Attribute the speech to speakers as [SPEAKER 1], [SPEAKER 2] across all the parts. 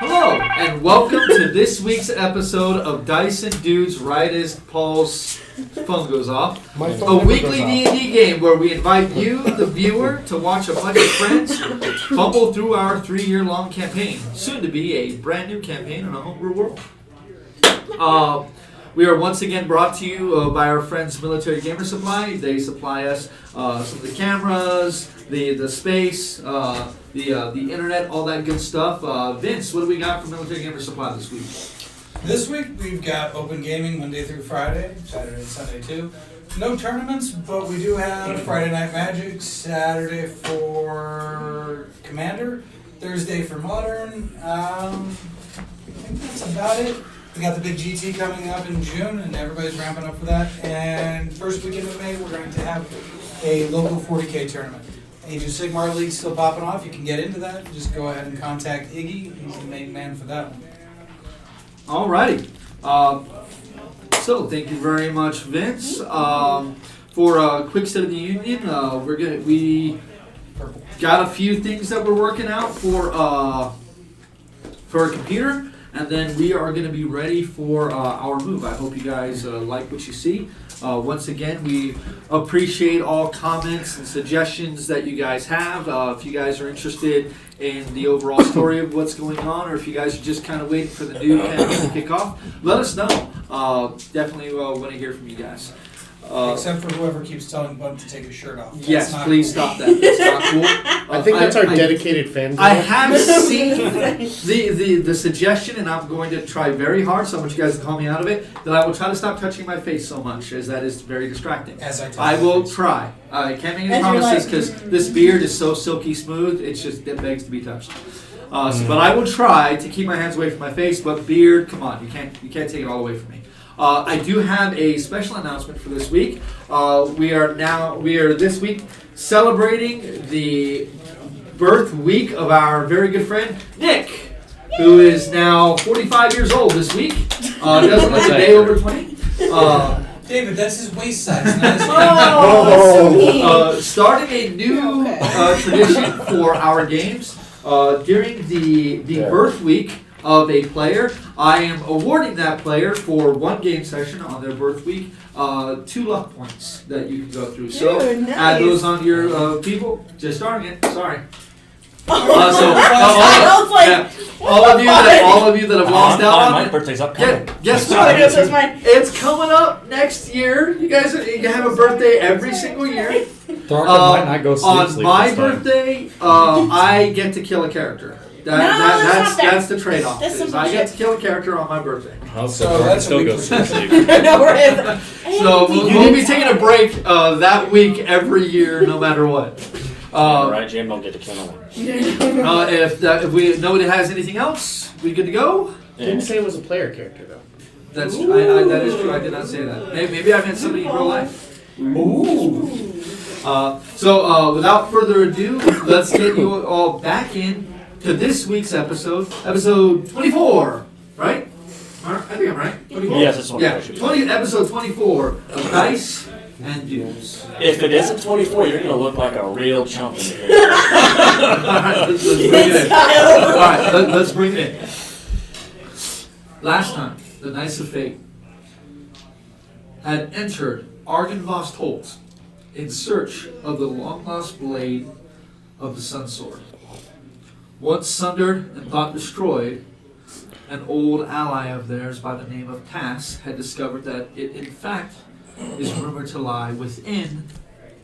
[SPEAKER 1] Hello, and welcome to this week's episode of Dice and Dudes right as Paul's phone goes off. A weekly D&D game where we invite you, the viewer, to watch a bunch of friends fumble through our 3-year-long campaign, soon to be a brand new campaign in a homebrew world. We are once again brought to you by our friends Military Gamer Supply. They supply us some of the cameras, the space, the internet, all that good stuff. Vince, what do we got from Military Gamer Supply this week?
[SPEAKER 2] This week we've got open gaming Monday through Friday, Saturday and Sunday too. No tournaments, but we do have Friday Night Magic, Saturday for Commander, Thursday for Modern. I think that's about it. We got the big GT coming up in June, and everybody's ramping up for that. And first weekend of May, we're going to have a local 40K tournament. Age of Sigmar League still popping off. You can get into that. Just go ahead and contact Iggy. He's the main man for that one.
[SPEAKER 1] Alrighty. So thank you very much, Vince. For a quick state of the union, we got a few things that we're working out for a computer. And then we are going to be ready for our move. I hope you guys like what you see. Once again, we appreciate all comments and suggestions that you guys have. If you guys are interested in the overall story of what's going on, or if you guys are just kind of waiting for the new campaign to kick off, let us know. Definitely want to hear from you guys.
[SPEAKER 2] Except for whoever keeps telling Bud to take his shirt off.
[SPEAKER 1] Yes, please stop that. That's not cool.
[SPEAKER 3] I think that's our dedicated fan group.
[SPEAKER 1] I have seen the suggestion, and I'm going to try very hard, so I want you guys to call me out of it, that I will try to stop touching my face so much, as that is very distracting. I will try. I can't make any promises, because this beard is so silky smooth, it begs to be touched. But I will try to keep my hands away from my face, but beard, come on, you can't take it all away from me. I do have a special announcement for this week. We are this week celebrating the birth week of our very good friend Nick, who is now 45 years old this week. Doesn't look a day over 20.
[SPEAKER 2] David, that's his waist size. Not his
[SPEAKER 1] starting a new tradition for our games during the birth week of a player. I am awarding that player for one game session on their birth week 2 luck points that you can go through. So nice. Add those on your people. Just starting it. Sorry. All of you that have lost out on
[SPEAKER 4] my
[SPEAKER 1] it.
[SPEAKER 4] birthday's upcoming.
[SPEAKER 1] Guess what? It's coming up next year. You guys you have a birthday every single year.
[SPEAKER 4] Might not go
[SPEAKER 1] on my birthday, I get to kill a character. That's the trade-off. I get to kill a character on my birthday.
[SPEAKER 2] So that's
[SPEAKER 4] still go sleep.
[SPEAKER 1] So we'll be taking a break that week every year, no matter what.
[SPEAKER 4] Right, Jim, don't get to kill no one.
[SPEAKER 1] If nobody has anything else, we good to go?
[SPEAKER 3] Didn't say it was a player character though.
[SPEAKER 1] That is true. I did not say that. Maybe I meant somebody in real life.
[SPEAKER 2] Ooh.
[SPEAKER 1] So without further adu, let's get you all back in to this week's episode 24, right? I think I'm right. 24?
[SPEAKER 4] Yes, it's
[SPEAKER 1] 24. Yeah, episode 24 of Dice and Dudes.
[SPEAKER 4] If it isn't 24, you're going to look like a real chump in here.
[SPEAKER 1] Let's bring it in. Last time, the Knights of Fate had entered Argynvost Holt in search of the long-lost blade of the Sun Sword. Once sundered and thought destroyed, an old ally of theirs by the name of Tass had discovered that it in fact is rumored to lie within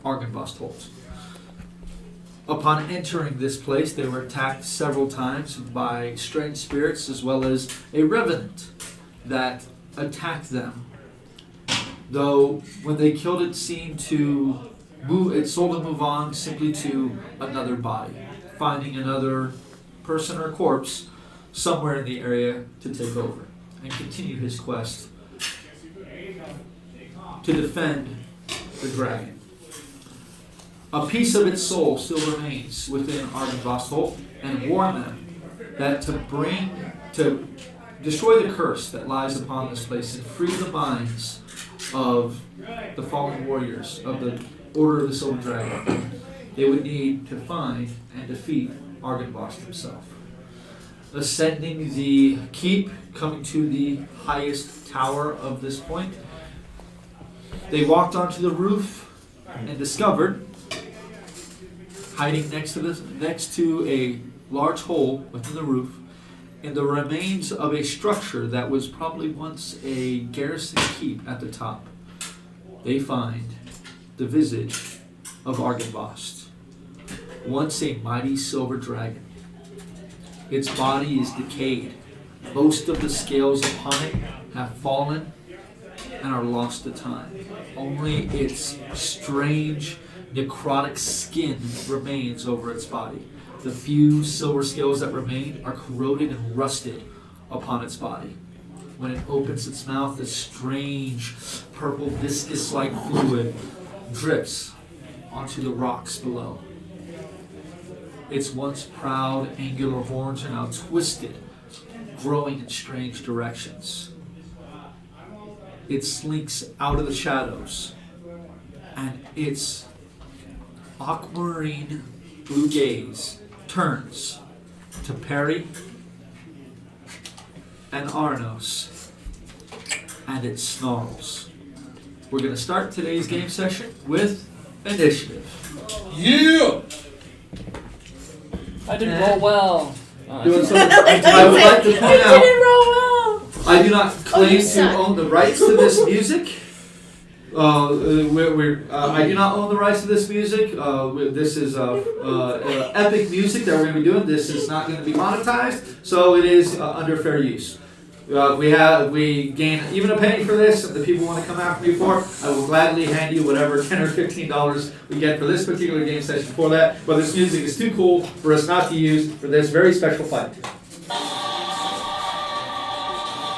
[SPEAKER 1] Argynvost Holt. Upon entering this place, they were attacked several times by strange spirits as well as a revenant that attacked them. Though when they killed it, seemed to move on simply to another body, finding another person or corpse somewhere in the area to take over and continue his quest to defend the dragon. A piece of its soul still remains within Argynvost Holt, and warn them that to destroy the curse that lies upon this place and free the minds of the fallen warriors of the Order of the Silver Dragon, they would need to find and defeat Argynvost himself. ascending the keep, coming to the highest tower of this point. They walked onto the roof and discovered, hiding next to a large hole within the roof, in the remains of a structure that was probably once a garrison keep at the top, they find the visage of Argynvost, once a mighty silver dragon. Its body is decayed. Most of the scales upon it have fallen and are lost to time. Only its strange necrotic skin remains over its body. The few silver scales that remain are corroded and rusted upon its body. When it opens its mouth, a strange purple viscous-like fluid drips onto the rocks below. Its once proud, angular horns are now twisted, growing in strange directions. It slinks out of the shadows, and its aquamarine blue gaze turns to Perry and Arnos, and it snarls. We're going to start today's game session with initiative.
[SPEAKER 2] Yeah!
[SPEAKER 4] I didn't roll well.
[SPEAKER 1] Doing something. I would like to point out,
[SPEAKER 5] didn't roll well.
[SPEAKER 1] I do not claim to
[SPEAKER 5] suck.
[SPEAKER 1] own the rights to this music. I do not own the rights to this music. This is epic music that we're going to be doing. This is not going to be monetized, so it is under fair use. We gain even a penny for this. If the people want to come after me for it, I will gladly hand you whatever $10 or $15 we get for this particular game session for that. But this music is too cool for us not to use for this very special fight.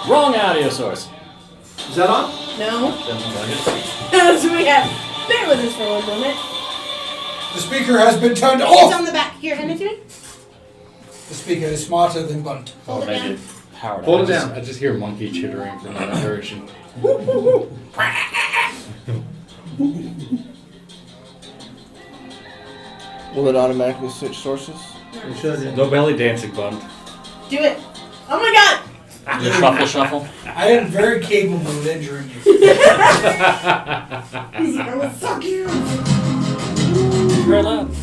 [SPEAKER 4] Wrong audio source.
[SPEAKER 1] Is that on?
[SPEAKER 5] No.
[SPEAKER 4] Doesn't like it.
[SPEAKER 5] So we have. Bear with us for one moment.
[SPEAKER 2] The speaker has been turned
[SPEAKER 5] It's
[SPEAKER 2] off!
[SPEAKER 5] on the back. Here, hand it to me.
[SPEAKER 2] The speaker is smarter than Bunt.
[SPEAKER 5] Hold it
[SPEAKER 4] Make
[SPEAKER 5] down.
[SPEAKER 4] it powered
[SPEAKER 1] Hold
[SPEAKER 4] up.
[SPEAKER 1] it down.
[SPEAKER 3] I just hear monkey chittering from that direction.
[SPEAKER 6] Will it automatically switch sources?
[SPEAKER 1] It should.
[SPEAKER 3] No belly dancing, Bun.
[SPEAKER 5] Do it. Oh my god!
[SPEAKER 4] The truffle shuffle.
[SPEAKER 2] I am very capable of injuring you.
[SPEAKER 5] He's gonna fuck you!
[SPEAKER 4] Very loud.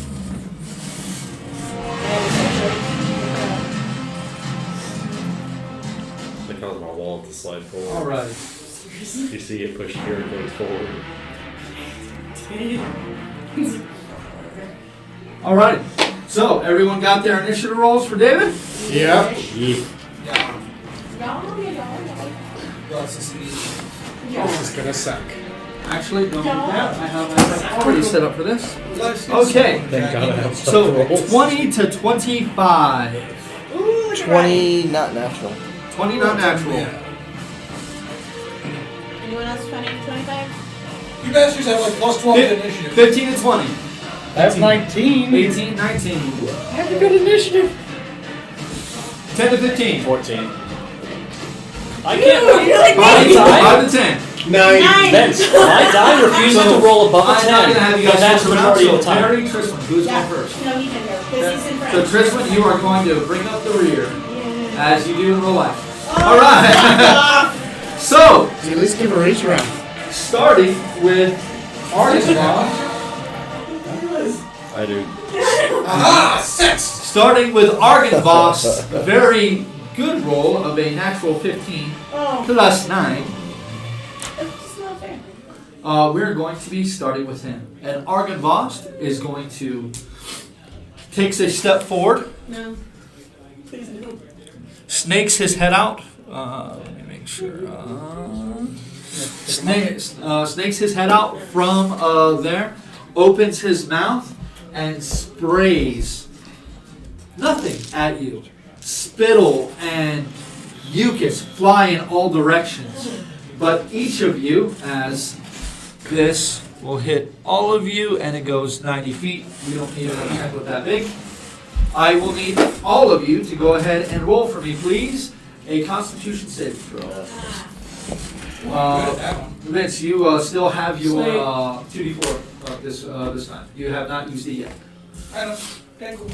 [SPEAKER 7] They cause my wall to slide forward.
[SPEAKER 1] All right.
[SPEAKER 7] You see it push here and goes forward.
[SPEAKER 1] All right. So everyone got their initiative rolls for David?
[SPEAKER 3] Yeah.
[SPEAKER 2] Yeah. This is easy.
[SPEAKER 3] This is gonna suck.
[SPEAKER 1] Actually, don't do that. I have myself already set up for this.
[SPEAKER 2] Let's
[SPEAKER 1] Okay.
[SPEAKER 3] Thank God I have
[SPEAKER 1] So
[SPEAKER 3] rolls.
[SPEAKER 1] 20 to 25.
[SPEAKER 5] Ooh, look at
[SPEAKER 6] 20, not natural.
[SPEAKER 1] 20 not natural.
[SPEAKER 5] Anyone else 20 to 25?
[SPEAKER 2] You bastards have like plus 12 to initiative.
[SPEAKER 1] 15 to 20.
[SPEAKER 3] That's 19.
[SPEAKER 1] 18, 19.
[SPEAKER 3] Have a good initiative.
[SPEAKER 1] 10 to 15.
[SPEAKER 4] 14. I
[SPEAKER 5] Ooh,
[SPEAKER 4] can't.
[SPEAKER 5] you're like
[SPEAKER 1] 5
[SPEAKER 5] me!
[SPEAKER 1] to 5 to 10.
[SPEAKER 3] 9.
[SPEAKER 4] Vince, my die refuses to roll above a
[SPEAKER 1] I'm
[SPEAKER 4] 10.
[SPEAKER 1] not going to have you
[SPEAKER 4] and
[SPEAKER 1] guys
[SPEAKER 4] that's
[SPEAKER 1] switch
[SPEAKER 4] the
[SPEAKER 1] around.
[SPEAKER 4] majority of
[SPEAKER 1] So
[SPEAKER 4] the time.
[SPEAKER 1] Terry, Tristan, who's going first?
[SPEAKER 5] No, he can go, because he's in front.
[SPEAKER 1] So Tristan, you are going to bring up the rear
[SPEAKER 5] Yeah.
[SPEAKER 1] as you do in real life.
[SPEAKER 5] Oh,
[SPEAKER 1] All right. So,
[SPEAKER 3] At least give a race round.
[SPEAKER 1] starting with Argynvost.
[SPEAKER 7] I do.
[SPEAKER 2] Aha! 6!
[SPEAKER 1] Starting with Argynvost, a very good roll of a natural 15
[SPEAKER 5] Oh,
[SPEAKER 1] plus 9.
[SPEAKER 5] that's just not fair.
[SPEAKER 1] We're going to be starting with him. And Argynvost is going to takes a step forward,
[SPEAKER 5] No. Please no.
[SPEAKER 1] snakes his head out. Let me make sure. Snakes his head out from there, opens his mouth, and sprays nothing at you. Spittle and mucus fly in all directions. But each of you, as this will hit all of you, and it goes 90 feet. We don't need a template that big. I will need all of you to go ahead and roll for me, please. A Constitution saving throw.
[SPEAKER 2] Good at that one.
[SPEAKER 1] Vince, you still have your 2d4 this time. You have not used it yet.
[SPEAKER 2] I know. Okay, cool.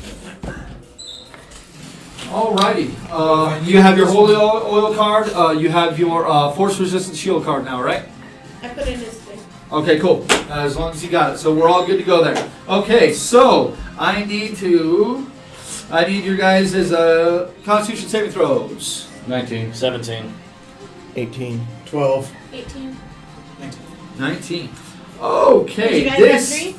[SPEAKER 1] Alrighty. You have your holy oil card. You have your force resistant shield card now, right?
[SPEAKER 5] I put in his thing.
[SPEAKER 1] Okay, cool. As long as you got it, so we're all good to go there. Okay, so I need your guys' Constitution saving throws.
[SPEAKER 7] 19.
[SPEAKER 4] 17.
[SPEAKER 6] 18.
[SPEAKER 3] 12.
[SPEAKER 5] 18.
[SPEAKER 1] 19.
[SPEAKER 5] Did
[SPEAKER 1] Okay,
[SPEAKER 5] you guys
[SPEAKER 1] this
[SPEAKER 5] have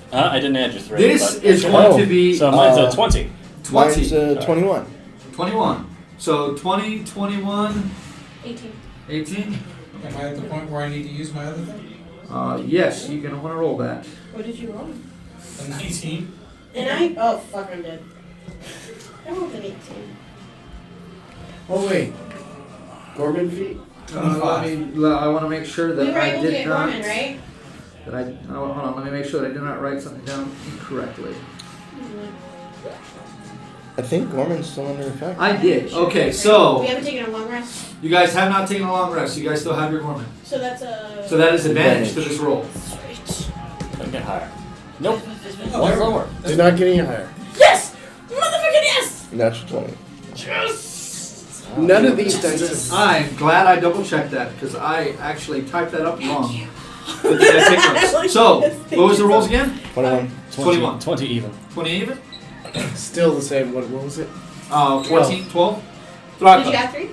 [SPEAKER 5] 3?
[SPEAKER 4] I didn't add your 3.
[SPEAKER 1] this
[SPEAKER 4] but
[SPEAKER 1] is
[SPEAKER 4] okay.
[SPEAKER 1] going to be
[SPEAKER 4] So mine's a 20.
[SPEAKER 1] 20.
[SPEAKER 6] Mine's 21.
[SPEAKER 1] 21. So 20, 21,
[SPEAKER 5] 18.
[SPEAKER 1] 18.
[SPEAKER 2] Am I at the point where I need to use my other thing?
[SPEAKER 1] Yes, you're gonna want to roll that.
[SPEAKER 5] What did you roll?
[SPEAKER 2] A 19.
[SPEAKER 5] And oh fuck, I'm dead. I rolled an 18.
[SPEAKER 3] Oh, wait. Gorman feet?
[SPEAKER 1] I want to make sure that
[SPEAKER 5] We were
[SPEAKER 1] I
[SPEAKER 5] able to
[SPEAKER 1] did
[SPEAKER 5] get
[SPEAKER 1] not.
[SPEAKER 5] Gorman, right?
[SPEAKER 1] That I hold on. Let me make sure that I did not write something down incorrectly.
[SPEAKER 6] I think Gorman's still under effect.
[SPEAKER 1] I did. Okay,
[SPEAKER 5] We
[SPEAKER 1] so
[SPEAKER 5] haven't taken a long rest.
[SPEAKER 1] you guys have not taken a long rest. You guys still have your Gorman.
[SPEAKER 5] So that's a.
[SPEAKER 1] So that is advantage to this roll.
[SPEAKER 4] Don't get higher. Nope.
[SPEAKER 2] Oh,
[SPEAKER 4] One
[SPEAKER 2] there we go.
[SPEAKER 4] lower.
[SPEAKER 3] Did not get any higher.
[SPEAKER 5] Yes! Motherfucking yes!
[SPEAKER 6] Natural 20.
[SPEAKER 3] None of these dice.
[SPEAKER 1] I'm glad I double checked that because I actually typed that up wrong. But then I take notes. So what was the rolls again?
[SPEAKER 6] 21.
[SPEAKER 1] 21.
[SPEAKER 4] 20 even.
[SPEAKER 1] 20 even.
[SPEAKER 3] Still the same. What was it?
[SPEAKER 1] 14, 12.
[SPEAKER 5] Did you
[SPEAKER 1] Thraka.
[SPEAKER 5] have 3?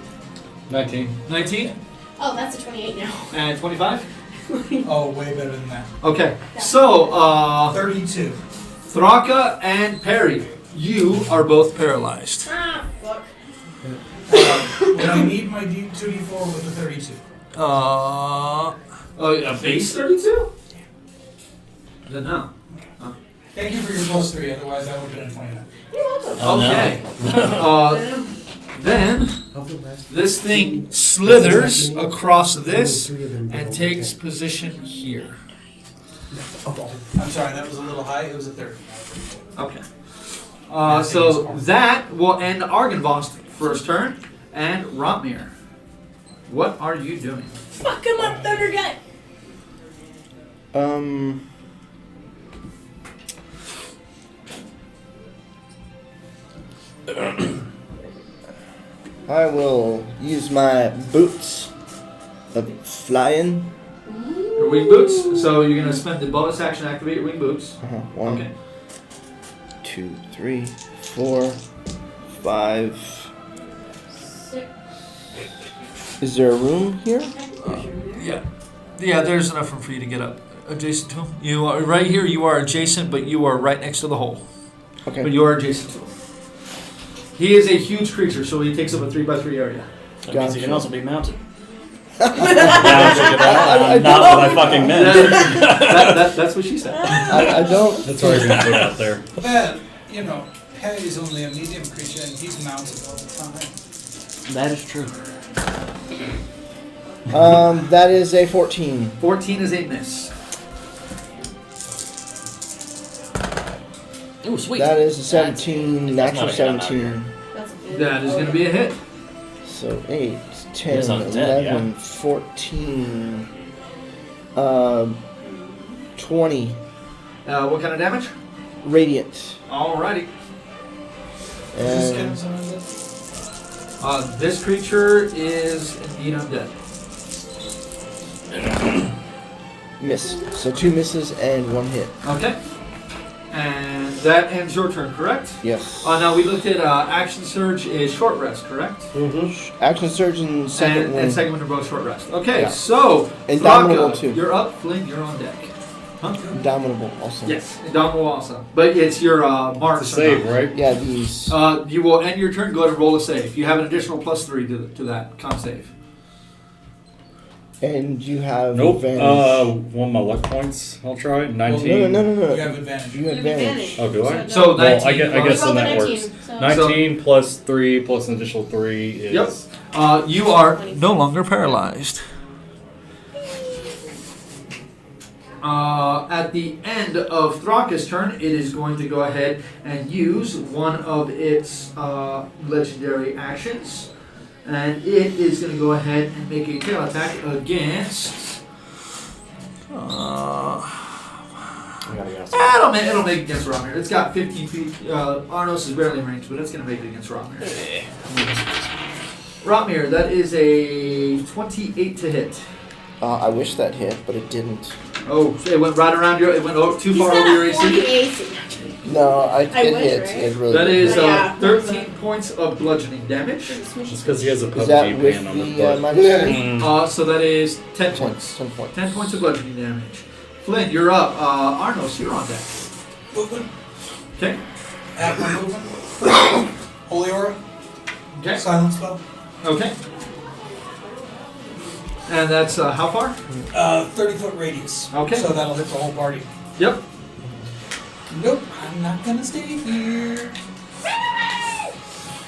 [SPEAKER 7] 19.
[SPEAKER 1] 19
[SPEAKER 5] Oh, that's a 28 now.
[SPEAKER 1] and 25.
[SPEAKER 2] Oh, way better than that.
[SPEAKER 1] Okay. So
[SPEAKER 2] 32.
[SPEAKER 1] Thraka and Perry, you are both paralyzed.
[SPEAKER 5] Ah, fuck.
[SPEAKER 2] When I need my 2d4 with the 32.
[SPEAKER 1] A base 32? Then no.
[SPEAKER 2] Thank you for your plus 3, otherwise that would have been a 29.
[SPEAKER 5] You're welcome.
[SPEAKER 4] Oh, no.
[SPEAKER 1] Okay. Then this thing slithers across this and takes position here.
[SPEAKER 2] I'm sorry, that was a little high. It was a 30.
[SPEAKER 1] Okay. So that will end Argynvost's first turn. And Rotmir, what are you doing?
[SPEAKER 5] Fuck him up, Thunder Gut!
[SPEAKER 6] I will use my boots of flying.
[SPEAKER 1] Your wing boots. So you're gonna spend the bonus action to activate your wing boots.
[SPEAKER 6] One,
[SPEAKER 1] Okay.
[SPEAKER 6] 2, 3, 4, 5.
[SPEAKER 5] 6.
[SPEAKER 6] Is there a room here?
[SPEAKER 1] Yeah. Yeah, there's enough room for you to get up adjacent to him. You are right here. You are adjacent, but you are right next to the hole.
[SPEAKER 6] Okay.
[SPEAKER 1] But you are adjacent to him. He is a huge creature, so he takes up a 3x3 area.
[SPEAKER 4] That means he can
[SPEAKER 6] Gotcha.
[SPEAKER 4] also be mounted. Not what I fucking meant.
[SPEAKER 1] That's what she said.
[SPEAKER 6] I don't.
[SPEAKER 7] That's all you're going to put out there.
[SPEAKER 2] But, you know, Perry's only a medium creature and he's mounted all the time.
[SPEAKER 4] That is true.
[SPEAKER 6] That is a 14.
[SPEAKER 1] 14 is a miss.
[SPEAKER 4] Ooh, sweet.
[SPEAKER 6] That is a 17,
[SPEAKER 4] That's
[SPEAKER 6] natural
[SPEAKER 4] not a hit, I'm not
[SPEAKER 6] 17.
[SPEAKER 5] That's a good.
[SPEAKER 1] That is going to be a hit.
[SPEAKER 6] So 8, 10,
[SPEAKER 4] Yes, I'm dead,
[SPEAKER 6] 11, 14, 20.
[SPEAKER 1] What kind of damage?
[SPEAKER 6] Radiant.
[SPEAKER 1] Alrighty.
[SPEAKER 2] Does this
[SPEAKER 6] And
[SPEAKER 2] count as undead?
[SPEAKER 1] This creature is indeed undead.
[SPEAKER 6] miss. So 2 misses and 1 hit.
[SPEAKER 1] Okay. And that ends your turn, correct?
[SPEAKER 6] Yes.
[SPEAKER 1] Now we looked at action surge is short rest, correct?
[SPEAKER 3] Mm-hmm.
[SPEAKER 6] Action surge and second
[SPEAKER 1] and,
[SPEAKER 6] one.
[SPEAKER 1] and second one are both short rest. Okay,
[SPEAKER 6] Yeah.
[SPEAKER 1] so
[SPEAKER 6] Indomitable
[SPEAKER 1] Thraka,
[SPEAKER 6] too.
[SPEAKER 1] you're up. Flynn, you're on deck. Huh?
[SPEAKER 6] Indomitable also.
[SPEAKER 1] Yes, Indomitable also. But it's your marks.
[SPEAKER 7] It's a save, right?
[SPEAKER 6] Yeah, these.
[SPEAKER 1] You will end your turn. Go ahead and roll a save. You have an additional +3 to that con save.
[SPEAKER 6] And you have
[SPEAKER 7] Nope.
[SPEAKER 6] advantage.
[SPEAKER 7] One of my luck points. I'll try.
[SPEAKER 6] no,
[SPEAKER 7] 19.
[SPEAKER 6] no, no, no,
[SPEAKER 2] You
[SPEAKER 6] no.
[SPEAKER 2] have advantage.
[SPEAKER 6] You have advantage.
[SPEAKER 7] Oh, do I?
[SPEAKER 1] So
[SPEAKER 7] Well,
[SPEAKER 1] 19.
[SPEAKER 7] I guess
[SPEAKER 5] Roll
[SPEAKER 7] then
[SPEAKER 5] the
[SPEAKER 7] that
[SPEAKER 5] 19,
[SPEAKER 7] works.
[SPEAKER 5] so-
[SPEAKER 7] 19 plus 3 plus an additional 3 is.
[SPEAKER 1] Yep. You are no longer paralyzed. At the end of Thraka's turn, it is going to go ahead and use one of its legendary actions. And it is going to go ahead and make a tail attack against...
[SPEAKER 4] I gotta go.
[SPEAKER 1] It'll make it against Romir. It's got 15 feet. Arnos is barely in range, but it's going to make it against Romir. Romir, that is a 28 to hit.
[SPEAKER 6] I wish that hit, but it didn't.
[SPEAKER 1] Oh, it went right around your. It went too far over your AC.
[SPEAKER 5] AC.
[SPEAKER 6] No, it
[SPEAKER 5] wish,
[SPEAKER 6] hit.
[SPEAKER 5] right?
[SPEAKER 6] It really
[SPEAKER 1] That
[SPEAKER 6] did.
[SPEAKER 1] is
[SPEAKER 5] Yeah.
[SPEAKER 1] 13 points of bludgeoning damage.
[SPEAKER 7] It's because he has a
[SPEAKER 6] Is that
[SPEAKER 7] PUBG
[SPEAKER 6] with
[SPEAKER 7] ban on his
[SPEAKER 6] the
[SPEAKER 7] butt.
[SPEAKER 6] minus 3?
[SPEAKER 1] So that is 10 points.
[SPEAKER 6] 10 points.
[SPEAKER 1] 10 points of bludgeoning damage. Flynn, you're up. Arnos, you're on deck.
[SPEAKER 2] Movement.
[SPEAKER 1] Okay.
[SPEAKER 2] Half my movement. Holy Aura.
[SPEAKER 1] Okay.
[SPEAKER 2] Silent spell.
[SPEAKER 1] Okay. And that's how far?
[SPEAKER 2] 30-foot radius.
[SPEAKER 1] Okay.
[SPEAKER 2] So that'll hit the whole party.
[SPEAKER 1] Yep.
[SPEAKER 2] Nope, I'm not gonna stay here.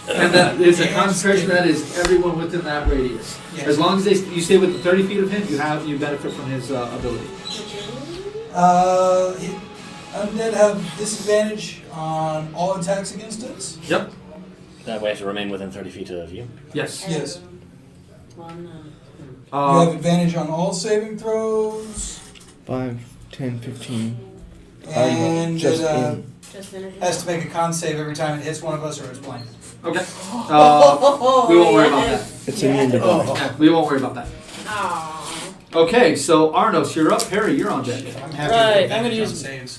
[SPEAKER 1] And that is a concentration that is everyone within that radius.
[SPEAKER 2] Yes.
[SPEAKER 1] As long as you stay within 30 feet of him, you benefit from his ability.
[SPEAKER 2] Undead have disadvantage on all attacks against us.
[SPEAKER 1] Yep.
[SPEAKER 4] That way I have to remain within 30 feet of you.
[SPEAKER 1] Yes.
[SPEAKER 2] Yes.
[SPEAKER 5] One,
[SPEAKER 2] You have advantage on all saving throws.
[SPEAKER 6] 5, 10, 15.
[SPEAKER 2] And
[SPEAKER 6] just
[SPEAKER 2] it
[SPEAKER 5] just energy.
[SPEAKER 2] has to make a con save every time it hits one of us or it's blind.
[SPEAKER 1] Okay. We won't worry about that.
[SPEAKER 6] It's immune to
[SPEAKER 1] Oh,
[SPEAKER 6] die.
[SPEAKER 1] okay. We won't worry about that.
[SPEAKER 5] Aww.
[SPEAKER 1] Okay, so Arnos, you're up. Harry, you're on deck.
[SPEAKER 2] I'm happy
[SPEAKER 4] Right,
[SPEAKER 2] with
[SPEAKER 4] I'm gonna
[SPEAKER 2] advantage on
[SPEAKER 4] use-
[SPEAKER 2] saves.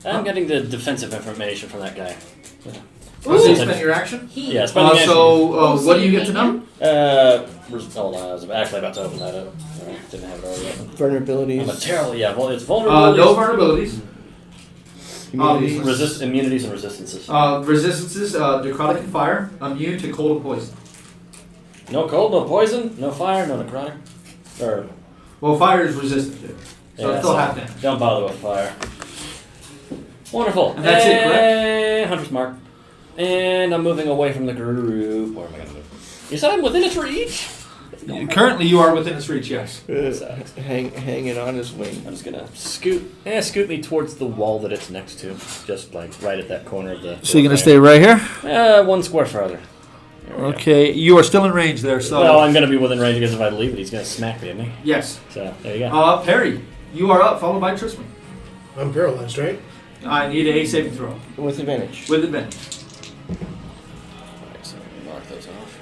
[SPEAKER 4] I'm getting the defensive information from that guy.
[SPEAKER 1] So you spend your action.
[SPEAKER 5] He.
[SPEAKER 4] Yeah, spend the action.
[SPEAKER 1] What do you get to know?
[SPEAKER 4] Hold on, I was actually about to open that up. Didn't have it already open. I'm a
[SPEAKER 6] Vulnerabilities.
[SPEAKER 4] terrible, yeah, well, it's vulnerabilities.
[SPEAKER 1] No vulnerabilities.
[SPEAKER 6] Immunities.
[SPEAKER 4] Immunities and resistances.
[SPEAKER 1] Resistances, necrotic and fire. Immune to cold and poison.
[SPEAKER 4] No cold, no poison, no fire, no necrotic. Or,
[SPEAKER 1] Well, fire is resistant to it. So it's still half damage.
[SPEAKER 4] don't bother with fire. Wonderful.
[SPEAKER 1] And that's it, correct?
[SPEAKER 4] Hunter's Mark. And I'm moving away from the group. Where am I going to move? You said I'm within its reach?
[SPEAKER 1] Currently, you are within its reach, yes.
[SPEAKER 6] Hanging on his wing.
[SPEAKER 4] I'm just going to scoot me towards the wall that it's next to. Just like right at that corner of the...
[SPEAKER 1] So you're going to stay right here?
[SPEAKER 4] 1 square farther. There we go.
[SPEAKER 1] Okay, you are still in range there, so...
[SPEAKER 4] Well, I'm going to be within range because if I leave it, he's going to smack me, isn't he?
[SPEAKER 1] Yes.
[SPEAKER 4] So, there you go.
[SPEAKER 1] Perry, you are up, followed by Tristan.
[SPEAKER 3] I'm paralyzed, right?
[SPEAKER 1] I need a saving throw.
[SPEAKER 6] With advantage.
[SPEAKER 1] With advantage.
[SPEAKER 4] Alright, so mark those off.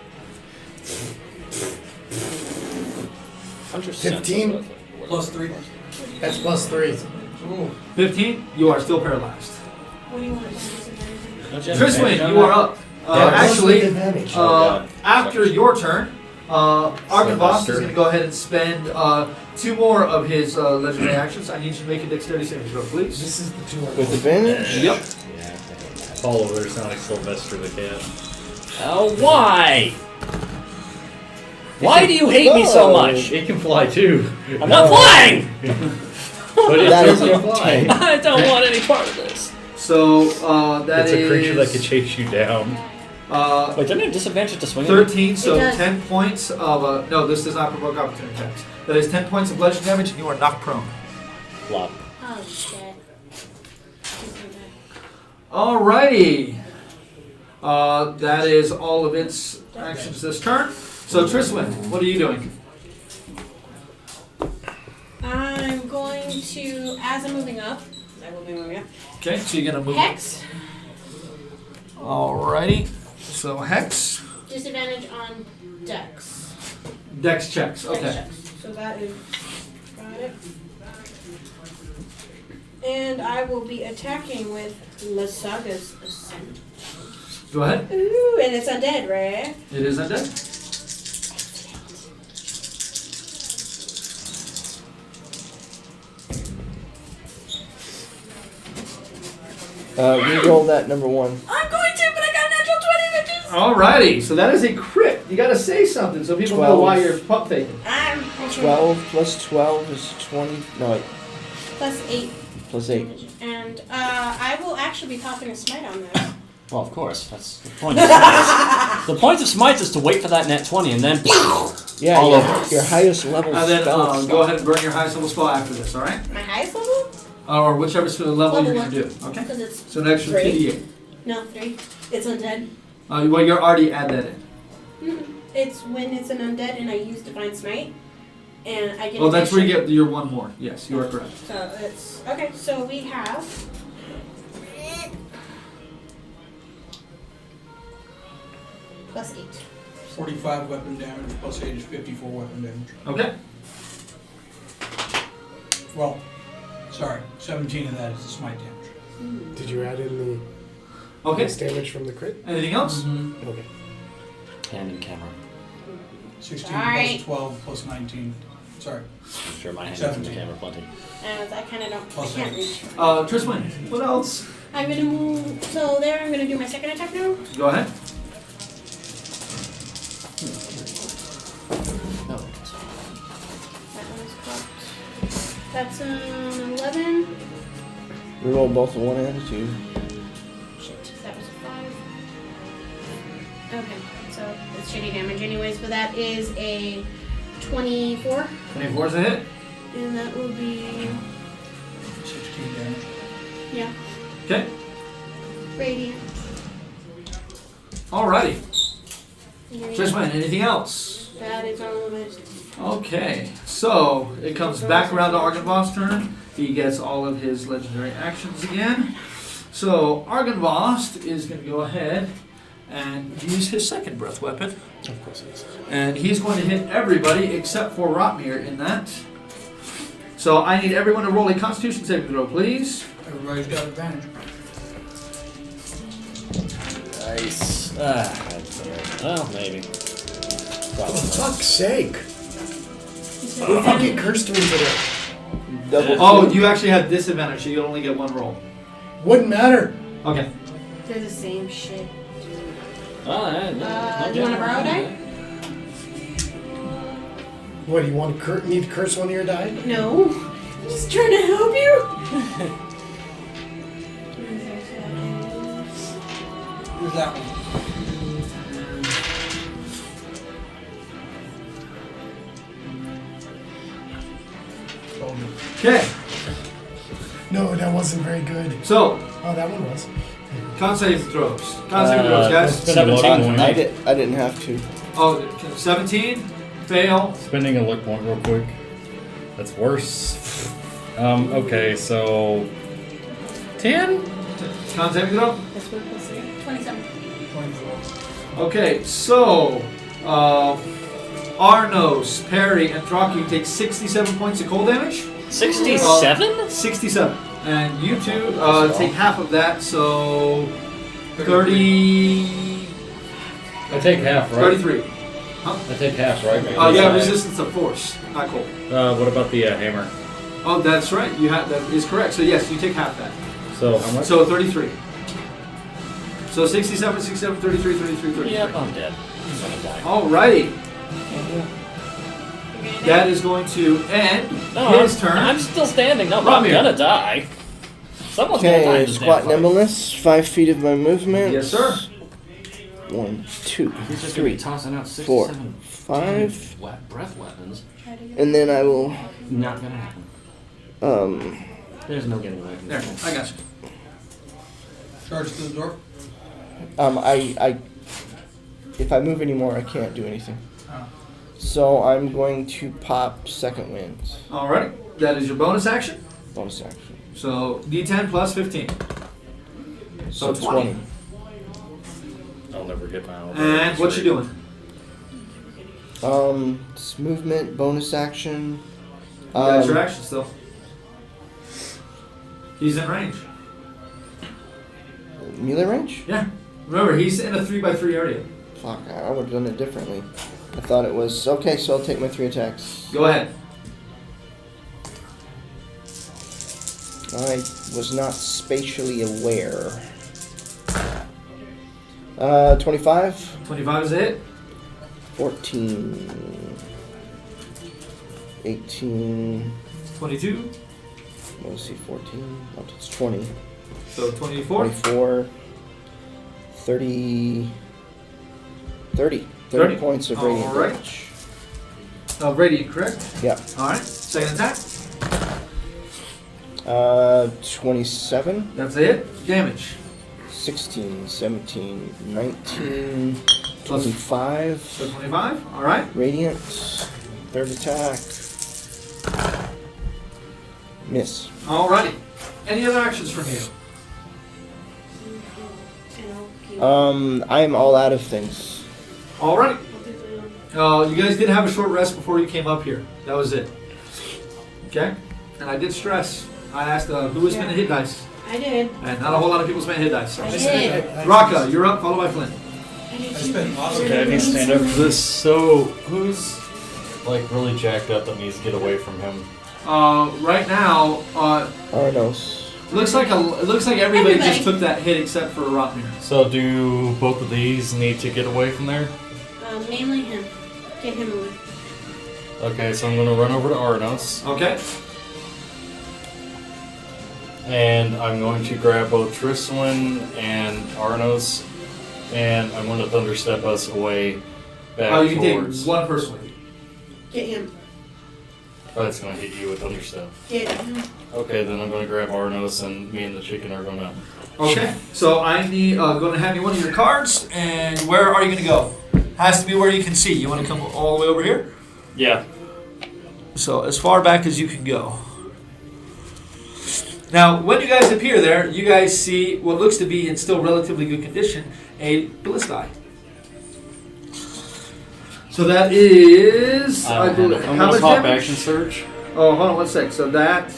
[SPEAKER 3] 15?
[SPEAKER 2] Plus 3.
[SPEAKER 3] That's plus 3.
[SPEAKER 2] Ooh.
[SPEAKER 1] 15, you are still paralyzed.
[SPEAKER 5] What do you want to do?
[SPEAKER 4] Don't you have
[SPEAKER 1] Tristan,
[SPEAKER 4] advantage on
[SPEAKER 1] you are
[SPEAKER 4] that?
[SPEAKER 1] up.
[SPEAKER 3] With
[SPEAKER 1] Actually,
[SPEAKER 3] advantage.
[SPEAKER 4] God.
[SPEAKER 1] after your turn, Argenvost is
[SPEAKER 7] Sylvester.
[SPEAKER 1] going to go ahead and spend 2 more of his legendary actions. I need you to make a dexterity saving throw, please.
[SPEAKER 3] This is the 2
[SPEAKER 6] With advantage?
[SPEAKER 1] Yep.
[SPEAKER 7] Follow over, sound like Sylvester the cat.
[SPEAKER 4] Oh, why? Why do you hate me so much?
[SPEAKER 7] It can fly too.
[SPEAKER 4] I'm not flying!
[SPEAKER 7] But it
[SPEAKER 6] That is
[SPEAKER 7] can
[SPEAKER 6] your
[SPEAKER 7] fly.
[SPEAKER 4] I don't want any part of this.
[SPEAKER 1] So that
[SPEAKER 7] It's
[SPEAKER 1] is...
[SPEAKER 7] a creature that can chase you down.
[SPEAKER 4] Wait, didn't it have disadvantage to swing?
[SPEAKER 1] 13, so
[SPEAKER 5] It does.
[SPEAKER 1] 10 points of... no, this does not provoke opportunity attacks. That is 10 points of bludgeoning damage, and you are knocked prone.
[SPEAKER 4] Flop.
[SPEAKER 5] Oh, shit.
[SPEAKER 1] Alrighty. That is all of its actions this turn. So Triswin, what are you doing?
[SPEAKER 5] I'm going to, as I'm moving up, I will be moving up.
[SPEAKER 1] Okay, so you're gonna move.
[SPEAKER 5] Hex,
[SPEAKER 1] Alrighty. So Hex,
[SPEAKER 5] disadvantage on Dex.
[SPEAKER 1] Dex checks.
[SPEAKER 5] Dex
[SPEAKER 1] Okay.
[SPEAKER 5] checks. So that is, got it. And I will be attacking with Lasaga's Ascent.
[SPEAKER 1] Go ahead.
[SPEAKER 5] Ooh, and it's undead, right?
[SPEAKER 1] It is undead.
[SPEAKER 6] Reroll that number 1.
[SPEAKER 5] I'm going to, but I got a natural 20, bitches!
[SPEAKER 1] Alrighty. So that is a crit. You gotta say something so people know
[SPEAKER 6] 12.
[SPEAKER 1] why you're pump faking.
[SPEAKER 5] I'm
[SPEAKER 6] 12 plus 12 is 20. No, wait.
[SPEAKER 5] plus 8.
[SPEAKER 6] Plus 8.
[SPEAKER 5] And I will actually be popping a smite on this.
[SPEAKER 4] Well, of course. That's the point of smites. The point of smites is to wait for that net 20 and then...
[SPEAKER 6] Yeah,
[SPEAKER 4] All
[SPEAKER 6] your,
[SPEAKER 4] over.
[SPEAKER 6] your highest level
[SPEAKER 1] And then
[SPEAKER 6] spell.
[SPEAKER 1] go ahead and burn your highest level spell after this. All right?
[SPEAKER 5] My highest level?
[SPEAKER 1] Or whichever level you're
[SPEAKER 5] Level
[SPEAKER 1] gonna do.
[SPEAKER 5] 1.
[SPEAKER 1] Okay.
[SPEAKER 5] Because it's
[SPEAKER 1] So an extra
[SPEAKER 5] 3.
[SPEAKER 1] 2d8.
[SPEAKER 5] No, 3. It's undead.
[SPEAKER 1] Well, you're already add that in.
[SPEAKER 5] It's when it's an undead and I use Divine Smite. And I get.
[SPEAKER 1] Oh, that's where you
[SPEAKER 5] addition.
[SPEAKER 1] get your one more. Yes, you are correct.
[SPEAKER 5] So it's okay. So we have. +8.
[SPEAKER 2] 45 weapon damage plus 8 is 54 weapon damage.
[SPEAKER 1] Okay.
[SPEAKER 2] Well, sorry, 17 of that is the smite damage.
[SPEAKER 3] Did you add in the
[SPEAKER 1] Okay.
[SPEAKER 3] base damage from the crit?
[SPEAKER 1] Anything else?
[SPEAKER 2] Mm-hmm.
[SPEAKER 3] Okay.
[SPEAKER 4] Hand in camera.
[SPEAKER 2] 16
[SPEAKER 5] Alright.
[SPEAKER 2] plus 12 plus 19. Sorry.
[SPEAKER 4] I'm sure my hand is in the
[SPEAKER 2] 17.
[SPEAKER 4] camera plenty.
[SPEAKER 5] I kind of don't. I
[SPEAKER 2] Plus
[SPEAKER 5] can't
[SPEAKER 2] 8.
[SPEAKER 5] reach.
[SPEAKER 1] Trisman, what else?
[SPEAKER 5] I'm gonna move. So there, I'm gonna do my second attack now.
[SPEAKER 1] Go ahead.
[SPEAKER 4] No.
[SPEAKER 5] That one's cocked. That's an 11.
[SPEAKER 6] Reroll both a 1 and a 2.
[SPEAKER 5] Shit, that was a 5. Okay, so it's shitty damage anyways, but that is a 24.
[SPEAKER 1] 24 is a hit.
[SPEAKER 5] And that will be,
[SPEAKER 2] 16 damage.
[SPEAKER 5] yeah,
[SPEAKER 1] Okay.
[SPEAKER 5] radiant.
[SPEAKER 1] Alrighty.
[SPEAKER 5] Radiant.
[SPEAKER 1] Trisman, anything else?
[SPEAKER 5] That is all of it.
[SPEAKER 1] Okay. So it comes back around to Argynvost's turn. He gets all of his legendary actions again. So Argynvost is going to go ahead and use his second breath weapon.
[SPEAKER 3] Of course it is.
[SPEAKER 1] And he's going to hit everybody except for Rotmir in that. So I need everyone to roll a Constitution saving throw, please.
[SPEAKER 2] Everybody's got advantage.
[SPEAKER 4] Nice. Well, maybe.
[SPEAKER 3] For
[SPEAKER 4] Probably.
[SPEAKER 3] fuck's sake! Who fucking cursed me today?
[SPEAKER 6] Double
[SPEAKER 1] Oh,
[SPEAKER 6] 2.
[SPEAKER 1] you actually had disadvantage, so you only get one roll.
[SPEAKER 3] Wouldn't matter.
[SPEAKER 1] Okay.
[SPEAKER 5] They're the same shit.
[SPEAKER 4] Alright.
[SPEAKER 5] Do you want to borrow a die?
[SPEAKER 3] What, do you want to need to curse one of your die?
[SPEAKER 5] No. I'm just trying to help you.
[SPEAKER 2] Who's that one? Told you.
[SPEAKER 1] Okay.
[SPEAKER 3] No, that wasn't very good.
[SPEAKER 1] So,
[SPEAKER 3] Oh, that one was.
[SPEAKER 1] con saving throws. Con saving throws, guys.
[SPEAKER 7] Spending a luck
[SPEAKER 4] 17.
[SPEAKER 7] point.
[SPEAKER 6] I didn't have to.
[SPEAKER 1] Oh, 17. Fail.
[SPEAKER 7] Spending a luck point real quick. That's worse. Okay, so 10?
[SPEAKER 1] Con saving throw.
[SPEAKER 5] This one plus 27.
[SPEAKER 2] 24.
[SPEAKER 1] Okay, so Arnos, Perry, and Draki take 67 points of cold damage.
[SPEAKER 4] 67?
[SPEAKER 1] 67. And you two take half of that, so 30.
[SPEAKER 7] I take half, right?
[SPEAKER 1] 33.
[SPEAKER 7] I take half, right?
[SPEAKER 1] Yeah,
[SPEAKER 7] Because
[SPEAKER 1] resistance of force, not cold.
[SPEAKER 7] what about the hammer?
[SPEAKER 1] Oh, that's right. You have that is correct. So yes, you take half that.
[SPEAKER 7] So how much?
[SPEAKER 1] So 33. So 67, 67, 33, 33, 33.
[SPEAKER 4] Yep, I'm dead. I'm gonna die.
[SPEAKER 1] Alrighty. That is going to end
[SPEAKER 4] No,
[SPEAKER 1] his turn.
[SPEAKER 4] I'm still standing. No, I'm
[SPEAKER 1] Rotmir.
[SPEAKER 4] gonna die. Someone's gonna die in
[SPEAKER 6] Okay,
[SPEAKER 4] this
[SPEAKER 6] squat
[SPEAKER 4] damn fight.
[SPEAKER 6] nimbleness, 5 feet of my movement.
[SPEAKER 1] Yes, sir.
[SPEAKER 6] 1, 2,
[SPEAKER 4] He's just gonna be
[SPEAKER 6] 3,
[SPEAKER 4] tossing out
[SPEAKER 6] 4,
[SPEAKER 4] 67
[SPEAKER 6] 5,
[SPEAKER 4] breath weapons.
[SPEAKER 6] and then I will.
[SPEAKER 4] Not gonna happen. There's no getting away from
[SPEAKER 1] There,
[SPEAKER 4] this.
[SPEAKER 1] I got you.
[SPEAKER 2] Charge to the door.
[SPEAKER 6] If I move anymore, I can't do anything.
[SPEAKER 2] Oh.
[SPEAKER 6] So I'm going to pop second winds.
[SPEAKER 1] Alright, that is your bonus action.
[SPEAKER 6] Bonus action.
[SPEAKER 1] So D10 plus 15. So 20.
[SPEAKER 7] I'll never get my own.
[SPEAKER 1] And what you doing?
[SPEAKER 6] It's movement, bonus action.
[SPEAKER 1] You got your action still. He's in range.
[SPEAKER 6] Melee range?
[SPEAKER 1] Yeah. Remember, he's in a 3x3 area.
[SPEAKER 6] Fuck, I would have done it differently. I thought it was okay, so I'll take my 3 attacks.
[SPEAKER 1] Go ahead.
[SPEAKER 6] I was not spatially aware. 25,
[SPEAKER 1] 25 is a hit.
[SPEAKER 6] 14, 18,
[SPEAKER 1] 22.
[SPEAKER 6] let's see, 14, oh, it's 20,
[SPEAKER 1] So 24.
[SPEAKER 6] 24, 30, 30
[SPEAKER 1] 30.
[SPEAKER 6] points of radiant
[SPEAKER 1] Alright.
[SPEAKER 6] damage.
[SPEAKER 1] Radiant, correct?
[SPEAKER 6] Yeah.
[SPEAKER 1] Alright. Second attack.
[SPEAKER 6] 27,
[SPEAKER 1] That's a hit. Damage.
[SPEAKER 6] 16, 17, 19,
[SPEAKER 1] Plus-
[SPEAKER 6] 25,
[SPEAKER 1] So 25. Alright.
[SPEAKER 6] radiant, third attack, Miss.
[SPEAKER 1] Alrighty. Any other actions from you?
[SPEAKER 6] I am all out of things.
[SPEAKER 1] Alrighty. You guys did have a short rest before you came up here. That was it. Okay? And I did stress. I asked who was spending hit dice.
[SPEAKER 5] I did.
[SPEAKER 1] And not a whole lot of people spent hit dice.
[SPEAKER 5] I did.
[SPEAKER 1] Raka, you're up, followed by Flynn.
[SPEAKER 5] I did
[SPEAKER 2] I
[SPEAKER 5] too.
[SPEAKER 2] spent lots of
[SPEAKER 7] Okay, I need to stand up for this. So, who's like really jacked up that needs to get away from him?
[SPEAKER 1] Right now,
[SPEAKER 6] Arnos.
[SPEAKER 1] it looks like everybody just took that hit except for Rotmir.
[SPEAKER 7] So, do both of these need to get away from there?
[SPEAKER 5] Mainly him. Get him moving.
[SPEAKER 7] Okay, so I'm gonna run over to Arnos,
[SPEAKER 1] Okay?
[SPEAKER 7] and I'm going to grab both Triswin and Arnos, and I'm going to thunder step us away back
[SPEAKER 1] You can
[SPEAKER 7] towards.
[SPEAKER 1] take one person with you.
[SPEAKER 5] Get him.
[SPEAKER 7] Oh, that's going to hit you with thunder step.
[SPEAKER 5] Get him.
[SPEAKER 7] Okay, then I'm going to grab Arnos, and me and the chicken are going to.
[SPEAKER 1] Okay, so I need going to hand you one of your cards, and where are you going to go? Has to be where you can see. You want to come all the way over here?
[SPEAKER 7] Yeah.
[SPEAKER 1] So as far back as you can go. Now, when you guys appear there, you guys see what looks to be in still relatively good condition a ballista. So that is, I believe,
[SPEAKER 7] I'm
[SPEAKER 1] how
[SPEAKER 7] going
[SPEAKER 1] much
[SPEAKER 7] to pop
[SPEAKER 1] damage?
[SPEAKER 7] action surge.
[SPEAKER 1] Oh, hold on one sec. So that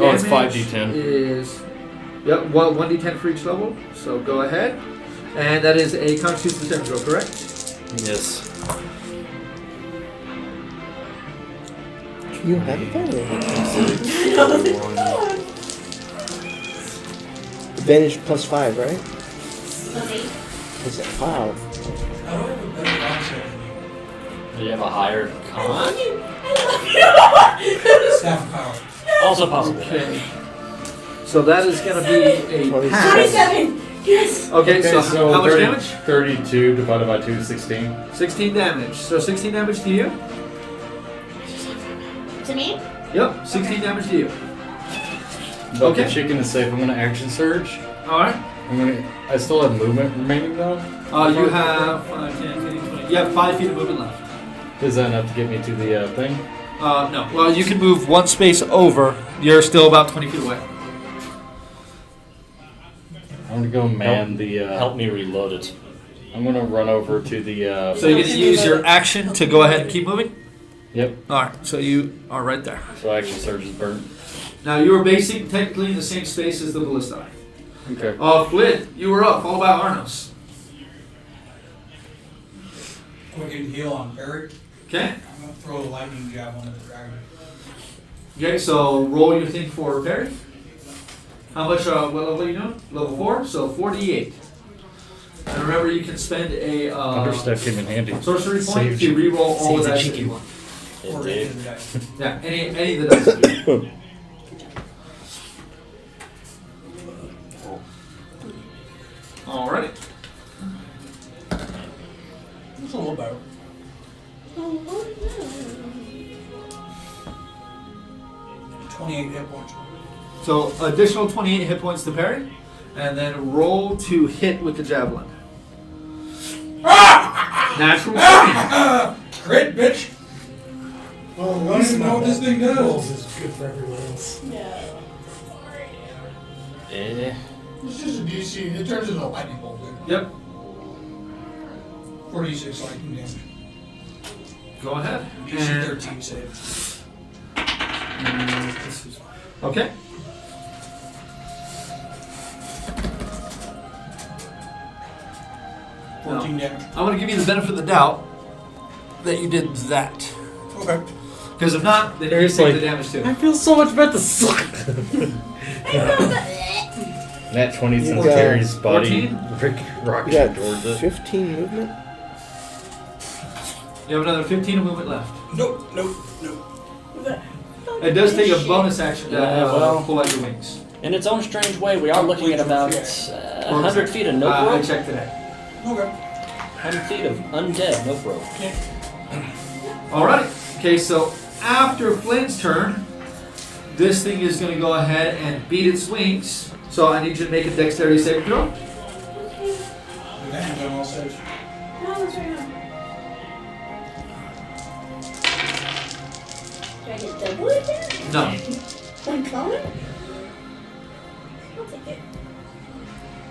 [SPEAKER 7] Oh, it's
[SPEAKER 1] damage
[SPEAKER 7] 5d10.
[SPEAKER 1] is, yep, 1d10 for each level. So go ahead. And that is a Constitution saving throw, correct?
[SPEAKER 7] Yes.
[SPEAKER 6] You have it better. Advantage +5, right?
[SPEAKER 5] Okay.
[SPEAKER 6] Is it? Wow.
[SPEAKER 2] I don't have a better concept than
[SPEAKER 4] Do you have a higher
[SPEAKER 5] I
[SPEAKER 4] con?
[SPEAKER 5] love you.
[SPEAKER 2] you. Staff power.
[SPEAKER 4] Also possible.
[SPEAKER 1] Okay. So that is going to be a
[SPEAKER 6] 27.
[SPEAKER 1] pass.
[SPEAKER 5] 27. Yes.
[SPEAKER 1] Okay, so how much
[SPEAKER 7] 30
[SPEAKER 1] damage?
[SPEAKER 7] 32 divided by 2 is 16.
[SPEAKER 1] 16 damage. So 16 damage to you?
[SPEAKER 5] To me?
[SPEAKER 1] Yep, 16 damage to you.
[SPEAKER 7] But
[SPEAKER 1] Okay.
[SPEAKER 7] the chicken is safe. I'm going to action surge.
[SPEAKER 1] Alright.
[SPEAKER 7] I still have movement remaining though.
[SPEAKER 1] You have 5, 10, 15, 20. You have 5 feet of movement left.
[SPEAKER 7] Is that enough to get me to the thing?
[SPEAKER 1] No. Well, you can move one space over. You're still about 20 feet away.
[SPEAKER 7] I'm going to go man the.
[SPEAKER 4] Help me reload it.
[SPEAKER 7] I'm going to run over to the.
[SPEAKER 1] So you're going to use your action to go ahead and keep moving?
[SPEAKER 7] Yep.
[SPEAKER 1] Alright, so you are right there.
[SPEAKER 7] So action surge is burnt.
[SPEAKER 1] Now you are basically technically in the same space as the ballista.
[SPEAKER 7] Okay.
[SPEAKER 1] Flynn, you were up, followed by Arnos.
[SPEAKER 2] Quick and heal on Barry.
[SPEAKER 1] Okay?
[SPEAKER 2] I'm going to throw a lightning jab onto the dragon.
[SPEAKER 1] Okay, so roll your thing for parry. How much, what level are you doing? Level 4, so 48. And remember, you can spend a
[SPEAKER 7] Understep came in handy.
[SPEAKER 1] sorcery point
[SPEAKER 7] Saved
[SPEAKER 1] to
[SPEAKER 7] you.
[SPEAKER 1] re-roll all the
[SPEAKER 4] Saved the
[SPEAKER 1] dice that
[SPEAKER 4] chicken.
[SPEAKER 1] you want.
[SPEAKER 4] It
[SPEAKER 2] Or
[SPEAKER 4] did.
[SPEAKER 2] into the dice.
[SPEAKER 1] Yeah, any of the dice. that you want. Alrighty.
[SPEAKER 2] It's a little better. 28 hit points.
[SPEAKER 1] So additional 28 hit points to parry, and then roll to hit with the javelin. Natural 20.
[SPEAKER 2] Crit, bitch!
[SPEAKER 3] Well,
[SPEAKER 2] I don't even know what this thing
[SPEAKER 3] rolls
[SPEAKER 2] does.
[SPEAKER 3] is good for everyone else.
[SPEAKER 5] Yeah.
[SPEAKER 4] Eh.
[SPEAKER 2] It's just a DC. It turns into a lightning bolt, dude.
[SPEAKER 1] Yep.
[SPEAKER 2] 46 lightning damage.
[SPEAKER 1] Go ahead.
[SPEAKER 2] DC
[SPEAKER 1] And
[SPEAKER 2] 13 save.
[SPEAKER 1] okay. Now,
[SPEAKER 2] 14 damage.
[SPEAKER 1] I'm going to give you the benefit of the doubt that you did that.
[SPEAKER 2] Okay.
[SPEAKER 1] Because if not, then you
[SPEAKER 7] It's
[SPEAKER 1] take
[SPEAKER 7] like-
[SPEAKER 1] the damage too.
[SPEAKER 7] I feel so much better. Nat 20's in
[SPEAKER 6] You got
[SPEAKER 7] Terry's body.
[SPEAKER 1] 14?
[SPEAKER 7] Rick
[SPEAKER 6] You
[SPEAKER 7] rocket
[SPEAKER 6] got
[SPEAKER 7] towards it.
[SPEAKER 6] 15 movement?
[SPEAKER 1] You have another 15 of movement left.
[SPEAKER 2] Nope, nope, nope.
[SPEAKER 1] It does take a bonus action to
[SPEAKER 4] Yeah, well.
[SPEAKER 1] pull out your wings.
[SPEAKER 4] In its own strange way, we are looking at about 100 feet of nope
[SPEAKER 1] I
[SPEAKER 4] rope.
[SPEAKER 1] checked today.
[SPEAKER 2] Okay.
[SPEAKER 4] 100 feet of undead nope rope.
[SPEAKER 1] Alrighty. Okay, so after Flynn's turn, this thing is going to go ahead and beat its wings. So I need you to make a dexterity saving throw.
[SPEAKER 2] Advantage on all saves.
[SPEAKER 5] No, that's right now. Do I get double it?
[SPEAKER 1] No.
[SPEAKER 5] Uncommon? I'll take it.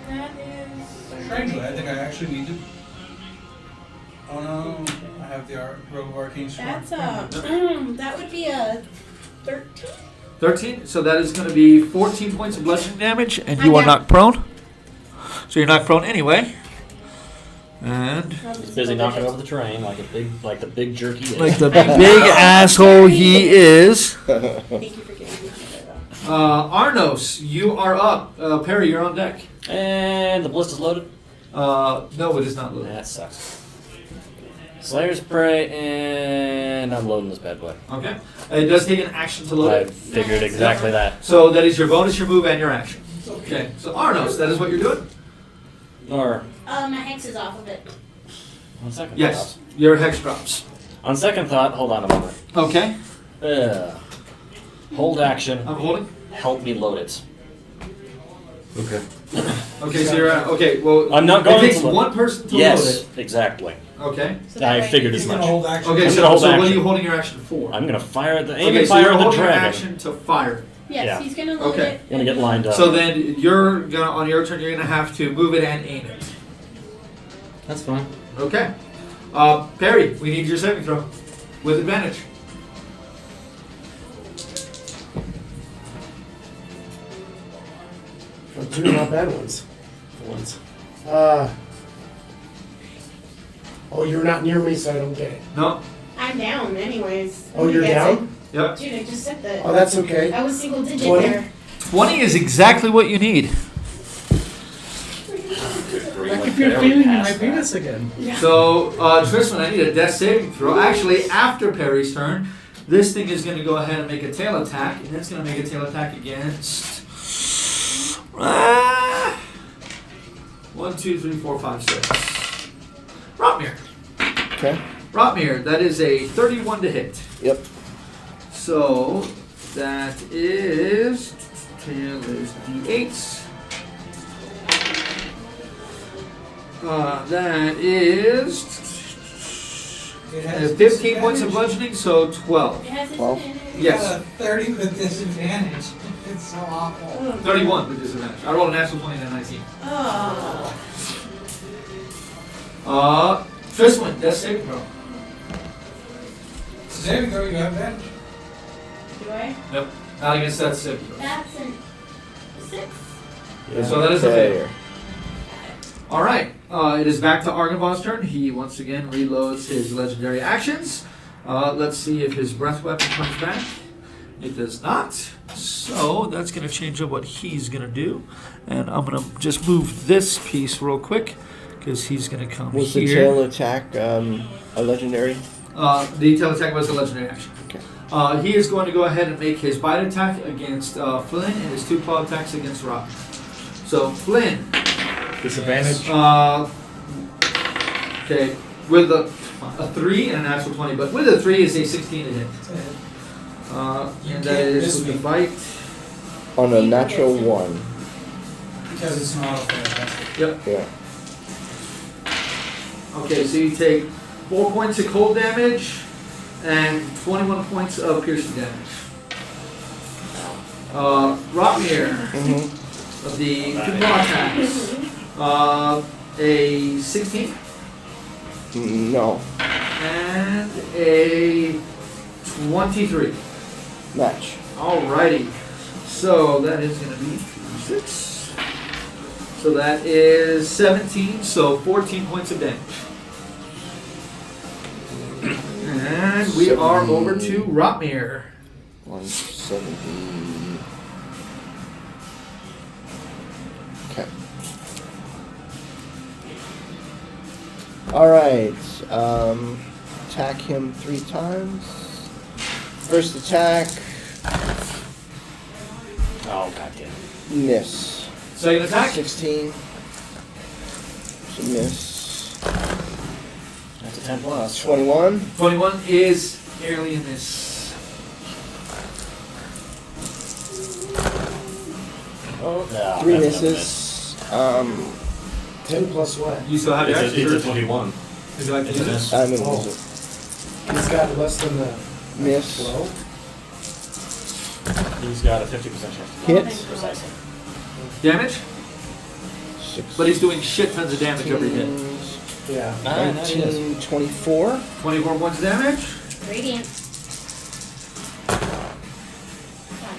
[SPEAKER 5] That is.
[SPEAKER 2] Strangely, I think I actually need to. Oh no, I have the Rogue of Arcane Storm.
[SPEAKER 5] That's that would be a 13.
[SPEAKER 1] 13. So that is going to be 14 points of bludgeoning damage, and you
[SPEAKER 5] I'm
[SPEAKER 1] are
[SPEAKER 5] down.
[SPEAKER 1] knocked prone. So you're knocked prone anyway. And
[SPEAKER 4] He's busy knocking over the terrain like the big jerky is.
[SPEAKER 1] like the big asshole he is.
[SPEAKER 5] Thank you for giving me that.
[SPEAKER 1] Arnos, you are up. Perry, you're on deck.
[SPEAKER 4] And the ballista's loaded.
[SPEAKER 1] No, it is not loaded.
[SPEAKER 4] That sucks. Slayer's Prey, and I'm loading this bad boy.
[SPEAKER 1] Okay. It does take an action to load
[SPEAKER 4] I
[SPEAKER 1] it.
[SPEAKER 4] figured exactly that.
[SPEAKER 1] So that is your bonus, your move, and your action. Okay. So Arnos, that is what you're doing?
[SPEAKER 4] Or,
[SPEAKER 5] My hex is off of it.
[SPEAKER 4] on second
[SPEAKER 1] Yes. Your hex drops.
[SPEAKER 4] thought. On second thought, hold on a moment.
[SPEAKER 1] Okay.
[SPEAKER 4] Hold action.
[SPEAKER 1] I'm holding.
[SPEAKER 4] Help me load it.
[SPEAKER 7] Okay.
[SPEAKER 1] Okay, so you're okay. Well,
[SPEAKER 4] I'm not going
[SPEAKER 1] it takes
[SPEAKER 4] to load.
[SPEAKER 1] one person to
[SPEAKER 4] Yes,
[SPEAKER 1] load
[SPEAKER 4] exactly.
[SPEAKER 1] it. Okay.
[SPEAKER 5] So that
[SPEAKER 4] I
[SPEAKER 5] way-
[SPEAKER 4] figured
[SPEAKER 2] He's
[SPEAKER 4] as
[SPEAKER 2] gonna
[SPEAKER 4] much.
[SPEAKER 2] hold action.
[SPEAKER 1] Okay.
[SPEAKER 4] I'm
[SPEAKER 1] So,
[SPEAKER 4] gonna hold
[SPEAKER 1] so what are
[SPEAKER 4] action.
[SPEAKER 1] you holding your action for?
[SPEAKER 4] I'm gonna fire at the aim
[SPEAKER 1] Okay,
[SPEAKER 4] and
[SPEAKER 1] so
[SPEAKER 4] fire
[SPEAKER 1] you're
[SPEAKER 4] at the
[SPEAKER 1] holding your
[SPEAKER 4] dragon.
[SPEAKER 1] action to fire.
[SPEAKER 5] Yes,
[SPEAKER 4] Yeah.
[SPEAKER 5] he's gonna load
[SPEAKER 1] Okay.
[SPEAKER 5] it.
[SPEAKER 4] Gonna get lined up.
[SPEAKER 1] So then you're gonna on your turn. You're gonna have to move it and aim it.
[SPEAKER 7] That's fine.
[SPEAKER 1] Okay. Perry, we need your saving throw with advantage.
[SPEAKER 3] Well, two not bad ones. For once. Oh, you're not near me, so I don't get it.
[SPEAKER 1] No.
[SPEAKER 5] I'm down, anyways.
[SPEAKER 3] Oh, you're
[SPEAKER 5] That's
[SPEAKER 3] down?
[SPEAKER 1] Yep.
[SPEAKER 5] it. Dude, I just said that.
[SPEAKER 3] Oh, that's okay.
[SPEAKER 5] I was single digit
[SPEAKER 3] 20?
[SPEAKER 5] there.
[SPEAKER 1] 20 is exactly what you need.
[SPEAKER 3] I can feel feeling in my penis again.
[SPEAKER 1] So, Tristan, I need a death saving throw. Actually, after Perry's turn, this thing is going to go ahead and make a tail attack, and it's going to make a tail attack against. 1, 2, 3, 4, 5, 6. Rotmir.
[SPEAKER 6] Okay.
[SPEAKER 1] Rotmir, that is a 31 to hit.
[SPEAKER 6] Yep.
[SPEAKER 1] So, that is. Tail is d8. That is.
[SPEAKER 2] It has
[SPEAKER 1] 15 points of bludgeoning, so 12.
[SPEAKER 5] It has
[SPEAKER 6] Well,
[SPEAKER 5] disadvantage.
[SPEAKER 1] Yes.
[SPEAKER 2] Got a 30 with disadvantage. It's so awful.
[SPEAKER 1] 31 with disadvantage. I rolled a natural 20 and a 19.
[SPEAKER 5] Oh.
[SPEAKER 1] Tristan, death saving throw.
[SPEAKER 2] Saving throw, you have advantage.
[SPEAKER 5] Do I?
[SPEAKER 1] Nope. Not against that saving throw.
[SPEAKER 5] That's an 6.
[SPEAKER 1] So that is a
[SPEAKER 6] Okay.
[SPEAKER 1] failure. Alright. It is back to Argonvon's turn. He once again reloads his legendary actions. Let's see if his breath weapon comes back. It does not. So that's going to change up what he's going to do. And I'm going to just move this piece real quick because he's going to come
[SPEAKER 6] Was the
[SPEAKER 1] here.
[SPEAKER 6] tail attack a legendary?
[SPEAKER 1] The tail attack was a legendary action.
[SPEAKER 6] Okay.
[SPEAKER 1] He is going to go ahead and make his bite attack against Flynn and his 2 claw attacks against Rob. So Flynn.
[SPEAKER 3] Disadvantage.
[SPEAKER 1] Okay, with a 3 and a natural 20, but with a 3 is a 16 to hit. And that
[SPEAKER 2] can't
[SPEAKER 1] is
[SPEAKER 2] miss
[SPEAKER 1] with the
[SPEAKER 2] me.
[SPEAKER 1] bite.
[SPEAKER 6] On a natural 1.
[SPEAKER 2] Because it's not fantastic.
[SPEAKER 1] Yep.
[SPEAKER 6] Yeah.
[SPEAKER 1] Okay, so you take 4 points of cold damage and 21 points of piercing damage. Rotmir,
[SPEAKER 6] Mm-hmm.
[SPEAKER 1] of the 2 claw attacks. A 16
[SPEAKER 6] No.
[SPEAKER 1] and a 23.
[SPEAKER 6] Match.
[SPEAKER 1] Alrighty. So that is going to be 6. So that is 17, so 14 points of damage. And we are over to Rotmir.
[SPEAKER 6] 170. Okay. Alright. Attack him 3 times. First attack.
[SPEAKER 4] Oh, goddamn.
[SPEAKER 1] Second
[SPEAKER 6] Miss.
[SPEAKER 1] attack.
[SPEAKER 6] 16. It's a miss.
[SPEAKER 4] That's a 10 plus.
[SPEAKER 6] 21.
[SPEAKER 1] 21 is barely a miss.
[SPEAKER 4] Oh, no.
[SPEAKER 6] 3
[SPEAKER 4] that's
[SPEAKER 6] misses.
[SPEAKER 3] 10 plus what?
[SPEAKER 1] You still have your
[SPEAKER 4] It's a
[SPEAKER 1] action.
[SPEAKER 4] 21.
[SPEAKER 1] Would you like to
[SPEAKER 4] It's
[SPEAKER 1] use
[SPEAKER 4] a
[SPEAKER 1] it?
[SPEAKER 4] miss.
[SPEAKER 6] I'm gonna
[SPEAKER 3] Oh.
[SPEAKER 6] use it.
[SPEAKER 3] He's got less than the
[SPEAKER 6] Miss.
[SPEAKER 3] 12.
[SPEAKER 4] He's got a 50% chance.
[SPEAKER 6] Hit.
[SPEAKER 4] Precisely.
[SPEAKER 1] Damage?
[SPEAKER 6] 6.
[SPEAKER 1] But he's doing shit tons of damage every hit.
[SPEAKER 3] Yeah.
[SPEAKER 6] 19, 24.
[SPEAKER 1] 24 points of damage.
[SPEAKER 5] Radiant.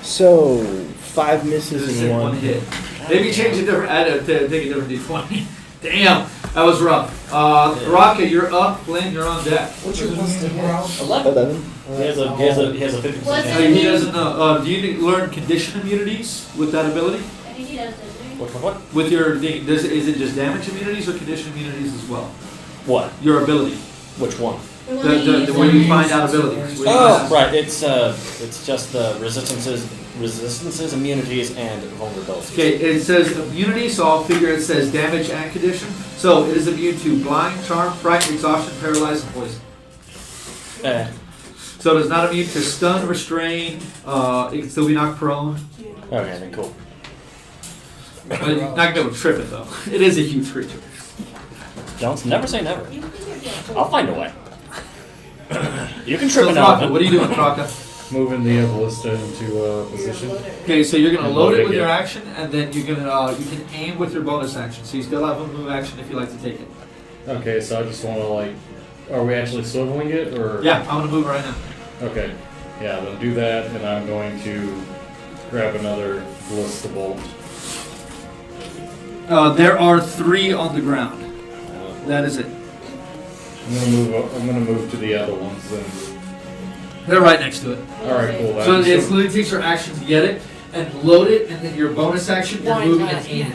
[SPEAKER 6] So, 5
[SPEAKER 1] This
[SPEAKER 6] misses
[SPEAKER 1] is
[SPEAKER 6] and
[SPEAKER 1] one
[SPEAKER 6] 1
[SPEAKER 1] hit. Maybe change a different, take a different d20. Damn, that was rough. Rocket, you're up. Flynn, you're on deck.
[SPEAKER 3] What's your plus to hit?
[SPEAKER 4] 11.
[SPEAKER 6] 11.
[SPEAKER 4] He has a 50%
[SPEAKER 5] What's
[SPEAKER 4] chance.
[SPEAKER 5] it?
[SPEAKER 1] He doesn't know. Do you learn condition immunities with that ability?
[SPEAKER 5] I think he does, doesn't he?
[SPEAKER 4] What?
[SPEAKER 1] With your, is it just damage immunities or condition immunities as well?
[SPEAKER 4] What?
[SPEAKER 1] Your ability.
[SPEAKER 4] Which one?
[SPEAKER 5] The one that you use
[SPEAKER 1] Where you
[SPEAKER 5] on-
[SPEAKER 1] find out abilities. where you
[SPEAKER 4] Oh,
[SPEAKER 1] find out-
[SPEAKER 4] right. It's just the resistances, immunities, and vulnerabilities.
[SPEAKER 1] Okay, it says immunity, so I'll figure it says damage and condition. So it is immune to blind, charm, fright, exhaustion, paralyze, and poison. So it is not immune to stun, restrain, it can still be knocked prone.
[SPEAKER 4] Okay, then cool.
[SPEAKER 1] But you're not gonna be able to trip it though. It is a huge creature.
[SPEAKER 4] Don't never say never.
[SPEAKER 5] You figured it.
[SPEAKER 4] I'll find a way. You can trip
[SPEAKER 1] So
[SPEAKER 4] an
[SPEAKER 1] Kraka,
[SPEAKER 4] elephant.
[SPEAKER 1] what are you doing, Kraka?
[SPEAKER 7] Moving the ballista into position.
[SPEAKER 1] Okay, so you're gonna
[SPEAKER 7] And
[SPEAKER 1] load
[SPEAKER 7] load
[SPEAKER 1] it
[SPEAKER 7] it,
[SPEAKER 1] with your
[SPEAKER 7] yeah.
[SPEAKER 1] action, and then you're gonna you can aim with your bonus action. So you still have a move action if you like to take it.
[SPEAKER 7] Okay, so I just want to like, are we actually swiveling it or?
[SPEAKER 1] Yeah, I'm gonna move right now.
[SPEAKER 7] Okay. Yeah, then do that, and I'm going to grab another ballista bolt.
[SPEAKER 1] There are 3 on the ground. That is it.
[SPEAKER 7] I'm gonna move to the other ones then.
[SPEAKER 1] They're right next to it.
[SPEAKER 7] All right, cool.
[SPEAKER 1] So it literally takes your action to get it and load it, and then your bonus action, you're moving and aiming.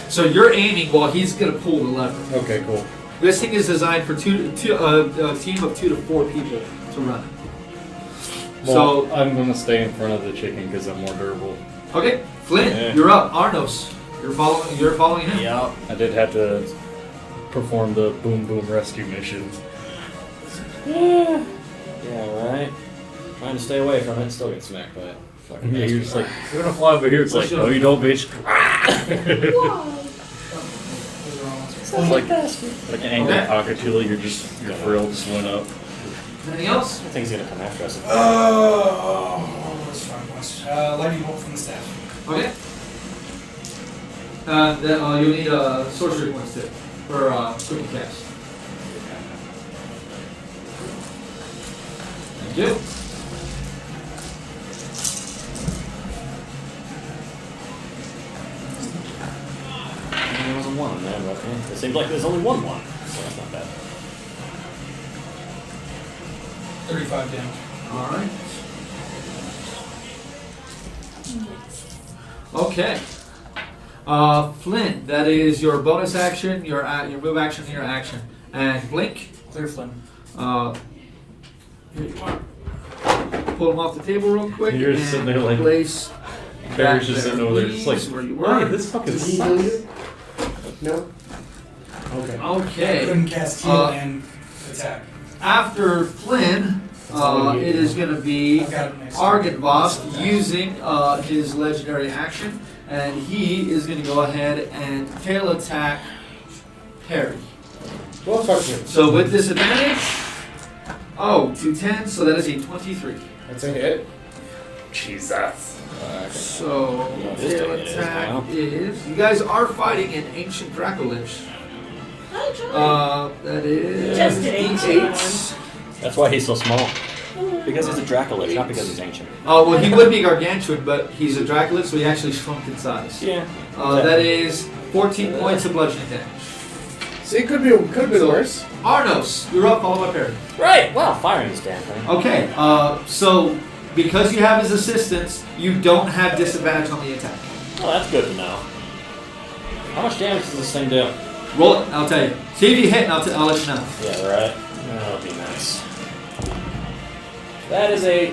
[SPEAKER 1] So you're aiming while he's gonna pull the lever.
[SPEAKER 7] Okay, cool.
[SPEAKER 1] This thing is designed for a team of 2 to 4 people to run it.
[SPEAKER 7] Well, I'm gonna stay in front of the chicken because I'm more durable.
[SPEAKER 1] Okay, Flynn,
[SPEAKER 4] Yeah.
[SPEAKER 1] you're up. Arnos, you're following him.
[SPEAKER 4] Yeah.
[SPEAKER 7] I did have to perform the boom boom rescue mission.
[SPEAKER 4] Yeah, right. Trying to stay away from it, still get smacked by it. Fucking
[SPEAKER 7] Yeah, you're
[SPEAKER 4] bastard.
[SPEAKER 7] just like, you're gonna fly over here. It's like, no, you don't, bitch. It's like an angry
[SPEAKER 1] Okay.
[SPEAKER 7] cockatiel. Your frill just went up.
[SPEAKER 1] Anything else?
[SPEAKER 4] I think he's gonna come after us.
[SPEAKER 2] What's fun? Lightning bolt from the staff.
[SPEAKER 1] Okay. Then you'll need a sorcery points too for quick cast. Thank you.
[SPEAKER 4] There was a 1 man, but it seems like there's only one, so that's not bad.
[SPEAKER 2] 35 damage.
[SPEAKER 1] All right. Okay. Flynn, that is your bonus action, your move action, and your action. And Blink,
[SPEAKER 2] Clear Flynn.
[SPEAKER 1] here you are. Pull them off the table real quick.
[SPEAKER 7] You're
[SPEAKER 1] and
[SPEAKER 7] just sitting there like-
[SPEAKER 1] place.
[SPEAKER 7] Barry's
[SPEAKER 1] that
[SPEAKER 7] just
[SPEAKER 1] there,
[SPEAKER 7] sitting over there, just like,
[SPEAKER 1] please, where you
[SPEAKER 7] hey,
[SPEAKER 1] were.
[SPEAKER 7] this fucking
[SPEAKER 3] Did he
[SPEAKER 7] sucks.
[SPEAKER 3] heal you? No? Okay.
[SPEAKER 1] Okay.
[SPEAKER 2] Couldn't cast heal and attack.
[SPEAKER 1] After Flynn, it is going to be
[SPEAKER 2] I've got it next.
[SPEAKER 1] Argynvost using his legendary action, and he is going to go ahead and tail attack Perry.
[SPEAKER 3] Well, fuck you.
[SPEAKER 1] So with disadvantage, 210, so that is a 23.
[SPEAKER 3] That's a hit.
[SPEAKER 7] Jesus.
[SPEAKER 1] So
[SPEAKER 4] Yeah, this
[SPEAKER 1] tail
[SPEAKER 4] thing is,
[SPEAKER 1] attack
[SPEAKER 4] wow.
[SPEAKER 1] is. You guys are fighting an ancient Dracolich.
[SPEAKER 5] Oh, Charlie.
[SPEAKER 1] That is
[SPEAKER 5] Just an ancient
[SPEAKER 1] 8.
[SPEAKER 4] That's why he's so small. Because he's a Dracolich, not because he's ancient.
[SPEAKER 1] Well, he would be gargantuan, but he's a Dracolich, so he actually shrunk in size.
[SPEAKER 4] Yeah.
[SPEAKER 1] That is 14 points of bludgeoning damage.
[SPEAKER 3] See, it could be worse.
[SPEAKER 1] Arnos, you're up, followed by Perry.
[SPEAKER 4] Right, well, firing this damn thing.
[SPEAKER 1] Okay, so because you have his assistance, you don't have disadvantage on the attack.
[SPEAKER 4] Well, that's good to know. How much damage does this thing do?
[SPEAKER 1] Roll it, I'll tell you. See if you hit, and I'll let you know.
[SPEAKER 4] Yeah, right. That'll be nice. That is a...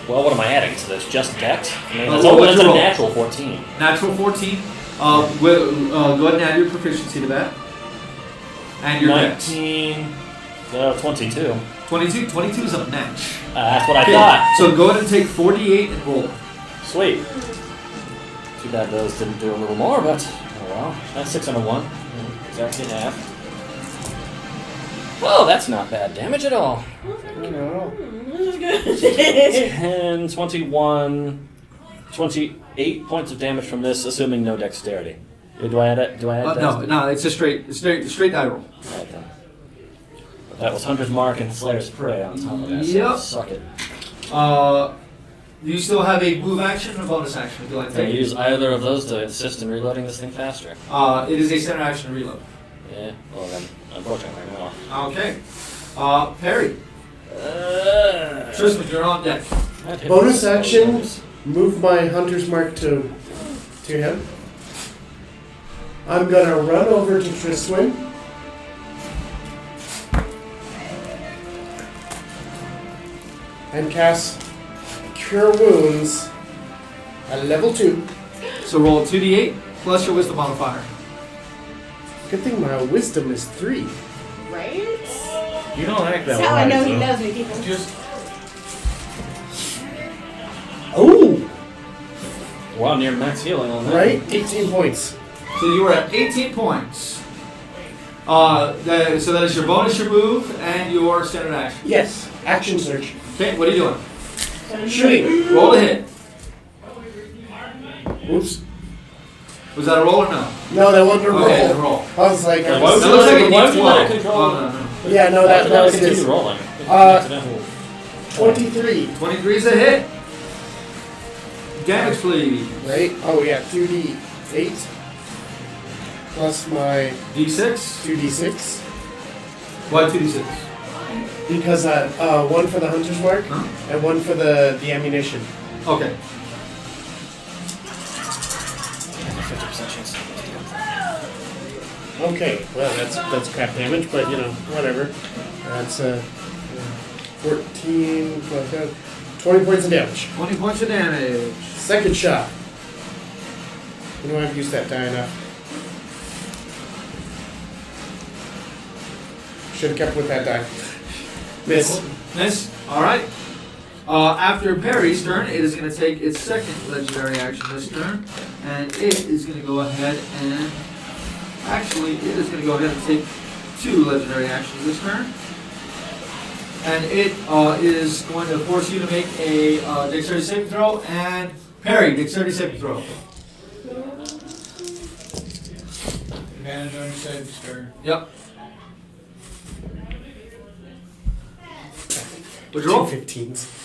[SPEAKER 4] Well, what am I adding to this? Just Dex? I mean, that's,
[SPEAKER 1] What's
[SPEAKER 4] that's a
[SPEAKER 1] your roll?
[SPEAKER 4] natural 14.
[SPEAKER 1] Natural 14. Go ahead and add your proficiency to that. And your dex.
[SPEAKER 4] 19... 22.
[SPEAKER 1] 22. 22 is a match.
[SPEAKER 4] That's what I
[SPEAKER 1] Okay,
[SPEAKER 4] thought.
[SPEAKER 1] so go ahead and take 48 and roll.
[SPEAKER 4] Sweet. Too bad those didn't do a little more, but oh well. That's 6 and a 1. Exactly half. Oh, that's not bad damage at all.
[SPEAKER 6] No.
[SPEAKER 5] This is good.
[SPEAKER 4] 10, 21, 28 points of damage from this, assuming no dexterity. Do I add it? Do I add
[SPEAKER 1] No, it's a straight die roll.
[SPEAKER 4] Right then. But that was Hunter's Mark and Slayer's Prey on top of that. So
[SPEAKER 1] Yep.
[SPEAKER 4] suck it.
[SPEAKER 1] You still have a move action and a bonus action. Would you like to
[SPEAKER 4] Can I
[SPEAKER 1] take?
[SPEAKER 4] use either of those to assist in reloading this thing faster?
[SPEAKER 1] It is a standard action to reload.
[SPEAKER 4] Yeah, well then, unfortunately, no.
[SPEAKER 1] Okay. Perry. Tristan, you're on deck.
[SPEAKER 3] Bonus action. Move my hunter's mark to him. I'm gonna run over to Triswin. And cast Cure Wounds at level 2.
[SPEAKER 1] So roll 2d8 plus your wisdom modifier.
[SPEAKER 3] Good thing my wisdom is 3.
[SPEAKER 5] Right?
[SPEAKER 7] You don't act that
[SPEAKER 5] That's how I know
[SPEAKER 7] wise,
[SPEAKER 5] he
[SPEAKER 7] though.
[SPEAKER 5] knows me, people.
[SPEAKER 2] Just
[SPEAKER 3] Oh!
[SPEAKER 4] Wow, near max healing on that.
[SPEAKER 3] Right? 18 points.
[SPEAKER 1] So you were at 18 points. So that is your bonus, your move, and your standard action.
[SPEAKER 3] Yes. Action search.
[SPEAKER 1] Okay, what are you doing?
[SPEAKER 3] Shooting.
[SPEAKER 1] Roll to hit.
[SPEAKER 3] Oops.
[SPEAKER 1] Was that a roll or no?
[SPEAKER 3] No, that wasn't a roll.
[SPEAKER 1] Okay, then roll.
[SPEAKER 3] I was like,
[SPEAKER 4] Why would
[SPEAKER 1] That
[SPEAKER 4] you
[SPEAKER 1] looks
[SPEAKER 4] let
[SPEAKER 1] like
[SPEAKER 4] it-
[SPEAKER 1] a
[SPEAKER 4] why would you let it
[SPEAKER 1] D12.
[SPEAKER 4] control?
[SPEAKER 1] Oh, no.
[SPEAKER 3] yeah, no, that was
[SPEAKER 4] continue
[SPEAKER 3] his.
[SPEAKER 4] rolling.
[SPEAKER 3] 23.
[SPEAKER 1] 23 is a hit. Damage, please.
[SPEAKER 3] Right? Oh, yeah, 2d8 plus my
[SPEAKER 1] D6.
[SPEAKER 3] 2d6.
[SPEAKER 1] Why 2d6?
[SPEAKER 3] Because one for the hunter's mark
[SPEAKER 1] Huh?
[SPEAKER 3] and one for the ammunition.
[SPEAKER 1] Okay.
[SPEAKER 4] 50% chance.
[SPEAKER 3] Okay, well that's crap damage, but you know, whatever. That's 14 plus 20 points of damage.
[SPEAKER 1] 20 points of damage.
[SPEAKER 3] Second shot. You know I've used that die enough. Should have kept with that die. Miss.
[SPEAKER 1] Miss. All right. After Perry's turn, it is going to take its second legendary action this turn, and it is going to go ahead and actually it is going to go ahead and take 2 legendary actions this turn, and it is going to force you to make a dexterity saving throw. And Perry, dexterity saving throw.
[SPEAKER 2] advantage on your saves, sir.
[SPEAKER 1] Yep. What'd you roll?
[SPEAKER 3] 15s.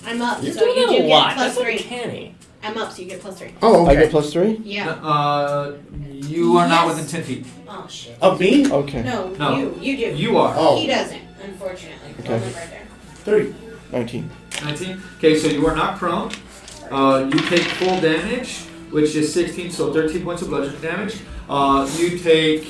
[SPEAKER 5] I'm up,
[SPEAKER 4] You're
[SPEAKER 5] so you
[SPEAKER 4] doing
[SPEAKER 5] do
[SPEAKER 4] a
[SPEAKER 5] get
[SPEAKER 4] lot.
[SPEAKER 5] plus
[SPEAKER 4] That's
[SPEAKER 5] 3.
[SPEAKER 4] uncanny.
[SPEAKER 5] I'm up, so you get plus 3.
[SPEAKER 3] Oh,
[SPEAKER 6] I
[SPEAKER 3] okay.
[SPEAKER 6] get plus 3?
[SPEAKER 5] Yeah.
[SPEAKER 1] You are not
[SPEAKER 5] Yes.
[SPEAKER 1] within 10 feet.
[SPEAKER 5] Oh shit.
[SPEAKER 3] Of me?
[SPEAKER 6] Okay.
[SPEAKER 5] No,
[SPEAKER 1] No.
[SPEAKER 5] you do.
[SPEAKER 1] You are.
[SPEAKER 3] Oh.
[SPEAKER 5] He doesn't, unfortunately.
[SPEAKER 6] Okay.
[SPEAKER 5] I'll live right there.
[SPEAKER 3] 30.
[SPEAKER 6] 19.
[SPEAKER 1] 19. Okay, so you are not prone. You take full damage, which is 16, so 13 points of bludgeoning damage. You take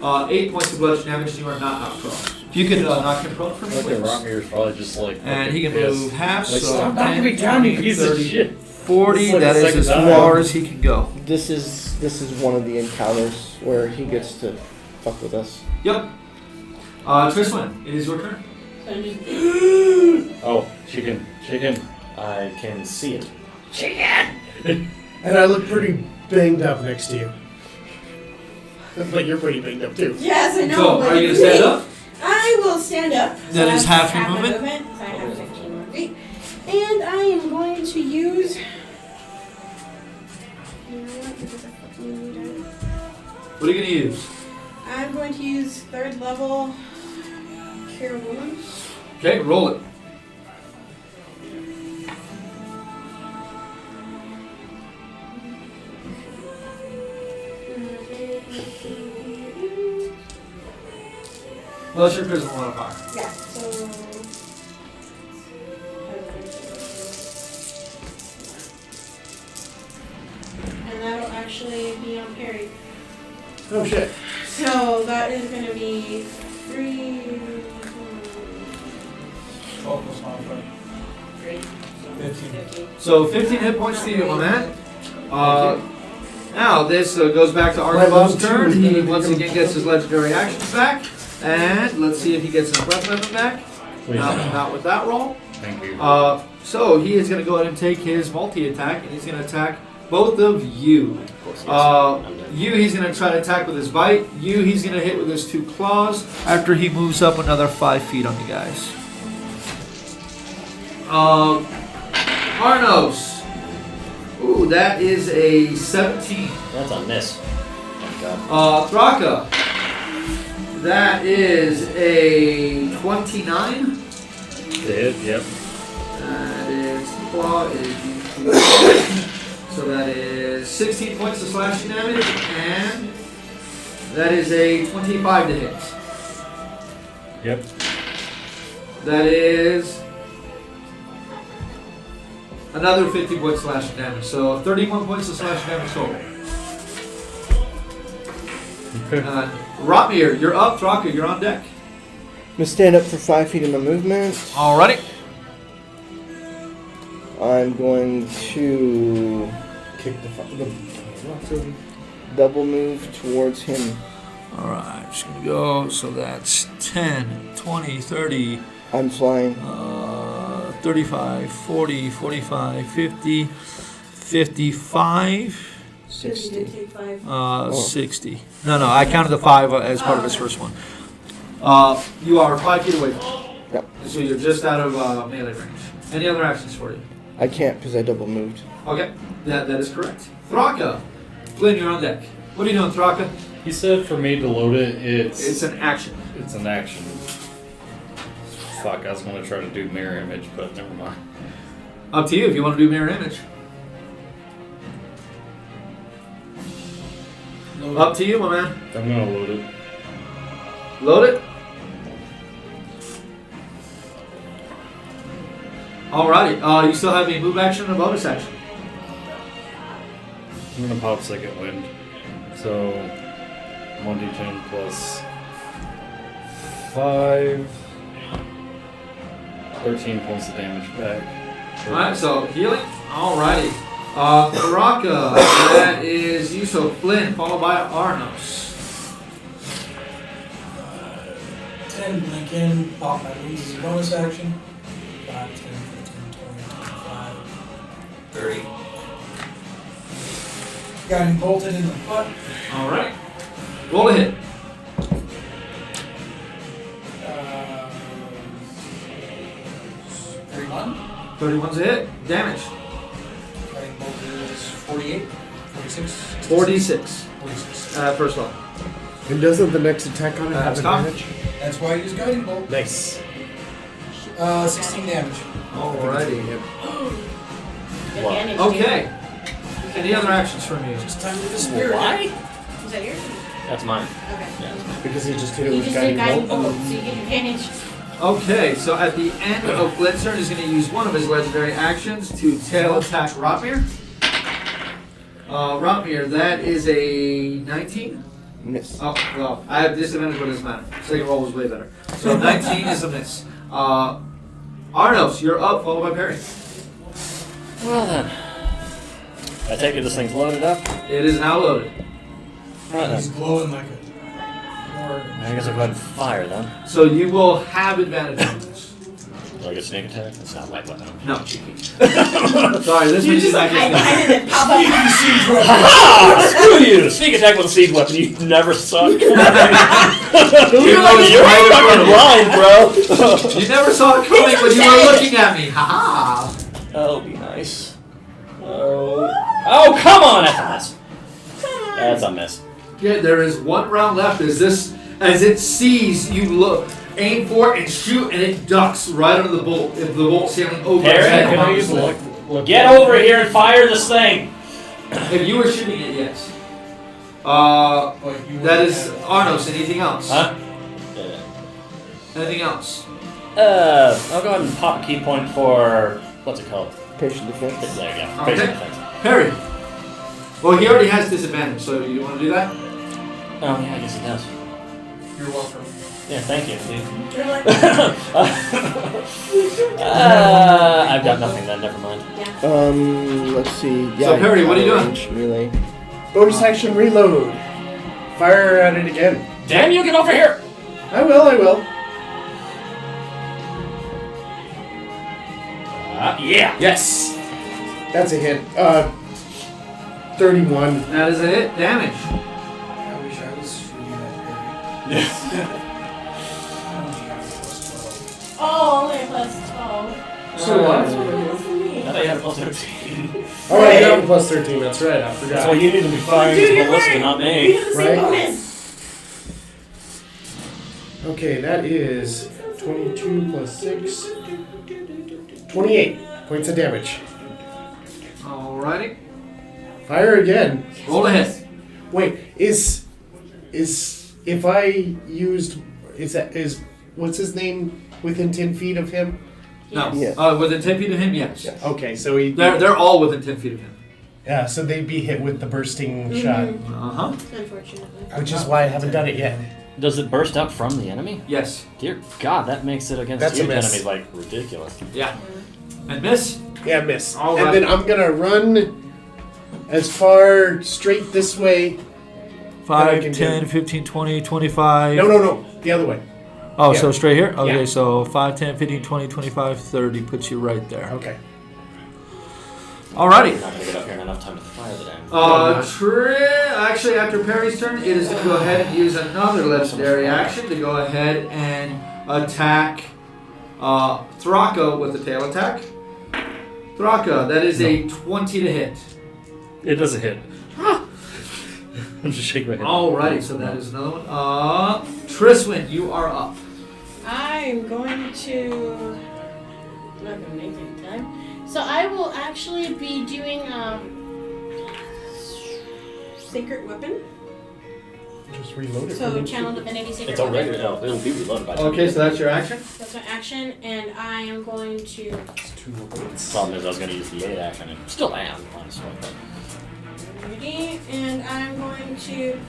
[SPEAKER 1] 8 points of bludgeoning damage, and you are not prone. If you could knock him prone for me,
[SPEAKER 7] Okay,
[SPEAKER 1] please.
[SPEAKER 7] Romir's probably just like.
[SPEAKER 1] And he can
[SPEAKER 7] yes.
[SPEAKER 1] move half,
[SPEAKER 7] Like,
[SPEAKER 1] so
[SPEAKER 7] stop
[SPEAKER 1] 10,
[SPEAKER 7] knocking me down, you
[SPEAKER 1] 20,
[SPEAKER 7] piece of
[SPEAKER 1] 30,
[SPEAKER 7] shit.
[SPEAKER 1] 40.
[SPEAKER 7] It's like
[SPEAKER 1] That
[SPEAKER 7] the
[SPEAKER 1] is
[SPEAKER 7] second
[SPEAKER 1] as
[SPEAKER 7] time.
[SPEAKER 1] far as he can go.
[SPEAKER 6] This is one of the encounters where he gets to fuck with us.
[SPEAKER 1] Yep. Tristan, it is your turn.
[SPEAKER 5] So I'm just
[SPEAKER 7] Oh, chicken.
[SPEAKER 4] I can see it.
[SPEAKER 3] And I look pretty banged up next to you. But you're pretty banged up too.
[SPEAKER 5] Yes, I know.
[SPEAKER 1] So,
[SPEAKER 5] but
[SPEAKER 1] are you going to stand up?
[SPEAKER 5] I will stand up.
[SPEAKER 1] That is
[SPEAKER 5] that's
[SPEAKER 1] half your
[SPEAKER 5] my
[SPEAKER 1] movement?
[SPEAKER 5] So I have 15 more feet. And I am going to use. You know what? Because I fucking need it.
[SPEAKER 1] What are you going to use?
[SPEAKER 5] I'm going to use 3rd level Cure Wounds.
[SPEAKER 1] Okay, roll it. Plus your charisma modifier.
[SPEAKER 5] Yeah, so. And that'll actually be on parry.
[SPEAKER 3] Oh shit.
[SPEAKER 5] So that is going to be 3.
[SPEAKER 2] 12 plus modifier. 15.
[SPEAKER 5] 15.
[SPEAKER 1] So 15 hit points to you on that. Now this goes back to
[SPEAKER 3] My
[SPEAKER 1] Archibald's
[SPEAKER 3] level
[SPEAKER 1] turn.
[SPEAKER 3] 2
[SPEAKER 1] He
[SPEAKER 3] is
[SPEAKER 1] once
[SPEAKER 3] gonna
[SPEAKER 1] again gets his legendary actions back. And let's see if he gets his breath weapon back.
[SPEAKER 7] Please.
[SPEAKER 1] Not with that roll.
[SPEAKER 7] Thank you.
[SPEAKER 1] So he is going to go ahead and take his multi-attack, and he's going to attack both of you.
[SPEAKER 4] Of course, yes. I'm dead.
[SPEAKER 1] You, he's going to try to attack with his bite. You, he's going to hit with his 2 claws after he moves up another 5 feet on you guys. Arnos. Ooh, that is a 17.
[SPEAKER 4] That's a miss. Thank God.
[SPEAKER 1] Thraka. That is a 29.
[SPEAKER 7] Hit, yep.
[SPEAKER 1] That is claw is so that is 16 points of slashing damage, and that is a 25 to hit.
[SPEAKER 7] Yep.
[SPEAKER 1] That is another 50 points of slashing damage. So 31 points of slashing damage total. Rotmir, you're up. Thraka, you're on deck.
[SPEAKER 6] I'm gonna stand up for 5 feet in my movement.
[SPEAKER 1] Alrighty.
[SPEAKER 6] I'm going to
[SPEAKER 3] Kick the rocks over.
[SPEAKER 6] double move towards him.
[SPEAKER 1] Alright, just gonna go. So that's 10, 20, 30.
[SPEAKER 6] I'm flying.
[SPEAKER 1] 35, 40, 45, 50, 55,
[SPEAKER 6] 60.
[SPEAKER 1] 60. No, I counted the 5 as part of his first one. You are 5 feet away.
[SPEAKER 6] Yep.
[SPEAKER 1] So you're just out of melee range. Any other actions for you?
[SPEAKER 6] I can't because I double moved.
[SPEAKER 1] Okay, that is correct. Thraka. Flynn, you're on deck. What are you doing, Thraka?
[SPEAKER 7] He said for me to load it,
[SPEAKER 1] It's an action.
[SPEAKER 7] it's an action. Fuck, I was gonna try to do mirror image, but never mind.
[SPEAKER 1] Up to you if you want to do mirror image. Up to you, my man.
[SPEAKER 7] I'm gonna load it.
[SPEAKER 1] Load it. Alrighty. You still have a move action and a bonus action.
[SPEAKER 7] I'm gonna pop second wind. So 1d10 plus 5. 13 points of damage back.
[SPEAKER 1] Alright, so healing. Alrighty. Thraka, that is you, so Flynn, followed by Arnos.
[SPEAKER 2] 10, blink in, pop my wings as a bonus action. 5, 10, 15, 20, 25, 30. Got him bolted in the butt.
[SPEAKER 1] Alright. Roll a hit.
[SPEAKER 2] 31.
[SPEAKER 1] 31's a hit. Damage.
[SPEAKER 2] Got him bolted is 48, 46.
[SPEAKER 1] 46.
[SPEAKER 2] 46.
[SPEAKER 1] First off.
[SPEAKER 3] And doesn't the next attack on it have
[SPEAKER 1] That's tough.
[SPEAKER 3] advantage?
[SPEAKER 2] That's why I use guiding bolt.
[SPEAKER 3] Nice.
[SPEAKER 2] 16 damage.
[SPEAKER 1] Alrighty.
[SPEAKER 5] Advantage,
[SPEAKER 1] Okay. Any other actions from you?
[SPEAKER 2] It's time to disappear.
[SPEAKER 4] Why?
[SPEAKER 5] dude. Is that yours?
[SPEAKER 4] That's mine.
[SPEAKER 5] Okay.
[SPEAKER 4] Yeah, that's mine.
[SPEAKER 3] Because he just hit it
[SPEAKER 5] You
[SPEAKER 3] with
[SPEAKER 5] just did
[SPEAKER 3] guiding
[SPEAKER 5] guiding
[SPEAKER 3] bolt.
[SPEAKER 5] bolt, so you get advantage.
[SPEAKER 1] Okay, so at the end of Flynn's turn, he's going to use one of his legendary actions to tail attack Rotmir. Rotmir, that is a 19.
[SPEAKER 6] Miss.
[SPEAKER 1] Oh, well, I have disadvantage, but it doesn't matter. Second roll was way better. So 19 is a miss. Arnos, you're up, followed by Perry.
[SPEAKER 4] Well then. I take it this thing's loaded up.
[SPEAKER 1] It is now loaded.
[SPEAKER 4] Right
[SPEAKER 2] He's
[SPEAKER 4] then.
[SPEAKER 2] glowing like a orb.
[SPEAKER 4] I guess I'll go ahead and fire then.
[SPEAKER 1] So you will have advantage on this.
[SPEAKER 4] Do I get sneak attack? That's not my weapon.
[SPEAKER 1] No, cheeky. Sorry, this
[SPEAKER 5] You
[SPEAKER 1] means
[SPEAKER 5] just
[SPEAKER 1] I
[SPEAKER 5] like hide
[SPEAKER 1] just
[SPEAKER 5] behind it and pop up.
[SPEAKER 4] Ah! Screw you! Sneak attack with a siege weapon. You never saw it coming.
[SPEAKER 1] Even though it's
[SPEAKER 4] You're
[SPEAKER 1] right in front
[SPEAKER 4] fucking
[SPEAKER 1] of you.
[SPEAKER 4] blind, bro.
[SPEAKER 1] You never saw it coming when you were looking at me. Ha ha!
[SPEAKER 4] That'll be nice. Oh, come on! That's a miss. That's a miss.
[SPEAKER 1] Yeah, there is one round left. As it sees you look, aim for it and shoot, and it ducks right under the bolt. If the bolt sailing over its
[SPEAKER 4] Harry,
[SPEAKER 1] head,
[SPEAKER 7] Can I use
[SPEAKER 1] obviously.
[SPEAKER 4] Get over here and fire this thing.
[SPEAKER 1] If you were shooting it, yes. That is Arnos. Anything else?
[SPEAKER 4] Huh?
[SPEAKER 1] Anything else?
[SPEAKER 4] I'll go ahead and pop a key point for what's it called?
[SPEAKER 6] Patient defense.
[SPEAKER 4] There you go.
[SPEAKER 1] Okay.
[SPEAKER 4] Patient defense.
[SPEAKER 1] Perry. Well, he already has disadvantage, so you want to do that?
[SPEAKER 4] Oh yeah, I guess it does.
[SPEAKER 2] You're welcome.
[SPEAKER 4] Yeah, thank you.
[SPEAKER 5] You're like,
[SPEAKER 4] I've got nothing then. Never mind.
[SPEAKER 5] yeah.
[SPEAKER 6] Let's see. Yeah,
[SPEAKER 1] So, Perry, what are you doing?
[SPEAKER 6] range, melee.
[SPEAKER 3] Bonus action reload. Fire at it again.
[SPEAKER 4] Damn you! Get over here.
[SPEAKER 3] I will.
[SPEAKER 4] Yeah.
[SPEAKER 1] Yes.
[SPEAKER 3] That's a hit. 31.
[SPEAKER 1] That is a hit. Damage.
[SPEAKER 2] I wish I was shooting that parry.
[SPEAKER 5] Oh, only a +12.
[SPEAKER 3] So what?
[SPEAKER 5] That's less than me.
[SPEAKER 4] I thought you had a plus 13.
[SPEAKER 3] Oh, I have a plus 13. That's right. I
[SPEAKER 4] That's
[SPEAKER 3] forgot.
[SPEAKER 4] why you need to be firing
[SPEAKER 5] Dude,
[SPEAKER 4] this
[SPEAKER 5] you're
[SPEAKER 4] ballista,
[SPEAKER 5] right.
[SPEAKER 4] not
[SPEAKER 5] We
[SPEAKER 4] me.
[SPEAKER 5] have the same
[SPEAKER 3] Right?
[SPEAKER 5] bonus.
[SPEAKER 3] Okay, that is 22 plus 6. 28 points of damage.
[SPEAKER 1] Alrighty.
[SPEAKER 3] Fire again.
[SPEAKER 1] Roll a hit.
[SPEAKER 3] Wait, is if I used is what's his name within 10 feet of him?
[SPEAKER 1] No.
[SPEAKER 6] Yeah.
[SPEAKER 1] Within 10 feet of him, yes.
[SPEAKER 3] Okay, so he
[SPEAKER 1] They're all within 10 feet of him.
[SPEAKER 3] yeah, so they'd be hit with the bursting shot,
[SPEAKER 1] Uh-huh.
[SPEAKER 5] Unfortunately.
[SPEAKER 3] which is why I haven't done it yet.
[SPEAKER 4] Does it burst up from the enemy?
[SPEAKER 1] Yes.
[SPEAKER 4] Dear God, that makes it against
[SPEAKER 3] That's a
[SPEAKER 4] huge
[SPEAKER 3] miss.
[SPEAKER 4] enemies like ridiculous.
[SPEAKER 1] Yeah. And miss?
[SPEAKER 3] Yeah, miss.
[SPEAKER 1] All
[SPEAKER 3] and
[SPEAKER 1] right.
[SPEAKER 3] then I'm gonna run as far straight this way. I
[SPEAKER 1] 5,
[SPEAKER 3] can
[SPEAKER 1] 10,
[SPEAKER 3] do.
[SPEAKER 1] 15, 20, 25.
[SPEAKER 3] No, the other way.
[SPEAKER 1] Oh,
[SPEAKER 3] Yeah.
[SPEAKER 1] so straight here? Okay,
[SPEAKER 3] Yeah.
[SPEAKER 1] so 5, 10, 15, 20, 25, 30 puts you right there.
[SPEAKER 3] Okay.
[SPEAKER 1] Alrighty.
[SPEAKER 4] I'm not gonna get up here in enough time to fire the damn.
[SPEAKER 1] Actually, after Perry's turn, it is going to go ahead and use another legendary action to go ahead and attack Thraka with a tail attack. Thraka, that is a 20 to hit.
[SPEAKER 7] It doesn't hit. I'm just shaking my head.
[SPEAKER 1] Alrighty, so that is another one. Triswin, you are up.
[SPEAKER 5] I'm going to. I'm not gonna make any time. So I will actually be doing Sacred Weapon.
[SPEAKER 3] Just reload it.
[SPEAKER 5] So Channel Divinity Sacred
[SPEAKER 4] It's already
[SPEAKER 5] Weapon.
[SPEAKER 4] no, it'll be reloaded by the time
[SPEAKER 1] Okay,
[SPEAKER 4] you
[SPEAKER 1] so
[SPEAKER 4] get
[SPEAKER 1] that's your action.
[SPEAKER 5] That's my action, and I am going to.
[SPEAKER 3] It's 2 bullets.
[SPEAKER 4] Problem is, I was gonna use the 8 action and still am, honestly. But
[SPEAKER 5] Ready, and I'm going to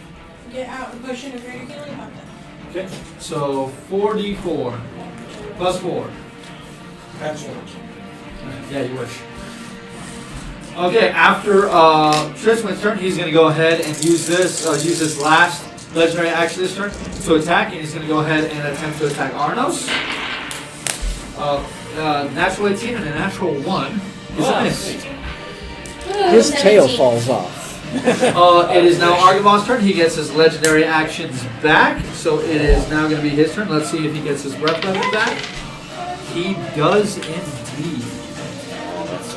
[SPEAKER 5] get out a potion of greater healing about that.
[SPEAKER 1] Okay, so 4d4 plus 4.
[SPEAKER 2] That's what.
[SPEAKER 1] Yeah, you wish. Okay, after Trisman's turn, he's going to go ahead and use this last legendary action this turn to attack, and he's going to go ahead and attempt to attack Arnos. Natural 18 and a natural 1 is a miss.
[SPEAKER 6] His tail
[SPEAKER 5] 17.
[SPEAKER 6] falls off.
[SPEAKER 1] It is now Argavon's turn. He gets his legendary actions back, so it is now going to be his turn. Let's see if he gets his breath weapon back. He does indeed.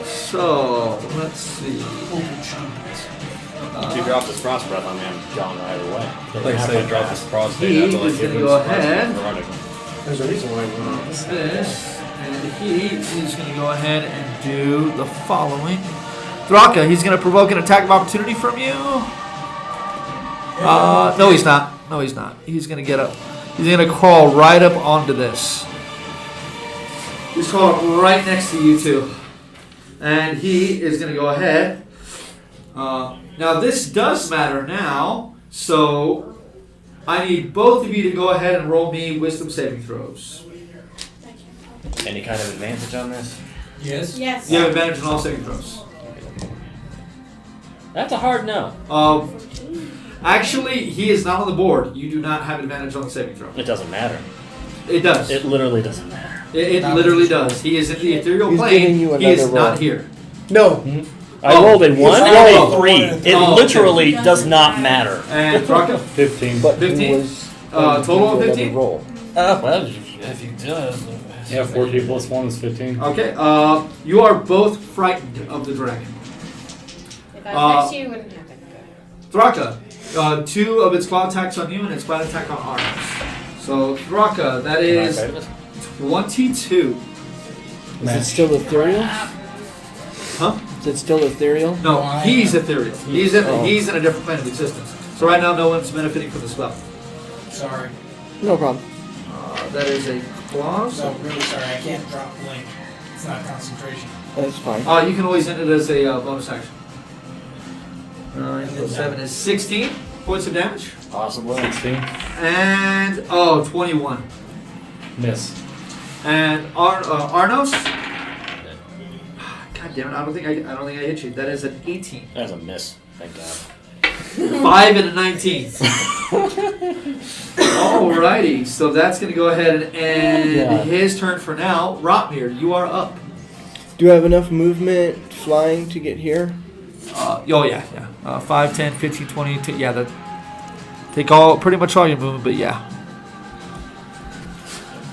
[SPEAKER 1] So, let's see.
[SPEAKER 4] if you drop this frost breath on me, I'm gone right away.
[SPEAKER 7] Like I say, drop this cross.
[SPEAKER 1] He is going to go ahead.
[SPEAKER 3] There's a reason why we're not
[SPEAKER 1] This, and he is going to go ahead and do the following. Thraka, he's going to provoke an attack of opportunity from you. No, he's not. No, he's not. He's going to get up. He's going to crawl right up onto this. He's crawling right next to you two. And he is going to go ahead. Now, this does matter now, so I need both of you to go ahead and roll me wisdom saving throws.
[SPEAKER 4] Any kind of advantage on this?
[SPEAKER 2] Yes.
[SPEAKER 5] Yes.
[SPEAKER 1] You have advantage on all saving throws.
[SPEAKER 4] That's a hard no.
[SPEAKER 1] Actually, he is not on the board. You do not have advantage on the saving throw.
[SPEAKER 4] It doesn't matter.
[SPEAKER 1] It does.
[SPEAKER 4] It literally doesn't matter.
[SPEAKER 1] It literally does. He is in the ethereal
[SPEAKER 6] He's
[SPEAKER 1] plane.
[SPEAKER 6] giving you
[SPEAKER 1] He is
[SPEAKER 6] another
[SPEAKER 1] not
[SPEAKER 6] roll.
[SPEAKER 1] here.
[SPEAKER 3] No.
[SPEAKER 4] I
[SPEAKER 1] Oh,
[SPEAKER 4] rolled a
[SPEAKER 3] he's
[SPEAKER 4] 1
[SPEAKER 3] rolled
[SPEAKER 4] and
[SPEAKER 2] a
[SPEAKER 4] a 3. It
[SPEAKER 1] Oh,
[SPEAKER 4] literally
[SPEAKER 5] okay.
[SPEAKER 4] does not matter.
[SPEAKER 1] And Thraka?
[SPEAKER 7] 15.
[SPEAKER 6] But
[SPEAKER 1] 15?
[SPEAKER 6] he was
[SPEAKER 1] Total of
[SPEAKER 6] another
[SPEAKER 1] 15?
[SPEAKER 6] roll.
[SPEAKER 4] Well, if he does.
[SPEAKER 7] Yeah, 14 plus 1 is 15.
[SPEAKER 1] Okay. You are both frightened of the dragon.
[SPEAKER 5] If I fix you, it wouldn't happen.
[SPEAKER 1] Thraka, 2 of its claw attacks on you and its bite attack on Arnos. So Thraka, that is 22.
[SPEAKER 6] Is it still ethereal?
[SPEAKER 1] Huh?
[SPEAKER 6] Is it still ethereal?
[SPEAKER 1] No, he's ethereal. He's in
[SPEAKER 6] Oh.
[SPEAKER 1] a different plane of existence. So right now, no one's benefiting from the spell.
[SPEAKER 2] Sorry.
[SPEAKER 6] No problem.
[SPEAKER 1] That is a claw.
[SPEAKER 2] So really sorry, I can't drop blink. It's not concentration.
[SPEAKER 6] That's fine.
[SPEAKER 1] You can always end it as a bonus action. 9 plus 7 is 16 points of damage.
[SPEAKER 4] Possibly.
[SPEAKER 7] 16.
[SPEAKER 1] And 21.
[SPEAKER 7] Miss.
[SPEAKER 1] And Arnos. God damn it! I don't think I hit you. That is an 18.
[SPEAKER 4] That's a miss. Thank God.
[SPEAKER 1] 5 and a 19. Alrighty, so that's gonna go ahead and end
[SPEAKER 6] Yeah.
[SPEAKER 1] his turn for now. Rotmir, you are up.
[SPEAKER 6] Do I have enough movement flying to get here?
[SPEAKER 1] Oh yeah. 5, 10, 15, 20. Yeah, that take pretty much all your movement, but yeah.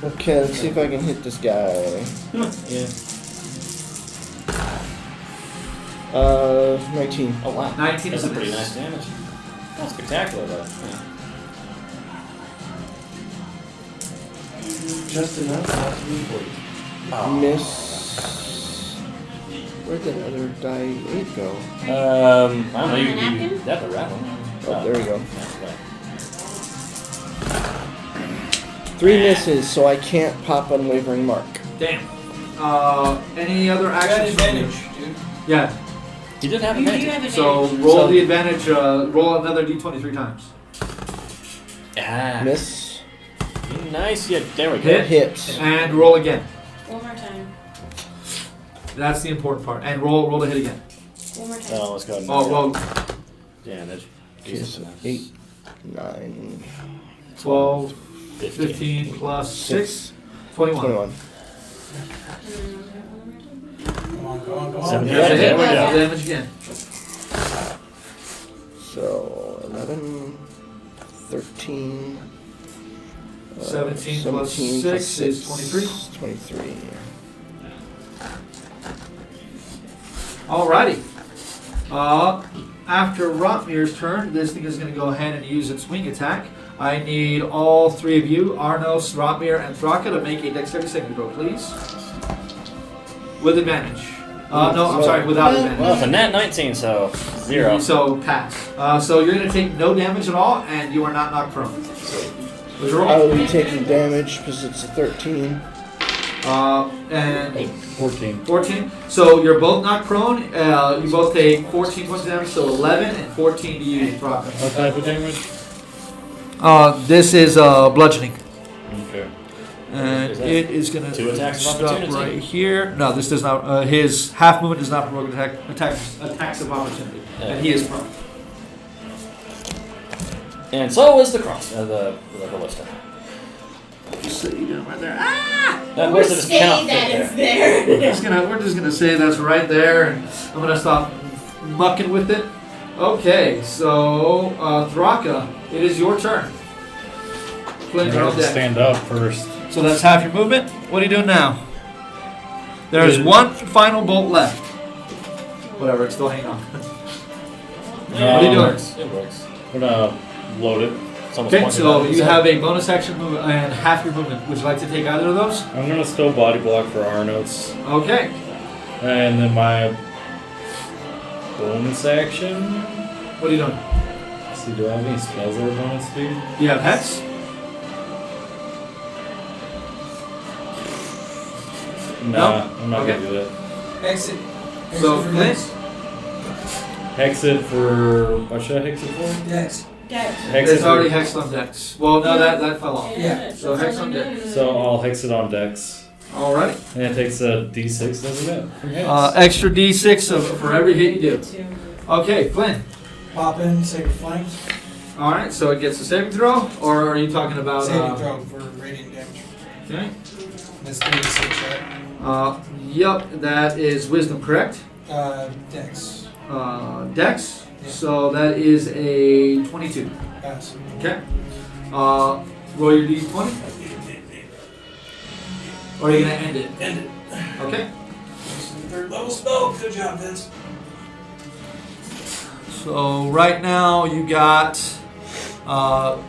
[SPEAKER 6] Okay, let's see if I can hit this guy.
[SPEAKER 4] Yeah.
[SPEAKER 6] 19.
[SPEAKER 4] Oh wow.
[SPEAKER 1] 19
[SPEAKER 4] That's
[SPEAKER 1] is
[SPEAKER 4] a
[SPEAKER 1] a
[SPEAKER 4] pretty
[SPEAKER 1] miss.
[SPEAKER 4] nice damage. Not spectacular though. Yeah.
[SPEAKER 3] Just enough not to be 40.
[SPEAKER 4] Oh.
[SPEAKER 6] Miss. Where'd that other die 8 go?
[SPEAKER 4] I don't know. You
[SPEAKER 5] Napkin?
[SPEAKER 4] that's a rattle.
[SPEAKER 6] Oh, there we go.
[SPEAKER 4] Yeah, right.
[SPEAKER 6] 3 misses, so I can't pop Unwavering Mark.
[SPEAKER 1] Damn. Any other
[SPEAKER 2] You got
[SPEAKER 1] actions? from you?
[SPEAKER 2] advantage, dude.
[SPEAKER 1] Yeah.
[SPEAKER 4] He did have
[SPEAKER 5] You
[SPEAKER 4] advantage.
[SPEAKER 5] have advantage.
[SPEAKER 1] So roll the advantage. Roll another d20 3 times.
[SPEAKER 4] Ah.
[SPEAKER 6] Miss.
[SPEAKER 4] Nice. Yeah. There we go.
[SPEAKER 1] Hit.
[SPEAKER 6] Hit.
[SPEAKER 1] And roll again.
[SPEAKER 5] One more time.
[SPEAKER 1] That's the important part. And roll to hit again.
[SPEAKER 5] One more time.
[SPEAKER 4] Oh, let's go. ahead and
[SPEAKER 1] Oh well.
[SPEAKER 4] damage.
[SPEAKER 6] Okay, so 8, 9,
[SPEAKER 1] 12, 15 plus 6, 21.
[SPEAKER 6] 21.
[SPEAKER 2] Come on, come on, come on.
[SPEAKER 4] Seven.
[SPEAKER 1] That's a hit.
[SPEAKER 4] There we go.
[SPEAKER 1] Damage again.
[SPEAKER 6] So 11, 13.
[SPEAKER 1] 17 plus
[SPEAKER 6] 17
[SPEAKER 1] 6 is 23.
[SPEAKER 6] 23.
[SPEAKER 1] Alrighty. After Rotmir's turn, this thing is going to go ahead and use its wing attack. I need all 3 of you, Arnos, Rotmir, and Thraka, to make a dexterity saving throw, please. With advantage. No, I'm sorry, without
[SPEAKER 4] Well, it's a
[SPEAKER 1] advantage.
[SPEAKER 4] nat 19, so 0.
[SPEAKER 1] So pass. So you're going to take no damage at all, and you are not knocked prone. What's your
[SPEAKER 6] I
[SPEAKER 1] roll?
[SPEAKER 6] will be taking damage because it's a 13.
[SPEAKER 1] And
[SPEAKER 7] 14.
[SPEAKER 1] 14. So you're both knocked prone. You both take 14 points of damage, so 11 and 14 to you, Thraka.
[SPEAKER 7] What type of damage?
[SPEAKER 1] This is bludgeoning.
[SPEAKER 7] Okay.
[SPEAKER 1] And
[SPEAKER 4] Is that
[SPEAKER 1] it is going
[SPEAKER 4] 2 attacks of
[SPEAKER 1] stop
[SPEAKER 4] opportunity?
[SPEAKER 1] right here. No, this does not. His half movement does not provoke attacks of opportunity, and he is prone.
[SPEAKER 4] And so is the cross, the ballista.
[SPEAKER 1] So you do it right there. Ah!
[SPEAKER 4] That
[SPEAKER 5] We're
[SPEAKER 4] ballista just
[SPEAKER 5] saying
[SPEAKER 4] cannot
[SPEAKER 5] that
[SPEAKER 4] fit
[SPEAKER 5] it's
[SPEAKER 4] there.
[SPEAKER 5] there.
[SPEAKER 1] We're just gonna say that's right there, and I'm gonna stop mucking with it. Okay, so Thraka, it is your turn.
[SPEAKER 7] I
[SPEAKER 1] Flint, you're
[SPEAKER 7] have
[SPEAKER 1] on
[SPEAKER 7] to
[SPEAKER 1] deck.
[SPEAKER 7] stand up first.
[SPEAKER 1] So that's half your movement. What are you doing now? There is one final bolt left. Whatever, it's still hanging on.
[SPEAKER 4] Yeah,
[SPEAKER 1] What are you
[SPEAKER 4] it
[SPEAKER 1] doing?
[SPEAKER 4] works. It works.
[SPEAKER 7] I'm gonna load it.
[SPEAKER 4] It's almost
[SPEAKER 1] Okay,
[SPEAKER 4] pointed
[SPEAKER 1] so
[SPEAKER 4] out.
[SPEAKER 1] you have a bonus action move and half your movement. Would you like to take either of those?
[SPEAKER 7] I'm gonna still body block for Arnold's.
[SPEAKER 1] Okay.
[SPEAKER 7] And then my bonus action.
[SPEAKER 1] What are you doing?
[SPEAKER 7] Let's see, do I have any spells that are bonus speed?
[SPEAKER 1] You have Hex?
[SPEAKER 7] Nah, I'm not
[SPEAKER 1] Okay.
[SPEAKER 7] gonna do that.
[SPEAKER 2] Exit.
[SPEAKER 1] So,
[SPEAKER 2] Exit for
[SPEAKER 1] Flint?
[SPEAKER 2] next.
[SPEAKER 7] Hex it for. What should I hex it for?
[SPEAKER 2] Dex.
[SPEAKER 5] Dex.
[SPEAKER 7] Hex it
[SPEAKER 1] It's already
[SPEAKER 7] for,
[SPEAKER 1] Hex on Dex. Well, no, that fell off.
[SPEAKER 2] Yeah.
[SPEAKER 1] So Hex on Dex.
[SPEAKER 7] so I'll hex it on Dex.
[SPEAKER 1] Alright.
[SPEAKER 7] And it takes a d6, doesn't it? From hex.
[SPEAKER 1] Extra D6 for every hit you do. Okay, Flynn.
[SPEAKER 2] Pop in, save your flank.
[SPEAKER 1] Alright, so it gets a saving throw, or are you talking about.
[SPEAKER 2] Saving throw for radiant damage.
[SPEAKER 1] Okay.
[SPEAKER 2] That's 3d6, right?
[SPEAKER 1] Yep, that is Wisdom, correct?
[SPEAKER 2] Dex.
[SPEAKER 1] Dex.
[SPEAKER 2] Yeah.
[SPEAKER 1] So that is a 22.
[SPEAKER 2] Pass.
[SPEAKER 1] Okay. Roll your D20. Or are you gonna end it?
[SPEAKER 2] End it.
[SPEAKER 1] Okay.
[SPEAKER 2] This is the 3rd level spell. Good job, Vince.
[SPEAKER 1] So right now you got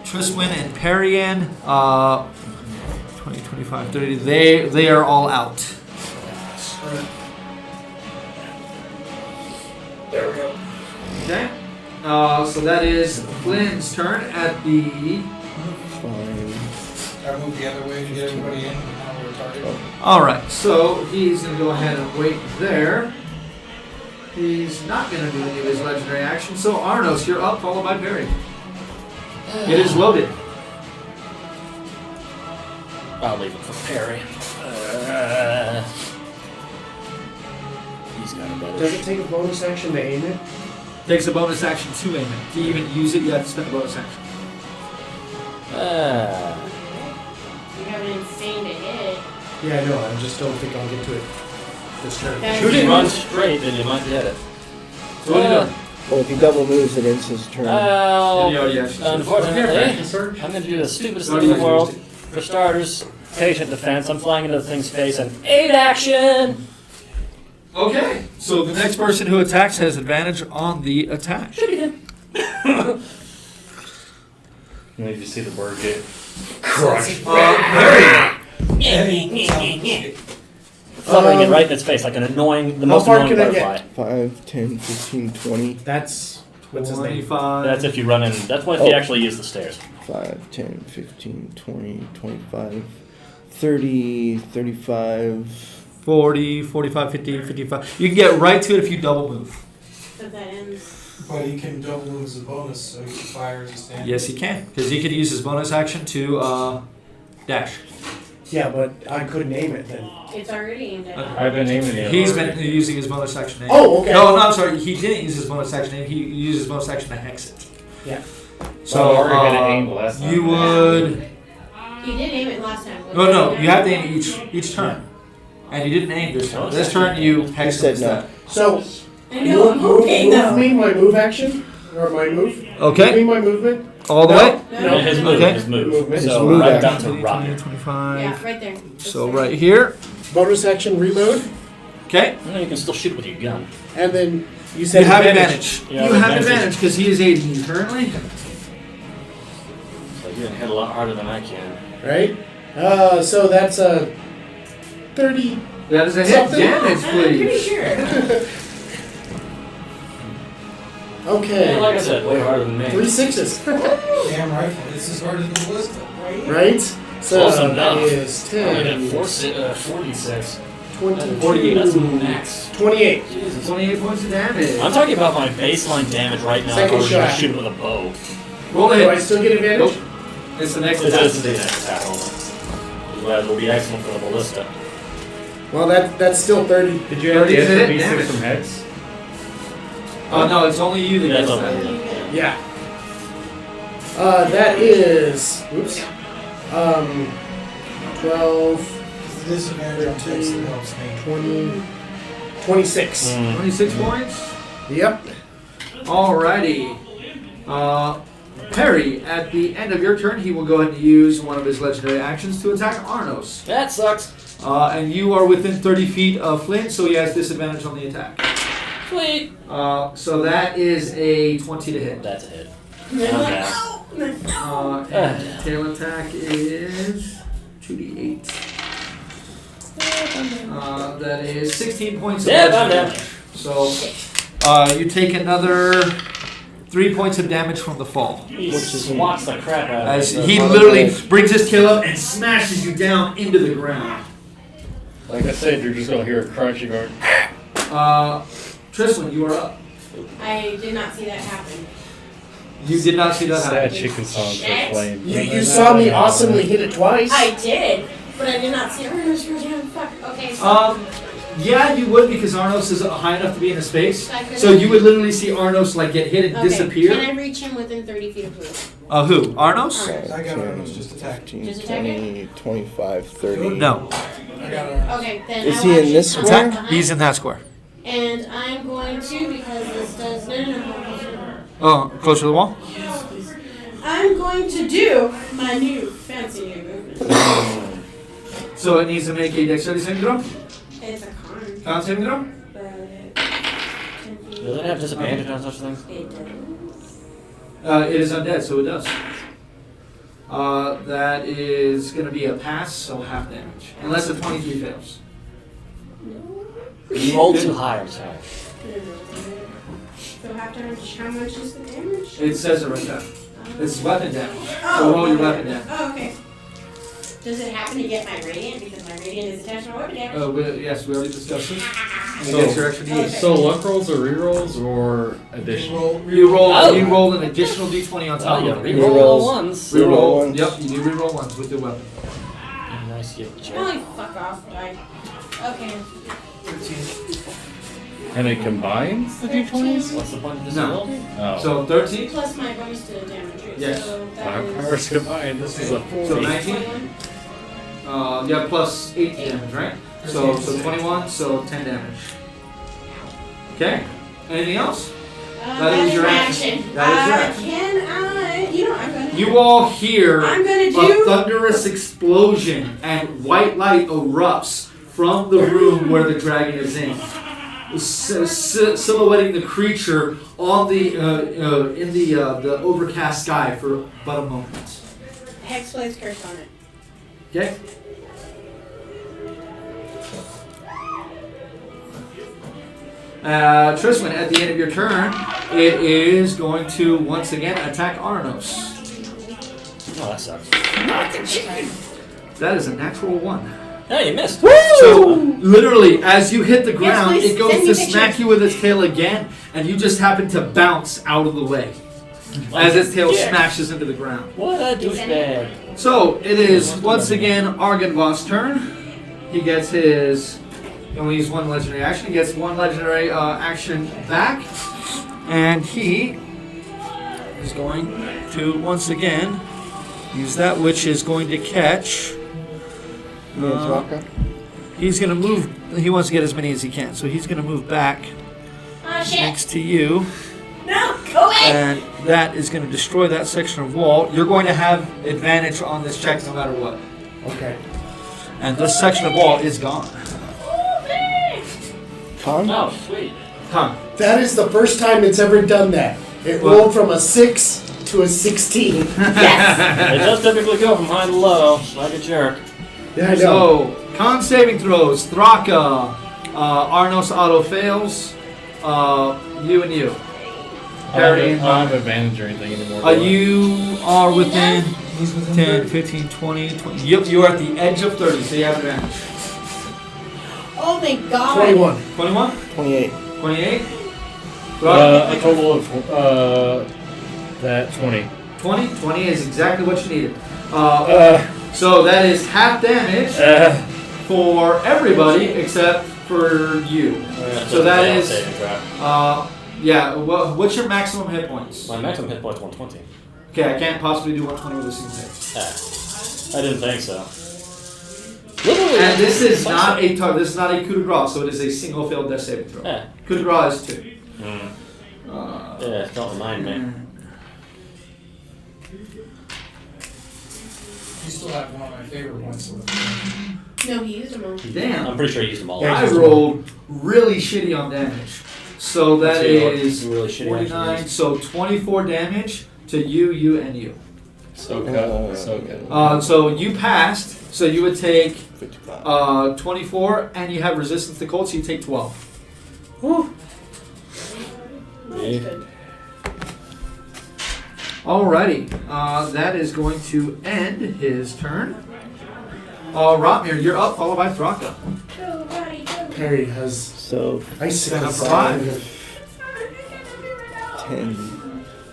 [SPEAKER 1] Triswin and Perian, 20, 25, 30. They are all out.
[SPEAKER 2] There we go.
[SPEAKER 1] Okay. So that is Flynn's turn at the.
[SPEAKER 6] Fine.
[SPEAKER 2] I move the other way to get everybody in. Now we're targeted.
[SPEAKER 1] All right. So he's gonna go ahead and wait there. He's not gonna do any of his legendary actions. So Arnos, you're up, followed by Perry. It is loaded.
[SPEAKER 4] I'll leave it for Perry. He's got a
[SPEAKER 3] Does
[SPEAKER 4] better.
[SPEAKER 3] it take a bonus action to aim it?
[SPEAKER 1] Takes a bonus action to aim it. To even use it, you have to spend a bonus action.
[SPEAKER 5] You have an insane to hit.
[SPEAKER 3] Yeah, I know. I just don't think I'll get to it this turn.
[SPEAKER 5] That's
[SPEAKER 4] Shoot it,
[SPEAKER 5] true.
[SPEAKER 4] run straight, then you might get it.
[SPEAKER 1] So what are you doing?
[SPEAKER 6] Well, if he double moves, it ends his turn.
[SPEAKER 1] And you already actually said-
[SPEAKER 4] Unfortunately, I'm going to do the stupidest thing in the world. For starters, patient defense. I'm flying into the thing's face and 8 action!
[SPEAKER 1] Okay, so the next person who attacks has advantage on the attack.
[SPEAKER 7] And then you see the bird get
[SPEAKER 4] Fluttering it right in its face like an annoying, the
[SPEAKER 3] How
[SPEAKER 4] most
[SPEAKER 3] far
[SPEAKER 4] annoying
[SPEAKER 3] can I
[SPEAKER 4] butterfly.
[SPEAKER 3] get?
[SPEAKER 6] 5, 10, 15, 20.
[SPEAKER 3] That's what's his name?
[SPEAKER 1] 25.
[SPEAKER 4] That's if you run in. That's when if you actually use the stairs.
[SPEAKER 6] 5, 10, 15, 20, 25, 30, 35.
[SPEAKER 1] 40, 45, 50, 55. You can get right to it if you double move.
[SPEAKER 5] But that ends.
[SPEAKER 2] But he can double move as a bonus, so he can fire as a stand.
[SPEAKER 1] Yes, he can. Because he could use his bonus action to dash.
[SPEAKER 3] Yeah, but I couldn't aim it then.
[SPEAKER 5] It's already aimed at.
[SPEAKER 7] I've been aiming it.
[SPEAKER 1] He's been using his bonus action to aim.
[SPEAKER 3] Oh, okay.
[SPEAKER 1] No, I'm sorry. He didn't use his bonus action to aim. He used his bonus action to hex it.
[SPEAKER 3] Yeah.
[SPEAKER 1] So
[SPEAKER 7] I already had it aimed last time.
[SPEAKER 1] you would.
[SPEAKER 5] You did aim it last time.
[SPEAKER 1] No. You have to aim each turn, and you didn't aim this turn. This turn you
[SPEAKER 6] He
[SPEAKER 1] hex
[SPEAKER 6] said
[SPEAKER 1] instead.
[SPEAKER 6] no.
[SPEAKER 3] So,
[SPEAKER 5] I know, I'm hoping
[SPEAKER 3] move
[SPEAKER 5] though.
[SPEAKER 3] me my move action? Or my move?
[SPEAKER 1] Okay,
[SPEAKER 3] Move me my movement?
[SPEAKER 1] all the
[SPEAKER 3] No.
[SPEAKER 1] way.
[SPEAKER 3] No.
[SPEAKER 4] His move.
[SPEAKER 1] Okay.
[SPEAKER 4] His move.
[SPEAKER 3] Movement.
[SPEAKER 6] His
[SPEAKER 4] So
[SPEAKER 6] move
[SPEAKER 4] right
[SPEAKER 6] action.
[SPEAKER 4] down to
[SPEAKER 1] 20,
[SPEAKER 4] rocket.
[SPEAKER 1] 25.
[SPEAKER 5] Yeah, right there.
[SPEAKER 1] So right here.
[SPEAKER 3] Bonus action reload.
[SPEAKER 1] Okay.
[SPEAKER 4] No, you can still shoot with your gun.
[SPEAKER 3] And then you said
[SPEAKER 1] You have advantage.
[SPEAKER 4] You
[SPEAKER 1] You
[SPEAKER 4] have
[SPEAKER 1] have
[SPEAKER 4] advantage.
[SPEAKER 1] advantage because he is aiding you currently.
[SPEAKER 4] So you're gonna hit a lot harder than I can.
[SPEAKER 3] Right? So that's 30.
[SPEAKER 1] That is a hit.
[SPEAKER 3] Something.
[SPEAKER 1] Damage,
[SPEAKER 5] I'm pretty
[SPEAKER 1] please.
[SPEAKER 5] sure.
[SPEAKER 3] Okay.
[SPEAKER 4] Like I said, way harder than me.
[SPEAKER 3] 3 6s.
[SPEAKER 2] Damn rifle. This is harder than the ballista.
[SPEAKER 3] Right? So
[SPEAKER 4] Close
[SPEAKER 3] that
[SPEAKER 4] enough.
[SPEAKER 3] is
[SPEAKER 4] I only
[SPEAKER 3] 10,
[SPEAKER 4] did 46.
[SPEAKER 3] 22,
[SPEAKER 4] 48, that's max.
[SPEAKER 3] 28.
[SPEAKER 4] Jesus.
[SPEAKER 1] 28 points of damage.
[SPEAKER 4] I'm talking about my baseline damage right now.
[SPEAKER 3] Second
[SPEAKER 4] If I was gonna
[SPEAKER 3] shot.
[SPEAKER 4] shoot it with a bow.
[SPEAKER 1] Roll a
[SPEAKER 3] Do I
[SPEAKER 1] hit.
[SPEAKER 3] still get advantage?
[SPEAKER 1] Nope. It's the next
[SPEAKER 4] This
[SPEAKER 1] attack.
[SPEAKER 4] is the next attack only. That will be excellent for the ballista.
[SPEAKER 3] Well, that's still 30.
[SPEAKER 7] Did you have the
[SPEAKER 1] 30 is a hit,
[SPEAKER 7] SB6
[SPEAKER 1] damage.
[SPEAKER 7] from Hex?
[SPEAKER 1] Oh no, it's only you that
[SPEAKER 4] That's
[SPEAKER 1] gets
[SPEAKER 4] okay.
[SPEAKER 1] that.
[SPEAKER 3] Yeah. That is. Oops. 12,
[SPEAKER 2] Disadvantage on text that helps me.
[SPEAKER 3] 20, 26.
[SPEAKER 1] 26 points.
[SPEAKER 3] Yep.
[SPEAKER 1] Alrighty. Perry, at the end of your turn, he will go ahead and use one of his legendary actions to attack Arnos.
[SPEAKER 4] That sucks.
[SPEAKER 1] And you are within 30 feet of Flint, so he has disadvantage on the attack.
[SPEAKER 4] Sweet.
[SPEAKER 1] So that is a 20 to hit.
[SPEAKER 4] That's a hit.
[SPEAKER 1] And tail attack is 2d8. That is 16 points of
[SPEAKER 4] Yeah, I'm
[SPEAKER 1] legendary
[SPEAKER 4] down.
[SPEAKER 1] So you take another 3 points of damage from the fall.
[SPEAKER 4] He
[SPEAKER 6] Which is
[SPEAKER 4] swats the crap out of
[SPEAKER 1] As
[SPEAKER 4] it.
[SPEAKER 1] he literally brings his tail up and smashes you down into the ground.
[SPEAKER 7] Like I said, you're just gonna hear a crunching or.
[SPEAKER 1] Tristan, you are up.
[SPEAKER 5] I did not see that happen.
[SPEAKER 1] You did not see that
[SPEAKER 7] Sad
[SPEAKER 1] happen.
[SPEAKER 7] chicken songs for
[SPEAKER 5] Shit.
[SPEAKER 7] flame.
[SPEAKER 3] You saw me awesomely hit it twice.
[SPEAKER 5] I did, but I did not see Arnos go down. Fuck. Okay, so.
[SPEAKER 1] Yeah, you would because Arnos is high enough to be in a space.
[SPEAKER 5] I could've-
[SPEAKER 1] So you would literally see Arnos like get hit and
[SPEAKER 5] Okay,
[SPEAKER 1] disappear.
[SPEAKER 5] Can I reach him within 30 feet of who?
[SPEAKER 1] Who? Arnos?
[SPEAKER 5] Alright.
[SPEAKER 2] I got Arnos, just attack.
[SPEAKER 6] 15,
[SPEAKER 5] Just attack
[SPEAKER 6] 20, 25, 30.
[SPEAKER 1] No.
[SPEAKER 2] I got Arnos.
[SPEAKER 5] Okay, then
[SPEAKER 6] Is
[SPEAKER 5] I
[SPEAKER 6] he
[SPEAKER 5] want
[SPEAKER 6] in
[SPEAKER 5] you
[SPEAKER 6] this
[SPEAKER 5] to come
[SPEAKER 6] square?
[SPEAKER 5] behind,
[SPEAKER 1] He's in that square.
[SPEAKER 5] And I'm going to, because this does. No.
[SPEAKER 1] Oh, closer to the wall?
[SPEAKER 5] I'm going to do my new fancy new movement.
[SPEAKER 1] So it needs to make a dexterity saving throw?
[SPEAKER 5] It's a con,
[SPEAKER 1] Con saving throw?
[SPEAKER 5] but
[SPEAKER 4] Does it have disadvantage on such things?
[SPEAKER 5] it does.
[SPEAKER 1] It is undead, so it does. That is going to be a pass, so half damage. Unless a 23 fails.
[SPEAKER 4] You rolled too high, I'm sorry.
[SPEAKER 5] So how much is the damage?
[SPEAKER 1] It says it right there. It's weapon damage.
[SPEAKER 5] Oh,
[SPEAKER 1] So roll your
[SPEAKER 5] okay.
[SPEAKER 1] weapon damage.
[SPEAKER 5] Oh, okay. Does it happen to get my radiant? Because my radiant is attached to my weapon damage.
[SPEAKER 1] Yes, we already discussed it. And
[SPEAKER 7] So-
[SPEAKER 1] it gets your extra D8.
[SPEAKER 7] So luck rolls or rerolls or additional?
[SPEAKER 1] You
[SPEAKER 4] Oh.
[SPEAKER 1] roll an additional D20 on top
[SPEAKER 4] Oh,
[SPEAKER 1] of
[SPEAKER 4] yeah,
[SPEAKER 1] it.
[SPEAKER 4] reroll all ones.
[SPEAKER 6] Reroll ones.
[SPEAKER 1] Yep, you do reroll ones with your weapon.
[SPEAKER 4] Nice, you jerk.
[SPEAKER 5] Oh, fuck off, die. Okay.
[SPEAKER 7] And it combines the d20s?
[SPEAKER 4] What's the point of this
[SPEAKER 1] No.
[SPEAKER 4] roll?
[SPEAKER 7] Oh.
[SPEAKER 1] So 13,
[SPEAKER 5] Plus my bonus to damage. Right?
[SPEAKER 1] Yes.
[SPEAKER 5] So that
[SPEAKER 7] Five
[SPEAKER 5] is
[SPEAKER 7] powers combined. This is a
[SPEAKER 1] so
[SPEAKER 7] 40.
[SPEAKER 1] 19.
[SPEAKER 5] 21.
[SPEAKER 1] Yeah, plus 8 damage, right? So 21, so 10 damage. Okay. Anything else?
[SPEAKER 5] That
[SPEAKER 1] is
[SPEAKER 5] is
[SPEAKER 1] your
[SPEAKER 5] my
[SPEAKER 1] action.
[SPEAKER 5] action.
[SPEAKER 1] That is your action.
[SPEAKER 5] Can I? You know, I'm gonna.
[SPEAKER 1] You all hear
[SPEAKER 5] I'm gonna
[SPEAKER 1] a
[SPEAKER 5] do.
[SPEAKER 1] thunderous explosion and white light erupts from the room where the dragon is in, silhouetting the creature on the in the overcast sky for but a moment.
[SPEAKER 5] Hexblade's curse on it.
[SPEAKER 1] Okay. Tristan, at the end of your turn, it is going to once again attack Arnos.
[SPEAKER 4] Oh, that sucks.
[SPEAKER 1] That is a natural 1.
[SPEAKER 4] No, you missed.
[SPEAKER 1] So, literally, as you hit the ground,
[SPEAKER 5] please,
[SPEAKER 1] it goes
[SPEAKER 5] send me
[SPEAKER 1] to
[SPEAKER 5] pictures.
[SPEAKER 1] smack you with its tail again, and you just happen to bounce out of the way as its tail
[SPEAKER 4] Yeah.
[SPEAKER 1] smashes into the ground.
[SPEAKER 4] What a douchebag.
[SPEAKER 1] So, it is once again Argenvoth's turn. He gets his. He only uses 1 legendary action. He gets 1 legendary action back, and he is going to once again use that which is going to catch.
[SPEAKER 6] Me and Thraka.
[SPEAKER 1] He's going to move. He wants to get as many as he can, so he's going to move back
[SPEAKER 5] Oh shit!
[SPEAKER 1] next to you,
[SPEAKER 5] No, go away!
[SPEAKER 1] and that is going to destroy that section of wall. You're going to have advantage on this check no matter what,
[SPEAKER 3] Okay.
[SPEAKER 1] and this section of wall is gone.
[SPEAKER 6] Con?
[SPEAKER 4] Oh, sweet.
[SPEAKER 1] Come.
[SPEAKER 3] That is the first time it's ever done that. It
[SPEAKER 1] What?
[SPEAKER 3] rolled from a 6 to a 16.
[SPEAKER 5] Yes!
[SPEAKER 4] It does typically go from high to low, like a jerk.
[SPEAKER 3] Yeah, I know.
[SPEAKER 1] So, con saving throws. Thraka. Arnos auto fails. You and you. Parry and
[SPEAKER 7] I don't have advantage or anything anymore. do I?
[SPEAKER 1] You are within 10, 15, 20, 20. Yep, you are at the edge of 30, so you have advantage.
[SPEAKER 5] Oh my god!
[SPEAKER 3] 21.
[SPEAKER 1] 21?
[SPEAKER 6] 28.
[SPEAKER 1] 28?
[SPEAKER 7] A total of that 20.
[SPEAKER 1] 20? 20 is exactly what you needed. So that is half damage for everybody except for you. So that is, yeah, what's your maximum hit points?
[SPEAKER 4] My maximum hit point's 120.
[SPEAKER 1] Okay, I can't possibly do 120 with a single hit.
[SPEAKER 4] I didn't think so.
[SPEAKER 1] And this is not a this is not a coup de grace, so it is a single failed death saving throw.
[SPEAKER 4] Yeah.
[SPEAKER 1] Coup de grace is 2.
[SPEAKER 4] Yeah, don't remind me.
[SPEAKER 2] You still have one of my favorite ones.
[SPEAKER 5] No, he used them all.
[SPEAKER 1] Damn.
[SPEAKER 4] I'm pretty sure I used them all.
[SPEAKER 3] Yeah,
[SPEAKER 1] I rolled really shitty on damage. So that
[SPEAKER 4] So you
[SPEAKER 1] is
[SPEAKER 4] really shitty
[SPEAKER 1] 49,
[SPEAKER 4] actually.
[SPEAKER 1] so 24 damage to you, and you.
[SPEAKER 7] So cut.
[SPEAKER 1] So you passed, so you would take
[SPEAKER 6] 55.
[SPEAKER 1] 24, and you have resistance to cold, so you take 12. Woo. Alrighty, that is going to end his turn. Rotmir, you're up, followed by Thraka.
[SPEAKER 5] Go, buddy, go.
[SPEAKER 3] Perry has
[SPEAKER 6] So
[SPEAKER 3] icicle
[SPEAKER 1] Stand up for
[SPEAKER 3] side.
[SPEAKER 6] 10,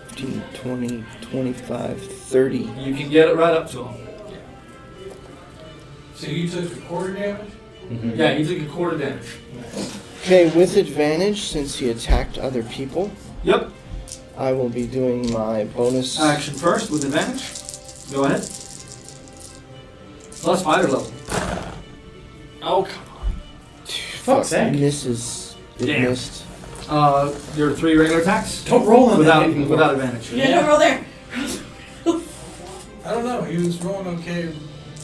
[SPEAKER 6] 15, 20, 25, 30.
[SPEAKER 1] You can get it right up to him.
[SPEAKER 2] So you took a quarter damage?
[SPEAKER 1] Yeah, he took a quarter damage.
[SPEAKER 6] Okay, with advantage, since he attacked other people,
[SPEAKER 1] Yep.
[SPEAKER 6] I will be doing my bonus.
[SPEAKER 1] Action first with advantage. Go ahead. Plus fighter level.
[SPEAKER 4] Oh, come on.
[SPEAKER 3] Fuck's sake.
[SPEAKER 6] Misses. It
[SPEAKER 1] Damn.
[SPEAKER 6] missed.
[SPEAKER 1] Your 3 regular attacks
[SPEAKER 3] Don't roll on that anymore.
[SPEAKER 1] without advantage.
[SPEAKER 5] Yeah, don't roll there.
[SPEAKER 2] I don't know. He was rolling okay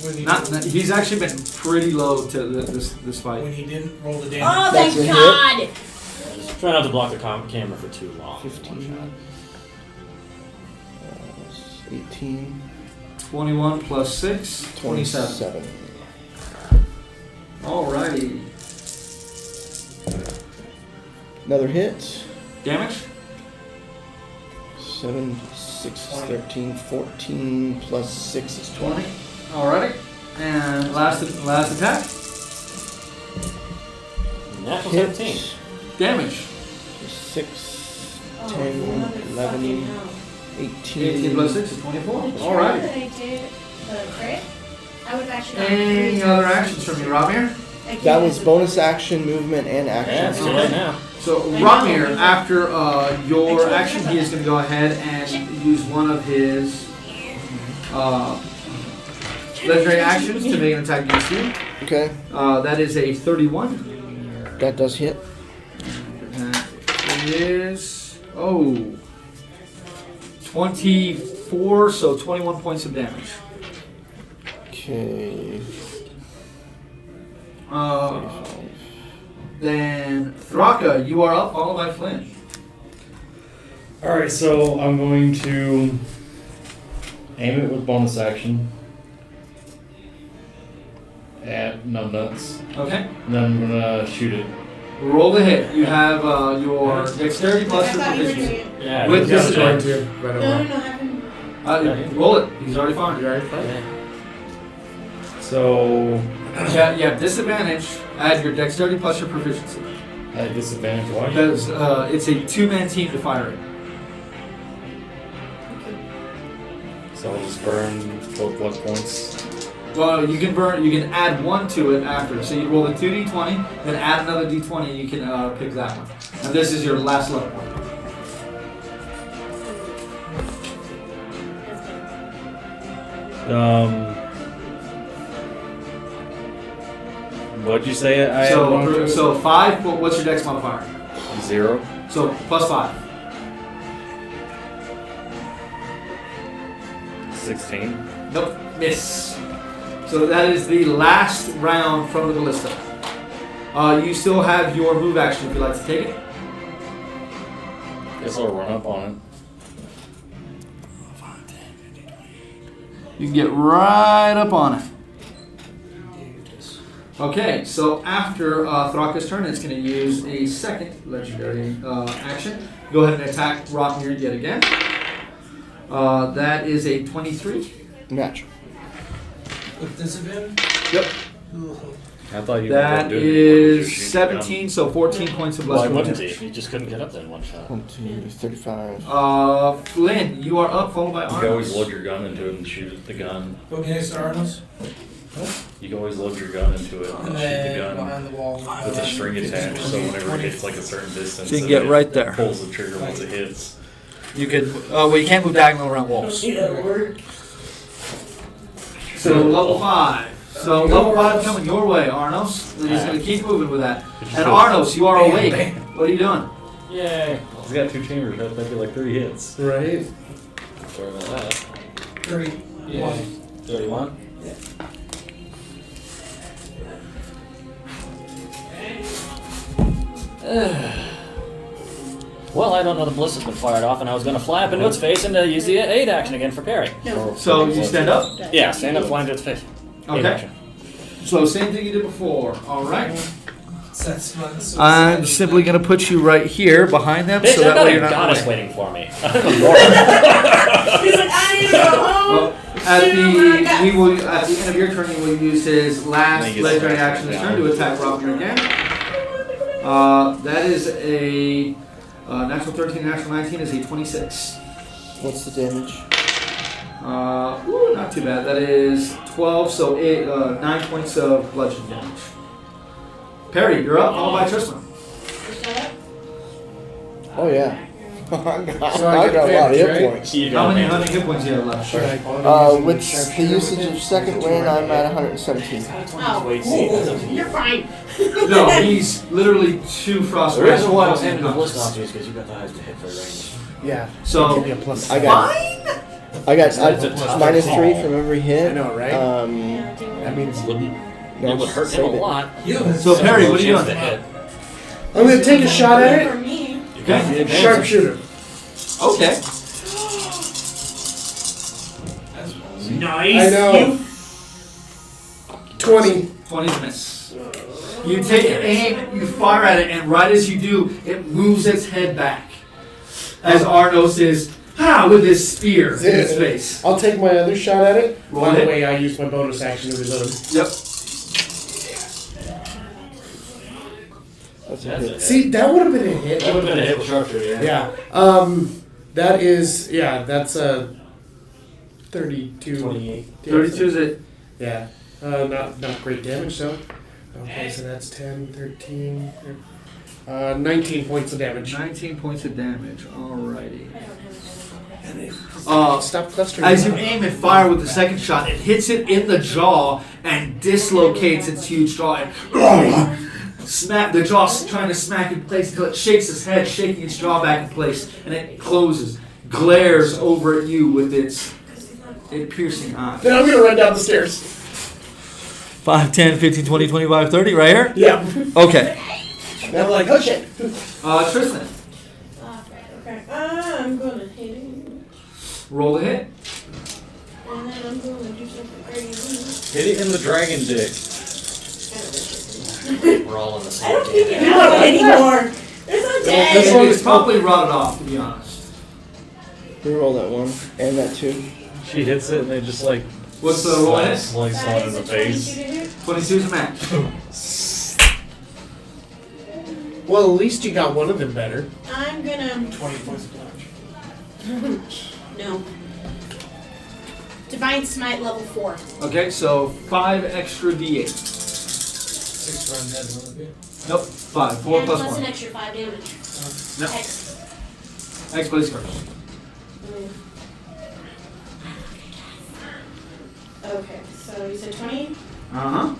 [SPEAKER 2] when he
[SPEAKER 1] He's actually been pretty low to this fight.
[SPEAKER 2] when he didn't roll the damage.
[SPEAKER 5] Oh,
[SPEAKER 6] That's
[SPEAKER 5] thank
[SPEAKER 6] a
[SPEAKER 5] God!
[SPEAKER 4] Try not to block the camera for too long.
[SPEAKER 6] 15. 18.
[SPEAKER 1] 21 plus 6, 27.
[SPEAKER 6] 27.
[SPEAKER 1] Alrighty.
[SPEAKER 6] Another hit.
[SPEAKER 1] Damage?
[SPEAKER 6] 7, 6 is 13, 14 plus 6 is 20.
[SPEAKER 1] Alrighty. And last attack?
[SPEAKER 4] Natural
[SPEAKER 6] Hit.
[SPEAKER 4] 17.
[SPEAKER 1] Damage.
[SPEAKER 6] 6,
[SPEAKER 5] Oh,
[SPEAKER 6] 10, 11,
[SPEAKER 1] 18
[SPEAKER 6] 18.
[SPEAKER 1] plus 6 is 24.
[SPEAKER 5] The
[SPEAKER 1] Alright.
[SPEAKER 5] that I did the crit, I would have actually done
[SPEAKER 1] Any
[SPEAKER 5] 3
[SPEAKER 1] other
[SPEAKER 5] times.
[SPEAKER 1] actions from you, Ramir?
[SPEAKER 5] I can't
[SPEAKER 6] That was
[SPEAKER 5] do
[SPEAKER 6] bonus action, movement, and
[SPEAKER 4] Yeah, it's
[SPEAKER 6] action.
[SPEAKER 4] too late now.
[SPEAKER 1] So Ramir, after your action, he is going to go ahead and use one of his legendary actions to make an attack against you.
[SPEAKER 6] Okay,
[SPEAKER 1] That is a 31.
[SPEAKER 6] that does hit.
[SPEAKER 1] is 24, so 21 points of damage.
[SPEAKER 6] Okay.
[SPEAKER 1] Then Thraka, you are up, followed by Flynn.
[SPEAKER 7] Alright, so I'm going to aim it with bonus action at numbnuts.
[SPEAKER 1] Okay.
[SPEAKER 7] And then I'm gonna shoot it.
[SPEAKER 1] Roll the hit. You have your dexterity
[SPEAKER 5] I
[SPEAKER 1] plus your
[SPEAKER 5] thought you were doing
[SPEAKER 1] proficiency.
[SPEAKER 5] it.
[SPEAKER 4] Yeah.
[SPEAKER 1] With
[SPEAKER 3] Yeah, I'm
[SPEAKER 1] disadvantage.
[SPEAKER 3] going to. Right
[SPEAKER 5] No,
[SPEAKER 3] away.
[SPEAKER 5] no, haven't.
[SPEAKER 1] Roll it. He's already fired.
[SPEAKER 3] You already fine?
[SPEAKER 7] So
[SPEAKER 1] Yeah, you have disadvantage. Add your dexterity plus your proficiency.
[SPEAKER 7] at disadvantage, why?
[SPEAKER 1] Because it's a two-man team to fire it.
[SPEAKER 7] So I'll just burn both luck points.
[SPEAKER 1] Well, you can add one to it after. So you roll a 2d20, then add another d20. You can pick that one. And this is your last luck point.
[SPEAKER 7] What'd you say? I had one?
[SPEAKER 1] So 5. What's your dex modifier?
[SPEAKER 7] 0.
[SPEAKER 1] So plus 5.
[SPEAKER 7] 16.
[SPEAKER 1] Nope, miss. So that is the last round from the ballista. You still have your move action if you'd like to take it.
[SPEAKER 7] Guess I'll run up on it.
[SPEAKER 1] You can get right up on it. Okay, so after Thraka's turn, it's going to use a second legendary action. Go ahead and attack Rotmir yet again. That is a 23.
[SPEAKER 6] Match.
[SPEAKER 2] With disadvantage?
[SPEAKER 1] Yep.
[SPEAKER 7] I thought you
[SPEAKER 1] That
[SPEAKER 7] were doing it.
[SPEAKER 1] is 17, so 14 points of
[SPEAKER 4] Why
[SPEAKER 1] bludgeoning
[SPEAKER 4] wouldn't
[SPEAKER 1] damage.
[SPEAKER 4] he? He just couldn't get up there in one shot.
[SPEAKER 6] 35.
[SPEAKER 1] Flynn, you are up, followed by
[SPEAKER 7] You can always
[SPEAKER 1] Arnos.
[SPEAKER 7] load your gun into it and shoot the gun.
[SPEAKER 2] Go against Arnos.
[SPEAKER 7] You can always load your gun into it and
[SPEAKER 2] And
[SPEAKER 7] shoot the
[SPEAKER 2] then
[SPEAKER 7] gun
[SPEAKER 2] behind the wall.
[SPEAKER 7] with a string attached. So whenever it hits like a certain distance,
[SPEAKER 1] So you can
[SPEAKER 7] then
[SPEAKER 1] get
[SPEAKER 7] it
[SPEAKER 1] right there.
[SPEAKER 7] Pulls the trigger once it hits.
[SPEAKER 1] You could, well, you can't move diagonal around walls. So level 5. So level 5 coming your way, Arnos. And he's going to keep moving with that. And Arnos, you are awake. What are you doing?
[SPEAKER 4] Yay.
[SPEAKER 7] He's got 2 chambers. That's maybe like 30 hits.
[SPEAKER 3] Right.
[SPEAKER 4] Sorry about that.
[SPEAKER 2] 31.
[SPEAKER 4] 31? Well, I don't know the ballista's been fired off, and I was going to fly up into its face and use the 8 action again for parry.
[SPEAKER 5] No.
[SPEAKER 1] So you stand up.
[SPEAKER 4] Yeah, stand up, fly into its face. 8
[SPEAKER 1] Okay.
[SPEAKER 4] action.
[SPEAKER 1] So same thing you did before. All right.
[SPEAKER 2] I'm
[SPEAKER 1] I'm simply going to put you right here behind them,
[SPEAKER 4] Bitch,
[SPEAKER 1] so
[SPEAKER 4] I've
[SPEAKER 1] that
[SPEAKER 4] got
[SPEAKER 1] way
[SPEAKER 4] a
[SPEAKER 1] you're not
[SPEAKER 4] goddess
[SPEAKER 1] away.
[SPEAKER 4] waiting for me. I'm a Lord.
[SPEAKER 5] He's like, I need to go home.
[SPEAKER 1] At the end of your turn, he will use his last
[SPEAKER 7] Make his
[SPEAKER 1] legendary
[SPEAKER 7] last
[SPEAKER 1] action this
[SPEAKER 7] down.
[SPEAKER 1] turn to attack Robin again. That is a natural 13, natural 19 is a 26.
[SPEAKER 6] What's the damage?
[SPEAKER 1] Not too bad. That is 12, so 9 points of bludgeoning damage. Perry, you're up, followed by Tristan.
[SPEAKER 6] Oh yeah. I
[SPEAKER 3] So I
[SPEAKER 6] got
[SPEAKER 3] get
[SPEAKER 6] a lot of
[SPEAKER 3] advantage,
[SPEAKER 6] hit
[SPEAKER 3] right?
[SPEAKER 6] points.
[SPEAKER 4] You
[SPEAKER 1] How
[SPEAKER 4] got
[SPEAKER 1] many
[SPEAKER 4] advantage.
[SPEAKER 1] hit points do you have left?
[SPEAKER 3] Should I bother
[SPEAKER 6] With
[SPEAKER 3] using
[SPEAKER 6] the usage of second wind, I'm at 117.
[SPEAKER 5] Oh, you're fine.
[SPEAKER 1] No, he's literally 2 frost.
[SPEAKER 4] The reason why I was
[SPEAKER 1] racks
[SPEAKER 4] handing the ballista off
[SPEAKER 1] unconscious.
[SPEAKER 4] to you is because you got the highest hit for range.
[SPEAKER 3] Yeah.
[SPEAKER 1] So-
[SPEAKER 3] Give me a plus.
[SPEAKER 6] I got
[SPEAKER 4] It's a tough
[SPEAKER 6] -3
[SPEAKER 4] call.
[SPEAKER 6] from every hit.
[SPEAKER 3] I know, right? That means
[SPEAKER 4] It would hurt him a lot.
[SPEAKER 1] So Perry, what are you
[SPEAKER 4] Chance
[SPEAKER 1] doing?
[SPEAKER 4] to hit.
[SPEAKER 3] I'm gonna take a shot at it.
[SPEAKER 5] For me.
[SPEAKER 1] Okay.
[SPEAKER 3] Sharpshooter.
[SPEAKER 1] Okay.
[SPEAKER 3] I know. 20.
[SPEAKER 1] 20's miss. You take aim, you fire at it, and right as you do, it moves its head back. As Arnos is with his spear in its face.
[SPEAKER 3] I'll take my other shot at it.
[SPEAKER 1] Roll
[SPEAKER 3] By the
[SPEAKER 1] it.
[SPEAKER 3] way, I used my bonus action to reload.
[SPEAKER 1] Yep.
[SPEAKER 6] That's a
[SPEAKER 4] That's
[SPEAKER 6] hit.
[SPEAKER 4] it.
[SPEAKER 3] See, that would have been a hit.
[SPEAKER 4] That would have been a hit with sharpshooter, yeah.
[SPEAKER 3] Yeah. That is, that's a 32.
[SPEAKER 4] 28.
[SPEAKER 1] 32 is it.
[SPEAKER 3] Yeah. Not great damage, though. Okay, so that's 10, 13, 19 points of damage.
[SPEAKER 1] 19 points of damage. Alrighty.
[SPEAKER 3] Stop clustering.
[SPEAKER 1] As you aim and fire with the second shot, it hits it in the jaw and dislocates its huge jaw. And smack the jaw, trying to smack in place until it shakes its head, shaking its jaw back in place, and it closes, glares over at you with its piercing eye.
[SPEAKER 3] Then I'm gonna run down the stairs.
[SPEAKER 1] 5, 10, 15, 20, 25, 30, right here?
[SPEAKER 3] Yeah.
[SPEAKER 1] Okay.
[SPEAKER 3] And I'm like, oh shit.
[SPEAKER 1] Tristan,
[SPEAKER 5] Okay. I'm gonna hit it.
[SPEAKER 1] roll the hit.
[SPEAKER 5] And then I'm gonna do something crazy.
[SPEAKER 7] Hit it in the dragon dick.
[SPEAKER 4] We're all in the
[SPEAKER 5] I
[SPEAKER 4] same
[SPEAKER 5] don't think
[SPEAKER 4] game.
[SPEAKER 5] it out anymore. There's no dead.
[SPEAKER 1] This one is probably rotted off, to be honest.
[SPEAKER 6] Reroll that 1 and that 2.
[SPEAKER 7] She hits it and they just like
[SPEAKER 1] What's the roll hit?
[SPEAKER 7] slice
[SPEAKER 5] That
[SPEAKER 7] on in
[SPEAKER 5] is
[SPEAKER 7] the
[SPEAKER 5] a 22
[SPEAKER 7] face.
[SPEAKER 5] to hit.
[SPEAKER 1] 22 is a match.
[SPEAKER 3] Well, at least you got one of them better.
[SPEAKER 5] I'm gonna
[SPEAKER 2] 20 points of damage.
[SPEAKER 5] no. Divine Smite level 4.
[SPEAKER 1] Okay, so 5 extra d8.
[SPEAKER 2] 6 round dead, will it be?
[SPEAKER 1] Nope, 5. 4
[SPEAKER 5] And
[SPEAKER 1] plus
[SPEAKER 5] plus
[SPEAKER 1] 1.
[SPEAKER 5] an extra 5 damage.
[SPEAKER 1] No.
[SPEAKER 5] X.
[SPEAKER 1] X plays first.
[SPEAKER 5] Okay, so you said 20?
[SPEAKER 1] Uh-huh.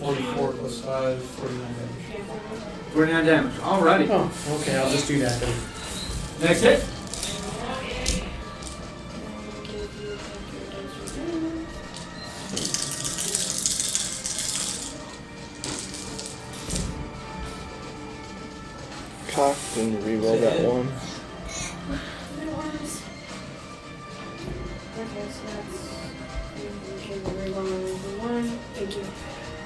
[SPEAKER 2] 44 plus 5, 49 damage.
[SPEAKER 5] Yeah,
[SPEAKER 1] 49 damage. Alrighty.
[SPEAKER 3] Oh, okay, I'll just do that then.
[SPEAKER 1] Next hit.
[SPEAKER 6] Cocked and reroll that 1.
[SPEAKER 5] Okay, so that's. Okay, we'll reroll over 1. Thank you.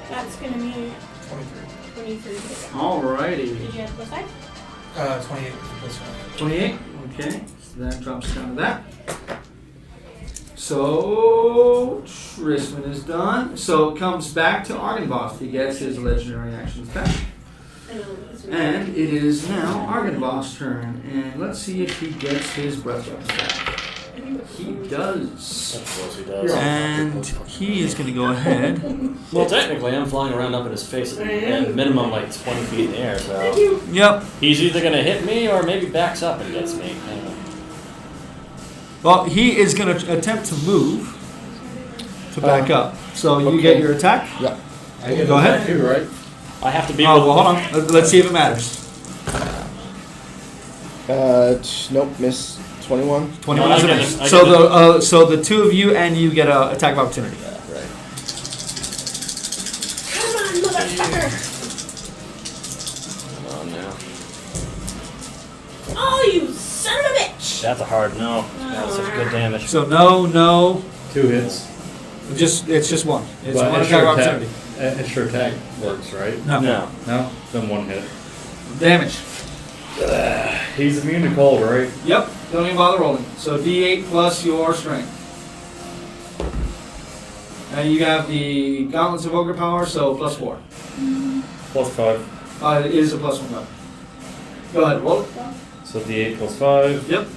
[SPEAKER 5] That's gonna be
[SPEAKER 2] 23.
[SPEAKER 5] 23.
[SPEAKER 1] Alrighty.
[SPEAKER 5] Did you have plus 5?
[SPEAKER 2] 28 plus 5.
[SPEAKER 1] 28. Okay, so that drops down to that. So Trisman is done. So it comes back to Argynvost. He gets his legendary actions back. And it is now Argynvost's turn. And let's see if he gets his breath weapon back. He does.
[SPEAKER 4] Of course he does.
[SPEAKER 1] And he is going to go ahead.
[SPEAKER 4] Well, technically, I'm flying around up in his face at minimum like 20 feet in the air, so
[SPEAKER 1] Yep.
[SPEAKER 4] he's either gonna hit me or maybe backs up and gets me. I don't know.
[SPEAKER 1] Well, he is going to attempt to move to back up. So you get your attack.
[SPEAKER 6] Yeah.
[SPEAKER 7] I get
[SPEAKER 1] Go
[SPEAKER 7] the
[SPEAKER 1] ahead.
[SPEAKER 7] attack too, right?
[SPEAKER 4] I have to be.
[SPEAKER 1] Oh,
[SPEAKER 4] with-
[SPEAKER 1] well, hold on. Let's see if it matters.
[SPEAKER 6] Nope, miss 21.
[SPEAKER 1] 21
[SPEAKER 4] No,
[SPEAKER 1] is a
[SPEAKER 4] I get
[SPEAKER 1] miss.
[SPEAKER 4] it. I
[SPEAKER 1] So
[SPEAKER 4] get
[SPEAKER 1] so the two of you and you get an attack of opportunity.
[SPEAKER 4] Yeah, right.
[SPEAKER 5] Come on, motherfucker!
[SPEAKER 4] Come on now.
[SPEAKER 5] Oh, you son of a bitch!
[SPEAKER 4] That's a hard no. That's such good damage.
[SPEAKER 1] So no,
[SPEAKER 7] 2 hits.
[SPEAKER 1] it's just one. It's
[SPEAKER 7] But
[SPEAKER 1] one
[SPEAKER 7] extra
[SPEAKER 1] attack of
[SPEAKER 7] attack,
[SPEAKER 1] opportunity.
[SPEAKER 7] extra attack works, right?
[SPEAKER 1] No.
[SPEAKER 4] No.
[SPEAKER 7] No? Then 1 hit.
[SPEAKER 1] Damage.
[SPEAKER 7] He's immune to cold, right?
[SPEAKER 1] Yep. Don't even bother rolling. So D8 plus your strength. And you have the gauntlets of ogre power, so plus 4.
[SPEAKER 7] Plus 5.
[SPEAKER 1] It is a plus 1 weapon. Go ahead, roll it.
[SPEAKER 7] So D8 plus 5.
[SPEAKER 1] Yep.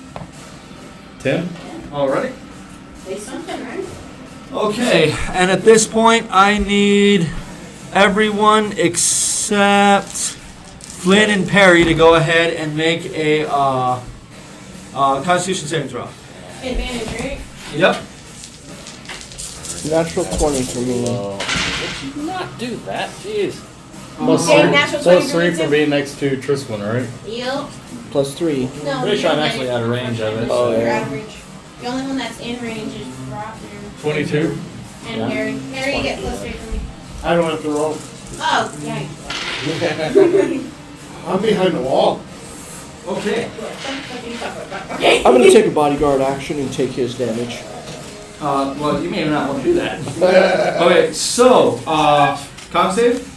[SPEAKER 7] 10.
[SPEAKER 5] Say
[SPEAKER 1] Alrighty.
[SPEAKER 5] something, right?
[SPEAKER 1] Okay, and at this point, I need everyone except Flynn and Perry to go ahead and make a Constitution saving throw.
[SPEAKER 5] Advantage, right?
[SPEAKER 1] Yep.
[SPEAKER 6] Natural 20 for me.
[SPEAKER 4] Would you not do that? Jeez.
[SPEAKER 7] Plus
[SPEAKER 5] Okay,
[SPEAKER 7] 3,
[SPEAKER 5] natural
[SPEAKER 7] plus
[SPEAKER 5] 20
[SPEAKER 7] 3 for being next to Tristan, right?
[SPEAKER 5] Yep.
[SPEAKER 6] Plus 3.
[SPEAKER 5] No,
[SPEAKER 4] Pretty sure I'm
[SPEAKER 5] you're
[SPEAKER 4] actually out of range of it.
[SPEAKER 6] Oh,
[SPEAKER 5] You're
[SPEAKER 6] yeah.
[SPEAKER 5] out of range. The only one that's in range is Rock
[SPEAKER 7] 22.
[SPEAKER 5] and
[SPEAKER 4] Yeah.
[SPEAKER 5] Harry. Harry, you get plus 3 from me.
[SPEAKER 3] I don't have to roll.
[SPEAKER 5] Oh, yeah.
[SPEAKER 3] I'm behind the wall.
[SPEAKER 1] Okay.
[SPEAKER 5] Okay.
[SPEAKER 6] I'm gonna take a bodyguard action and take his damage.
[SPEAKER 1] Well, you may not want to do that. Okay, so, con save?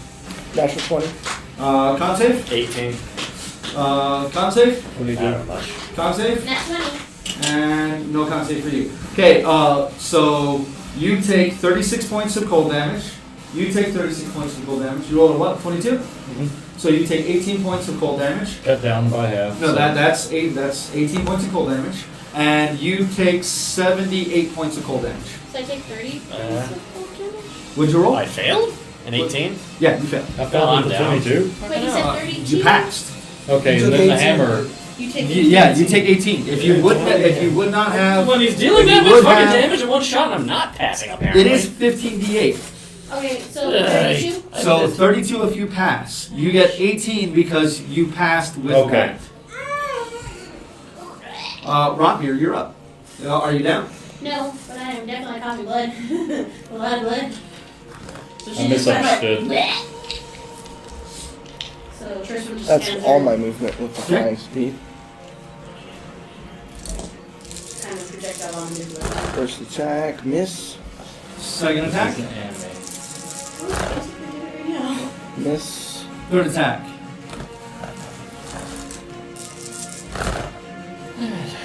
[SPEAKER 6] Natural 20.
[SPEAKER 1] Con save?
[SPEAKER 4] 18.
[SPEAKER 1] Con save?
[SPEAKER 7] 22.
[SPEAKER 4] Not much.
[SPEAKER 1] Con save?
[SPEAKER 5] Nat 20.
[SPEAKER 1] And no con save for you. Okay, so you take 36 points of cold damage. You take 36 points of cold damage. You rolled a what? 22? So you take 18 points of cold damage.
[SPEAKER 7] Cut down by half.
[SPEAKER 1] No,
[SPEAKER 7] so-
[SPEAKER 1] that's 18 points of cold damage. And you take 78 points of cold damage.
[SPEAKER 5] So I take 30 points of cold damage?
[SPEAKER 1] Would you roll?
[SPEAKER 4] I failed? An 18?
[SPEAKER 1] Yeah, you failed.
[SPEAKER 7] I fell
[SPEAKER 4] I'm
[SPEAKER 7] to
[SPEAKER 4] down.
[SPEAKER 7] 22.
[SPEAKER 5] Wait, you said 32?
[SPEAKER 1] You passed.
[SPEAKER 7] Okay,
[SPEAKER 3] You
[SPEAKER 7] and
[SPEAKER 3] took
[SPEAKER 7] then the
[SPEAKER 3] 18.
[SPEAKER 7] hammer.
[SPEAKER 5] You take
[SPEAKER 1] Yeah, you take 18. If you would not have,
[SPEAKER 4] When he's dealing
[SPEAKER 1] if
[SPEAKER 4] that
[SPEAKER 1] you
[SPEAKER 4] much
[SPEAKER 1] would
[SPEAKER 4] fucking
[SPEAKER 1] have-
[SPEAKER 4] damage in one shot, I'm not passing apparently.
[SPEAKER 1] it is 15d8.
[SPEAKER 5] Okay, so
[SPEAKER 4] Hey.
[SPEAKER 5] 32.
[SPEAKER 1] So 32 if you pass. You get 18 because you passed with
[SPEAKER 7] Okay.
[SPEAKER 1] that. Rotmir, you're up. Are you down?
[SPEAKER 5] No, but I am definitely coughing blood. A lot of blood. So
[SPEAKER 7] I
[SPEAKER 5] she just went like,
[SPEAKER 7] misunderstood.
[SPEAKER 5] bleh. So Tristan just
[SPEAKER 6] That's
[SPEAKER 5] stands
[SPEAKER 6] all
[SPEAKER 5] there,
[SPEAKER 6] my movement with the
[SPEAKER 1] Okay.
[SPEAKER 6] flying speed.
[SPEAKER 5] kind of projectile on his blood.
[SPEAKER 6] First attack, miss,
[SPEAKER 1] Second attack.
[SPEAKER 6] miss,
[SPEAKER 1] Third attack.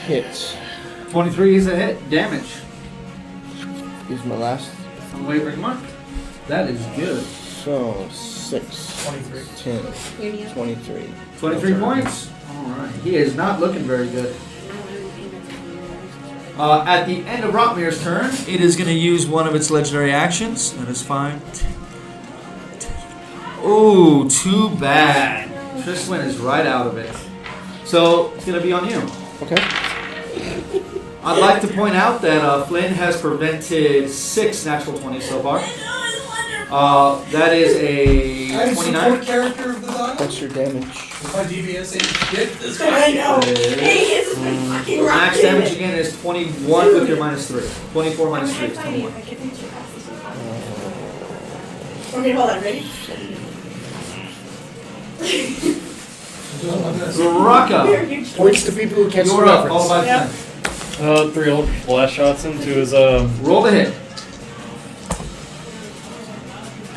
[SPEAKER 6] hit.
[SPEAKER 1] 23 is a hit. Damage.
[SPEAKER 6] Is my last.
[SPEAKER 1] Unwavering mark. That is good.
[SPEAKER 6] So 6,
[SPEAKER 2] 23.
[SPEAKER 6] 10,
[SPEAKER 5] Here you go.
[SPEAKER 6] 23.
[SPEAKER 1] 23 points. Alright. He is not looking very good. At the end of Rotmir's turn, it is going to use one of its legendary actions. That is fine. Ooh, too bad. Tristan is right out of it. So, it's going to be on you.
[SPEAKER 6] Okay.
[SPEAKER 1] I'd like to point out that Flynn has prevented 6 natural 20s so far. That is a
[SPEAKER 2] I'm
[SPEAKER 1] 29.
[SPEAKER 2] support character of the dial.
[SPEAKER 6] What's your damage?
[SPEAKER 2] My DBS ain't shit. This guy.
[SPEAKER 5] I know.
[SPEAKER 1] Is-
[SPEAKER 5] He is fucking
[SPEAKER 1] Max
[SPEAKER 5] rocking.
[SPEAKER 1] damage again is 21 with your minus 3. 24 minus 3 is 21.
[SPEAKER 5] Okay, hold on, ready?
[SPEAKER 1] Rocco,
[SPEAKER 3] Points to people who catch the
[SPEAKER 1] you're up, followed
[SPEAKER 3] reference.
[SPEAKER 1] by Flynn.
[SPEAKER 7] 3 old blast shots into his
[SPEAKER 1] Roll the hit.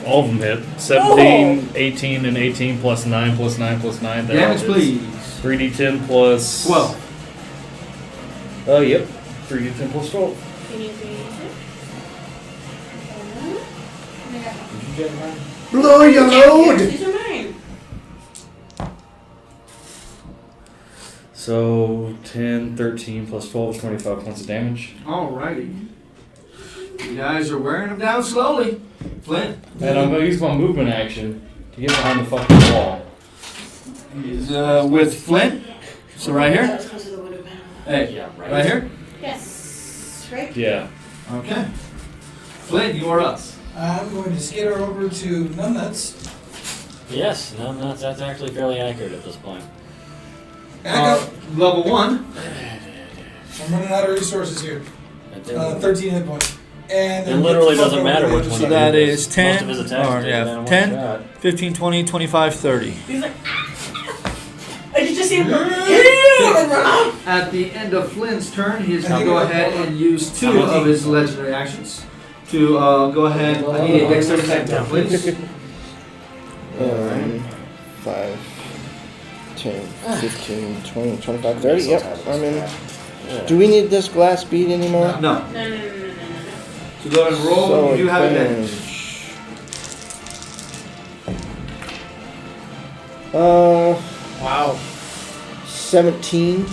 [SPEAKER 7] all of them hit. 17, 18, and 18 plus 9 plus 9 plus 9. That
[SPEAKER 1] Damage,
[SPEAKER 7] all hits.
[SPEAKER 1] please.
[SPEAKER 7] 3d10 plus
[SPEAKER 1] 12.
[SPEAKER 7] Yep. 3d10 plus 12.
[SPEAKER 3] Blow your load!
[SPEAKER 5] These are mine.
[SPEAKER 7] So 10, 13 plus 12 is 25 points of damage.
[SPEAKER 1] Alrighty. You guys are wearing them down slowly. Flynn.
[SPEAKER 7] And I'm gonna use my movement action to get behind the fucking wall.
[SPEAKER 1] He's with Flynn. So right here.
[SPEAKER 5] That was close to the window panel.
[SPEAKER 1] Hey,
[SPEAKER 7] Yeah,
[SPEAKER 1] right here.
[SPEAKER 5] Yes. Right?
[SPEAKER 7] Yeah.
[SPEAKER 1] Okay. Flynn, you are up.
[SPEAKER 2] I'm going to skitter over to Numbnuts.
[SPEAKER 4] Yes, no, that's actually fairly accurate at this point.
[SPEAKER 2] Back up.
[SPEAKER 1] Level 1.
[SPEAKER 2] I'm running out of resources here.
[SPEAKER 4] It
[SPEAKER 2] 13 hit points. And then
[SPEAKER 4] literally
[SPEAKER 2] get the fuck
[SPEAKER 4] doesn't
[SPEAKER 2] over
[SPEAKER 4] matter
[SPEAKER 2] to the
[SPEAKER 4] which
[SPEAKER 2] other
[SPEAKER 4] one.
[SPEAKER 1] So
[SPEAKER 2] side.
[SPEAKER 1] that
[SPEAKER 4] it
[SPEAKER 1] is
[SPEAKER 4] Most
[SPEAKER 1] 10,
[SPEAKER 4] of his attacks
[SPEAKER 1] or
[SPEAKER 4] take
[SPEAKER 1] yeah,
[SPEAKER 4] down one
[SPEAKER 1] 10,
[SPEAKER 4] shot.
[SPEAKER 1] 15, 20, 25, 30.
[SPEAKER 5] He's like, I could just see him go, yeah, and run off.
[SPEAKER 1] At the end of Flynn's turn, he's going to go ahead and use 2 of his legendary actions to go ahead. I need a dexterity saving throw, please.
[SPEAKER 6] 5, 10, 15, 20, 25, 30. Yep, I'm in. Do we need this glass bead anymore?
[SPEAKER 1] No.
[SPEAKER 5] No.
[SPEAKER 1] So go ahead and roll.
[SPEAKER 6] So
[SPEAKER 1] You do have advantage.
[SPEAKER 3] Wow.
[SPEAKER 6] 17.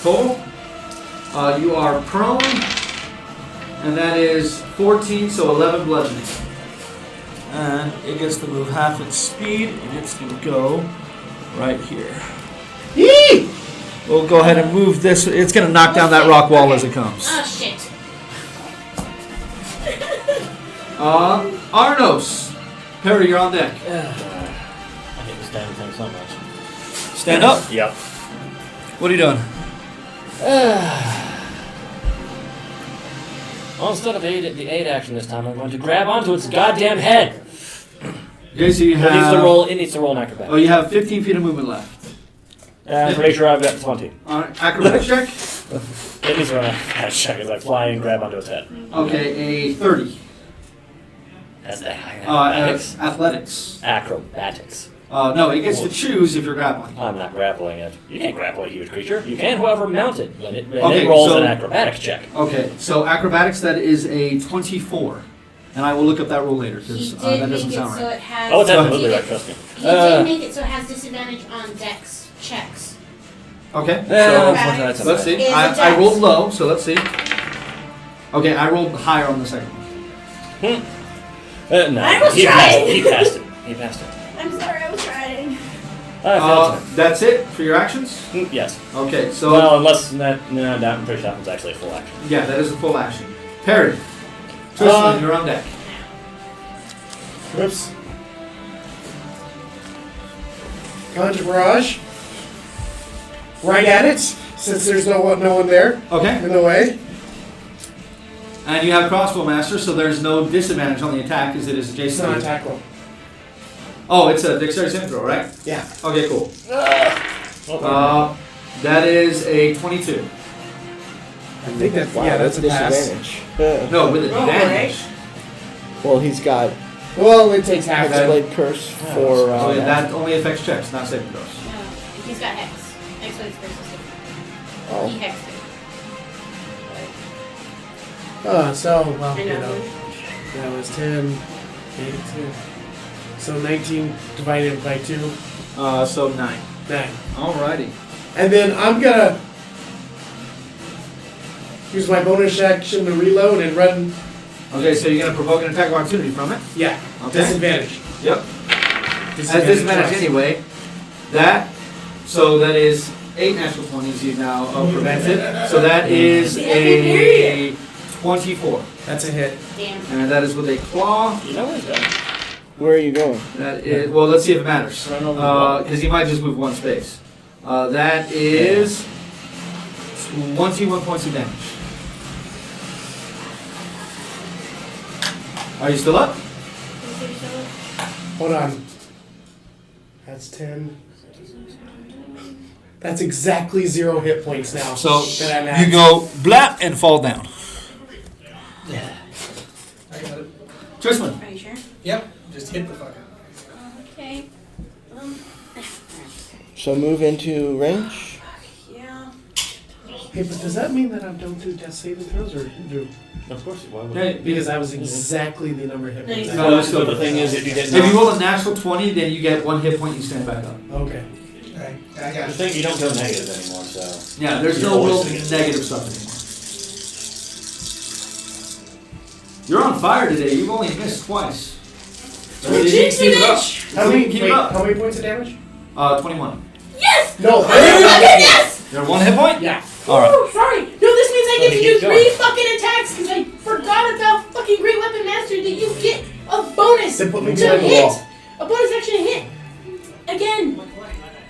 [SPEAKER 1] Total. You are prone, and that is 14, so 11 bludgeoning. And it gets to move half its speed. It gets to go right here. Yee! We'll go ahead and move this. It's going to knock down that rock wall as it comes.
[SPEAKER 5] Oh, shit.
[SPEAKER 1] Arnos. Perry, you're on deck.
[SPEAKER 4] I hate this damn thing so much.
[SPEAKER 1] Stand up.
[SPEAKER 4] Yep.
[SPEAKER 1] What are you doing?
[SPEAKER 4] Well, instead of the 8 action this time, I'm going to grab onto its goddamn head.
[SPEAKER 1] Okay, so you
[SPEAKER 4] It
[SPEAKER 1] have.
[SPEAKER 4] needs to roll an
[SPEAKER 1] Oh,
[SPEAKER 4] acrobatic.
[SPEAKER 1] you have 15 feet of movement left.
[SPEAKER 4] I'm pretty sure I've got 20.
[SPEAKER 1] All right, acrobatics check.
[SPEAKER 4] It needs to run an acrobatic check as I fly and grab onto its head.
[SPEAKER 1] Okay, a 30.
[SPEAKER 4] That's the acrobatics.
[SPEAKER 1] Athletics.
[SPEAKER 4] Acrobatics.
[SPEAKER 1] No, it gets to choose if you're grappling.
[SPEAKER 4] I'm not grappling it. You can't grapple a huge creature. You can, however, mount it. When it
[SPEAKER 1] Okay,
[SPEAKER 4] rolls
[SPEAKER 1] so-
[SPEAKER 4] an acrobatics check.
[SPEAKER 1] Okay, so acrobatics, that is a 24. And I will look up that roll later,
[SPEAKER 5] He
[SPEAKER 1] because
[SPEAKER 5] did
[SPEAKER 1] that
[SPEAKER 5] make
[SPEAKER 1] doesn't
[SPEAKER 5] it
[SPEAKER 1] sound
[SPEAKER 5] so
[SPEAKER 1] right.
[SPEAKER 5] it has.
[SPEAKER 4] Oh, it's
[SPEAKER 1] Go
[SPEAKER 4] absolutely
[SPEAKER 5] he
[SPEAKER 4] right,
[SPEAKER 5] did-
[SPEAKER 4] trust me.
[SPEAKER 5] He did make it so it has disadvantage on dex checks.
[SPEAKER 1] Okay,
[SPEAKER 5] Acrobatics.
[SPEAKER 1] so let's see.
[SPEAKER 5] Is a
[SPEAKER 1] I
[SPEAKER 5] dex.
[SPEAKER 1] rolled low, so let's see. Okay, I rolled higher on the second one.
[SPEAKER 4] No,
[SPEAKER 5] I was
[SPEAKER 4] he
[SPEAKER 5] trying.
[SPEAKER 4] passed it. He passed it.
[SPEAKER 5] I'm sorry, I was trying.
[SPEAKER 4] I failed
[SPEAKER 1] That's it for your actions?
[SPEAKER 4] to. Yes.
[SPEAKER 1] Okay, so
[SPEAKER 4] Well, unless I'm pretty sure that one's actually a full action.
[SPEAKER 1] yeah, that is a full action. Perry, Tristan, you're on deck.
[SPEAKER 3] Whoops. Conjure barrage. Right at it, since there's no one there
[SPEAKER 1] Okay.
[SPEAKER 3] in the way.
[SPEAKER 1] And you have crossbow master, so there's no disadvantage on the attack because it is
[SPEAKER 3] It's
[SPEAKER 1] adjacent.
[SPEAKER 3] not
[SPEAKER 1] to
[SPEAKER 3] an
[SPEAKER 1] you.
[SPEAKER 3] attack roll.
[SPEAKER 1] Oh, it's a dexterity saving throw, right?
[SPEAKER 3] Yeah.
[SPEAKER 1] Okay, cool.
[SPEAKER 4] Oh,
[SPEAKER 1] That is a 22.
[SPEAKER 3] I think that's
[SPEAKER 6] Wow,
[SPEAKER 3] yeah, that's a pass.
[SPEAKER 6] disadvantage.
[SPEAKER 1] No, with advantage.
[SPEAKER 6] Well, he's got
[SPEAKER 3] Well, it takes half that.
[SPEAKER 6] Hexblade Curse for.
[SPEAKER 1] So that only affects checks, not saving throws.
[SPEAKER 5] No, he's got Hex. Hex was persistent.
[SPEAKER 6] Oh.
[SPEAKER 5] He hexed it.
[SPEAKER 3] So well,
[SPEAKER 5] I
[SPEAKER 3] you
[SPEAKER 5] know.
[SPEAKER 3] know, that was 10, 82. So 19 divided by 2,
[SPEAKER 1] So 9.
[SPEAKER 3] 9.
[SPEAKER 1] Alrighty.
[SPEAKER 3] And then I'm gonna use my bonus action to reload and run.
[SPEAKER 1] Okay, so you're gonna provoke an attack of opportunity from it.
[SPEAKER 3] Yeah,
[SPEAKER 1] Okay.
[SPEAKER 3] disadvantage.
[SPEAKER 1] Yep. At disadvantage
[SPEAKER 3] twice.
[SPEAKER 1] anyway. So that is 8 natural 20s you now prevented. So that is a 24.
[SPEAKER 3] That's a hit.
[SPEAKER 5] Damn.
[SPEAKER 1] And that is with a claw.
[SPEAKER 4] You know what he's done?
[SPEAKER 6] Where are you going?
[SPEAKER 1] That is, well, let's see if it matters.
[SPEAKER 4] Run over the wall.
[SPEAKER 1] Because he might just move one space. That is 21 points of damage. Are you still up?
[SPEAKER 3] Hold on. That's 10. That's exactly 0 hit points now.
[SPEAKER 1] So
[SPEAKER 3] that I'm at.
[SPEAKER 1] you go blap and fall down.
[SPEAKER 2] I got it.
[SPEAKER 1] Tristan.
[SPEAKER 5] Are you sure?
[SPEAKER 2] Yep. Just hit the fucker.
[SPEAKER 5] Okay.
[SPEAKER 6] So move into range.
[SPEAKER 5] Yeah.
[SPEAKER 3] Hey, but does that mean that I don't do death saving throws or do?
[SPEAKER 4] Of course, why would
[SPEAKER 1] Okay,
[SPEAKER 3] Because that was exactly the number of hit points. I
[SPEAKER 1] No,
[SPEAKER 3] had.
[SPEAKER 1] it's still
[SPEAKER 4] the thing is, if you get
[SPEAKER 1] If you
[SPEAKER 4] knocked,
[SPEAKER 1] roll a natural 20, then you get 1 hit point. You stand back up.
[SPEAKER 3] Okay.
[SPEAKER 2] Okay. I
[SPEAKER 4] the
[SPEAKER 2] got it.
[SPEAKER 4] thing you don't go negative anymore. So
[SPEAKER 1] Yeah, there's
[SPEAKER 4] You're
[SPEAKER 1] no
[SPEAKER 4] always
[SPEAKER 1] real
[SPEAKER 4] gonna get
[SPEAKER 1] negative stuff anymore. You're on fire today. You've only missed twice. So you keep it up.
[SPEAKER 3] How many,
[SPEAKER 1] Keep
[SPEAKER 3] wait,
[SPEAKER 1] it up.
[SPEAKER 3] how many points of damage?
[SPEAKER 1] 21.
[SPEAKER 5] Yes!
[SPEAKER 3] No.
[SPEAKER 5] Yes!
[SPEAKER 1] You're 1 hit point?
[SPEAKER 3] Yeah.
[SPEAKER 1] All right.
[SPEAKER 5] Oh, sorry. No, this means I
[SPEAKER 4] So
[SPEAKER 5] get
[SPEAKER 4] he
[SPEAKER 5] to do
[SPEAKER 4] keeps
[SPEAKER 5] 3
[SPEAKER 4] going.
[SPEAKER 5] fucking attacks because I forgot about fucking Great Weapon Master that you get a bonus
[SPEAKER 3] Then put me
[SPEAKER 5] to
[SPEAKER 3] behind the
[SPEAKER 5] hit.
[SPEAKER 3] wall.
[SPEAKER 5] A bonus action to hit. Again.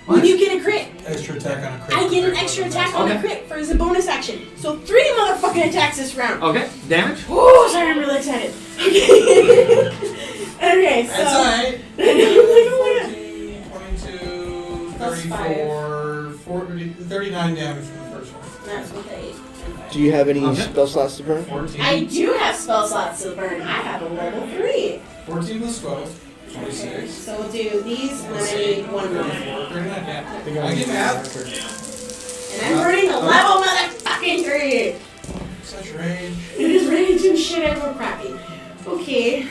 [SPEAKER 5] When you get a crit,
[SPEAKER 2] Extra attack on a crit.
[SPEAKER 5] I get an extra attack on a
[SPEAKER 1] Okay.
[SPEAKER 5] crit for as a bonus action. So 3 motherfucking attacks this round.
[SPEAKER 1] Okay. Damage?
[SPEAKER 5] Oh, sorry, I'm really excited. Okay. Okay, so.
[SPEAKER 2] That's alright.
[SPEAKER 5] I'm like, oh my god.
[SPEAKER 2] 22,
[SPEAKER 5] Plus
[SPEAKER 2] 34, 40, 39 damage from the first one.
[SPEAKER 5] That's what they.
[SPEAKER 6] Do you have any
[SPEAKER 1] Okay.
[SPEAKER 6] spell slots to burn?
[SPEAKER 2] 14.
[SPEAKER 5] I do have spell slots to burn. I have a level 3.
[SPEAKER 2] 14 plus 12. 26.
[SPEAKER 5] So we'll do these, and then I need 1 more.
[SPEAKER 2] 39, yeah. I get math.
[SPEAKER 5] And I'm burning a level motherfucking 3.
[SPEAKER 2] Such rage.
[SPEAKER 5] It is rage and shit, I'm real crappy. Okay,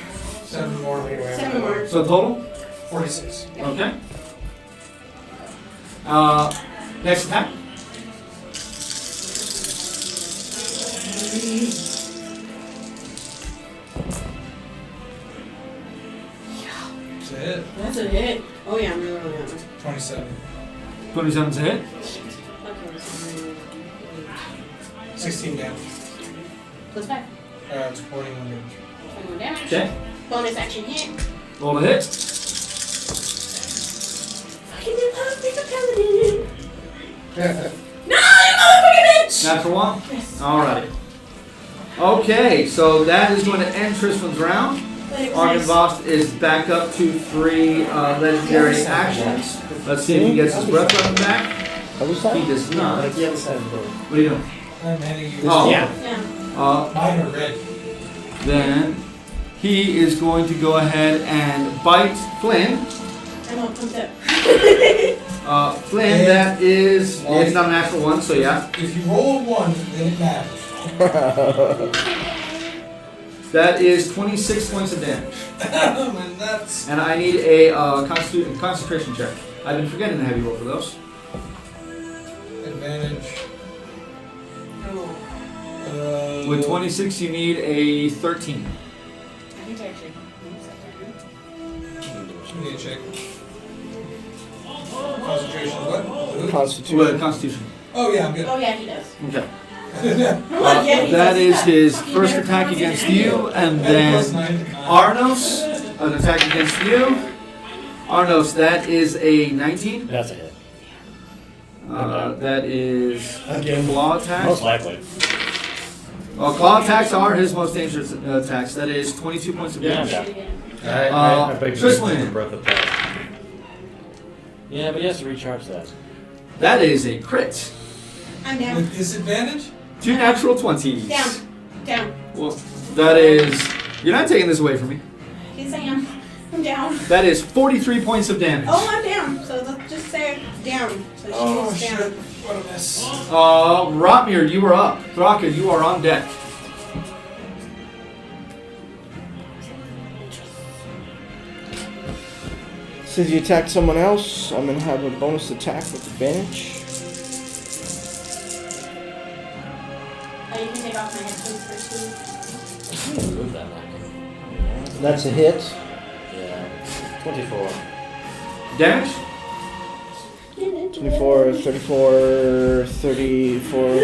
[SPEAKER 2] 7 more.
[SPEAKER 5] 7 more.
[SPEAKER 1] So total?
[SPEAKER 2] 46.
[SPEAKER 1] Okay. Next attack.
[SPEAKER 2] That's it.
[SPEAKER 5] That's a hit. Oh yeah, I'm really on.
[SPEAKER 2] 27.
[SPEAKER 1] 27's a hit.
[SPEAKER 5] Okay, so
[SPEAKER 2] 16 damage.
[SPEAKER 5] plus 5.
[SPEAKER 2] It's 41 damage.
[SPEAKER 5] 21 damage.
[SPEAKER 1] Okay.
[SPEAKER 5] Bonus action hit.
[SPEAKER 1] Roll a hit.
[SPEAKER 5] Fucking do paladin. No, you motherfucking bitch!
[SPEAKER 1] Natural 1.
[SPEAKER 5] Yes.
[SPEAKER 1] Alrighty. Okay, so that is going to end Tristan's round.
[SPEAKER 5] But it was nice.
[SPEAKER 1] Argenvost is back up to 3 legendary actions. Let's see if he gets his breath weapon back.
[SPEAKER 6] Other
[SPEAKER 1] He
[SPEAKER 6] side?
[SPEAKER 1] does not.
[SPEAKER 3] Like the other side of the board.
[SPEAKER 1] What are you doing?
[SPEAKER 2] I'm handing you.
[SPEAKER 1] Oh,
[SPEAKER 3] Yeah.
[SPEAKER 5] Yeah.
[SPEAKER 2] Mine are red.
[SPEAKER 1] Then he is going to go ahead and bite Flynn.
[SPEAKER 5] I'm all pumped up.
[SPEAKER 1] Flynn, that is, it's not a natural 1, so yeah.
[SPEAKER 2] If you roll a 1, then it matters.
[SPEAKER 1] That is 26 points of damage.
[SPEAKER 2] And that's.
[SPEAKER 1] And I need a concentration check. I've been forgetting to have you roll for those.
[SPEAKER 2] Advantage.
[SPEAKER 5] Oh.
[SPEAKER 1] With 26, you need a 13.
[SPEAKER 5] I think I actually use that
[SPEAKER 2] Give me a check. Concentration. What?
[SPEAKER 6] Constitution.
[SPEAKER 1] With Constitution.
[SPEAKER 2] Oh, yeah, I'm good.
[SPEAKER 5] Oh yeah, he does.
[SPEAKER 1] Okay.
[SPEAKER 5] I'm like, yeah, he
[SPEAKER 1] That
[SPEAKER 5] does.
[SPEAKER 1] is his
[SPEAKER 5] Fucking
[SPEAKER 1] first
[SPEAKER 5] better
[SPEAKER 1] attack
[SPEAKER 5] pronounce it
[SPEAKER 1] against
[SPEAKER 5] than I do.
[SPEAKER 1] you, and
[SPEAKER 2] Plus
[SPEAKER 1] then
[SPEAKER 2] 9.
[SPEAKER 1] Arnos an attack against you. Arnos, that is a 19.
[SPEAKER 4] That's a hit.
[SPEAKER 1] That is
[SPEAKER 3] Again.
[SPEAKER 1] claw attack.
[SPEAKER 4] Most likely.
[SPEAKER 1] Well, claw attacks are his most dangerous attacks. That is 22 points of
[SPEAKER 4] Yeah, I'm
[SPEAKER 1] damage.
[SPEAKER 4] down.
[SPEAKER 7] I beg you
[SPEAKER 1] Tristan.
[SPEAKER 7] to breath attack.
[SPEAKER 4] Yeah, but he has to recharge that.
[SPEAKER 1] That is a crit.
[SPEAKER 5] I'm down.
[SPEAKER 2] With disadvantage?
[SPEAKER 1] 2 natural 20s.
[SPEAKER 5] Down. Down.
[SPEAKER 1] Well, that is. You're not taking this away from me.
[SPEAKER 5] Yes, I am. I'm down.
[SPEAKER 1] That is 43 points of damage.
[SPEAKER 5] Oh, I'm down. So let's just say down. So she
[SPEAKER 2] Oh,
[SPEAKER 5] is down.
[SPEAKER 2] shit. What a miss.
[SPEAKER 1] Rotmir, you are up. Thraka, you are on deck.
[SPEAKER 6] Since you attacked someone else, I'm gonna have a bonus attack with advantage.
[SPEAKER 5] Oh, you can take off my headphones for 2.
[SPEAKER 4] Move that one.
[SPEAKER 6] That's a hit.
[SPEAKER 4] Yeah. 24.
[SPEAKER 1] Damage?
[SPEAKER 6] 24, 34, 34,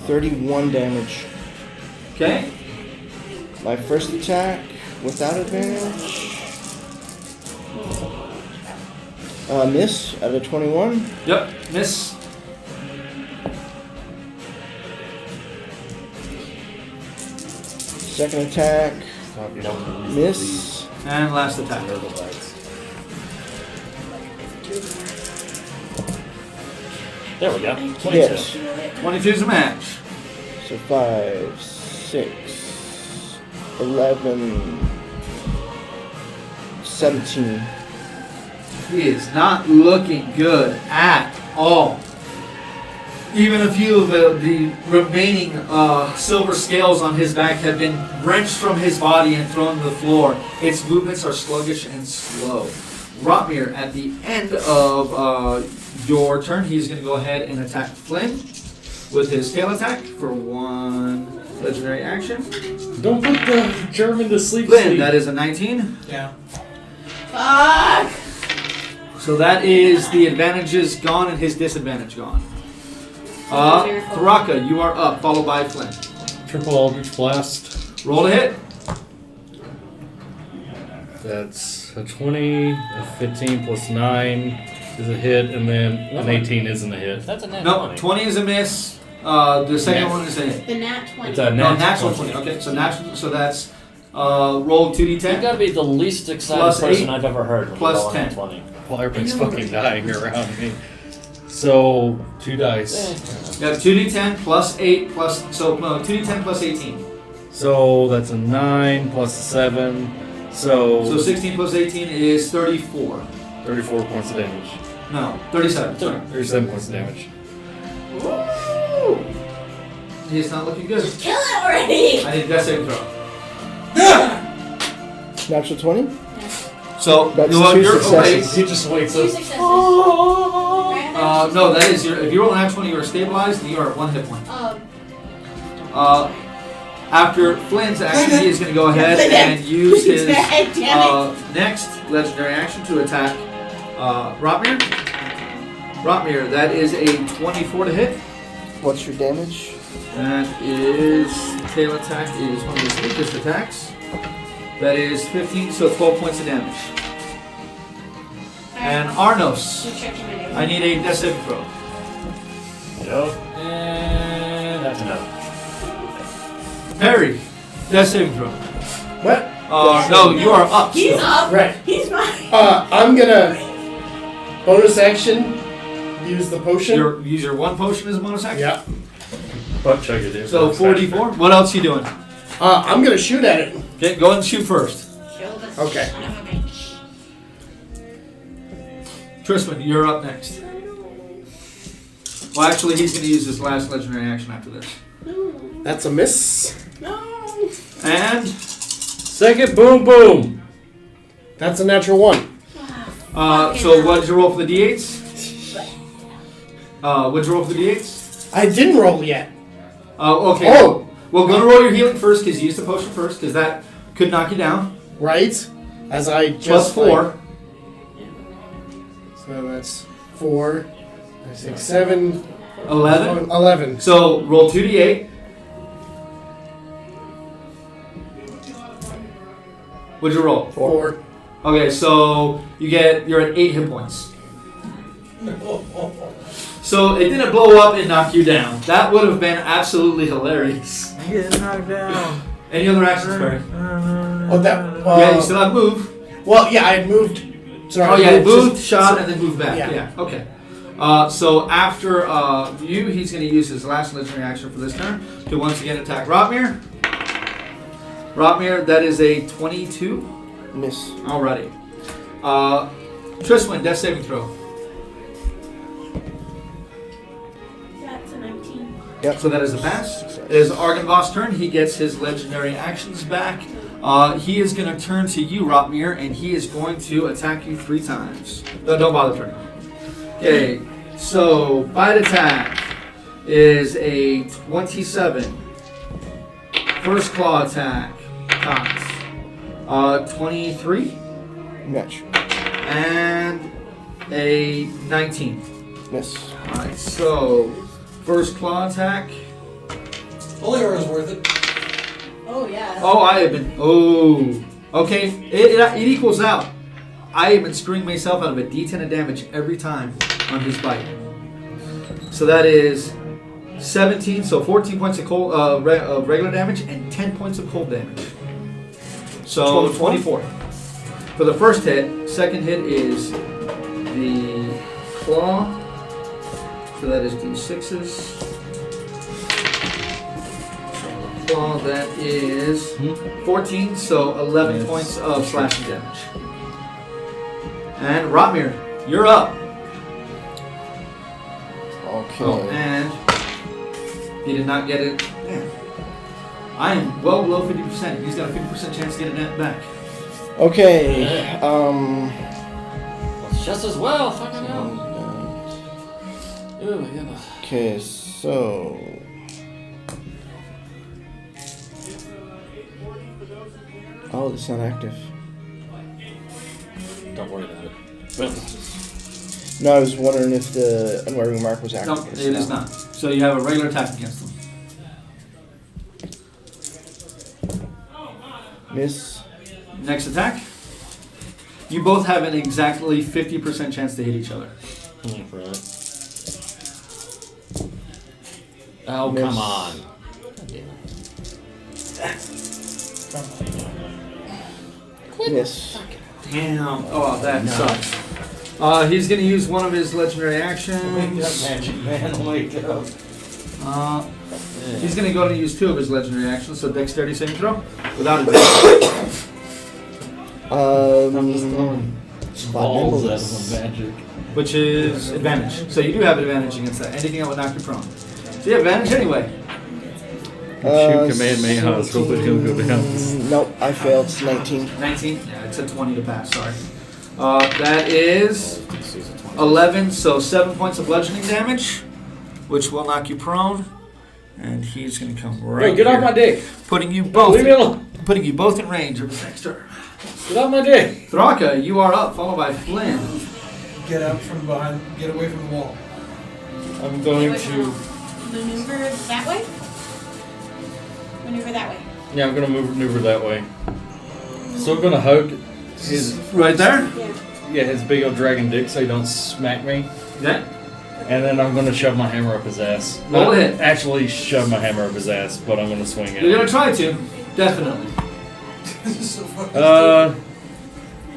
[SPEAKER 6] 31 damage.
[SPEAKER 1] Okay.
[SPEAKER 6] My first attack without advantage. Miss at a 21.
[SPEAKER 1] Yep. Miss.
[SPEAKER 6] Second attack,
[SPEAKER 7] Nope.
[SPEAKER 6] miss.
[SPEAKER 1] And last attack.
[SPEAKER 7] Turtle bites.
[SPEAKER 4] There we go. 22.
[SPEAKER 6] Hit.
[SPEAKER 1] 22 is a match.
[SPEAKER 6] So 5, 6, 11, 17.
[SPEAKER 1] He is not looking good at all. Even a few of the remaining silver scales on his back have been wrenched from his body and thrown to the floor. Its movements are sluggish and slow. Rotmir, at the end of your turn, he's going to go ahead and attack Flynn with his tail attack for 1 legendary action.
[SPEAKER 7] Don't put the German to sleep.
[SPEAKER 1] Flynn, that is a 19.
[SPEAKER 2] Yeah.
[SPEAKER 5] Fuck!
[SPEAKER 1] So that is the advantages gone and his disadvantage gone. Thraka, you are up, followed by Flynn.
[SPEAKER 7] Triple Eldritch Blast.
[SPEAKER 1] Roll to hit.
[SPEAKER 7] That's a 20, a 15 plus 9 is a hit, and then an 18 isn't a hit.
[SPEAKER 4] That's a net
[SPEAKER 1] No,
[SPEAKER 4] 20.
[SPEAKER 1] 20 is a miss. The second
[SPEAKER 7] Nat.
[SPEAKER 1] one is a hit.
[SPEAKER 5] The nat 20.
[SPEAKER 7] It's a
[SPEAKER 1] No,
[SPEAKER 7] nat
[SPEAKER 1] natural
[SPEAKER 7] 20.
[SPEAKER 1] 20. Okay, so that's roll
[SPEAKER 4] You've
[SPEAKER 1] 2d10
[SPEAKER 4] got to be the least excited
[SPEAKER 1] Plus
[SPEAKER 4] person
[SPEAKER 1] 8,
[SPEAKER 4] I've ever heard when
[SPEAKER 1] plus
[SPEAKER 4] you roll a nat
[SPEAKER 1] 10.
[SPEAKER 4] 20.
[SPEAKER 7] Well, everybody's fucking dying around me. So, 2 dice.
[SPEAKER 1] You have 2d10 plus 8 plus 2d10 plus 18.
[SPEAKER 7] So, that's a 9 plus a 7.
[SPEAKER 1] So
[SPEAKER 7] So,
[SPEAKER 1] 16 plus 18 is 34.
[SPEAKER 7] 34 points of damage.
[SPEAKER 1] No, 37. Sorry.
[SPEAKER 7] 37 points of damage.
[SPEAKER 1] Woo! He's not looking good.
[SPEAKER 5] Kill it already!
[SPEAKER 1] I need death saving throw.
[SPEAKER 6] Natural 20?
[SPEAKER 1] So
[SPEAKER 6] That's
[SPEAKER 1] you know,
[SPEAKER 6] 2
[SPEAKER 1] you're
[SPEAKER 6] successes.
[SPEAKER 7] He just wakes
[SPEAKER 5] 2
[SPEAKER 7] up.
[SPEAKER 5] successes.
[SPEAKER 1] No, that is if you roll a nat 20, you are stabilized and you are at 1 hit point. After Flynn's action, he is going to go ahead and use his next legendary action to attack Rotmir. Rotmir, that is a 24 to hit.
[SPEAKER 6] What's your damage?
[SPEAKER 1] That is, tail attack is one of his weakest attacks. That is 15, so 12 points of damage. And Arnos, I need a death saving throw.
[SPEAKER 4] Nope. And that's enough.
[SPEAKER 1] Perry, death saving throw.
[SPEAKER 3] What?
[SPEAKER 1] No, you are up.
[SPEAKER 5] He's
[SPEAKER 1] still.
[SPEAKER 5] up!
[SPEAKER 3] Right.
[SPEAKER 5] He's mine!
[SPEAKER 3] I'm gonna bonus action, use the potion.
[SPEAKER 1] Use your 1 potion as a bonus action?
[SPEAKER 3] Yeah.
[SPEAKER 7] Butt chug it in.
[SPEAKER 1] So 44. What else you doing?
[SPEAKER 3] I'm gonna shoot at it.
[SPEAKER 1] Okay, go ahead and shoot first.
[SPEAKER 5] Kill the
[SPEAKER 3] Okay.
[SPEAKER 5] son of a bitch.
[SPEAKER 1] Tristan, you're up next. Well, actually, he's going to use his last legendary action after this.
[SPEAKER 3] That's a miss.
[SPEAKER 5] No!
[SPEAKER 1] And
[SPEAKER 7] Second boom boom.
[SPEAKER 3] That's a natural 1.
[SPEAKER 1] so what did you roll for the d8s? What did you roll for the d8s?
[SPEAKER 3] I didn't roll yet.
[SPEAKER 1] Okay.
[SPEAKER 3] Oh!
[SPEAKER 1] Well, go to roll your healing first because you used the potion first because that could knock you down.
[SPEAKER 3] Right? As I just.
[SPEAKER 1] Plus 4.
[SPEAKER 3] So that's 4, 5, 6, 7,
[SPEAKER 1] 11.
[SPEAKER 3] 11.
[SPEAKER 1] So roll 2d8. What'd you roll?
[SPEAKER 3] 4.
[SPEAKER 1] Okay, so you're at 8 hit points. So it didn't blow up and knock you down. That would have been absolutely hilarious.
[SPEAKER 8] Get knocked down.
[SPEAKER 1] Any other actions, Barry?
[SPEAKER 3] Oh, that.
[SPEAKER 1] Yeah, you still have move.
[SPEAKER 3] Well, yeah, I had moved. Sorry,
[SPEAKER 1] Oh
[SPEAKER 3] I
[SPEAKER 1] yeah, moved,
[SPEAKER 3] just-
[SPEAKER 1] shot, and then moved back.
[SPEAKER 3] Yeah.
[SPEAKER 1] Yeah. Okay. So after you, he's going to use his last legendary action for this turn to once again attack Rotmir. Rotmir, that is a 22.
[SPEAKER 6] Miss.
[SPEAKER 1] Alrighty. Triswin, death saving throw.
[SPEAKER 5] That's a 19.
[SPEAKER 1] So that is a pass. It is Argynvoth's turn. He gets his legendary actions back. He is going to turn to you, Rotmir, and he is going to attack you 3 times. No, don't bother turning. Okay, so bite attack is a 27. First claw attack, Cox. 23.
[SPEAKER 6] Match.
[SPEAKER 1] And a 19.
[SPEAKER 6] Miss.
[SPEAKER 1] Alright, so first claw attack.
[SPEAKER 2] Holy Arrow's worth it.
[SPEAKER 5] Oh, yeah.
[SPEAKER 1] Oh, I have been. Oh. Okay, it equals out. I have been screwing myself out of a d10 of damage every time on his bite. So that is 17, so 14 points of cold, regular damage and 10 points of cold damage. So 24. For the first hit, second hit is the claw. So that is d6s. Claw, that is 14, so 11
[SPEAKER 7] Yes.
[SPEAKER 1] points of slashing damage. And Rotmir, you're up.
[SPEAKER 6] Okay.
[SPEAKER 1] Oh, and he did not get it. Man, I am well below 50%. He's got a 50% chance to get it back.
[SPEAKER 6] Okay.
[SPEAKER 4] It's just as well. Fucking hell. Oh my goodness.
[SPEAKER 6] Okay, so. Oh, it's not active.
[SPEAKER 4] Don't worry about it. Well,
[SPEAKER 6] No, I was wondering if the unwavering mark was active.
[SPEAKER 1] No, it is not. So you have a regular attack against him.
[SPEAKER 6] Miss.
[SPEAKER 1] Next attack. You both have an exactly 50% chance to hit each other.
[SPEAKER 4] right. Oh,
[SPEAKER 6] Miss.
[SPEAKER 4] come on.
[SPEAKER 6] Miss.
[SPEAKER 1] Damn. Oh, that sucks. He's going to use one of his legendary actions.
[SPEAKER 8] Magic man, wake up.
[SPEAKER 1] He's going to go and use 2 of his legendary actions, so dexterity saving throw without advantage.
[SPEAKER 8] I'm just throwing
[SPEAKER 6] Spot
[SPEAKER 8] balls at
[SPEAKER 6] nimbleness.
[SPEAKER 8] him, magic.
[SPEAKER 1] Which is advantage. So you do have advantage against that. Anything that would knock you prone. So you have advantage anyway.
[SPEAKER 7] Shoot Kamehameha, let's hope it don't go down.
[SPEAKER 6] Nope, I failed. It's 19.
[SPEAKER 1] 19? Yeah, it's a 20 to pass, sorry. That is 11, so 7 points of bludgeoning damage, which will knock you prone. And he's going to come right
[SPEAKER 8] Hey, get
[SPEAKER 1] here,
[SPEAKER 8] off my dick.
[SPEAKER 1] putting you both
[SPEAKER 8] Leave me alone.
[SPEAKER 1] putting you both in range of his next turn.
[SPEAKER 8] Get off my dick.
[SPEAKER 1] Thraka, you are up, followed by Flynn.
[SPEAKER 2] Get up from behind. Get away from the wall.
[SPEAKER 8] I'm going
[SPEAKER 5] Wait,
[SPEAKER 8] to.
[SPEAKER 5] Maneuver that way? Maneuver that way.
[SPEAKER 8] Yeah, I'm gonna maneuver that way. So I'm gonna hug his
[SPEAKER 1] Right there?
[SPEAKER 5] Yeah.
[SPEAKER 8] his big old dragon dick so he don't smack me.
[SPEAKER 1] Yeah.
[SPEAKER 8] And then I'm gonna shove my hammer up his ass.
[SPEAKER 1] Roll
[SPEAKER 8] Not
[SPEAKER 1] a hit.
[SPEAKER 8] actually shove my hammer up his ass, but I'm gonna swing it.
[SPEAKER 1] You're going to try to. Definitely.
[SPEAKER 2] This is so fucking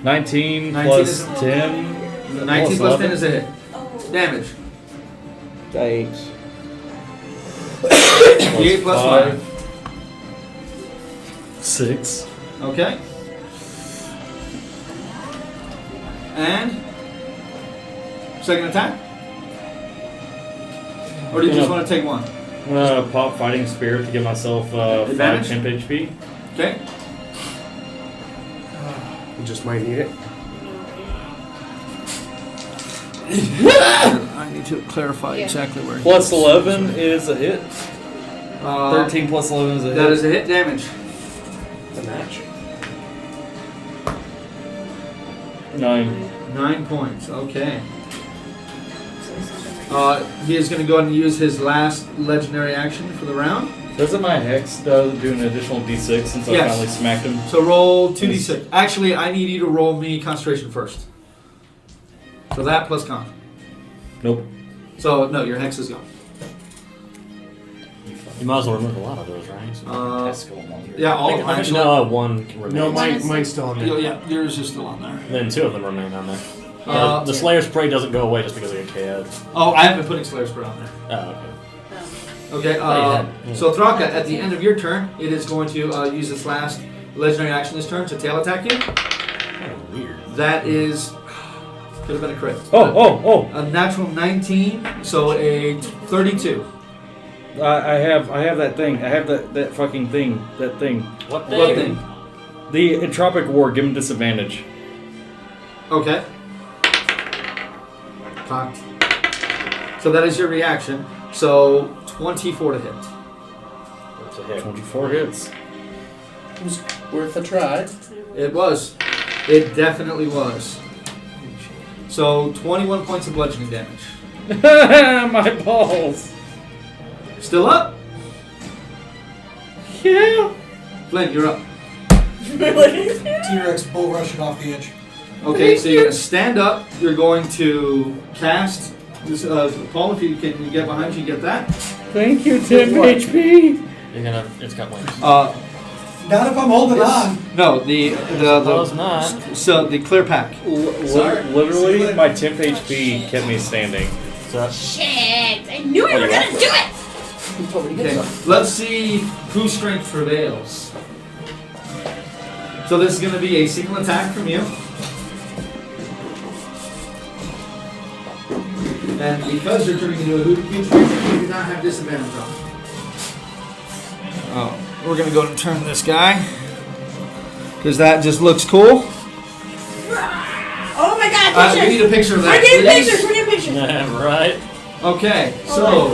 [SPEAKER 8] 19
[SPEAKER 1] 19
[SPEAKER 8] plus
[SPEAKER 1] is-
[SPEAKER 8] 10.
[SPEAKER 1] 19 plus 10 is a hit. Damage.
[SPEAKER 6] 8.
[SPEAKER 1] 8 plus 5.
[SPEAKER 8] 6.
[SPEAKER 1] Okay. And second attack? Or do you just want to take one?
[SPEAKER 8] I'm gonna pop fighting spirit to give myself 5
[SPEAKER 1] Advantage?
[SPEAKER 8] temp HP.
[SPEAKER 1] Okay.
[SPEAKER 3] You just might need it.
[SPEAKER 1] I need to clarify
[SPEAKER 5] Yeah.
[SPEAKER 1] exactly where.
[SPEAKER 8] Plus 11 is a hit.
[SPEAKER 1] 13.
[SPEAKER 8] 13 plus 11 is a hit.
[SPEAKER 1] That is a hit damage.
[SPEAKER 3] The match.
[SPEAKER 8] 9.
[SPEAKER 1] 9 points. Okay. He is going to go ahead and use his last legendary action for the round.
[SPEAKER 8] Doesn't my hex do an additional d6 since I
[SPEAKER 1] Yes.
[SPEAKER 8] finally smacked him?
[SPEAKER 1] So roll 2d6. Actually, I need you to roll me concentration first. So that plus con.
[SPEAKER 8] Nope.
[SPEAKER 1] So no, your hex is gone.
[SPEAKER 4] You might as well remove a lot of those, right?
[SPEAKER 1] Yeah, all of them actually.
[SPEAKER 4] No, one can remain.
[SPEAKER 3] No, mine's still on there.
[SPEAKER 1] Yeah, yours is still on there.
[SPEAKER 4] Then 2 of them remain on there.
[SPEAKER 1] Uh,
[SPEAKER 4] The Slayer's Prey doesn't go away just because I get KO'd.
[SPEAKER 1] Oh, I have been putting Slayer's Prayer on there.
[SPEAKER 4] Oh, okay.
[SPEAKER 1] Okay, so Thraka, at the end of your turn, it is going to use its last legendary action this turn to tail attack you.
[SPEAKER 4] Kind of weird.
[SPEAKER 1] That is... could have been a crit.
[SPEAKER 8] Oh!
[SPEAKER 1] A natural 19, so a 32.
[SPEAKER 8] I have that thing. I have that fucking thing. That thing.
[SPEAKER 4] What
[SPEAKER 1] What
[SPEAKER 4] thing?
[SPEAKER 1] thing?
[SPEAKER 8] The Entropic War. Give him disadvantage.
[SPEAKER 1] Okay. Cocked. So that is your reaction. So 24 to hit.
[SPEAKER 4] That's a hit.
[SPEAKER 8] 24 hits.
[SPEAKER 3] It was worth a try.
[SPEAKER 1] It was. It definitely was. So 21 points of bludgeoning damage.
[SPEAKER 8] My balls.
[SPEAKER 1] Still up?
[SPEAKER 8] Yeah.
[SPEAKER 1] Flynn, you're up.
[SPEAKER 2] T-Rex bull rushing off the edge.
[SPEAKER 1] Okay, so you're going to stand up. You're going to cast... This, Paul, if you can get behind you, get that.
[SPEAKER 8] Thank you, 10
[SPEAKER 1] What?
[SPEAKER 8] HP.
[SPEAKER 4] You're gonna. It's got wings.
[SPEAKER 2] Not if I'm holding on.
[SPEAKER 1] No,
[SPEAKER 4] No, it's not.
[SPEAKER 1] So the clear pack.
[SPEAKER 8] Literally, my temp HP kept me standing.
[SPEAKER 4] So
[SPEAKER 5] Shit! I knew we were gonna do it!
[SPEAKER 1] Okay, let's see whose strength prevails. So this is going to be a single attack from you. And because you're turning into a huge creature, you do not have disadvantage on. Oh, we're going to go and turn this guy. Because that just looks cool.
[SPEAKER 5] Oh my god,
[SPEAKER 1] We
[SPEAKER 5] pictures!
[SPEAKER 1] need a picture of that,
[SPEAKER 5] We're getting
[SPEAKER 1] please.
[SPEAKER 5] pictures! We're getting pictures!
[SPEAKER 4] yeah, right.
[SPEAKER 1] Okay, so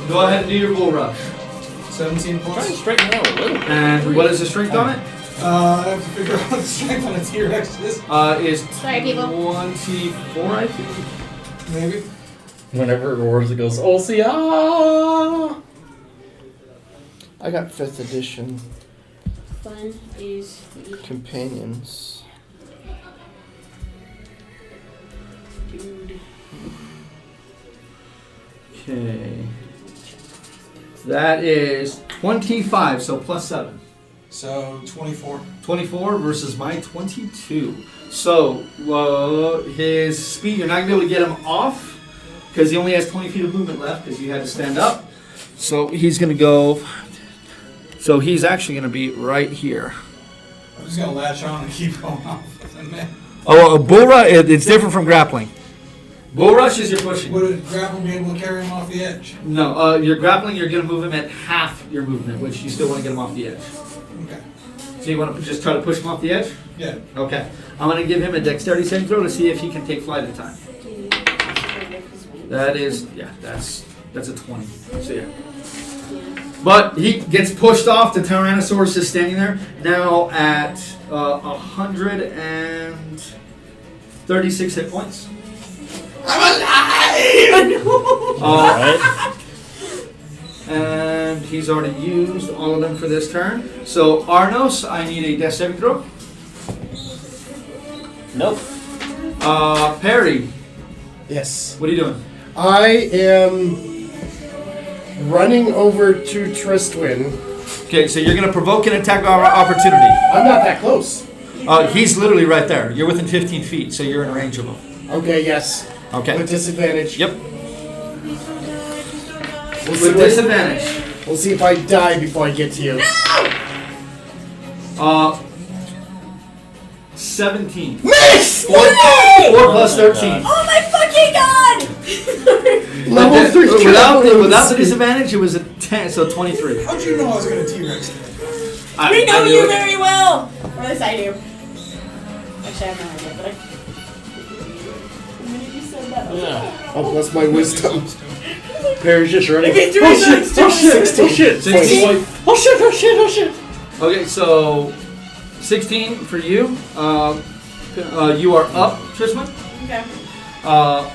[SPEAKER 1] go ahead and do your bull rush.
[SPEAKER 2] 17
[SPEAKER 4] Trying to
[SPEAKER 2] plus.
[SPEAKER 4] straighten it out a little.
[SPEAKER 1] And what is the strength on it?
[SPEAKER 2] I have to figure out what the strength on a T-Rex is.
[SPEAKER 1] Is
[SPEAKER 5] Sorry, people.
[SPEAKER 1] 24, I think.
[SPEAKER 2] Maybe.
[SPEAKER 8] Whenever it roars, it goes, Olsia!
[SPEAKER 6] I got 5th edition
[SPEAKER 5] Fun is the
[SPEAKER 6] companions.
[SPEAKER 5] dude.
[SPEAKER 1] Okay. That is 25, so plus 7.
[SPEAKER 2] So 24.
[SPEAKER 1] 24 versus my 22. So, his speed, you're not going to be able to get him off because he only has 20 feet of movement left because you had to stand up. So he's going to go. So he's actually going to be right here.
[SPEAKER 2] I'm just gonna latch on and keep going off.
[SPEAKER 1] Oh, a bull rush, it's different from grappling. Bull rush is you're pushing.
[SPEAKER 2] Would a grapple be able to carry him off the edge?
[SPEAKER 1] No, you're grappling, you're going to move him at half your movement, which you still want to get him off the edge.
[SPEAKER 2] Okay.
[SPEAKER 1] So you want to just try to push him off the edge?
[SPEAKER 2] Yeah.
[SPEAKER 1] Okay. I'm going to give him a dexterity saving throw to see if he can take flight in time. That is, yeah, that's a 20. So yeah. But he gets pushed off. The Tyrannosaurus is standing there now at 136 hit points.
[SPEAKER 2] I'm alive!
[SPEAKER 4] Alright.
[SPEAKER 1] And he's already used all of them for this turn. So Arnos, I need a death saving throw.
[SPEAKER 4] Nope.
[SPEAKER 1] Perry,
[SPEAKER 3] Yes.
[SPEAKER 1] what are you doing?
[SPEAKER 3] I am running over to Tristwin.
[SPEAKER 1] Okay, so you're going to provoke an attack opportunity.
[SPEAKER 3] I'm not that close.
[SPEAKER 1] He's literally right there. You're within 15 feet, so you're in range of him.
[SPEAKER 3] Okay, yes.
[SPEAKER 1] Okay.
[SPEAKER 3] With disadvantage.
[SPEAKER 1] Yep.
[SPEAKER 3] We'll
[SPEAKER 1] With disadvantage.
[SPEAKER 3] We'll see if I die before I get to you.
[SPEAKER 1] 17.
[SPEAKER 3] Miss!
[SPEAKER 1] 4 plus 13.
[SPEAKER 5] Oh my fucking god!
[SPEAKER 3] Level 3
[SPEAKER 1] Without
[SPEAKER 3] travelers.
[SPEAKER 1] the disadvantage, it was a 10, so 23.
[SPEAKER 2] How'd you know I was gonna T-Rex that?
[SPEAKER 5] We know
[SPEAKER 1] knew
[SPEAKER 5] you
[SPEAKER 1] it.
[SPEAKER 5] very well! Or at least I do. Actually, I have no idea, but the minute you said that, I was like,
[SPEAKER 4] Yeah.
[SPEAKER 3] Oh, plus my wisdom.
[SPEAKER 8] Perry's just running.
[SPEAKER 5] Okay, do
[SPEAKER 8] Oh
[SPEAKER 5] it,
[SPEAKER 8] shit!
[SPEAKER 5] do it.
[SPEAKER 8] Oh shit! Oh shit!
[SPEAKER 1] 16.
[SPEAKER 8] Oh shit! Oh shit! Oh shit!
[SPEAKER 1] Okay, so 16 for you. You are up, Trisman.
[SPEAKER 5] okay.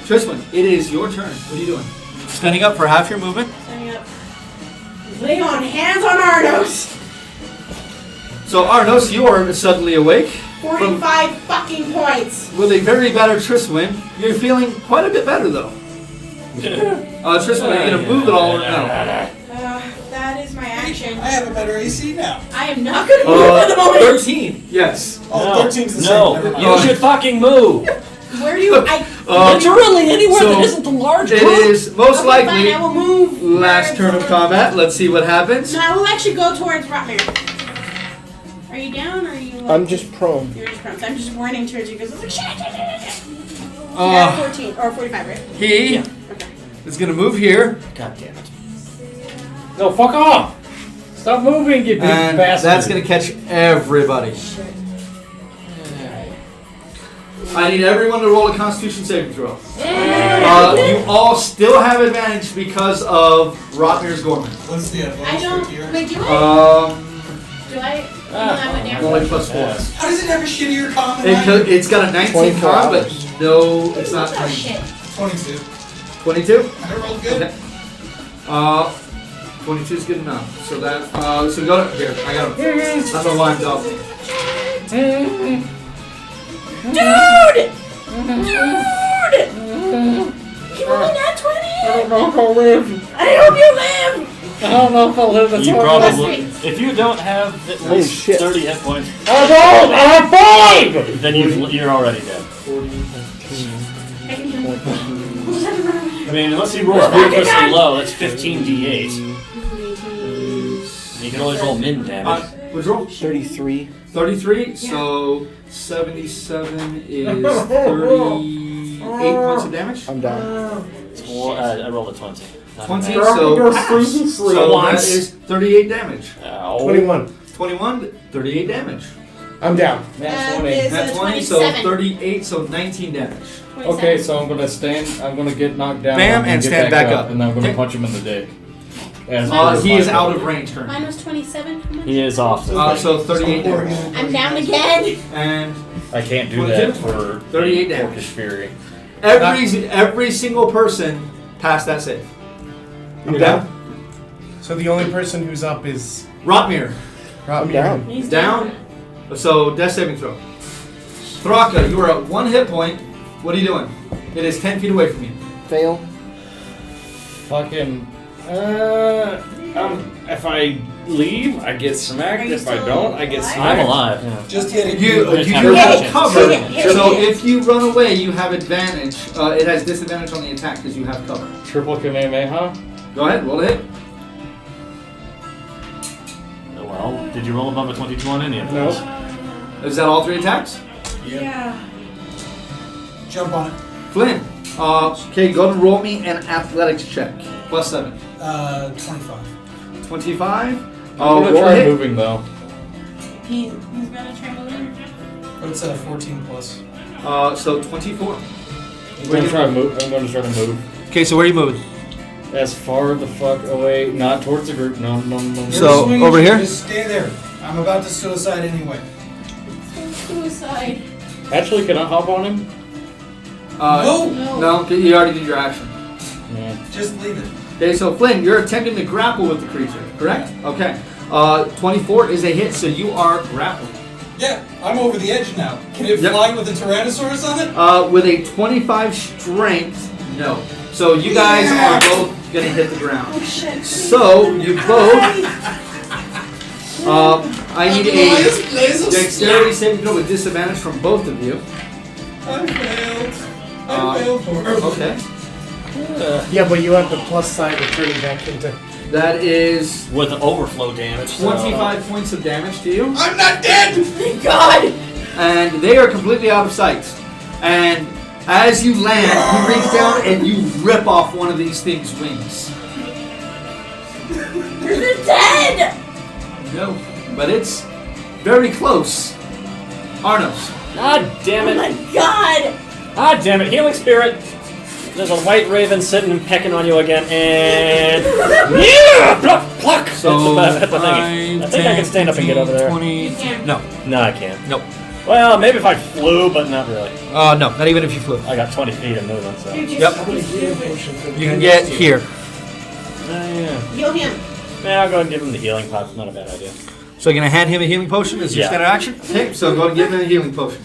[SPEAKER 1] Trisman, it is your turn. What are you doing? Standing up for half your movement.
[SPEAKER 5] Standing up. Lay on hands on Arnos.
[SPEAKER 1] So Arnos, you are suddenly awake.
[SPEAKER 5] 45 fucking points.
[SPEAKER 1] With a very battered Triswin, you're feeling quite a bit better though. Triswin, are you gonna move at all or no?
[SPEAKER 5] That is my action.
[SPEAKER 2] I have a better AC now.
[SPEAKER 5] I am not gonna move at the moment.
[SPEAKER 1] 13. Yes.
[SPEAKER 2] Oh, 13's the
[SPEAKER 4] No,
[SPEAKER 2] same. Never mind.
[SPEAKER 4] you should fucking move.
[SPEAKER 5] Where do you?
[SPEAKER 4] Literally anywhere
[SPEAKER 1] so
[SPEAKER 4] that isn't the large
[SPEAKER 1] It
[SPEAKER 4] group.
[SPEAKER 1] is most
[SPEAKER 5] Okay,
[SPEAKER 1] likely
[SPEAKER 5] fine, I will move.
[SPEAKER 1] last turn of combat. Let's see what happens.
[SPEAKER 5] No, I will actually go towards Rotmere. Are you down or are you?
[SPEAKER 6] I'm just prone.
[SPEAKER 5] You're just prone. So I'm just running towards you because I'm like shit. You're
[SPEAKER 1] Uh,
[SPEAKER 5] at 14 or 45, right?
[SPEAKER 1] he
[SPEAKER 4] Yeah.
[SPEAKER 5] Okay.
[SPEAKER 1] is gonna move here,
[SPEAKER 4] God damn it.
[SPEAKER 8] No, fuck off! Stop moving, you big
[SPEAKER 1] and
[SPEAKER 8] bastard.
[SPEAKER 1] that's gonna catch everybody. I need everyone to roll a Constitution saving throw. You all still have advantage because of Rotmir's Gorman.
[SPEAKER 2] What's the
[SPEAKER 5] I
[SPEAKER 2] advantage
[SPEAKER 5] don't.
[SPEAKER 2] here?
[SPEAKER 5] Wait, do I?
[SPEAKER 1] Um,
[SPEAKER 5] Do I? No, I went down.
[SPEAKER 1] only plus 4.
[SPEAKER 4] Yes.
[SPEAKER 2] How does it have a shittier common line?
[SPEAKER 1] It's got a 19
[SPEAKER 6] 24
[SPEAKER 1] con, but
[SPEAKER 6] hours.
[SPEAKER 1] no, it's not
[SPEAKER 5] Oh
[SPEAKER 1] 20.
[SPEAKER 5] shit.
[SPEAKER 2] 22.
[SPEAKER 1] 22?
[SPEAKER 2] I rolled good.
[SPEAKER 1] Okay. 22 is good enough. So that, so go to, here, I got him. I don't know why I'm double.
[SPEAKER 5] Dude! Keep rolling that 20!
[SPEAKER 8] I don't know if I'll live.
[SPEAKER 5] I hope you live!
[SPEAKER 8] I don't know if I'll live. That's
[SPEAKER 4] You
[SPEAKER 8] all
[SPEAKER 4] probably,
[SPEAKER 5] Plus
[SPEAKER 4] if you don't have at
[SPEAKER 6] Holy
[SPEAKER 4] least
[SPEAKER 6] shit.
[SPEAKER 4] 30 hit points,
[SPEAKER 8] I don't! I have 5!
[SPEAKER 4] then you're already dead.
[SPEAKER 5] I can heal.
[SPEAKER 4] I mean, unless he rolls ludicrously low, that's 15 d8. You can only roll min damage.
[SPEAKER 1] What's roll?
[SPEAKER 6] 33.
[SPEAKER 1] 33, so 77 is 38 points of damage.
[SPEAKER 6] I'm down.
[SPEAKER 4] I rolled a 20. Not
[SPEAKER 1] 20,
[SPEAKER 4] bad.
[SPEAKER 1] so that is 38 damage.
[SPEAKER 4] Ow.
[SPEAKER 3] 21.
[SPEAKER 1] 21, 38 damage.
[SPEAKER 3] I'm down.
[SPEAKER 8] That's
[SPEAKER 5] That
[SPEAKER 8] 20.
[SPEAKER 5] is
[SPEAKER 1] That's 20, so
[SPEAKER 5] 27.
[SPEAKER 1] 38, so 19 damage.
[SPEAKER 5] 27.
[SPEAKER 8] Okay, so I'm gonna stand. I'm gonna get knocked down.
[SPEAKER 1] Bam,
[SPEAKER 8] I'm gonna
[SPEAKER 1] and
[SPEAKER 8] get
[SPEAKER 1] stand back up.
[SPEAKER 8] and I'm gonna
[SPEAKER 1] Okay.
[SPEAKER 8] punch him in the dick. As
[SPEAKER 1] He is out of range currently.
[SPEAKER 5] Mine was 27. How much?
[SPEAKER 4] He is off.
[SPEAKER 1] So 38 damage.
[SPEAKER 5] I'm down again.
[SPEAKER 1] And
[SPEAKER 8] I can't do
[SPEAKER 1] 22?
[SPEAKER 8] that for
[SPEAKER 1] 38 damage.
[SPEAKER 8] Orcish Fury.
[SPEAKER 1] every single person passed that save.
[SPEAKER 3] I'm down. So the only person who's up is
[SPEAKER 1] Rotmir,
[SPEAKER 6] I'm down.
[SPEAKER 5] He's
[SPEAKER 1] down. So death saving throw. Thraka, you are at 1 hit point. What are you doing? It is 10 feet away from you.
[SPEAKER 6] Fail.
[SPEAKER 8] Fucking. If I leave, I get smacked.
[SPEAKER 5] Are you
[SPEAKER 8] If I
[SPEAKER 5] still
[SPEAKER 8] don't, I get
[SPEAKER 5] alive?
[SPEAKER 8] smacked.
[SPEAKER 4] I'm alive. Yeah.
[SPEAKER 2] Just hit it.
[SPEAKER 1] You
[SPEAKER 4] just
[SPEAKER 1] do
[SPEAKER 4] have
[SPEAKER 1] have
[SPEAKER 4] advantage.
[SPEAKER 1] cover,
[SPEAKER 5] Hit it.
[SPEAKER 1] so if you run away, you have advantage. It has disadvantage on the attack because you have cover.
[SPEAKER 8] Triple Kamehameha.
[SPEAKER 1] Go ahead, roll a hit.
[SPEAKER 4] Well, did you roll above a 22 on any of
[SPEAKER 3] no.
[SPEAKER 4] those?
[SPEAKER 1] Is that all 3 attacks?
[SPEAKER 5] Yeah.
[SPEAKER 2] Jump on it.
[SPEAKER 1] Flynn, okay, go and roll me an athletics check. Plus 7.
[SPEAKER 2] 25.
[SPEAKER 1] 25.
[SPEAKER 8] I'm gonna
[SPEAKER 1] Roll a
[SPEAKER 8] try
[SPEAKER 1] hit.
[SPEAKER 8] moving though.
[SPEAKER 5] He's gonna try moving.
[SPEAKER 2] What's 14 plus?
[SPEAKER 1] So 24.
[SPEAKER 8] I'm gonna try to move. I'm gonna try to move
[SPEAKER 1] Okay, so where are you moving?
[SPEAKER 8] as far the fuck away, not towards the group. No.
[SPEAKER 1] So,
[SPEAKER 2] Swing,
[SPEAKER 1] over here?
[SPEAKER 2] Just stay there. I'm about to suicide anyway.
[SPEAKER 5] Suicide.
[SPEAKER 8] Actually, can I hop on him?
[SPEAKER 2] No!
[SPEAKER 1] No, you already did your action.
[SPEAKER 8] Yeah.
[SPEAKER 2] Just leave it.
[SPEAKER 1] Okay, so Flynn, you're attempting to grapple with the creature, correct? Okay. 24 is a hit, so you are grappling.
[SPEAKER 2] Yeah, I'm over the edge now. Can it
[SPEAKER 1] Yep.
[SPEAKER 2] fly with a Tyrannosaurus on it?
[SPEAKER 1] With a 25 strength, no. So you guys are both gonna hit the ground.
[SPEAKER 5] Oh shit.
[SPEAKER 1] So you both. I need a dexterity saving throw with disadvantage from both of you.
[SPEAKER 2] I failed. I failed for
[SPEAKER 1] Okay.
[SPEAKER 3] Yeah, but you have the plus side of turning back into.
[SPEAKER 1] That is
[SPEAKER 4] With the overflow damage. so-
[SPEAKER 1] 25 points of damage to you.
[SPEAKER 2] I'm not dead!
[SPEAKER 5] Thank God.
[SPEAKER 1] And they are completely out of sight. And as you land, you reach down and you rip off one of these things' wings.
[SPEAKER 5] They're dead.
[SPEAKER 1] No, but it's very close. Arnos.
[SPEAKER 4] God damn
[SPEAKER 5] Oh
[SPEAKER 4] it.
[SPEAKER 5] my God.
[SPEAKER 4] Ah, damn it. Healing Spirit. There's a white raven sitting and pecking on you again, and... yeah! Pluck! Pluck!
[SPEAKER 1] So,
[SPEAKER 4] At the thingy. I think I can stand up and get over there.
[SPEAKER 1] 20.
[SPEAKER 5] You can't.
[SPEAKER 1] No,
[SPEAKER 4] No, I can't.
[SPEAKER 1] nope.
[SPEAKER 4] Well, maybe if I flew, but not really.
[SPEAKER 1] No, not even if you flew.
[SPEAKER 4] I got 20 feet of movement, so...
[SPEAKER 1] Yep. You can get here.
[SPEAKER 4] Yeah.
[SPEAKER 5] Heal him.
[SPEAKER 4] Yeah, I'll go ahead and give him the healing pot. Not a bad idea.
[SPEAKER 1] So you're gonna hand him a healing potion as your
[SPEAKER 4] Yeah.
[SPEAKER 1] standard action? Okay, so go and give him a healing potion.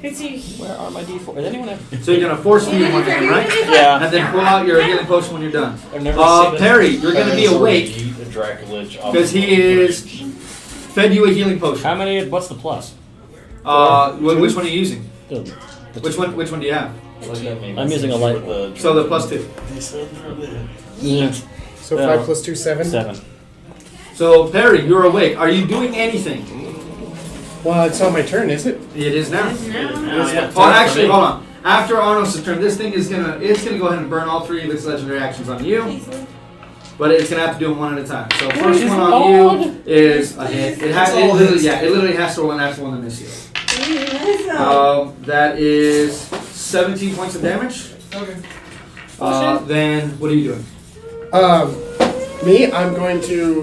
[SPEAKER 5] Let's see.
[SPEAKER 4] Where are my D4? Does anyone have?
[SPEAKER 1] So you're gonna force feed one hand, right?
[SPEAKER 4] Yeah.
[SPEAKER 1] And then pull out your healing potion when you're done.
[SPEAKER 7] I've never seen it.
[SPEAKER 1] Perry, you're gonna be awake
[SPEAKER 7] Eat a Draculich off
[SPEAKER 1] because
[SPEAKER 7] the
[SPEAKER 1] he is fed you a healing
[SPEAKER 4] How
[SPEAKER 1] potion.
[SPEAKER 4] many? What's the plus?
[SPEAKER 1] Which one are you using?
[SPEAKER 4] The
[SPEAKER 1] Which one do you have?
[SPEAKER 4] I'm using a light
[SPEAKER 7] one.
[SPEAKER 1] So the +2.
[SPEAKER 4] Yeah.
[SPEAKER 3] So
[SPEAKER 4] Yeah.
[SPEAKER 3] 5 plus 2, 7.
[SPEAKER 4] 7.
[SPEAKER 1] So Perry, you're awake. Are you doing anything?
[SPEAKER 3] Well, it's not my turn, is it?
[SPEAKER 1] It is now.
[SPEAKER 4] Yeah.
[SPEAKER 1] Oh, actually, hold on. After Arnos' turn, this thing is gonna go ahead and burn all 3 of its legendary actions on you. But it's gonna have to do them one at a time. So first one on you is a hit. It literally has to roll a natural one to miss you. That is 17 points of damage.
[SPEAKER 2] Okay.
[SPEAKER 1] Then what are you doing?
[SPEAKER 3] Me, I'm going to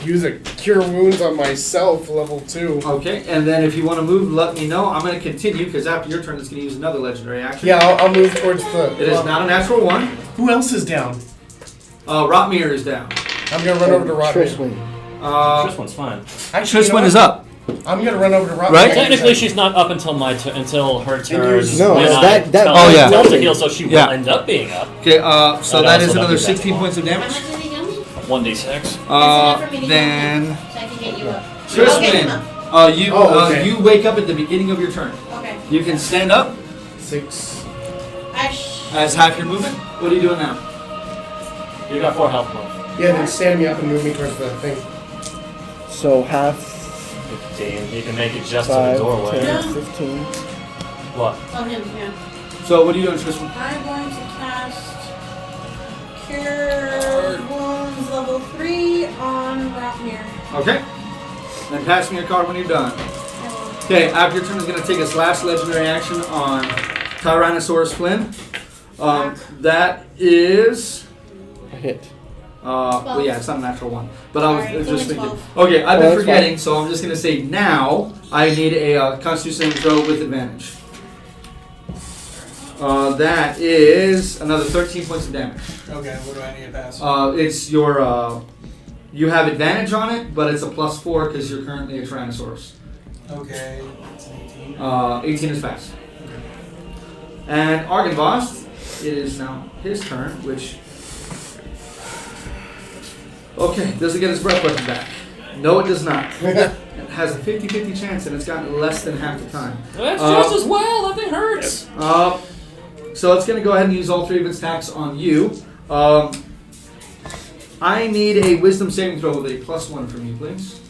[SPEAKER 3] use a cure wounds on myself, level 2.
[SPEAKER 1] Okay, and then if you want to move, let me know. I'm going to continue because after your turn, it's going to use another legendary action.
[SPEAKER 3] Yeah, I'll move towards the...
[SPEAKER 1] It is not a natural one.
[SPEAKER 3] Who else is down?
[SPEAKER 1] Rotmir is down.
[SPEAKER 3] I'm going to run over to Rodney.
[SPEAKER 6] Triswin.
[SPEAKER 4] This one's fine.
[SPEAKER 3] Actually, you know what?
[SPEAKER 1] up.
[SPEAKER 3] I'm going to run over to Rodney.
[SPEAKER 1] Right?
[SPEAKER 4] Technically, she's not up until until her turn.
[SPEAKER 6] No,
[SPEAKER 4] when
[SPEAKER 6] that-
[SPEAKER 4] I
[SPEAKER 6] that-
[SPEAKER 4] tell
[SPEAKER 1] oh,
[SPEAKER 4] her
[SPEAKER 1] yeah.
[SPEAKER 4] to heal, so she
[SPEAKER 1] Yeah.
[SPEAKER 4] will end up being up.
[SPEAKER 1] Okay, so
[SPEAKER 4] And
[SPEAKER 1] that
[SPEAKER 4] also
[SPEAKER 1] is
[SPEAKER 4] don't
[SPEAKER 1] another
[SPEAKER 4] do that
[SPEAKER 1] 16
[SPEAKER 4] to
[SPEAKER 1] points of
[SPEAKER 5] How
[SPEAKER 1] damage.
[SPEAKER 5] much did he give me?
[SPEAKER 4] 1d6.
[SPEAKER 1] Then
[SPEAKER 5] So I can get you up.
[SPEAKER 1] Tristan, you wake up at the beginning of your turn.
[SPEAKER 5] Okay.
[SPEAKER 1] You can stand up
[SPEAKER 3] 6.
[SPEAKER 1] as half your movement. What are you doing now?
[SPEAKER 4] You got 4 health points.
[SPEAKER 3] Yeah, then stand me up and move me towards the thing.
[SPEAKER 6] So half
[SPEAKER 4] 15. You can make it just to
[SPEAKER 6] 5,
[SPEAKER 4] the doorway.
[SPEAKER 6] 10, 15.
[SPEAKER 4] What?
[SPEAKER 5] On him, yeah.
[SPEAKER 1] So what are you doing, Tristan?
[SPEAKER 9] I'm going to cast Cure Wounds level 3 on Rotmir.
[SPEAKER 1] Okay. Then pass me your card when you're done. Okay, after your turn is going to take its last legendary action on Tyrannosaurus Flynn. That is...
[SPEAKER 6] A hit.
[SPEAKER 1] well, yeah, it's not a natural one. But I
[SPEAKER 5] Alright,
[SPEAKER 1] was
[SPEAKER 5] it's
[SPEAKER 1] just
[SPEAKER 5] only
[SPEAKER 1] thinking.
[SPEAKER 5] 12.
[SPEAKER 1] Okay, I've
[SPEAKER 6] Oh,
[SPEAKER 1] been
[SPEAKER 6] that's
[SPEAKER 1] forgetting, so I'm just going to say now I need a Constitution throw with advantage. That is another 13 points of damage.
[SPEAKER 2] Okay, what do I need to pass?
[SPEAKER 1] It's your... you have advantage on it, but it's a +4 because you're currently a Tyrannosaurus.
[SPEAKER 2] Okay, it's an 18.
[SPEAKER 1] 18 is fast. And Argynvost, it is now his turn, which... Okay, does it get his breath weapon back? No, it does not. It has a 50-50 chance, and it's gotten less than half the time.
[SPEAKER 4] That's just as well. That thing hurts.
[SPEAKER 1] So it's going to go ahead and use all 3 of its attacks on you. I need a Wisdom saving throw with a +1 from you, please.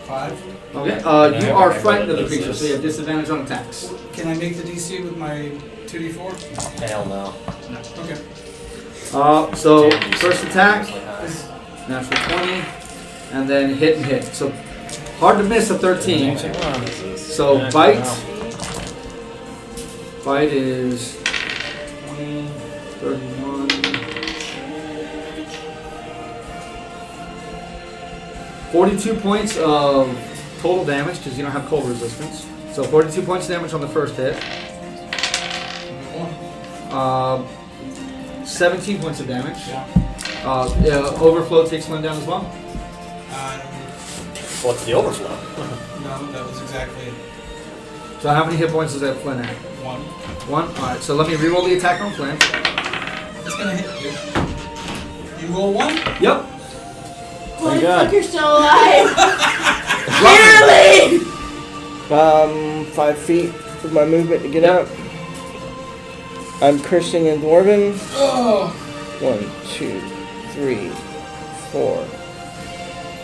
[SPEAKER 2] 5.
[SPEAKER 1] Okay, you are frightened of the creature, so you have disadvantage on attacks.
[SPEAKER 2] Can I make the DC with my 2d4?
[SPEAKER 4] Hell no.
[SPEAKER 2] Okay.
[SPEAKER 1] So first attack, natural 20, and then hit and hit. So hard to miss a 13. So bite. Bite is 20, 31. 42 points of total damage because you don't have cold resistance. So 42 points of damage on the first hit. 17 points of damage. Overflow takes one down as well.
[SPEAKER 4] What's the overflow?
[SPEAKER 2] No, that was exactly it.
[SPEAKER 1] So how many hit points is that Flynn at?
[SPEAKER 2] 1.
[SPEAKER 1] 1? Alright, so let me reroll the attack on Flynn.
[SPEAKER 2] It's gonna hit you. You roll 1?
[SPEAKER 1] Yep.
[SPEAKER 5] Holy
[SPEAKER 4] God.
[SPEAKER 5] fuck, you're still alive! Barely!
[SPEAKER 6] 5 feet with my movement to get up. I'm cursing in Dwarven. 1, 2, 3, 4,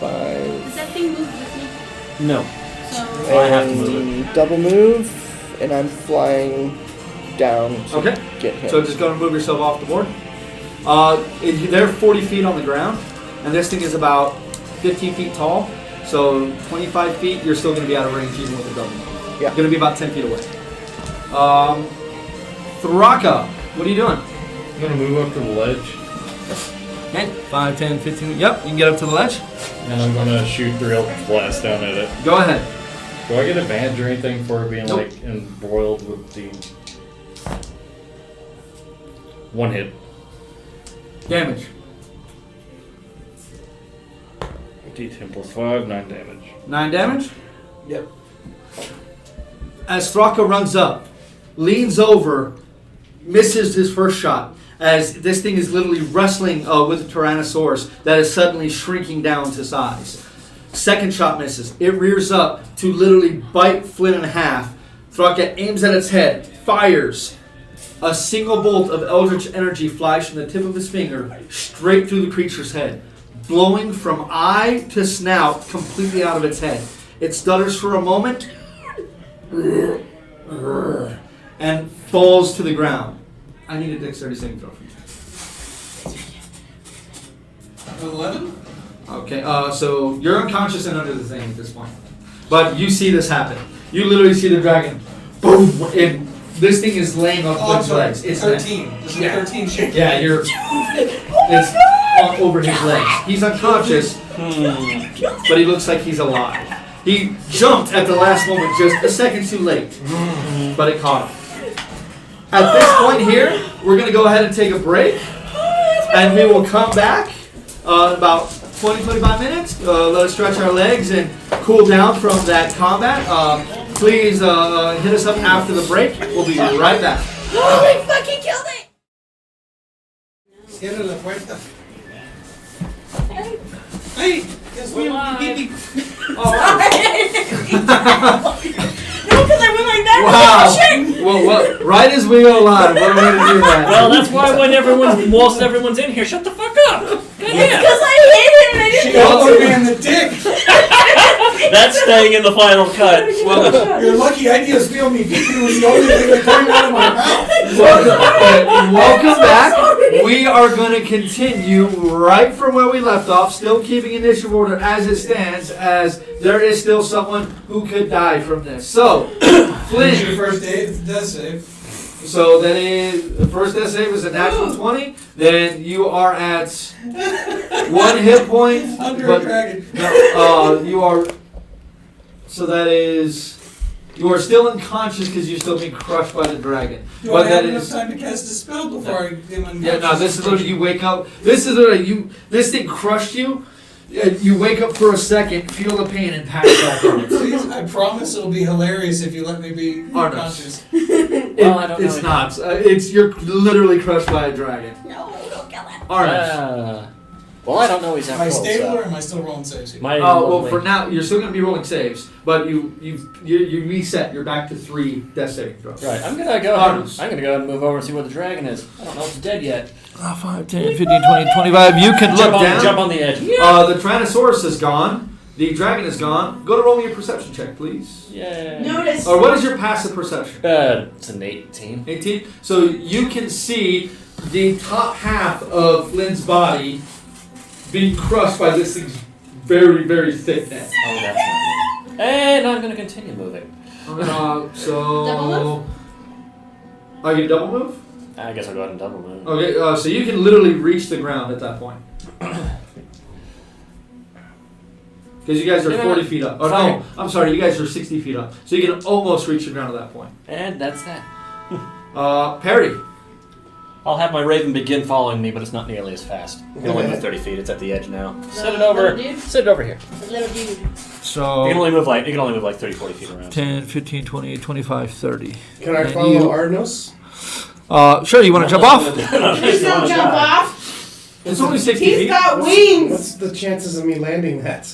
[SPEAKER 6] 5.
[SPEAKER 5] Does that thing move with me?
[SPEAKER 4] No.
[SPEAKER 5] So,
[SPEAKER 4] I have to move
[SPEAKER 6] And double move, and I'm flying down to
[SPEAKER 1] Okay.
[SPEAKER 6] get him.
[SPEAKER 1] So just go and move yourself off the board. They're 40 feet on the ground, and this thing is about 15 feet tall. So 25 feet, you're still going to be out of range even with the double move.
[SPEAKER 6] Yeah.
[SPEAKER 1] You're going to be about 10 feet away. Thraka, what are you doing?
[SPEAKER 8] I'm gonna move up to the ledge,
[SPEAKER 1] Okay, 5, 10, 15. Yep, you can get up to the ledge.
[SPEAKER 8] and I'm gonna shoot the Eldritch Blast down at it.
[SPEAKER 1] Go ahead.
[SPEAKER 8] Do I get advantage or anything for it being
[SPEAKER 1] Nope.
[SPEAKER 8] like embroiled with the one hit?
[SPEAKER 1] Damage.
[SPEAKER 8] D10 plus 5, 9 damage.
[SPEAKER 1] 9 damage?
[SPEAKER 2] Yep.
[SPEAKER 1] As Thraka runs up, leans over, misses his first shot, as this thing is literally wrestling with a Tyrannosaurus that is suddenly shrinking down to size. Second shot misses. It rears up to literally bite Flynn in half. Thraka aims at its head, fires. A single bolt of eldritch energy flies from the tip of his finger straight through the creature's head, blowing from eye to snout completely out of its head. It stutters for a moment and falls to the ground. I need a dexterity saving throw from you.
[SPEAKER 2] 11?
[SPEAKER 1] Okay, so you're unconscious and under the thing at this point. But you see this happen. You literally see the dragon, boom, and this thing is laying on Flick's legs. It's
[SPEAKER 2] 13. This is 13 shape.
[SPEAKER 1] Yeah, it's over his legs. He's unconscious, but he looks like he's alive. He jumped at the last moment, just a second too late, but it caught him. At this point here, we're going to go ahead and take a break, and we will come back about 20-25 minutes. Let us stretch our legs and cool down from that combat. Please hit us up after the break. We'll be right back.
[SPEAKER 9] Oh, we fucking killed it!
[SPEAKER 2] Cierra la puerta. Hey, guess we beep.
[SPEAKER 9] No, because I went like that.
[SPEAKER 1] Wow.
[SPEAKER 9] Shit.
[SPEAKER 1] Well, right as we go live, what are we going to do that?
[SPEAKER 4] Well, that's why when whilst everyone's in here, shut the fuck up.
[SPEAKER 9] It's because I hit him and I
[SPEAKER 2] She
[SPEAKER 9] didn't
[SPEAKER 2] elbowed me in the dick.
[SPEAKER 4] That's staying in the final cut.
[SPEAKER 1] Well,
[SPEAKER 2] You're lucky I just feel me beeping was the only thing that came out of my mouth.
[SPEAKER 1] welcome back. We are going to continue right from where we left off, still keeping initiative order as it stands, as there is still someone who could die from this. So,
[SPEAKER 2] Finish your
[SPEAKER 1] Flynn.
[SPEAKER 2] first death save.
[SPEAKER 1] So that is the first death save is a natural 20. Then you are at 1 hit point.
[SPEAKER 2] Under
[SPEAKER 1] but-
[SPEAKER 2] a dragon.
[SPEAKER 1] No, you are. So that is. You are still unconscious because you're still being crushed by the dragon.
[SPEAKER 2] Do
[SPEAKER 1] but
[SPEAKER 2] I
[SPEAKER 1] that
[SPEAKER 2] have enough
[SPEAKER 1] is.
[SPEAKER 2] time to cast a spell before I get unconscious?
[SPEAKER 1] Yeah, no. This is literally you wake up. This is literally you. This thing crushed you. You wake up for a second, feel the pain, and pass out from it.
[SPEAKER 2] Please, I promise it'll be hilarious if you let me be
[SPEAKER 1] Arnos.
[SPEAKER 2] unconscious.
[SPEAKER 4] Well, I don't know
[SPEAKER 1] It's
[SPEAKER 4] yet.
[SPEAKER 1] not. It's you're literally crushed by a dragon.
[SPEAKER 9] No, don't kill him.
[SPEAKER 1] Arnos.
[SPEAKER 4] Well, I don't know he's
[SPEAKER 2] Am
[SPEAKER 4] that
[SPEAKER 2] I
[SPEAKER 4] close.
[SPEAKER 2] stable or am I still rolling saves here?
[SPEAKER 4] My
[SPEAKER 1] Well,
[SPEAKER 4] lovely-
[SPEAKER 1] for now, you're still going to be rolling saves, but you reset. You're back to 3 death saving throws.
[SPEAKER 4] Right, I'm gonna go ahead.
[SPEAKER 1] Arnos.
[SPEAKER 4] I'm gonna go ahead and move over and see where the dragon is. I don't know if it's dead yet.
[SPEAKER 1] 5, 10, 15, 20, 25. You can look down.
[SPEAKER 4] Jump on the edge.
[SPEAKER 1] The Tyrannosaurus is gone. The dragon is gone. Go to roll me a perception check, please.
[SPEAKER 4] Yay.
[SPEAKER 9] Notice.
[SPEAKER 1] Or what is your passive perception?
[SPEAKER 4] It's an 18.
[SPEAKER 1] 18. So you can see the top half of Flynn's body being crushed by this thing's very, very thick neck.
[SPEAKER 4] Oh, that's not good. And I'm gonna continue moving.
[SPEAKER 1] So.
[SPEAKER 5] Double move?
[SPEAKER 1] Are you double move?
[SPEAKER 4] I guess I'll go ahead and double move.
[SPEAKER 1] Okay, so you can literally reach the ground at that point. Because you guys are
[SPEAKER 4] You know
[SPEAKER 1] 40
[SPEAKER 4] what?
[SPEAKER 1] feet up. Oh,
[SPEAKER 4] Fine.
[SPEAKER 1] no, I'm sorry, you guys are 60 feet up. So you can almost reach the ground at that point.
[SPEAKER 4] And that's that.
[SPEAKER 1] Perry.
[SPEAKER 4] I'll have my raven begin following me, but it's not nearly as fast. It can only move 30 feet. It's at the edge now. Set it over.
[SPEAKER 5] Little dude?
[SPEAKER 4] Set it over here.
[SPEAKER 5] The little dude.
[SPEAKER 4] It can
[SPEAKER 1] So
[SPEAKER 4] only move like 30, 40 feet around.
[SPEAKER 1] 10, 15, 20, 25, 30.
[SPEAKER 3] Can I
[SPEAKER 1] And
[SPEAKER 3] follow
[SPEAKER 1] you-
[SPEAKER 3] Arnos?
[SPEAKER 1] Sure, you want to jump off?
[SPEAKER 9] Please don't jump off.
[SPEAKER 1] It's only 60
[SPEAKER 9] He's
[SPEAKER 1] feet.
[SPEAKER 9] got wings.
[SPEAKER 3] What's the chances of me landing that?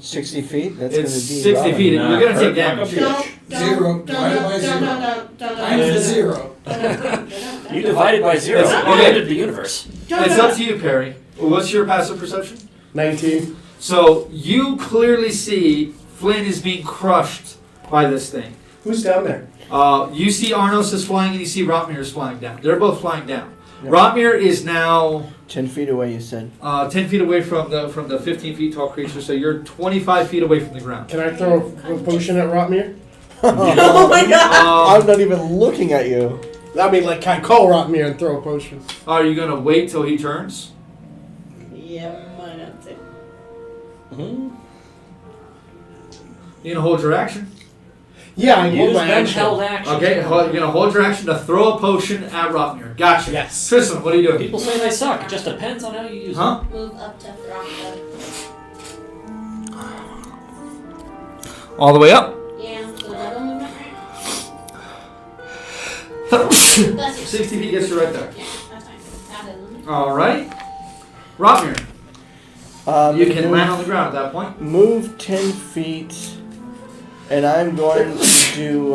[SPEAKER 6] 60 feet? That's
[SPEAKER 1] It's
[SPEAKER 6] going to be
[SPEAKER 1] 60 feet.
[SPEAKER 4] Nah.
[SPEAKER 1] You're going to take damage.
[SPEAKER 9] Don't.
[SPEAKER 2] Zero. Divided by zero. Times the zero.
[SPEAKER 4] You divided by 0.
[SPEAKER 1] It's-
[SPEAKER 4] You
[SPEAKER 1] okay.
[SPEAKER 4] ended the universe.
[SPEAKER 1] It's up to you, Perry. What's your passive perception?
[SPEAKER 3] 19.
[SPEAKER 1] So you clearly see Flynn is being crushed by this thing.
[SPEAKER 3] Who's down there?
[SPEAKER 1] You see Arnos is flying and you see Rotmir is flying down. They're both flying down.
[SPEAKER 6] Yep.
[SPEAKER 1] Rotmir is now
[SPEAKER 6] 10 feet away, you said.
[SPEAKER 1] 10 feet away from the 15 feet tall creature, so you're 25 feet away from the ground.
[SPEAKER 3] Can I throw a potion at Rotmir?
[SPEAKER 9] Oh my god.
[SPEAKER 6] I'm not even looking at you.
[SPEAKER 3] I mean, like, can I call Rotmir and throw a potion?
[SPEAKER 1] Are you going to wait till he turns?
[SPEAKER 9] Yeah, why not?
[SPEAKER 4] Mm-hmm.
[SPEAKER 1] You gonna hold your action?
[SPEAKER 3] Yeah, I hold
[SPEAKER 4] Use
[SPEAKER 3] my
[SPEAKER 4] them
[SPEAKER 3] action.
[SPEAKER 4] held action.
[SPEAKER 1] Okay, you're gonna hold your action to throw a potion at Rotmir. Gotcha.
[SPEAKER 3] Yes.
[SPEAKER 1] Tristan, what are you doing?
[SPEAKER 4] People say they suck. It just depends on how you use
[SPEAKER 1] Huh?
[SPEAKER 9] Move up to Thraka.
[SPEAKER 1] All the way up.
[SPEAKER 9] Yeah, so double movement, right?
[SPEAKER 1] 60
[SPEAKER 9] That's it.
[SPEAKER 1] feet gets you right there.
[SPEAKER 9] Yeah, that's fine. Add it.
[SPEAKER 1] All right. Rotmir, you can
[SPEAKER 6] move,
[SPEAKER 1] land on the ground at that point.
[SPEAKER 6] move 10 feet, and I'm going to do,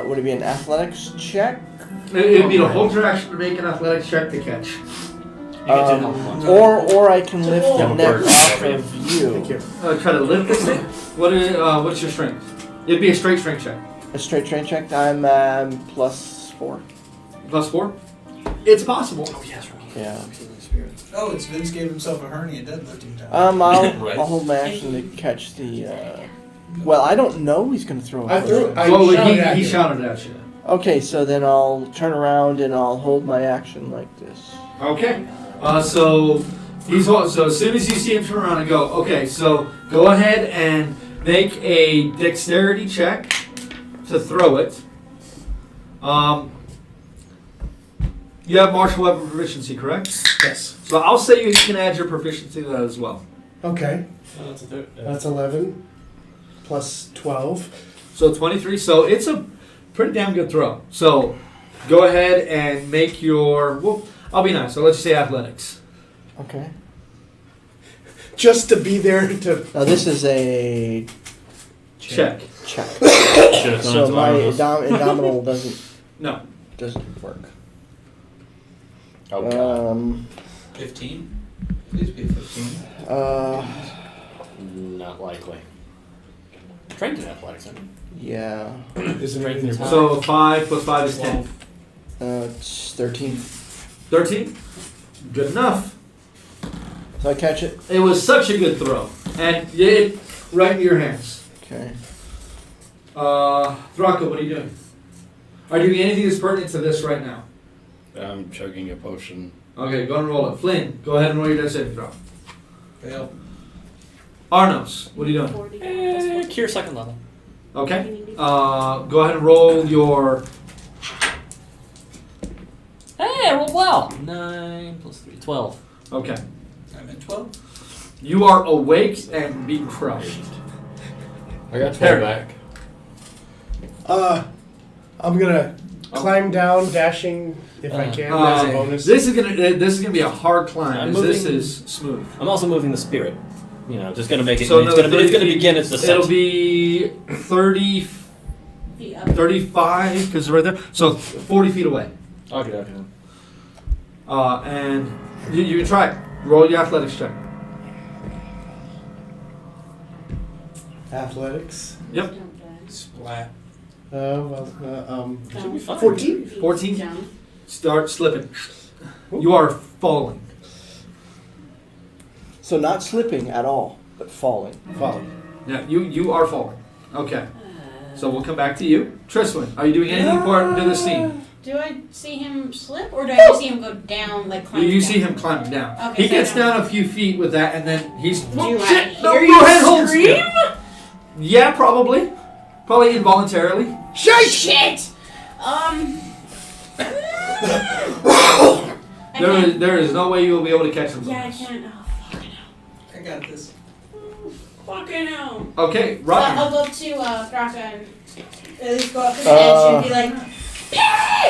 [SPEAKER 6] would it be an athletics check?
[SPEAKER 1] It would be to hold your action to make an athletics check to catch.
[SPEAKER 4] You get 2 health points.
[SPEAKER 6] Or I can lift the
[SPEAKER 4] Yeah,
[SPEAKER 6] net
[SPEAKER 4] bird.
[SPEAKER 6] off of you.
[SPEAKER 3] Thank you.
[SPEAKER 1] Try to lift this thing. What's your strength? It'd be a straight strength check.
[SPEAKER 6] A straight train check, I'm +4.
[SPEAKER 1] +4. It's possible.
[SPEAKER 4] Oh, yes, right.
[SPEAKER 6] Yeah.
[SPEAKER 2] Oh, it's Vince gave himself a hernia deadlifting time.
[SPEAKER 6] I'll hold my action to catch the, well, I don't know he's going to throw
[SPEAKER 3] I
[SPEAKER 6] a
[SPEAKER 3] threw.
[SPEAKER 6] potion.
[SPEAKER 3] I
[SPEAKER 1] Well,
[SPEAKER 3] shouted at
[SPEAKER 1] he
[SPEAKER 3] you.
[SPEAKER 1] shouted at you.
[SPEAKER 6] Okay, so then I'll turn around and I'll hold my action like this.
[SPEAKER 1] Okay. So so as soon as you see him turn around and go, okay, so go ahead and make a dexterity check to throw it. You have martial weapon proficiency, correct?
[SPEAKER 3] Yes.
[SPEAKER 1] So I'll say you can add your proficiency to that as well.
[SPEAKER 3] Okay.
[SPEAKER 4] That's a third.
[SPEAKER 3] That's 11 plus 12.
[SPEAKER 1] So 23. So it's a pretty damn good throw. So go ahead and make your. Well, I'll be nice. So let's say athletics.
[SPEAKER 6] Okay.
[SPEAKER 3] Just to be there to.
[SPEAKER 6] Now this is a
[SPEAKER 1] Check.
[SPEAKER 6] check.
[SPEAKER 8] Should've done
[SPEAKER 6] So
[SPEAKER 8] it to
[SPEAKER 6] my
[SPEAKER 8] Arno's.
[SPEAKER 6] indomitable
[SPEAKER 1] No.
[SPEAKER 6] doesn't work.
[SPEAKER 8] Oh, God.
[SPEAKER 2] 15? Please be 15.
[SPEAKER 4] Not likely. Trained in athletics, aren't you?
[SPEAKER 6] Yeah.
[SPEAKER 3] Isn't it in your book?
[SPEAKER 1] So 5 plus 5 is 10.
[SPEAKER 6] It's 13.
[SPEAKER 1] 13? Good enough.
[SPEAKER 6] So I catch it.
[SPEAKER 1] It was such a good throw. And it right into your hands.
[SPEAKER 6] Okay.
[SPEAKER 1] Thraka, what are you doing? Are you doing anything that's pertinent to this right now?
[SPEAKER 8] I'm chugging a potion.
[SPEAKER 1] Okay, go and roll it. Flynn, go ahead and roll your death saving throw.
[SPEAKER 2] Fail.
[SPEAKER 1] Arnos, what are you doing?
[SPEAKER 5] 40.
[SPEAKER 4] Cure second level.
[SPEAKER 1] Okay. Go ahead and roll your.
[SPEAKER 4] Hey, I rolled well. 9 plus 3, 12.
[SPEAKER 1] Okay.
[SPEAKER 2] I'm at 12.
[SPEAKER 1] You are awake and being crushed.
[SPEAKER 8] I got 12
[SPEAKER 1] There.
[SPEAKER 8] back.
[SPEAKER 3] I'm gonna climb down, dashing if I can as a bonus.
[SPEAKER 1] This is gonna be a hard climb.
[SPEAKER 4] I'm
[SPEAKER 1] As this
[SPEAKER 4] moving-
[SPEAKER 1] is smooth.
[SPEAKER 4] I'm also moving the spirit. You know, just gonna make it.
[SPEAKER 1] So
[SPEAKER 4] it's
[SPEAKER 1] another
[SPEAKER 4] gonna
[SPEAKER 1] 30 feet.
[SPEAKER 4] begin its descent.
[SPEAKER 1] It'll be 30,
[SPEAKER 9] Feet up.
[SPEAKER 1] 35, because it's right there. So 40 feet away.
[SPEAKER 4] Okay.
[SPEAKER 1] And you can try it. Roll your athletics check.
[SPEAKER 3] Athletics.
[SPEAKER 1] Yep.
[SPEAKER 2] Splat.
[SPEAKER 4] Should be fine.
[SPEAKER 3] 14.
[SPEAKER 1] 14.
[SPEAKER 5] Down.
[SPEAKER 1] Start slipping. You are falling.
[SPEAKER 6] So not slipping at all, but falling.
[SPEAKER 3] Falling.
[SPEAKER 1] Yeah, you are falling. Okay. So we'll come back to you. Triswin, are you doing anything important to this scene?
[SPEAKER 5] Do I see him slip, or do I just see him go down, like climb
[SPEAKER 1] You
[SPEAKER 5] down?
[SPEAKER 1] see him climbing down.
[SPEAKER 5] Okay,
[SPEAKER 1] He
[SPEAKER 5] so I
[SPEAKER 1] gets
[SPEAKER 5] don't-
[SPEAKER 1] down a few feet with that, and then he's.
[SPEAKER 5] Do
[SPEAKER 1] Oh,
[SPEAKER 5] I
[SPEAKER 1] shit! No,
[SPEAKER 5] hear
[SPEAKER 1] go
[SPEAKER 5] you
[SPEAKER 1] ahead, hold
[SPEAKER 5] scream?
[SPEAKER 1] still. Yeah, probably. Probably involuntarily.
[SPEAKER 5] Shit!
[SPEAKER 1] There is no way you will be able to catch him. from
[SPEAKER 5] Yeah, I
[SPEAKER 1] this.
[SPEAKER 5] can't. Oh, fucking hell.
[SPEAKER 2] I got this.
[SPEAKER 5] Fucking hell.
[SPEAKER 1] Okay,
[SPEAKER 5] So I'll
[SPEAKER 1] Roger.
[SPEAKER 5] go up to Thraka and at least go up to the edge and be like,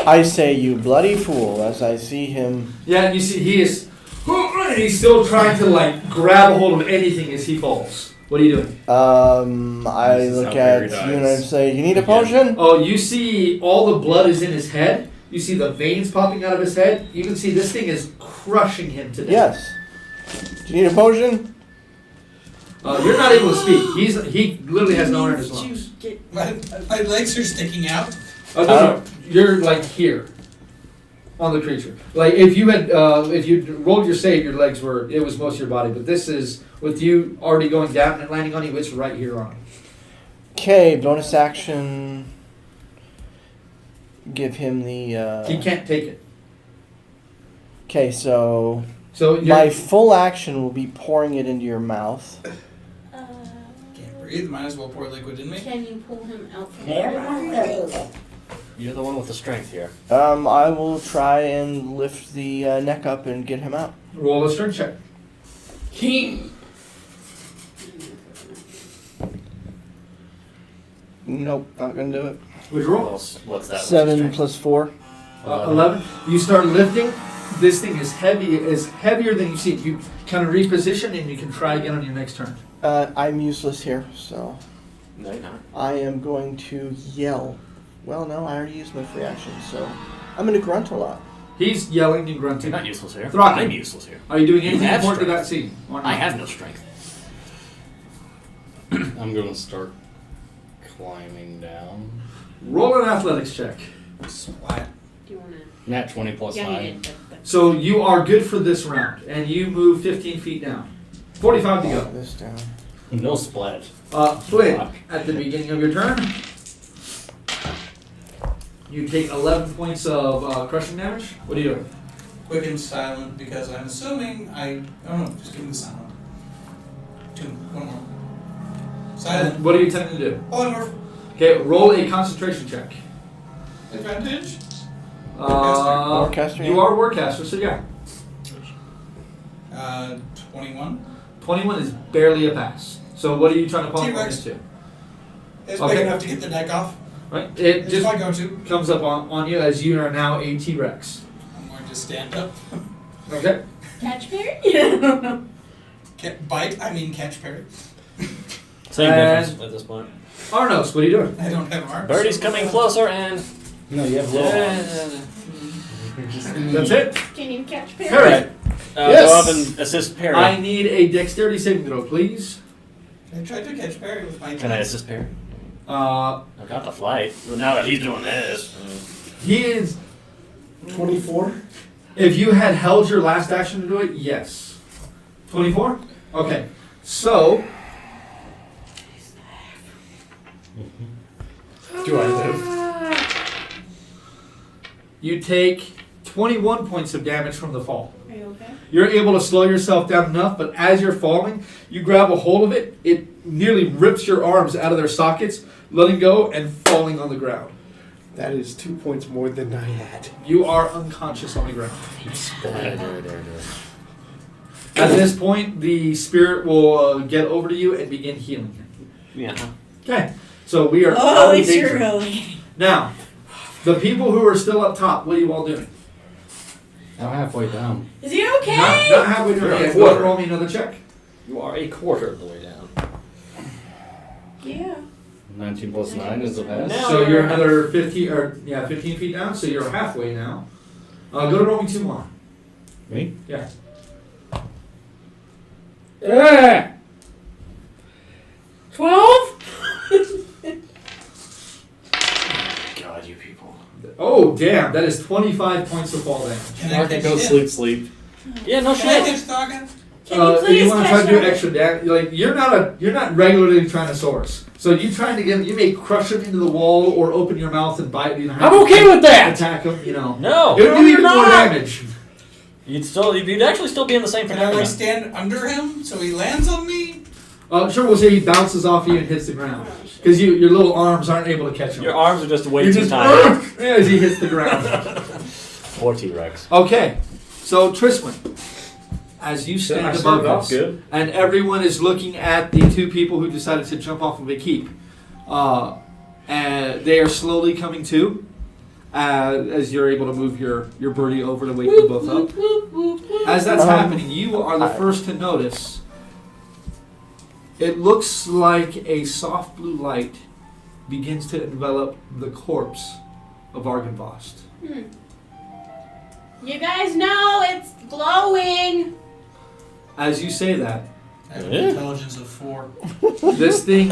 [SPEAKER 6] I say, you bloody fool, as I see him.
[SPEAKER 1] Yeah, and you see he is. He's still trying to like grab a hold of anything as he falls. What are you doing?
[SPEAKER 6] I
[SPEAKER 8] This is
[SPEAKER 6] look
[SPEAKER 8] how
[SPEAKER 6] at
[SPEAKER 8] Barry
[SPEAKER 6] you and
[SPEAKER 8] dies.
[SPEAKER 6] I say, you need a potion?
[SPEAKER 1] Oh, you see all the blood is in his head. You see the veins popping out of his head. You can see this thing is crushing him to death.
[SPEAKER 6] Yes. Do you need a potion?
[SPEAKER 1] You're not able to speak. He literally has no air in his lungs.
[SPEAKER 2] My legs are sticking out.
[SPEAKER 1] Oh, no. You're like here on the creature. Like if you had, if you rolled your save, your legs were. It was most of your body. But this is with you already going down and landing on you. It's right here on him.
[SPEAKER 6] Okay, bonus action. Give him the.
[SPEAKER 1] He can't take it.
[SPEAKER 6] Okay, so
[SPEAKER 1] So you're,
[SPEAKER 6] my full action will be pouring it into your mouth.
[SPEAKER 2] Can't breathe. Might as well pour liquid in me.
[SPEAKER 5] Can you pull him out from there?
[SPEAKER 4] You're the one with the strength here.
[SPEAKER 6] I will try and lift the neck up and get him out.
[SPEAKER 1] Roll a strength check.
[SPEAKER 6] Nope, not gonna do it.
[SPEAKER 1] Would you roll?
[SPEAKER 4] What's that?
[SPEAKER 6] 7 plus 4.
[SPEAKER 1] 11. You start lifting. This thing is heavier than you see it. You kind of reposition and you can try again on your next turn.
[SPEAKER 6] I'm useless here, so
[SPEAKER 4] No, you're not.
[SPEAKER 6] I am going to yell. Well, no, I already used my free action, so I'm gonna grunt a lot.
[SPEAKER 1] He's yelling and
[SPEAKER 4] You're
[SPEAKER 1] grunting.
[SPEAKER 4] not useless here.
[SPEAKER 1] Throckmorton.
[SPEAKER 4] I'm useless here.
[SPEAKER 1] Are you doing anything
[SPEAKER 4] have
[SPEAKER 1] important to
[SPEAKER 4] strength.
[SPEAKER 1] that scene? Or not?
[SPEAKER 4] I have no strength.
[SPEAKER 7] I'm gonna start climbing down.
[SPEAKER 1] Roll an athletics check.
[SPEAKER 2] Splat.
[SPEAKER 5] Do you want to?
[SPEAKER 7] Nat 20 plus
[SPEAKER 5] Yeah,
[SPEAKER 7] 9.
[SPEAKER 5] you did. But
[SPEAKER 1] So you are good for this round, and you move 15 feet down. 45 to go.
[SPEAKER 6] This down.
[SPEAKER 7] No splat.
[SPEAKER 1] Flynn, at the beginning of your turn, you take 11 points of crushing damage. What are you doing?
[SPEAKER 2] Quick and silent because I'm assuming oh no, just give me the silent. One more. Silent.
[SPEAKER 1] What are you intending to do?
[SPEAKER 2] Polymorph.
[SPEAKER 1] Okay, roll a concentration check.
[SPEAKER 2] Advantage.
[SPEAKER 6] Warcaster,
[SPEAKER 1] You
[SPEAKER 6] yeah.
[SPEAKER 1] are a warcaster, so yeah.
[SPEAKER 2] 21.
[SPEAKER 1] 21 is barely a pass. So what are you trying to polymorph
[SPEAKER 2] T-Rex.
[SPEAKER 1] into?
[SPEAKER 2] It's
[SPEAKER 1] Okay.
[SPEAKER 2] big enough to get the neck off.
[SPEAKER 1] Right? It
[SPEAKER 2] It's
[SPEAKER 1] just
[SPEAKER 2] my go-to.
[SPEAKER 1] comes up on you as you are now a T-Rex.
[SPEAKER 2] I'm going to stand up.
[SPEAKER 1] Okay?
[SPEAKER 5] catch parry?
[SPEAKER 2] Catch parry.
[SPEAKER 4] Same
[SPEAKER 1] And-
[SPEAKER 4] difference at this point.
[SPEAKER 1] Arnos, what are you doing?
[SPEAKER 2] I don't have arms.
[SPEAKER 4] Birdie's coming closer and.
[SPEAKER 7] No, you have low arms.
[SPEAKER 1] That's it?
[SPEAKER 5] Can you catch parry?
[SPEAKER 1] Harry,
[SPEAKER 6] Yes.
[SPEAKER 4] Go up and assist Perry.
[SPEAKER 1] I need a dexterity saving throw, please.
[SPEAKER 2] I tried to catch parry with my
[SPEAKER 4] Can I assist Perry?
[SPEAKER 1] Uh,
[SPEAKER 4] I got the flight. Well, now that he's doing this.
[SPEAKER 1] he is.
[SPEAKER 3] 24?
[SPEAKER 1] If you had held your last action to do it, yes. 24? Okay. So,
[SPEAKER 3] Do I live?
[SPEAKER 1] you take 21 points of damage from the fall.
[SPEAKER 5] Are you okay?
[SPEAKER 1] You're able to slow yourself down enough, but as you're falling, you grab a hold of it. It nearly rips your arms out of their sockets, letting go and falling on the ground.
[SPEAKER 3] That is 2 points more than I had.
[SPEAKER 1] You are unconscious on the ground.
[SPEAKER 4] There.
[SPEAKER 1] At this point, the spirit will get over to you and begin healing you.
[SPEAKER 4] Yeah.
[SPEAKER 1] Okay, so we are out
[SPEAKER 9] Oh,
[SPEAKER 1] of
[SPEAKER 9] it's
[SPEAKER 1] danger.
[SPEAKER 9] really.
[SPEAKER 1] Now, the people who are still up top, what are you all doing?
[SPEAKER 7] I'm halfway down.
[SPEAKER 9] Is he okay?
[SPEAKER 1] Not halfway through.
[SPEAKER 4] You're a
[SPEAKER 1] Okay,
[SPEAKER 4] quarter.
[SPEAKER 1] go roll me another check.
[SPEAKER 4] You are a quarter of the way down.
[SPEAKER 9] Yeah.
[SPEAKER 7] 19 plus 9 is the pass.
[SPEAKER 4] No.
[SPEAKER 1] So you're another 15 feet down. So you're halfway now. Go to roll me 2 more.
[SPEAKER 7] Me?
[SPEAKER 1] Yeah.
[SPEAKER 7] Yeah.
[SPEAKER 9] 12?
[SPEAKER 4] God, you people.
[SPEAKER 1] Oh damn! That is 25 points of fall damage.
[SPEAKER 2] Can I
[SPEAKER 7] I can
[SPEAKER 2] catch
[SPEAKER 7] go
[SPEAKER 2] him?
[SPEAKER 7] sleep.
[SPEAKER 4] Yeah, no
[SPEAKER 2] Can I
[SPEAKER 4] shit.
[SPEAKER 2] catch Thaga?
[SPEAKER 9] Can you please
[SPEAKER 1] you want to try to
[SPEAKER 9] catch
[SPEAKER 1] do
[SPEAKER 9] him?
[SPEAKER 1] extra damage? Like you're not regularly Tyrannosaurus. So you trying to get him? You may crush him into the wall or open your mouth and bite. You know,
[SPEAKER 7] I'm okay with that!
[SPEAKER 1] Attack him. You know.
[SPEAKER 4] No.
[SPEAKER 1] It would do
[SPEAKER 9] you're
[SPEAKER 1] even more
[SPEAKER 9] not.
[SPEAKER 1] damage.
[SPEAKER 4] You'd actually still be in the same
[SPEAKER 2] Can I like
[SPEAKER 4] predicament.
[SPEAKER 2] stand under him so he lands on me?
[SPEAKER 1] Sure, we'll say he bounces off you and hits the ground because your little arms aren't able to catch him.
[SPEAKER 4] Your arms are just way
[SPEAKER 1] You're
[SPEAKER 4] too
[SPEAKER 1] just
[SPEAKER 4] tiny.
[SPEAKER 1] as he hits the ground.
[SPEAKER 4] Poor T-Rex.
[SPEAKER 1] Okay, so Triswin, as you stand above us,
[SPEAKER 7] good.
[SPEAKER 1] and everyone is looking at the 2 people who decided to jump off of a keep, and they are slowly coming to, as you're able to move your birdie over to wake them both up. As that's happening, you are the first to notice. It looks like a soft blue light begins to envelop the corpse of Argynvost.
[SPEAKER 5] You guys know it's glowing.
[SPEAKER 1] As you say that,
[SPEAKER 2] I have an intelligence of 4.
[SPEAKER 1] this thing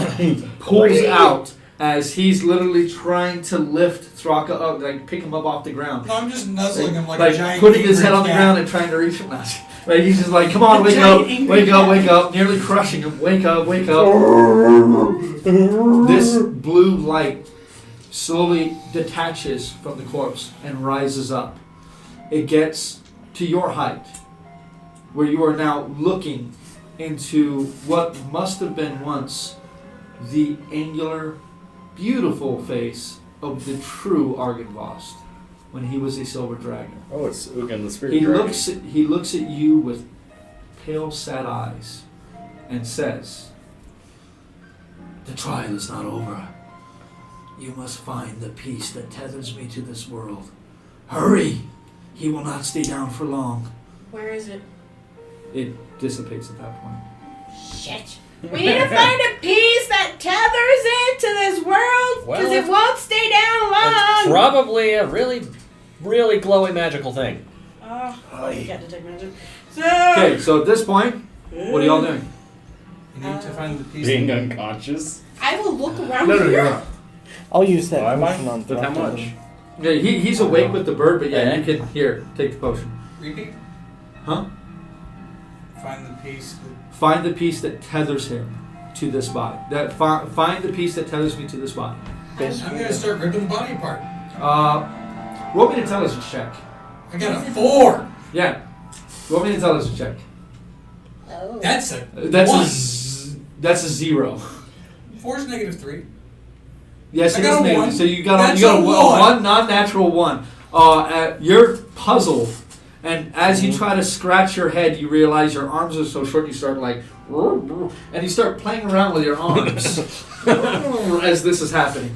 [SPEAKER 1] pulls out as he's literally trying to lift Thraka up, like pick him up off the ground.
[SPEAKER 2] No, I'm just nuzzling him like a giant
[SPEAKER 1] putting his head on the
[SPEAKER 2] cat.
[SPEAKER 1] ground and trying to reach him. Like he's just like, come on, wake up, wake up, wake up, nearly crushing him. Wake up, wake up. This blue light slowly detaches from the corpse and rises up. It gets to your height, where you are now looking into what must have been once the angular, beautiful face of the true Argynvost when he was a silver dragon.
[SPEAKER 8] Oh, it's Ugin the spirit
[SPEAKER 1] He
[SPEAKER 8] dragon.
[SPEAKER 1] looks at you with pale, sad eyes and says, "The trial is not over. You must find the peace that tethers me to this world. Hurry! He will not stay down for long."
[SPEAKER 5] Where is it?
[SPEAKER 1] It dissipates at that point.
[SPEAKER 5] Shit. We need to find a piece that tethers it to this world, because it won't stay down
[SPEAKER 4] It's
[SPEAKER 5] long.
[SPEAKER 4] probably a really, really glowy magical thing.
[SPEAKER 5] Oh, you got detect magic. So.
[SPEAKER 1] Okay, so at this point, what are y'all doing?
[SPEAKER 2] You need to find the piece.
[SPEAKER 8] Being unconscious.
[SPEAKER 5] I will look around
[SPEAKER 3] No,
[SPEAKER 5] here.
[SPEAKER 3] you're not.
[SPEAKER 6] I'll use that
[SPEAKER 8] Oh, am I?
[SPEAKER 6] potion on
[SPEAKER 8] But how
[SPEAKER 6] Throckmorton.
[SPEAKER 8] much?
[SPEAKER 1] Yeah, he's awake with the bird, but yeah,
[SPEAKER 4] Yeah.
[SPEAKER 1] you can take the potion.
[SPEAKER 2] Repeat.
[SPEAKER 1] Huh?
[SPEAKER 2] Find the piece.
[SPEAKER 1] Find the piece that tethers him to this body. Find the piece that tethers me to this body.
[SPEAKER 2] I'm gonna start ripping the body apart.
[SPEAKER 1] Roll me an intelligence check.
[SPEAKER 2] I got a 4.
[SPEAKER 1] Yeah. Roll me an intelligence check.
[SPEAKER 5] Oh.
[SPEAKER 2] That's a
[SPEAKER 1] That's
[SPEAKER 2] one.
[SPEAKER 1] that's a 0.
[SPEAKER 2] 4 is -3.
[SPEAKER 1] Yes,
[SPEAKER 2] I
[SPEAKER 1] it
[SPEAKER 2] got
[SPEAKER 1] is
[SPEAKER 2] a
[SPEAKER 1] negative.
[SPEAKER 2] one.
[SPEAKER 1] So you got a
[SPEAKER 2] That's a one.
[SPEAKER 1] one non-natural one. You're puzzled, and as you try to scratch your head, you realize your arms are so short. You start like, and you start playing around with your arms as this is happening.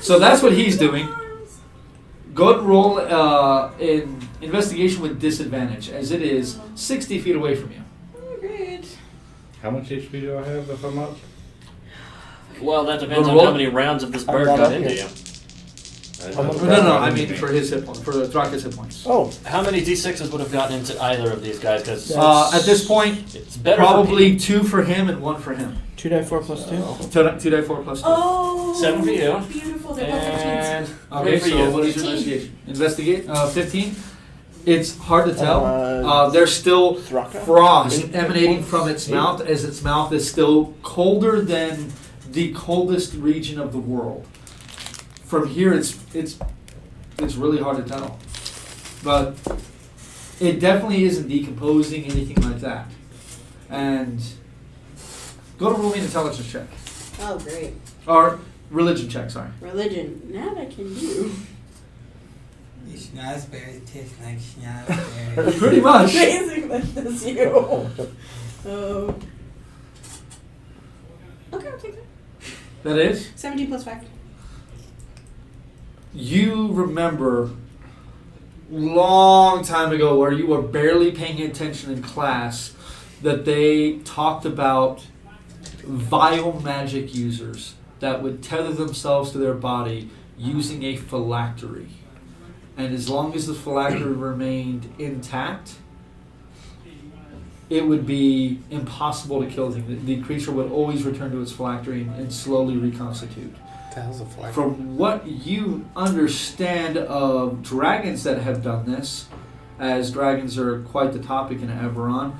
[SPEAKER 1] So that's what he's doing. Go ahead and roll in investigation with disadvantage, as it is 60 feet away from you.
[SPEAKER 5] Great.
[SPEAKER 8] How much HP do I have if I'm up?
[SPEAKER 4] Well, that depends on
[SPEAKER 1] Roll.
[SPEAKER 4] how many rounds of this
[SPEAKER 6] I'm
[SPEAKER 4] bird
[SPEAKER 6] not
[SPEAKER 4] got
[SPEAKER 6] up
[SPEAKER 4] into
[SPEAKER 6] yet.
[SPEAKER 4] you.
[SPEAKER 1] No, I mean for his hit point, for Thrakka's hit points.
[SPEAKER 6] Oh,
[SPEAKER 4] How many d6s would have gotten into either of these guys? Because
[SPEAKER 1] At this point,
[SPEAKER 4] it's better
[SPEAKER 1] probably 2 for him and 1 for him.
[SPEAKER 6] 2d4 plus 2.
[SPEAKER 1] 2d4 plus 2.
[SPEAKER 5] Oh.
[SPEAKER 4] 7 for you.
[SPEAKER 5] Beautiful.
[SPEAKER 4] for
[SPEAKER 5] They're both 15s.
[SPEAKER 4] and
[SPEAKER 1] Okay,
[SPEAKER 4] for
[SPEAKER 1] so
[SPEAKER 4] you.
[SPEAKER 1] what is your
[SPEAKER 5] 15.
[SPEAKER 1] investigation? 15? It's hard to tell.
[SPEAKER 6] Uh,
[SPEAKER 1] There's still
[SPEAKER 6] Thraka?
[SPEAKER 1] frost emanating from its mouth, as its mouth is still colder than the coldest region of the world. From here, it's really hard to tell. But it definitely isn't decomposing, anything like that. And go to roll me an intelligence check.
[SPEAKER 5] Oh, great.
[SPEAKER 1] Or religion check, sorry.
[SPEAKER 5] Religion. That I can do.
[SPEAKER 2] These schnozberries taste like schnozberries.
[SPEAKER 1] Pretty much.
[SPEAKER 5] Amazing that that's you. Oh. Okay, I'll take that.
[SPEAKER 1] That is?
[SPEAKER 5] 17 plus 5.
[SPEAKER 1] You remember long time ago where you were barely paying attention in class that they talked about vile magic users that would tether themselves to their body using a phylactery. And as long as the phylactery remained intact, it would be impossible to kill the thing. The creature would always return to its phylactery and slowly reconstitute.
[SPEAKER 3] The hell's a flag?
[SPEAKER 1] From what you understand of dragons that have done this, as dragons are quite the topic in Everon,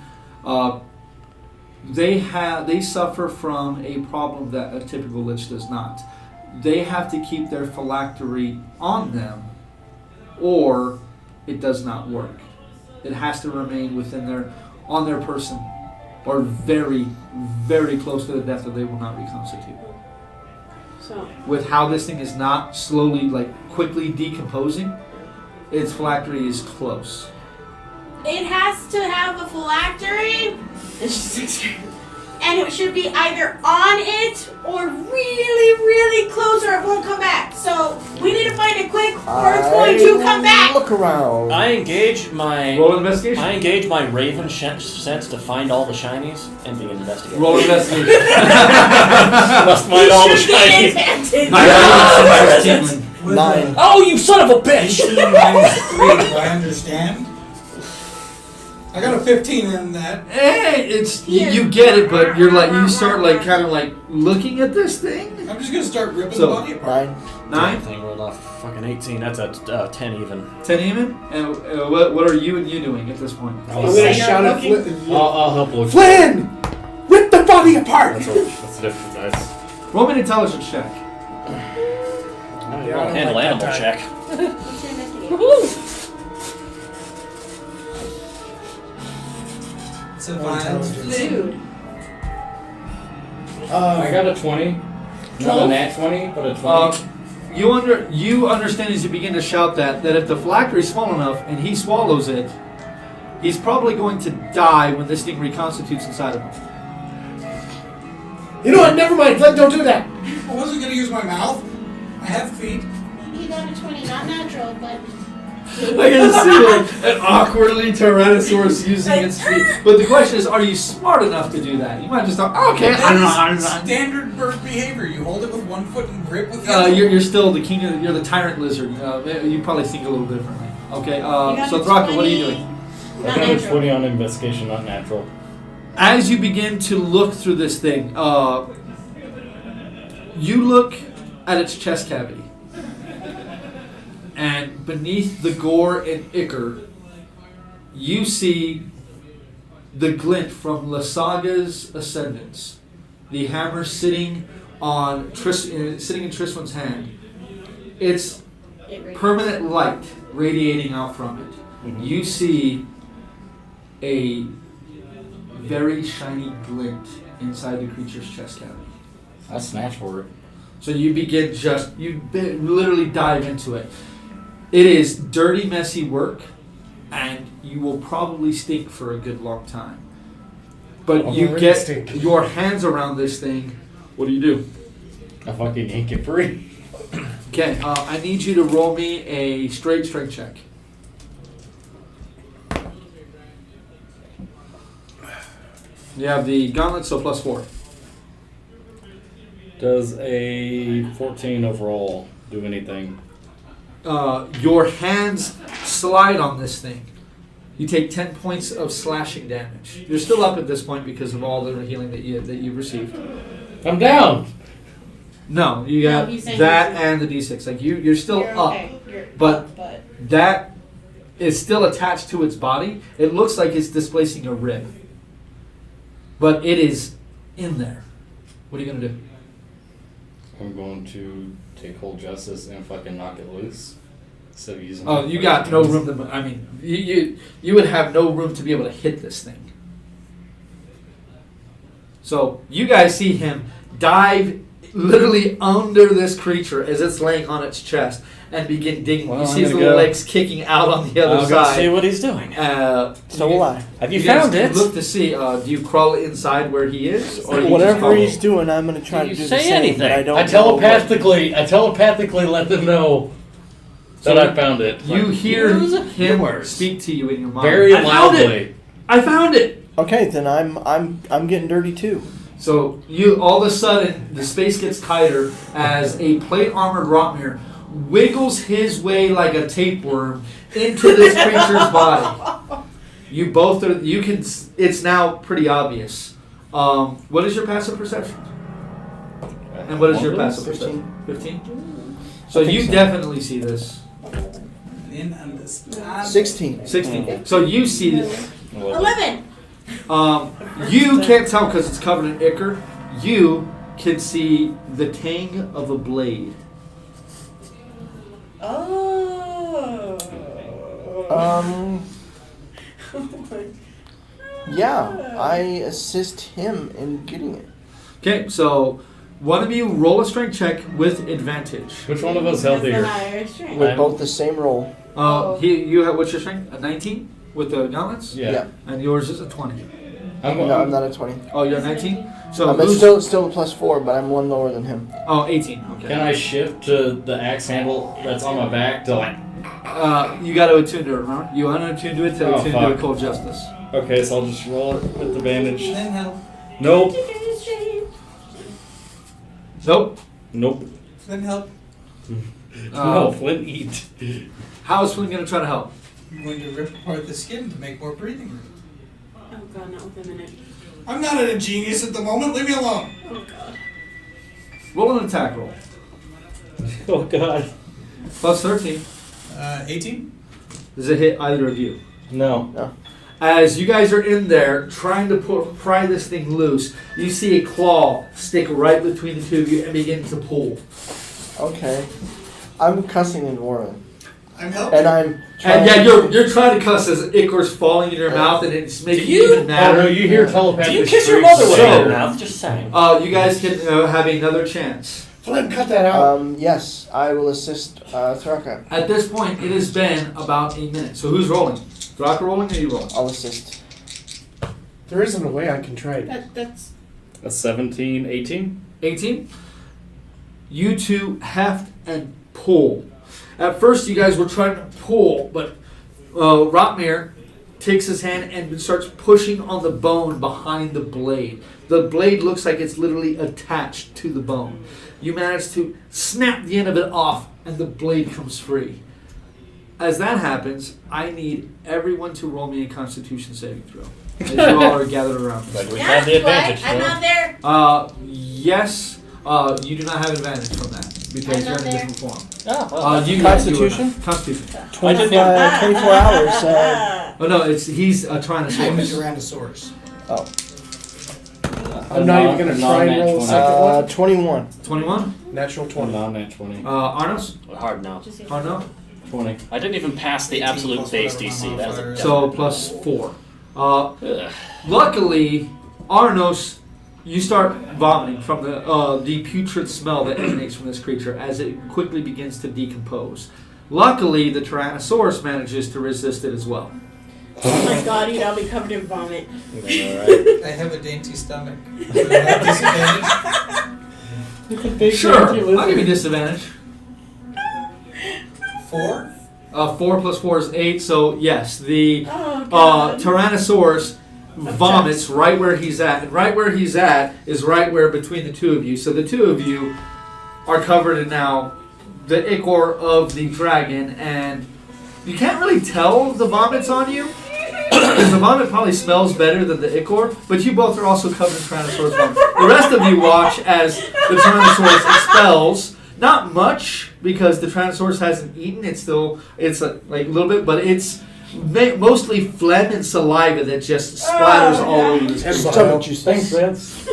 [SPEAKER 1] they suffer from a problem that a typical lich does not. They have to keep their phylactery on them, or it does not work. It has to remain on their person, or very, very close to the death, or they will not reconstitute.
[SPEAKER 5] So.
[SPEAKER 1] With how this thing is not slowly, quickly decomposing, its phylactery is close.
[SPEAKER 5] It has to have a phylactery. And it should be either on it or really, really close, or it won't come back. So we need to find it quick, or it's going to come back.
[SPEAKER 6] Look around.
[SPEAKER 4] I engage my
[SPEAKER 1] Roll an investigation.
[SPEAKER 4] raven sense to find all the shinies and begin investigating.
[SPEAKER 1] Roll an investigation.
[SPEAKER 4] Must find all the
[SPEAKER 5] Should be
[SPEAKER 4] shinies.
[SPEAKER 5] advantage.
[SPEAKER 2] With
[SPEAKER 6] 9.
[SPEAKER 2] a
[SPEAKER 4] Oh, you son of a bitch!
[SPEAKER 2] 18 -3, do I understand? I got a 15 in that.
[SPEAKER 1] You get it, but you start looking at this thing.
[SPEAKER 2] I'm just gonna start ripping
[SPEAKER 1] So-
[SPEAKER 2] the body apart.
[SPEAKER 6] 9.
[SPEAKER 1] 9,
[SPEAKER 4] Thing rolled off fucking 18. That's a 10 even.
[SPEAKER 1] 10 even. And what are you doing at this point?
[SPEAKER 3] I'm gonna shout at
[SPEAKER 8] I'll help look.
[SPEAKER 3] Flynn! Rip the body apart!
[SPEAKER 8] That's a different dice.
[SPEAKER 1] Roll me an intelligence check.
[SPEAKER 4] Roll a handle animal check.
[SPEAKER 5] What's your investigation?
[SPEAKER 2] It's a violence.
[SPEAKER 5] Dude.
[SPEAKER 8] I got a 20.
[SPEAKER 4] Not a nat 20, but a 20.
[SPEAKER 1] You understand as you begin to shout that if the phylactery is small enough and he swallows it, he's probably going to die when this thing reconstitutes inside of him.
[SPEAKER 3] You know what? Never mind. Don't do that.
[SPEAKER 2] I wasn't going to use my mouth. I have feet.
[SPEAKER 5] Maybe you got a 20, not natural, but.
[SPEAKER 1] I can see an awkwardly Tyrannosaurus using its feet. But the question is, are you smart enough to do that? You might just thought, okay, I'm not.
[SPEAKER 2] Standard bird behavior. You hold it with one foot and grip with the other.
[SPEAKER 1] You're still the king of, you're the tyrant lizard. You probably think a little differently. Okay, so Thraka, what are you doing?
[SPEAKER 4] I
[SPEAKER 5] Not
[SPEAKER 4] got a
[SPEAKER 5] natural.
[SPEAKER 4] 20 on investigation, not natural.
[SPEAKER 1] As you begin to look through this thing, you look at its chest cavity. And beneath the gore and ichor, you see the glint from Lasaga's Ascendance. The hammer sitting on sitting in Triswan's hand. It's permanent light radiating out from it.
[SPEAKER 4] Mm-hmm.
[SPEAKER 1] You see a very shiny glint inside the creature's chest cavity.
[SPEAKER 4] I snatch for it.
[SPEAKER 1] So you begin literally dive into it. It is dirty, messy work, and you will probably stink for a good long time. But you
[SPEAKER 3] already
[SPEAKER 1] get
[SPEAKER 3] stink.
[SPEAKER 1] your hands around this thing. What do you do?
[SPEAKER 4] I fucking yank it free.
[SPEAKER 1] Okay, I need you to roll me a straight strength check. You have the gauntlet, so +4.
[SPEAKER 4] Does a 14 overall do anything?
[SPEAKER 1] Your hands slide on this thing. You take 10 points of slashing damage. You're still up at this point because of all the healing that you've received.
[SPEAKER 4] I'm down.
[SPEAKER 1] No, you got
[SPEAKER 5] he's saying
[SPEAKER 1] that
[SPEAKER 5] he's-
[SPEAKER 1] and the d6. Like you're still
[SPEAKER 5] You're
[SPEAKER 1] up,
[SPEAKER 5] okay. You're
[SPEAKER 1] but
[SPEAKER 5] up, but.
[SPEAKER 1] that is still attached to its body. It looks like it's displacing a rib, but it is in there. What are you gonna do?
[SPEAKER 4] I'm going to take hold justice and fucking knock it loose. Instead of using.
[SPEAKER 1] Oh, you got no room to. I mean, you would have no room to be able to hit this thing. So you guys see him dive literally under this creature as it's laying on its chest and begin digging.
[SPEAKER 4] Well,
[SPEAKER 1] you
[SPEAKER 4] I'm
[SPEAKER 1] see his
[SPEAKER 4] gonna
[SPEAKER 1] little
[SPEAKER 4] go.
[SPEAKER 1] legs kicking out on the other
[SPEAKER 4] I'll go see
[SPEAKER 1] side.
[SPEAKER 4] what he's doing.
[SPEAKER 6] So will I.
[SPEAKER 4] Have you
[SPEAKER 1] guys
[SPEAKER 4] found it?
[SPEAKER 1] Look to see. Do you crawl inside where he is, or do you just
[SPEAKER 6] Whatever
[SPEAKER 1] follow?
[SPEAKER 6] he's doing, I'm gonna try
[SPEAKER 4] Can
[SPEAKER 6] to
[SPEAKER 4] you
[SPEAKER 6] do
[SPEAKER 4] say
[SPEAKER 6] the same.
[SPEAKER 4] anything?
[SPEAKER 6] But I don't.
[SPEAKER 4] I
[SPEAKER 6] know what-
[SPEAKER 4] telepathically let them know that I found it.
[SPEAKER 1] You hear
[SPEAKER 4] Use
[SPEAKER 1] him
[SPEAKER 4] words.
[SPEAKER 1] speak to you in your mind.
[SPEAKER 4] Very
[SPEAKER 1] I found it!
[SPEAKER 4] loudly.
[SPEAKER 1] I found it.
[SPEAKER 6] Okay, then I'm getting dirty too.
[SPEAKER 1] So you all of a sudden the space gets tighter as a plate armored Rotmere wiggles his way like a tapeworm into this creature's body. You both are. You can. It's now pretty obvious. What is your passive perception? And what is your passive perception? 15. So
[SPEAKER 6] I think
[SPEAKER 1] you
[SPEAKER 6] so.
[SPEAKER 1] definitely see this.
[SPEAKER 2] In understand.
[SPEAKER 6] 16.
[SPEAKER 1] 16. So you see this.
[SPEAKER 5] 11!
[SPEAKER 1] You can't tell because it's covered in ichor. You can see the tang of a blade.
[SPEAKER 5] Oh.
[SPEAKER 6] Yeah, I assist him in getting it.
[SPEAKER 1] Okay, so one of you roll a strength check with advantage.
[SPEAKER 4] Which one of us
[SPEAKER 5] That's the
[SPEAKER 4] healthier?
[SPEAKER 5] higher strength.
[SPEAKER 6] With both the same roll.
[SPEAKER 1] You have what's your strength? A 19 with the gauntlets,
[SPEAKER 4] Yeah.
[SPEAKER 1] and yours is a 20.
[SPEAKER 4] I'm going.
[SPEAKER 6] No, I'm not at 20.
[SPEAKER 1] Oh, you're a 19. So
[SPEAKER 6] I'm
[SPEAKER 1] who's-
[SPEAKER 6] still a +4, but I'm one lower than him.
[SPEAKER 1] Oh, 18. Okay.
[SPEAKER 4] Can I shift to the axe handle that's on my back to like?
[SPEAKER 1] You got to attune to it. Remember, you unattune to it to
[SPEAKER 4] Oh,
[SPEAKER 1] attune to
[SPEAKER 4] fuck.
[SPEAKER 1] a cold justice.
[SPEAKER 4] Okay, so I'll just roll it with the bandage.
[SPEAKER 2] Then help.
[SPEAKER 4] Nope.
[SPEAKER 1] Nope.
[SPEAKER 4] Nope.
[SPEAKER 2] Then help.
[SPEAKER 4] No, Flint eat.
[SPEAKER 1] How is Flynn gonna try to help?
[SPEAKER 2] I'm going to rip apart the skin to make more breathing room.
[SPEAKER 5] Oh god, not with a minute.
[SPEAKER 2] I'm not a genius at the moment. Leave me alone.
[SPEAKER 5] Oh god.
[SPEAKER 1] Roll an attack roll.
[SPEAKER 4] Oh god.
[SPEAKER 1] Plus 13.
[SPEAKER 2] 18.
[SPEAKER 1] Does it hit either of you?
[SPEAKER 4] No.
[SPEAKER 1] As you guys are in there trying to pry this thing loose, you see a claw stick right between the two of you and begin to pull.
[SPEAKER 6] Okay. I'm cussing in Dwarven.
[SPEAKER 2] I'm helping.
[SPEAKER 6] And I'm trying
[SPEAKER 1] And yeah, you're trying to cuss as ichor's falling in your mouth and it's making you even
[SPEAKER 4] Oh
[SPEAKER 1] madder.
[SPEAKER 4] no, you hear telepathic.
[SPEAKER 10] Do you kiss your
[SPEAKER 4] screams.
[SPEAKER 10] mother with
[SPEAKER 1] So-
[SPEAKER 10] your mouth? Just saying.
[SPEAKER 1] You guys can have another chance.
[SPEAKER 3] Flynn, cut that out.
[SPEAKER 6] Yes, I will assist Thraka.
[SPEAKER 1] At this point, it has been about a minute. So who's rolling? Thraka rolling or you rolling?
[SPEAKER 6] I'll assist.
[SPEAKER 3] There isn't a way I can try it.
[SPEAKER 5] That's
[SPEAKER 8] A 17, 18?
[SPEAKER 1] 18. You two heft and pull. At first, you guys were trying to pull, but Rotmir takes his hand and starts pushing on the bone behind the blade. The blade looks like it's literally attached to the bone. You manage to snap the end of it off, and the blade comes free. As that happens, I need everyone to roll me a Constitution saving throw. As you all are gathered around
[SPEAKER 4] But
[SPEAKER 1] me.
[SPEAKER 4] we have the advantage,
[SPEAKER 5] I'm
[SPEAKER 4] though.
[SPEAKER 5] not there.
[SPEAKER 1] Yes, you do not have advantage from that because
[SPEAKER 5] I'm
[SPEAKER 1] you're
[SPEAKER 5] not
[SPEAKER 1] in a
[SPEAKER 5] there.
[SPEAKER 1] different form.
[SPEAKER 4] Oh, well.
[SPEAKER 1] You
[SPEAKER 6] Constitution?
[SPEAKER 1] Constitution.
[SPEAKER 6] 24 hours.
[SPEAKER 1] Oh no, he's a
[SPEAKER 2] I'm a
[SPEAKER 1] Tyrannosaurus.
[SPEAKER 2] Tyrannosaurus.
[SPEAKER 3] I'm not even going to try and roll a second one.
[SPEAKER 6] 21.
[SPEAKER 1] 21.
[SPEAKER 3] Natural 20.
[SPEAKER 8] Non-nat 20.
[SPEAKER 1] Arnos.
[SPEAKER 4] Hard no.
[SPEAKER 1] Arno.
[SPEAKER 8] 20.
[SPEAKER 4] I didn't even pass the
[SPEAKER 2] 18
[SPEAKER 4] absolute
[SPEAKER 2] plus
[SPEAKER 4] base
[SPEAKER 2] whatever
[SPEAKER 4] DC.
[SPEAKER 2] my
[SPEAKER 4] That was
[SPEAKER 2] modifier
[SPEAKER 4] a
[SPEAKER 2] is.
[SPEAKER 1] So plus 4.
[SPEAKER 4] Ugh.
[SPEAKER 1] Luckily, Arnos, you start vomiting from the putrid smell that emanates from this creature as it quickly begins to decompose. Luckily, the Tyrannosaurus manages to resist it as well.
[SPEAKER 5] Oh my god, you'd all be covered in vomit.
[SPEAKER 4] Alright.
[SPEAKER 2] I have a dainty stomach. Do I have disadvantage?
[SPEAKER 1] Sure, I'll give you disadvantage.
[SPEAKER 2] 4?
[SPEAKER 1] 4 plus 4 is 8, so yes, the
[SPEAKER 5] Oh god.
[SPEAKER 1] Tyrannosaurus vomits right where he's at. And right where he's at is right where between the two of you. So the two of you are covered in now the ichor of the dragon, and you can't really tell the vomit's on you. Because the vomit probably smells better than the ichor, but you both are also covered in Tyrannosaurus vomit. The rest of you watch as the Tyrannosaurus expels. Not much, because the Tyrannosaurus hasn't eaten. It's like a little bit, but it's mostly phlegm and saliva that just splatters all over this.
[SPEAKER 6] Stomach juices.
[SPEAKER 8] Thanks, Vince.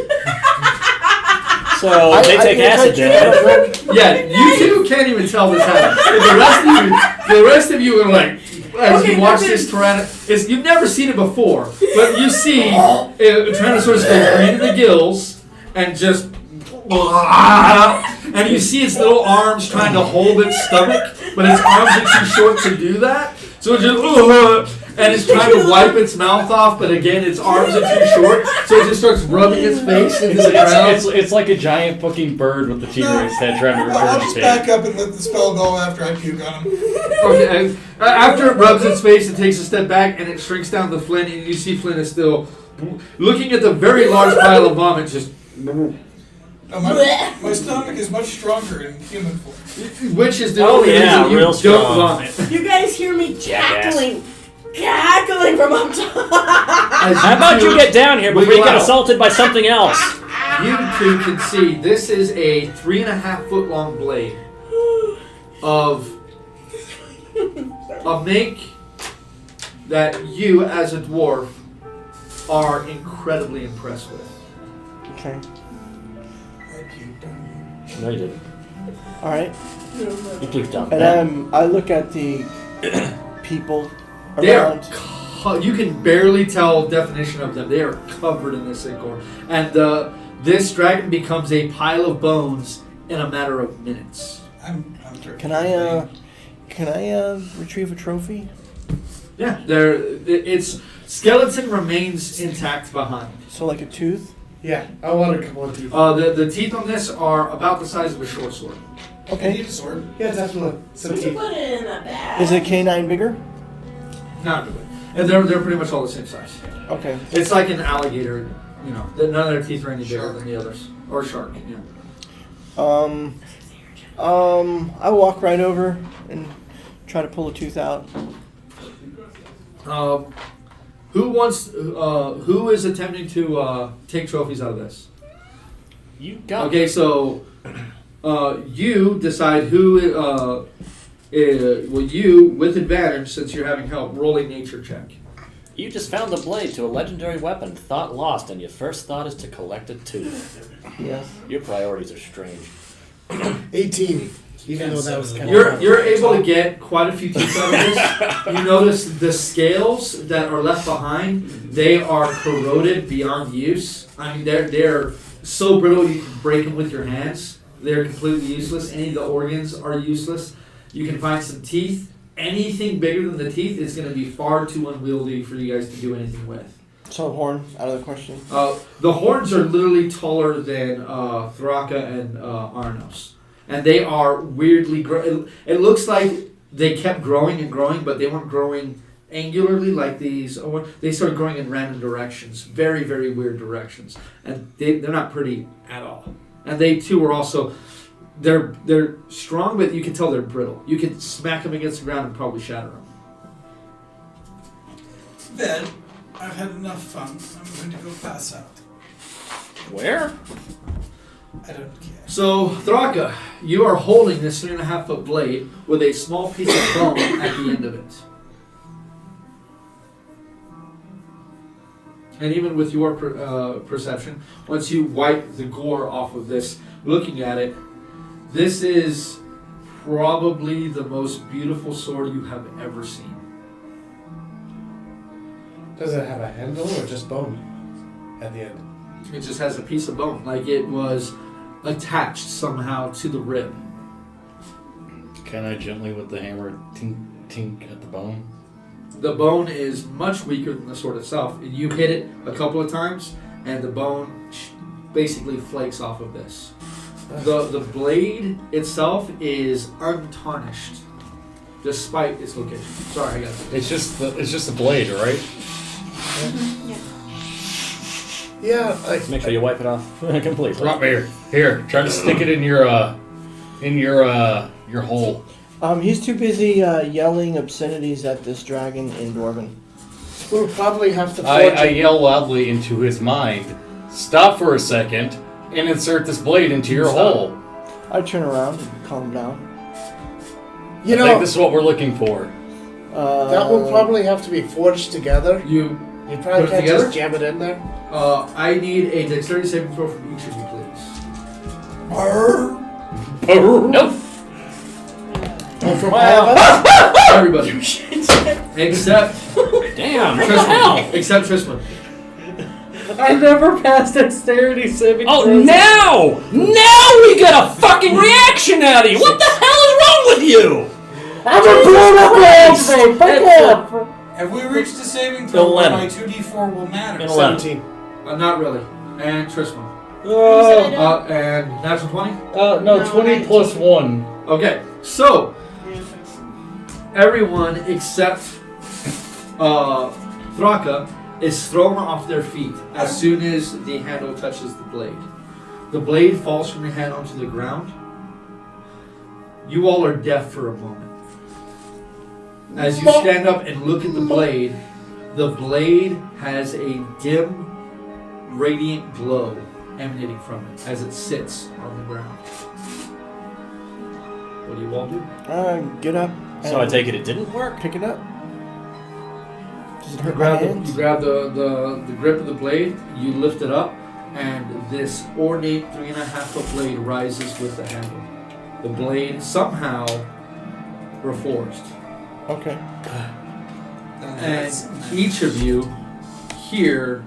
[SPEAKER 4] So they take acid damage.
[SPEAKER 1] Yeah, you two can't even tell this happened. The rest of you are like, as you watch this Tyrannosaurus, you've never seen it before, but you see a Tyrannosaurus go green in the gills and just, and you see its little arms trying to hold its stomach, but its arms are too short to do that. So it just, and it's trying to wipe its mouth off, but again, its arms are too short, so it just starts rubbing its face into the ground.
[SPEAKER 8] It's like a giant fucking bird with the T-Rex head trying to
[SPEAKER 2] I'll just
[SPEAKER 8] regurgitate.
[SPEAKER 2] back up and let the spell go after I puke on him.
[SPEAKER 1] Okay, after it rubs its face, it takes a step back and it shrinks down to Flynn, and you see Flynn is still looking at the very large pile of vomit, just.
[SPEAKER 2] No, my stomach is much stronger in human form.
[SPEAKER 1] Which is the
[SPEAKER 4] Oh,
[SPEAKER 1] only
[SPEAKER 4] yeah,
[SPEAKER 1] reason you
[SPEAKER 4] real
[SPEAKER 1] don't
[SPEAKER 4] strong.
[SPEAKER 1] vomit.
[SPEAKER 5] You guys hear me
[SPEAKER 4] Jackass.
[SPEAKER 5] cackling from up top.
[SPEAKER 1] As
[SPEAKER 4] How about you get down here before you
[SPEAKER 1] wiggle
[SPEAKER 4] get
[SPEAKER 1] out.
[SPEAKER 4] assaulted by something else?
[SPEAKER 1] You two can see this is a 3.5 foot long blade of a make that you, as a dwarf, are incredibly impressed with.
[SPEAKER 6] Okay.
[SPEAKER 2] I puked on you.
[SPEAKER 4] No, you didn't.
[SPEAKER 6] All right.
[SPEAKER 4] You puked on
[SPEAKER 6] And I look at the people
[SPEAKER 1] They are,
[SPEAKER 6] around.
[SPEAKER 1] you can barely tell definition of them. They are covered in this ichor, and this dragon becomes a pile of bones in a matter of minutes.
[SPEAKER 2] I'm
[SPEAKER 6] Can I retrieve a trophy?
[SPEAKER 1] Yeah, its skeleton remains intact behind.
[SPEAKER 6] So like a tooth?
[SPEAKER 3] Yeah, I want a couple of teeth.
[SPEAKER 1] The teeth on this are about the size of a short sword.
[SPEAKER 2] I
[SPEAKER 6] Okay.
[SPEAKER 2] need a sword.
[SPEAKER 3] Yeah, definitely. Some
[SPEAKER 5] You
[SPEAKER 3] teeth.
[SPEAKER 5] put it in a bag.
[SPEAKER 6] Is a canine bigger?
[SPEAKER 1] Not really. And they're pretty much all the same size.
[SPEAKER 6] Okay.
[SPEAKER 1] It's like an alligator, you know. None of their teeth are any bigger
[SPEAKER 2] Shark.
[SPEAKER 1] than the others. Or shark, yeah.
[SPEAKER 6] I walk right over and try to pull a tooth out.
[SPEAKER 1] Who is attempting to take trophies out of this?
[SPEAKER 4] You got
[SPEAKER 1] Okay, so you decide who. You with advantage since you're having help. Roll a nature check.
[SPEAKER 4] You just found the blade to a legendary weapon, thought lost, and your first thought is to collect a tooth.
[SPEAKER 6] Yes.
[SPEAKER 4] Your priorities are strange.
[SPEAKER 3] 18. Even though that was kind
[SPEAKER 1] You're able to get quite a few teeth out of this. You notice the scales that are left behind. They are corroded beyond use. I mean, they're so brittle you can break them with your hands. They're completely useless. Any of the organs are useless. You can find some teeth. Anything bigger than the teeth is going to be far too unwieldy for you guys to do anything with.
[SPEAKER 6] So horn, out of the question.
[SPEAKER 1] The horns are literally taller than Thraka and Arnos. And they are weirdly... It looks like they kept growing and growing, but they weren't growing angularly like these. They started growing in random directions. Very, very weird directions. And they're not pretty at all. And they, too, are also... They're strong, but you can tell they're brittle. You can smack them against the ground and probably shatter them.
[SPEAKER 2] Then, I've had enough fun. I'm going to go pass out.
[SPEAKER 4] Where?
[SPEAKER 2] I don't care.
[SPEAKER 1] So, Thraka, you are holding this 3.5 foot blade with a small piece of bone at the end of it. And even with your perception, once you wipe the gore off of this, looking at it, this is probably the most beautiful sword you have ever seen.
[SPEAKER 3] Does it have a handle or just bone at the end?
[SPEAKER 1] It just has a piece of bone, like it was attached somehow to the rib.
[SPEAKER 7] Can I gently with the hammer tink tink at the bone?
[SPEAKER 1] The bone is much weaker than the sword itself. And you hit it a couple of times, and the bone basically flakes off of this. The blade itself is untarnished, despite its location. Sorry, I got it.
[SPEAKER 7] It's just the blade, right?
[SPEAKER 3] Yeah,
[SPEAKER 4] Make sure you wipe it off completely.
[SPEAKER 7] Drop here. Here, try to stick it in your hole.
[SPEAKER 6] He's too busy yelling obscenities at this dragon in Dwarven.
[SPEAKER 3] we'll probably have to.
[SPEAKER 7] I yell loudly into his mind. Stop for a second and insert this blade into your hole.
[SPEAKER 6] I turn around and calm down.
[SPEAKER 3] You
[SPEAKER 7] I
[SPEAKER 3] know,
[SPEAKER 7] think this is what we're looking for.
[SPEAKER 3] that will probably have to be forged together.
[SPEAKER 1] You
[SPEAKER 3] You probably
[SPEAKER 1] Put it
[SPEAKER 3] can't
[SPEAKER 1] together?
[SPEAKER 3] just jam it in there.
[SPEAKER 1] I need a dexterity saving throw from each of you, please.
[SPEAKER 4] Nope.
[SPEAKER 3] Oh, from all of us?
[SPEAKER 1] Everybody. Except
[SPEAKER 4] Damn. What the hell?
[SPEAKER 1] Except Trisman.
[SPEAKER 8] I never passed dexterity saving
[SPEAKER 4] Oh,
[SPEAKER 8] throws.
[SPEAKER 4] now we get a fucking reaction out of you. What the hell is wrong with you?
[SPEAKER 8] I'm a blown up today. Fuck off.
[SPEAKER 2] Have we reached the saving throw where my 2d4 will matter?
[SPEAKER 3] 17.
[SPEAKER 1] Not really. And Trisman.
[SPEAKER 8] Uh,
[SPEAKER 1] And natural 20?
[SPEAKER 8] no,
[SPEAKER 9] No,
[SPEAKER 8] 20
[SPEAKER 9] 19.
[SPEAKER 8] plus 1.
[SPEAKER 1] Okay, so everyone except Thraka is thrown off their feet as soon as the handle touches the blade. The blade falls from your hand onto the ground. You all are deaf for a moment. As you stand up and look at the blade has a dim, radiant glow emanating from it as it sits on the ground. What do you all do?
[SPEAKER 6] Get up.
[SPEAKER 4] So I
[SPEAKER 6] and
[SPEAKER 4] take it didn't work?
[SPEAKER 6] pick it up. Does it
[SPEAKER 1] You
[SPEAKER 6] hurt my
[SPEAKER 1] grab,
[SPEAKER 6] hands?
[SPEAKER 1] you grab the grip of the blade, you lift it up, and this ornate 3.5 foot blade rises with the handle. The blade somehow reforged.
[SPEAKER 6] Okay.
[SPEAKER 1] And each of you hear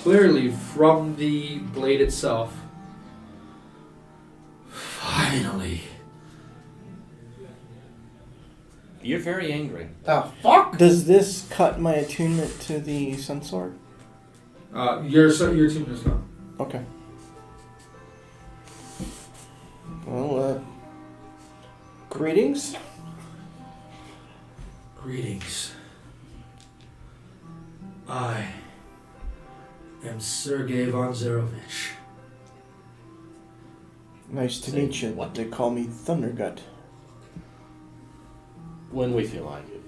[SPEAKER 1] clearly from the blade itself, finally.
[SPEAKER 4] You're very angry.
[SPEAKER 3] The fuck?
[SPEAKER 6] Does this cut my attunement to the sun sword?
[SPEAKER 1] Your tune is gone.
[SPEAKER 6] Okay. Well, greetings.
[SPEAKER 1] Greetings. I am Sergei von Zarovich.
[SPEAKER 6] Nice to
[SPEAKER 4] Say
[SPEAKER 6] meet you.
[SPEAKER 4] what?
[SPEAKER 6] They call me Thundergut.
[SPEAKER 4] When we feel like it.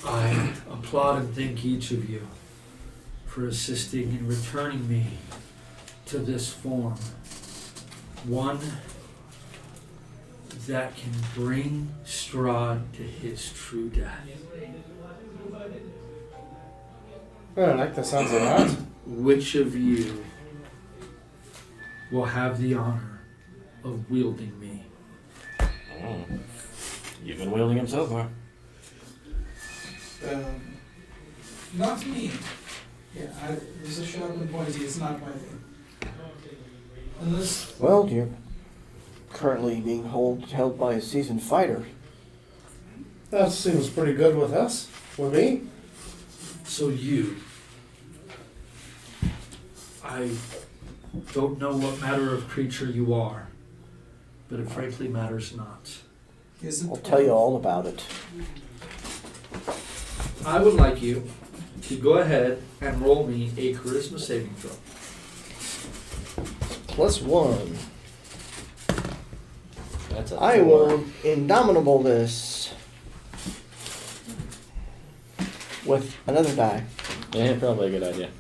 [SPEAKER 1] I applaud and thank each of you for assisting in returning me to this form. One that can bring Strahd to his true death.
[SPEAKER 3] Oh, I like the sounds of that.
[SPEAKER 1] Which of you will have the honor of wielding me?
[SPEAKER 4] Oh. You've been wielding him so far.
[SPEAKER 2] Not me. Yeah, this is sharp and pointy. It's not my thing. And this,
[SPEAKER 6] Well, you're currently being held by a seasoned fighter.
[SPEAKER 3] That seems pretty good with us. With me?
[SPEAKER 1] So I don't know what matter of creature you are, but it frankly matters not.
[SPEAKER 2] is
[SPEAKER 6] I'll
[SPEAKER 2] it?
[SPEAKER 6] tell you all about it.
[SPEAKER 1] I would like you to go ahead and roll me a charisma saving throw.
[SPEAKER 6] +1.
[SPEAKER 4] That's a
[SPEAKER 6] I
[SPEAKER 4] 4.
[SPEAKER 6] will indomitable this with another die.
[SPEAKER 4] Yeah, probably a good idea.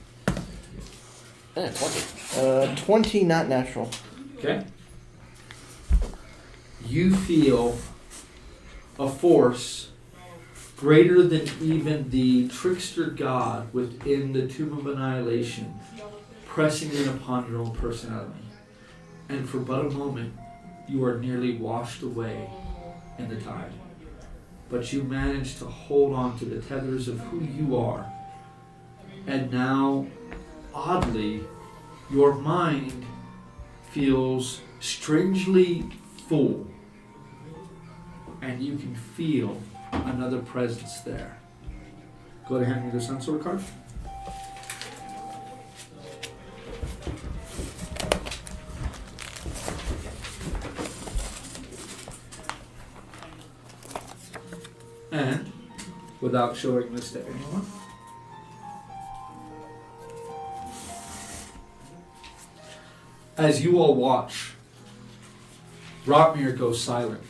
[SPEAKER 4] Yeah, 20.
[SPEAKER 6] 20, not natural.
[SPEAKER 1] Okay? You feel a force greater than even the trickster god within the Tomb of Annihilation pressing in upon your own personality. And for but a moment, you are nearly washed away in the tide. But you manage to hold on to the tethers of who you are. And now, oddly, your mind feels strangely full. And you can feel another presence there. Go ahead and hand me the Sunsword card. And, without showing this to anyone, as you all watch, Rotmir goes silent,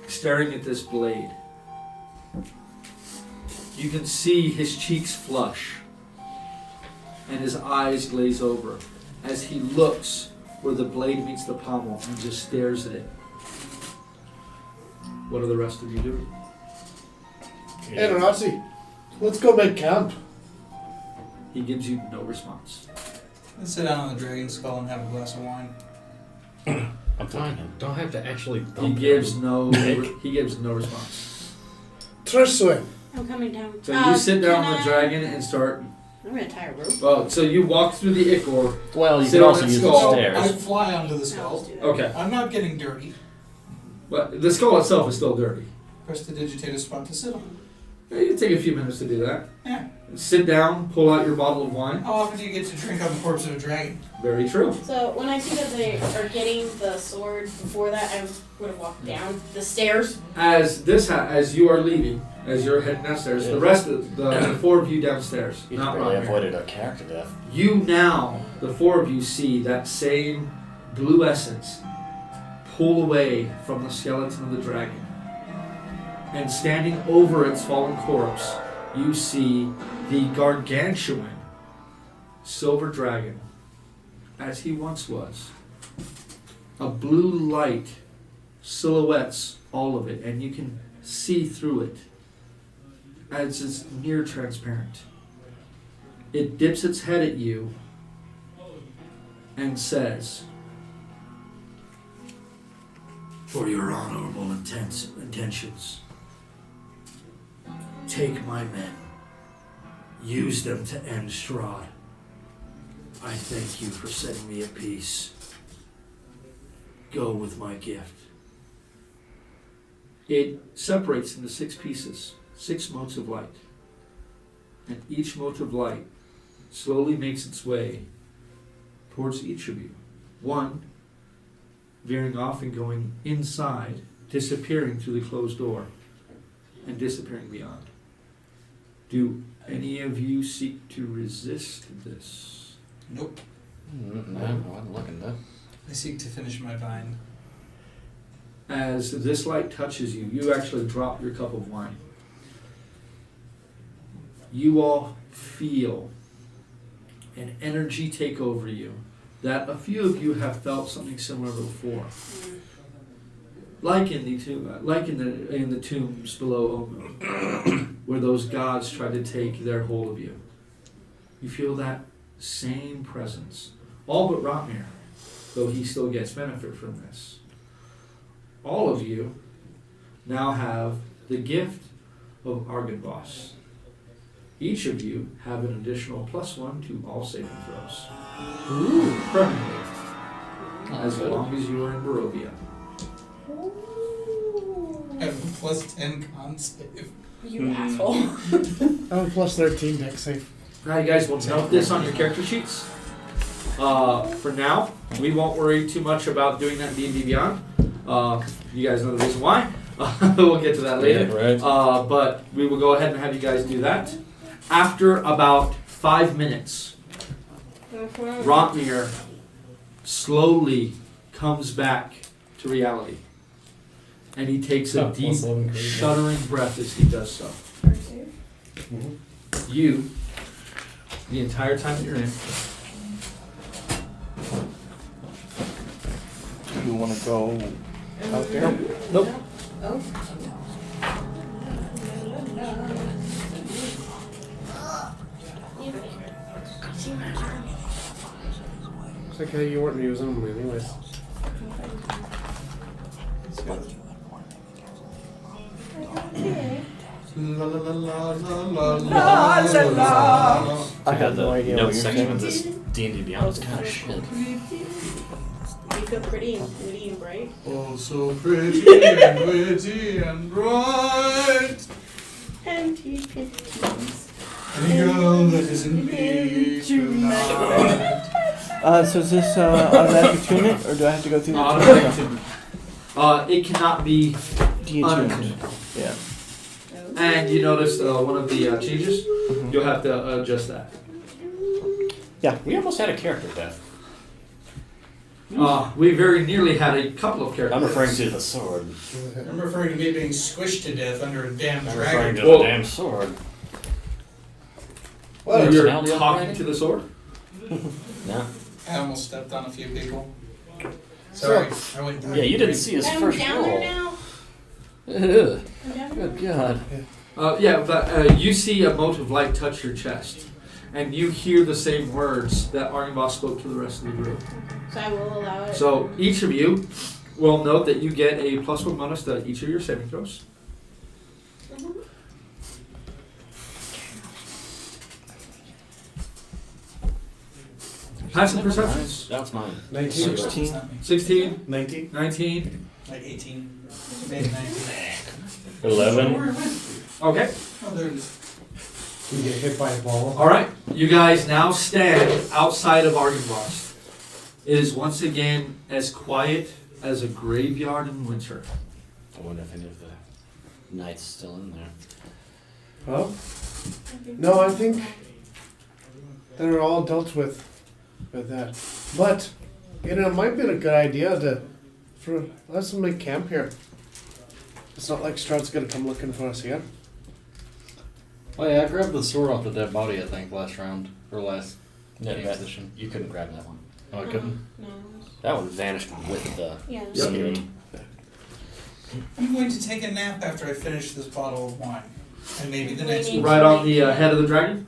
[SPEAKER 1] staring at this blade. You can see his cheeks flush and his eyes glaze over as he looks where the blade meets the pommel and just stares at it. What are the rest of you doing?
[SPEAKER 3] Hey, Rossi, let's go make camp.
[SPEAKER 1] He gives you no response.
[SPEAKER 2] Let's sit down on the dragon skull and have a glass of wine.
[SPEAKER 7] I'm fine. Don't have to actually.
[SPEAKER 1] He gives no response.
[SPEAKER 3] Tristwin.
[SPEAKER 5] I'm coming down.
[SPEAKER 1] So you sit down on the
[SPEAKER 5] can
[SPEAKER 1] dragon and start.
[SPEAKER 5] I'm gonna tie a rope.
[SPEAKER 1] Oh, so you walk through the Ichor.
[SPEAKER 4] Well, you
[SPEAKER 1] Sit
[SPEAKER 4] can
[SPEAKER 1] on
[SPEAKER 4] also
[SPEAKER 1] that
[SPEAKER 4] use the
[SPEAKER 1] skull.
[SPEAKER 2] I
[SPEAKER 4] stairs.
[SPEAKER 2] fly onto the
[SPEAKER 5] I'll
[SPEAKER 2] skull.
[SPEAKER 5] just do that.
[SPEAKER 1] Okay,
[SPEAKER 2] I'm not getting dirty.
[SPEAKER 1] but the skull itself is still dirty.
[SPEAKER 2] Press the digitated spot to sit on.
[SPEAKER 1] Yeah, you take a few minutes to do that.
[SPEAKER 2] Yeah.
[SPEAKER 1] Sit down, pull out your bottle of wine.
[SPEAKER 2] How often do you get to drink on the corpse of a dragon?
[SPEAKER 1] Very true.
[SPEAKER 5] So when I see that they are getting the sword before that, I would have walked down the stairs.
[SPEAKER 1] As you are leaving, as you're heading downstairs, the rest of the four of you downstairs,
[SPEAKER 4] You
[SPEAKER 1] not
[SPEAKER 4] probably
[SPEAKER 1] Rotmir.
[SPEAKER 4] avoided a character death.
[SPEAKER 1] You now, the four of you, see that same blue essence pull away from the skeleton of the dragon. And standing over its fallen corpse, you see the gargantuan silver dragon, as he once was. A blue light silhouettes all of it, and you can see through it as it's near transparent. It dips its head at you and says, "For your honorable intentions, take my men, use them to end Strahd. I thank you for setting me at peace. Go with my gift." It separates into 6 pieces, 6 motes of light. And each mote of light slowly makes its way towards each of you. One veering off and going inside, disappearing through the closed door, and disappearing beyond. Do any of you seek to resist this?
[SPEAKER 2] Nope.
[SPEAKER 7] No, I wasn't looking though.
[SPEAKER 2] I seek to finish my vine.
[SPEAKER 1] As this light touches you, you actually drop your cup of wine. You all feel an energy take over you that a few of you have felt something similar before. Like in the tombs below Omu, where those gods tried to take their hold of you. You feel that same presence. All but Rotmir, though he still gets benefit from this. All of you now have the gift of Argynvost. Each of you have an additional +1 to all saving throws. Permanently. as long as you are in Barovia.
[SPEAKER 2] I have a plus 10 con save.
[SPEAKER 5] You asshole.
[SPEAKER 3] I'm a plus 13 deck save.
[SPEAKER 1] Now you guys will note this on your character sheets. For now, we won't worry too much about doing that in D&D Beyond. You guys know the reason why. We'll get to that later.
[SPEAKER 8] Yeah, right.
[SPEAKER 1] But we will go ahead and have you guys do that. After about 5 minutes, Rotmir slowly comes back to reality. And he takes a deep, shuddering breath as he does so. You, the entire time you're in,
[SPEAKER 6] You want to go out there?
[SPEAKER 1] nope.
[SPEAKER 3] It's okay, you weren't using them anyways.
[SPEAKER 2] La la la la la la la la.
[SPEAKER 6] I have no idea what
[SPEAKER 4] Notes
[SPEAKER 6] you're
[SPEAKER 4] section of
[SPEAKER 6] saying.
[SPEAKER 4] this D&D Beyond is kind of shit.
[SPEAKER 5] You feel pretty and witty and bright.
[SPEAKER 2] Oh, so pretty and witty and bright.
[SPEAKER 5] And T-15s.
[SPEAKER 2] Any girl that isn't me tonight.
[SPEAKER 6] So is this automatic attunement, or do I have to go through the
[SPEAKER 1] Automatic attunement. It cannot be
[SPEAKER 6] de-attuned?
[SPEAKER 1] unattuned.
[SPEAKER 6] Yeah.
[SPEAKER 1] And you notice one of the changes, you'll have to adjust that.
[SPEAKER 4] We almost had a character death.
[SPEAKER 1] We very nearly had a couple of characters.
[SPEAKER 4] I'm referring to the sword.
[SPEAKER 2] I'm referring to me being squished to death under a damn
[SPEAKER 4] I'm referring
[SPEAKER 2] dragon.
[SPEAKER 4] to
[SPEAKER 1] Well-
[SPEAKER 4] the damn sword.
[SPEAKER 1] Well, you're
[SPEAKER 4] Personality
[SPEAKER 1] talking
[SPEAKER 4] upgrading?
[SPEAKER 1] to the sword?
[SPEAKER 4] No.
[SPEAKER 2] I almost stepped on a few people. Sorry, I went.
[SPEAKER 4] Yeah, you didn't see his
[SPEAKER 5] I'm
[SPEAKER 4] first
[SPEAKER 5] down there
[SPEAKER 4] roll.
[SPEAKER 5] now.
[SPEAKER 4] Ugh.
[SPEAKER 5] I'm down there.
[SPEAKER 4] Good God.
[SPEAKER 1] But you see a mote of light touch your chest, and you hear the same words that Arnibos spoke to the rest of the group.
[SPEAKER 5] So I will allow it.
[SPEAKER 1] So each of you will note that you get a +1 bonus to each of your saving throws. Passive perceptions.
[SPEAKER 4] That's mine.
[SPEAKER 3] 19.
[SPEAKER 6] 16.
[SPEAKER 1] 16,
[SPEAKER 3] 19.
[SPEAKER 1] 19.
[SPEAKER 2] Like 18. Maybe 19.
[SPEAKER 8] 11.
[SPEAKER 1] Okay.
[SPEAKER 2] Oh, there it is.
[SPEAKER 3] You get hit by a ball.
[SPEAKER 1] All right. You guys now stand outside of Argynvost. It is once again as quiet as a graveyard in winter.
[SPEAKER 4] I wonder if any of the knights still in there.
[SPEAKER 3] Well, no, I think they're all dealt with that. But, you know, it might be a good idea for us to make camp here. It's not like Stroud's gonna come looking for us here.
[SPEAKER 8] Oh yeah, I grabbed the sword off the dead body, I think, last round. Or last
[SPEAKER 4] No,
[SPEAKER 8] game
[SPEAKER 4] that-
[SPEAKER 8] session.
[SPEAKER 4] you couldn't grab that one.
[SPEAKER 8] Oh, I couldn't?
[SPEAKER 5] No.
[SPEAKER 4] That one vanished with the
[SPEAKER 5] Yeah.
[SPEAKER 4] spirit.
[SPEAKER 2] I'm going to take a nap after I finish this bottle of wine. And maybe the next one.
[SPEAKER 1] Right on the head of the dragon.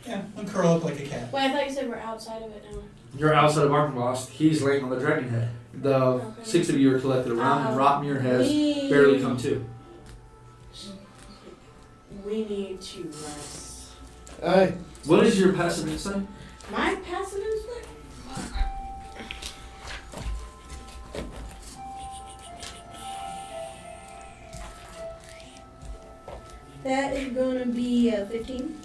[SPEAKER 2] Yeah, I'll curl up like a cat.
[SPEAKER 5] Wait, I thought you said we're outside of it now.
[SPEAKER 1] You're outside of Argynvost. He's laying on the dragon head. The
[SPEAKER 5] Okay.
[SPEAKER 1] 6 of you are collected around, and Rotmir has barely come to.
[SPEAKER 5] We need to rest.
[SPEAKER 3] Aye.
[SPEAKER 1] What is your passive insight?
[SPEAKER 5] My passive insight? That is gonna be 15.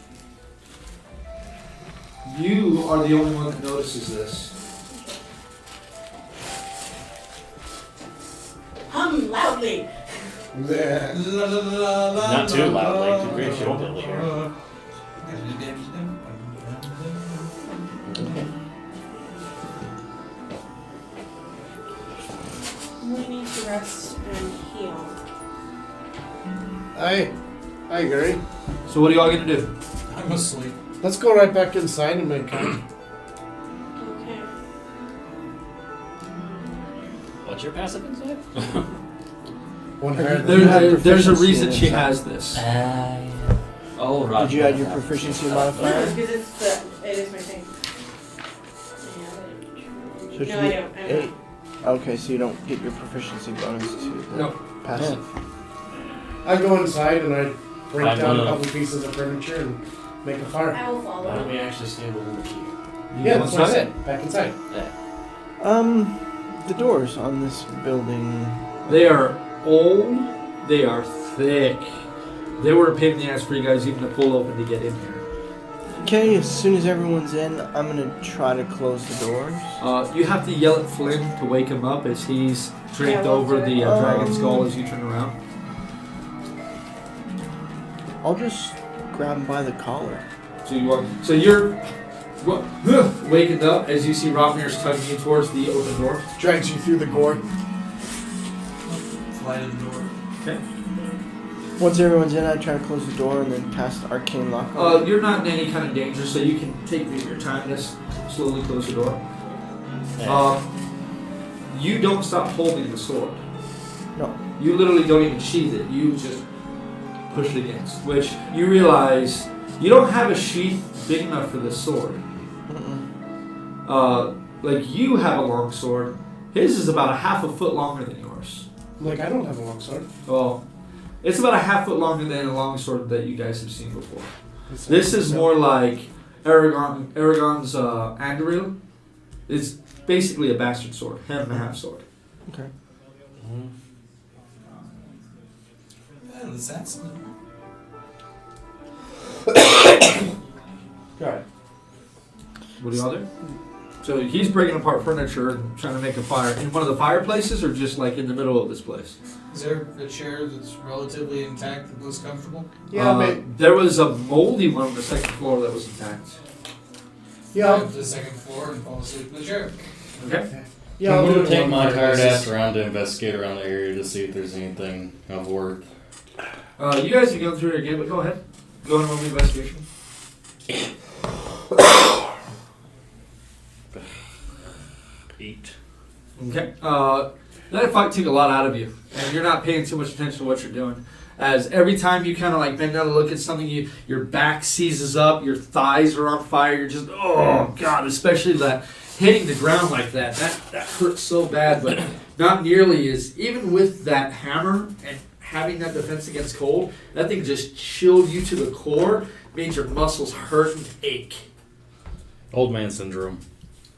[SPEAKER 1] You are the only one that notices this.
[SPEAKER 5] Hum loudly.
[SPEAKER 3] Yeah.
[SPEAKER 2] La, la, la, la,
[SPEAKER 4] Not too
[SPEAKER 2] la,
[SPEAKER 4] loudly,
[SPEAKER 2] la,
[SPEAKER 4] too great, you won't be able to hear.
[SPEAKER 2] la.
[SPEAKER 5] We need to rest and heal.
[SPEAKER 3] I agree.
[SPEAKER 1] So what are y'all gonna do?
[SPEAKER 2] I'm asleep.
[SPEAKER 3] Let's go right back inside and make camp.
[SPEAKER 5] Okay.
[SPEAKER 4] What's your passive insight?
[SPEAKER 3] One higher than
[SPEAKER 1] There's a
[SPEAKER 6] proficiency
[SPEAKER 1] reason
[SPEAKER 6] in
[SPEAKER 1] she
[SPEAKER 6] it.
[SPEAKER 1] has this.
[SPEAKER 4] Oh, right.
[SPEAKER 6] Did you add your proficiency modifier?
[SPEAKER 5] Because it is my thing.
[SPEAKER 6] So it
[SPEAKER 5] No,
[SPEAKER 6] should
[SPEAKER 5] I
[SPEAKER 6] be
[SPEAKER 5] don't.
[SPEAKER 6] 8. Okay, so you don't get your proficiency bonus to the
[SPEAKER 1] No.
[SPEAKER 6] passive.
[SPEAKER 3] I go inside and I break
[SPEAKER 4] I'm
[SPEAKER 3] down a
[SPEAKER 4] gonna-
[SPEAKER 3] couple pieces of furniture and make a fire.
[SPEAKER 5] I will
[SPEAKER 4] Why don't
[SPEAKER 5] follow.
[SPEAKER 4] we actually stay over here?
[SPEAKER 1] You
[SPEAKER 3] Yeah,
[SPEAKER 1] go
[SPEAKER 3] that's what I
[SPEAKER 1] inside?
[SPEAKER 3] said. Back inside.
[SPEAKER 6] The doors on this building.
[SPEAKER 1] They are old. They are thick. They were a pain in the ass for you guys even to pull open to get in here.
[SPEAKER 6] Okay, as soon as everyone's in, I'm gonna try to close the doors.
[SPEAKER 1] You have to yell at Flynn to wake him up as he's draped
[SPEAKER 9] Yeah, we'll
[SPEAKER 1] over
[SPEAKER 9] do
[SPEAKER 1] the
[SPEAKER 9] it.
[SPEAKER 1] dragon skull as you turn around.
[SPEAKER 6] I'll just grab him by the collar.
[SPEAKER 1] So you're waking up as you see Rotmir's tugging you towards the open door.
[SPEAKER 3] Drags you through the gore.
[SPEAKER 2] Fly to the door.
[SPEAKER 1] Okay.
[SPEAKER 6] Once everyone's in, I try to close the door and then cast Arcane Lock on it.
[SPEAKER 1] You're not in any kind of danger, so you can take your time to slowly close the door. You don't stop holding the sword.
[SPEAKER 6] No.
[SPEAKER 1] You literally don't even sheath it. You just push it against. Which you realize you don't have a sheath big enough for this sword. Like you have a long sword. His is about a half a foot longer than yours.
[SPEAKER 3] Like, I don't have a long sword.
[SPEAKER 1] Well, it's about a half foot longer than a long sword that you guys have seen before. This is more like Aragon's Anduril. It's basically a bastard sword, hand and a half sword.
[SPEAKER 6] Okay.
[SPEAKER 2] Yeah, that's
[SPEAKER 3] Got it.
[SPEAKER 1] What do y'all do? So he's breaking apart furniture and trying to make a fire in one of the fireplaces, or just like in the middle of this place.
[SPEAKER 2] Is there a chair that's relatively intact that looks comfortable?
[SPEAKER 3] Yeah,
[SPEAKER 1] There was a moldy one on the second floor that was intact.
[SPEAKER 3] yeah,
[SPEAKER 2] Go to the second floor and fall asleep in the chair.
[SPEAKER 1] Okay.
[SPEAKER 3] yeah.
[SPEAKER 7] I'm
[SPEAKER 3] I'll do
[SPEAKER 7] going
[SPEAKER 3] it
[SPEAKER 7] to take
[SPEAKER 3] one
[SPEAKER 7] my
[SPEAKER 3] part
[SPEAKER 7] tired
[SPEAKER 3] basis.
[SPEAKER 7] ass around to investigate around the area to see if there's anything of worth.
[SPEAKER 1] You guys can go through it again, but go ahead. Go on a roll investigation.
[SPEAKER 7] 8.
[SPEAKER 1] Okay. That fight took a lot out of you, and you're not paying too much attention to what you're doing. As every time you kind of like bend down to look at something, your back seizes up, your thighs are on fire. You're just, oh god, especially that hitting the ground like that hurts so bad, but not nearly as even with that hammer and having that defense against cold. That thing just chilled you to the core, made your muscles hurt and ache.
[SPEAKER 7] Old man syndrome.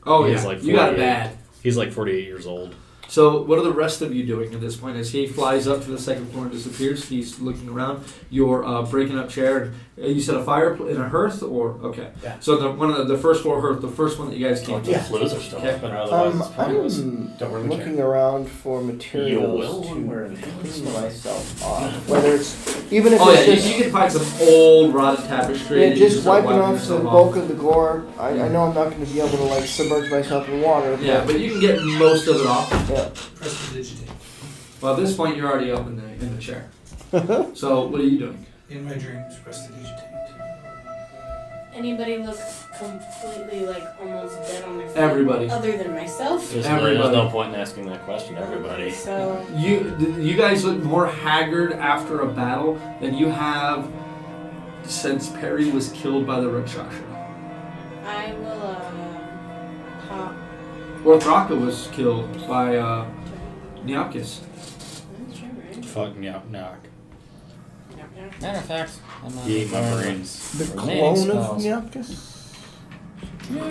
[SPEAKER 1] Oh
[SPEAKER 7] He's
[SPEAKER 1] yeah,
[SPEAKER 7] like
[SPEAKER 1] you got it
[SPEAKER 7] 48.
[SPEAKER 1] bad.
[SPEAKER 7] He's like 48 years old.
[SPEAKER 1] So what are the rest of you doing at this point? As he flies up to the second floor and disappears, he's looking around. You're breaking up chair. And, you said a fire in a hearth, or okay?
[SPEAKER 3] Yeah.
[SPEAKER 1] So the first floor hearth, the first one that you guys came to.
[SPEAKER 4] The flues are still
[SPEAKER 1] Okay.
[SPEAKER 4] open, or otherwise it's
[SPEAKER 6] I'm
[SPEAKER 4] pointless.
[SPEAKER 6] looking around for materials
[SPEAKER 4] will?
[SPEAKER 6] to clean myself off. Whether it's even if
[SPEAKER 1] Oh yeah,
[SPEAKER 6] it's just
[SPEAKER 1] you can find some old rotted tapestry.
[SPEAKER 6] yeah,
[SPEAKER 1] that you
[SPEAKER 6] just
[SPEAKER 1] start
[SPEAKER 6] wiping off the
[SPEAKER 1] yourself
[SPEAKER 6] bulk of the gore. I know I'm not going to be able to like submerge myself in water.
[SPEAKER 1] Yeah, but you can get most of it off.
[SPEAKER 6] yeah.
[SPEAKER 2] Prestidigitate.
[SPEAKER 1] Well, at this point, you're already up in the chair. So what are you doing?
[SPEAKER 2] In my dreams, prestidigitate.
[SPEAKER 5] Anybody look completely like almost dead on their feet?
[SPEAKER 1] Everybody.
[SPEAKER 5] Other than myself.
[SPEAKER 4] There's
[SPEAKER 1] Everybody.
[SPEAKER 4] no point in asking that question. Everybody.
[SPEAKER 5] So
[SPEAKER 1] You guys look more haggard after a battle than you have since Perry was killed by the Rakshasa.
[SPEAKER 5] I will pop.
[SPEAKER 1] Or Thraka was killed by Neopkis.
[SPEAKER 5] That's right.
[SPEAKER 7] Fuck knock knock.
[SPEAKER 4] Matter of fact, I'm not
[SPEAKER 7] He ate my brains.
[SPEAKER 6] The
[SPEAKER 4] Remaining
[SPEAKER 6] clone of
[SPEAKER 4] spells.
[SPEAKER 6] Nyapkus?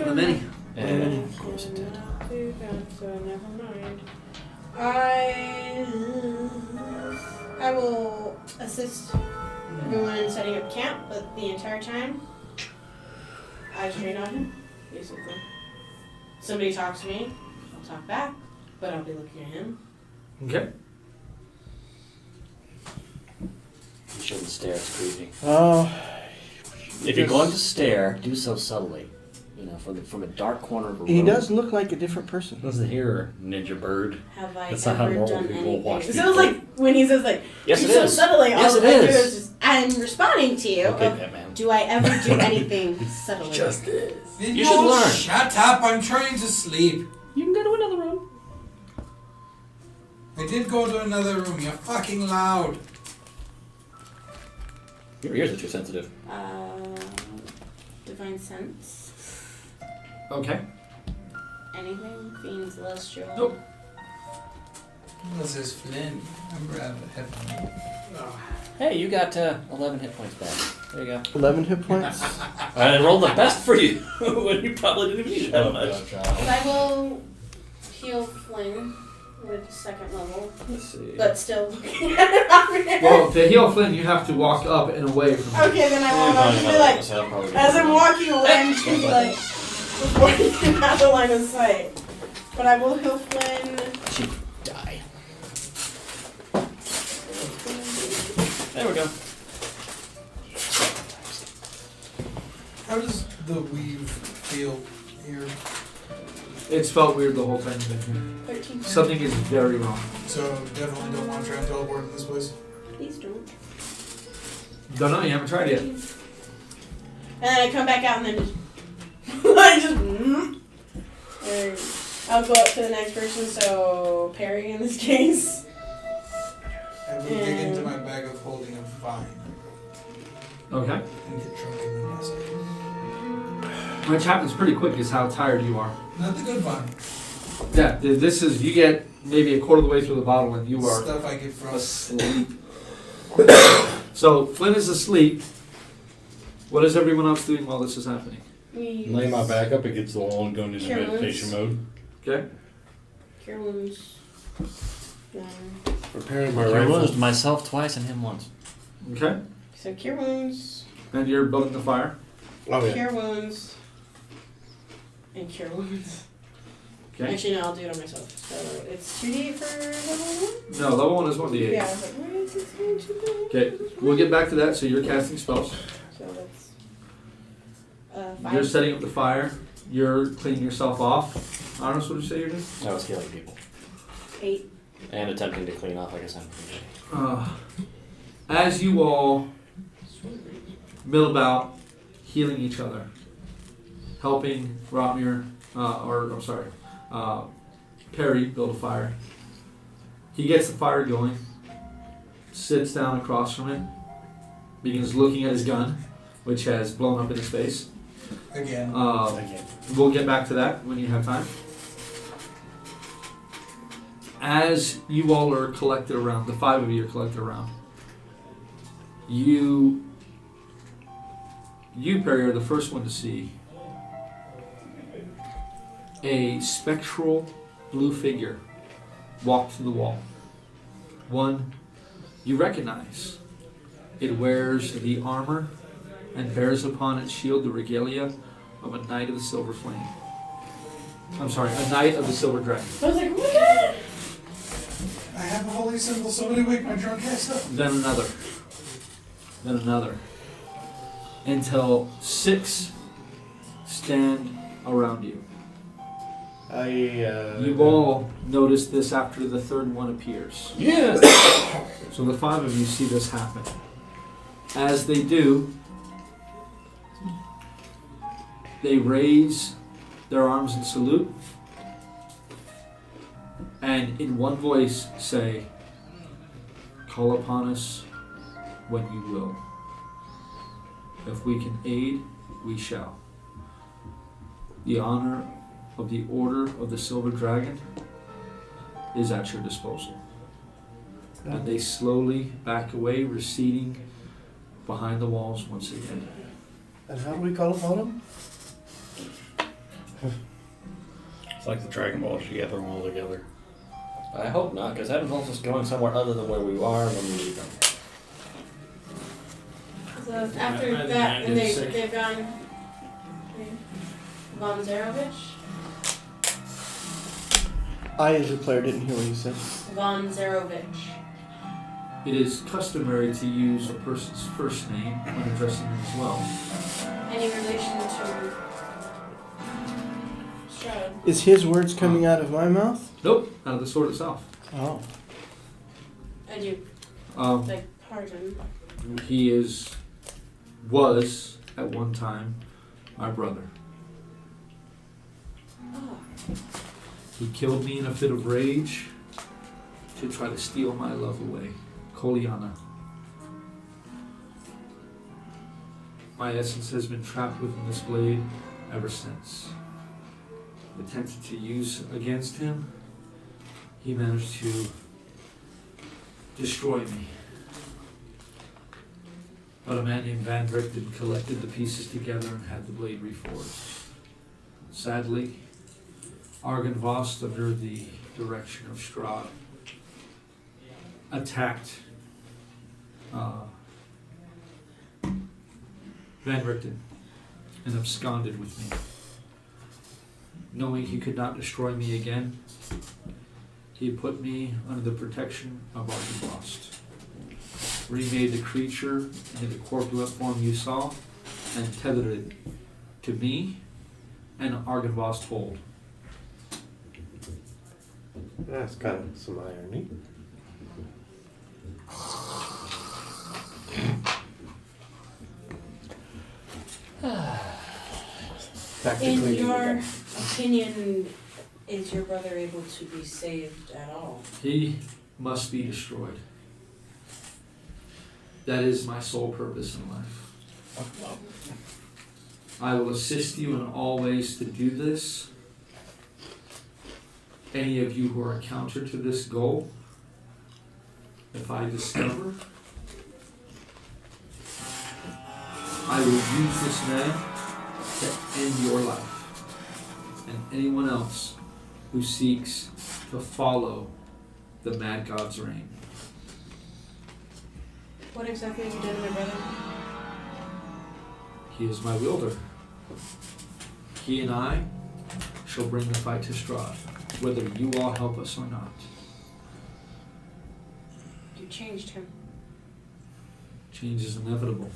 [SPEAKER 1] The many.
[SPEAKER 4] And of course it did.
[SPEAKER 5] Not too bad, so never mind. I will assist everyone in setting up camp, but the entire time I train on him, basically. Somebody talks to me, I'll talk back, but I'll be looking at him.
[SPEAKER 1] Okay.
[SPEAKER 4] You shouldn't stare. It's creepy.
[SPEAKER 6] Oh.
[SPEAKER 4] If you're going to stare, do so subtly. You know, from a dark corner of a room.
[SPEAKER 6] He does look like a different person.
[SPEAKER 7] Listen here, ninja bird.
[SPEAKER 5] Have I
[SPEAKER 7] That's not how
[SPEAKER 5] ever
[SPEAKER 7] normal
[SPEAKER 5] done
[SPEAKER 7] people
[SPEAKER 5] anything?
[SPEAKER 7] watch
[SPEAKER 5] So
[SPEAKER 7] people.
[SPEAKER 5] it's like when he says like,
[SPEAKER 4] Yes,
[SPEAKER 5] "Do
[SPEAKER 4] it
[SPEAKER 5] so
[SPEAKER 4] is.
[SPEAKER 5] subtly,"
[SPEAKER 4] Yes,
[SPEAKER 5] all
[SPEAKER 4] it
[SPEAKER 5] I do
[SPEAKER 4] is.
[SPEAKER 5] is just, I'm responding to you.
[SPEAKER 7] Okay,
[SPEAKER 5] of,
[SPEAKER 7] Batman.
[SPEAKER 5] do I ever do anything subtly?
[SPEAKER 7] is.
[SPEAKER 4] You should learn.
[SPEAKER 2] Shut up! I'm trying to sleep.
[SPEAKER 4] You can go to another room.
[SPEAKER 2] I did go to another room. You're fucking loud.
[SPEAKER 4] Your ears are too sensitive.
[SPEAKER 5] Divine sense.
[SPEAKER 1] Okay.
[SPEAKER 5] Anything? Fiends, celestial.
[SPEAKER 1] Nope.
[SPEAKER 2] This is Flynn. I'm rather heavy.
[SPEAKER 4] Hey, you got 11 hit points back. There you go.
[SPEAKER 6] 11 hit points.
[SPEAKER 4] I rolled the best for you when you probably didn't even need that much.
[SPEAKER 5] But I will heal Flynn with second level,
[SPEAKER 4] Let's see.
[SPEAKER 5] but still looking at it over there.
[SPEAKER 1] Well, to heal Flynn, you have to walk up and away from him.
[SPEAKER 5] Okay, then I won't. I'll just be like, as I'm walking away, I'm just gonna be like, before you get out the line of sight. But I will heal Flynn.
[SPEAKER 4] She die. There we go.
[SPEAKER 2] How does the weave feel here?
[SPEAKER 1] It's felt weird the whole time you've been here.
[SPEAKER 5] 13.
[SPEAKER 1] Something is very wrong.
[SPEAKER 2] So definitely don't want to try and teleport in this place.
[SPEAKER 5] Please don't.
[SPEAKER 1] Don't know, you haven't tried yet.
[SPEAKER 5] And then I come back out and then just, I just, and I'll go up to the next person. So Perry in this case.
[SPEAKER 2] I will dig into my bag of holding a vine
[SPEAKER 1] Okay.
[SPEAKER 2] and get drunk in the nest.
[SPEAKER 1] Which happens pretty quick is how tired you are.
[SPEAKER 2] Not the good vine.
[SPEAKER 1] Yeah, this is, you get maybe a quarter of the way through the bottle and you are
[SPEAKER 2] Stuff I get from.
[SPEAKER 1] asleep. So Flynn is asleep. What is everyone else doing while this is happening?
[SPEAKER 5] We
[SPEAKER 8] Lay my back up against the wall and go into
[SPEAKER 5] Carolyn's.
[SPEAKER 8] meditation mode.
[SPEAKER 1] Okay.
[SPEAKER 5] Carolyn's.
[SPEAKER 3] Preparing my
[SPEAKER 4] I
[SPEAKER 3] rifle.
[SPEAKER 4] rolled myself twice and him once.
[SPEAKER 1] Okay.
[SPEAKER 5] So cure wounds,
[SPEAKER 1] And you're building the fire.
[SPEAKER 3] Oh yeah.
[SPEAKER 5] cure wounds, and cure wounds.
[SPEAKER 1] Okay.
[SPEAKER 5] Actually, no, I'll do it on myself. So it's 2d for level 1?
[SPEAKER 1] No, level 1 is 1d8.
[SPEAKER 5] Yeah, I was like, why is this going to go?
[SPEAKER 1] Okay, we'll get back to that. So you're casting spells.
[SPEAKER 5] So that's 5.
[SPEAKER 1] You're setting up the fire. You're cleaning yourself off. Arnos, what did you say you're doing?
[SPEAKER 4] I was healing people.
[SPEAKER 5] 8.
[SPEAKER 4] And attempting to clean off, I guess I'm
[SPEAKER 1] As you all mill about healing each other, helping Perry build a fire. He gets the fire going, sits down across from it, begins looking at his gun, which has blown up in his face.
[SPEAKER 2] Again.
[SPEAKER 1] We'll get back to that when you have time. As you all are collected around, the 5 of you are collected around, you Perry, are the first one to see a spectral blue figure walk to the wall. One you recognize. It wears the armor and bears upon its shield the regalia of a knight of the silver flame. I'm sorry, a knight of the silver dragon.
[SPEAKER 5] I was like, oh my god!
[SPEAKER 2] I have a holy symbol, somebody wake my drunk ass up.
[SPEAKER 1] Then another. Then another. Until 6 stand around you. You've all noticed this after the third one appears.
[SPEAKER 3] Yes.
[SPEAKER 1] So the 5 of you see this happen. As they do, they raise their arms in salute and in one voice say, "Call upon us when you will. If we can aid, we shall. The honor of the Order of the Silver Dragon is at your disposal." And they slowly back away, receding behind the walls once again.
[SPEAKER 3] And how do we call upon him?
[SPEAKER 8] It's like the Dragon Balls, you gather them all together.
[SPEAKER 4] I hope not, because that involves us going somewhere other than where we are when we leave them.
[SPEAKER 5] So after that, and they've gone Von Zarovich?
[SPEAKER 6] I, as a player, didn't hear what you said.
[SPEAKER 5] Von Zarovich.
[SPEAKER 1] It is customary to use a person's first name when addressing them as well.
[SPEAKER 5] Any relation to Stroud?
[SPEAKER 6] Is his words coming out of my mouth?
[SPEAKER 1] Nope, out of the sword itself.
[SPEAKER 6] Oh.
[SPEAKER 5] I do. Like, pardon.
[SPEAKER 1] He was at one time my brother.
[SPEAKER 5] Oh.
[SPEAKER 1] He killed me in a fit of rage to try to steal my love away. Koliana. My essence has been trapped within this blade ever since. Attempted to use against him, he managed to destroy me. But a man named Van Richten collected the pieces together and had the blade reforged. Sadly, Argynvost, under the direction of Strahd, attacked Van Richten and absconded with me. Knowing he could not destroy me again, he put me under the protection of Argynvost, remade the creature into the corpulent form you saw, and tethered it to me and Argynvost hold.
[SPEAKER 3] That's kind of some irony.
[SPEAKER 5] In your opinion, is your brother able to be saved at all?
[SPEAKER 1] He must be destroyed. That is my sole purpose in life. I will assist you in all ways to do this. Any of you who are counter to this goal, if I discover, I will use this man to end your life and anyone else who seeks to follow the Mad God's reign.
[SPEAKER 5] What exactly have you done to my brother?
[SPEAKER 1] He is my wielder. He and I shall bring the fight to Strahd, whether you all help us or not.
[SPEAKER 5] You changed him.
[SPEAKER 1] Change is inevitable.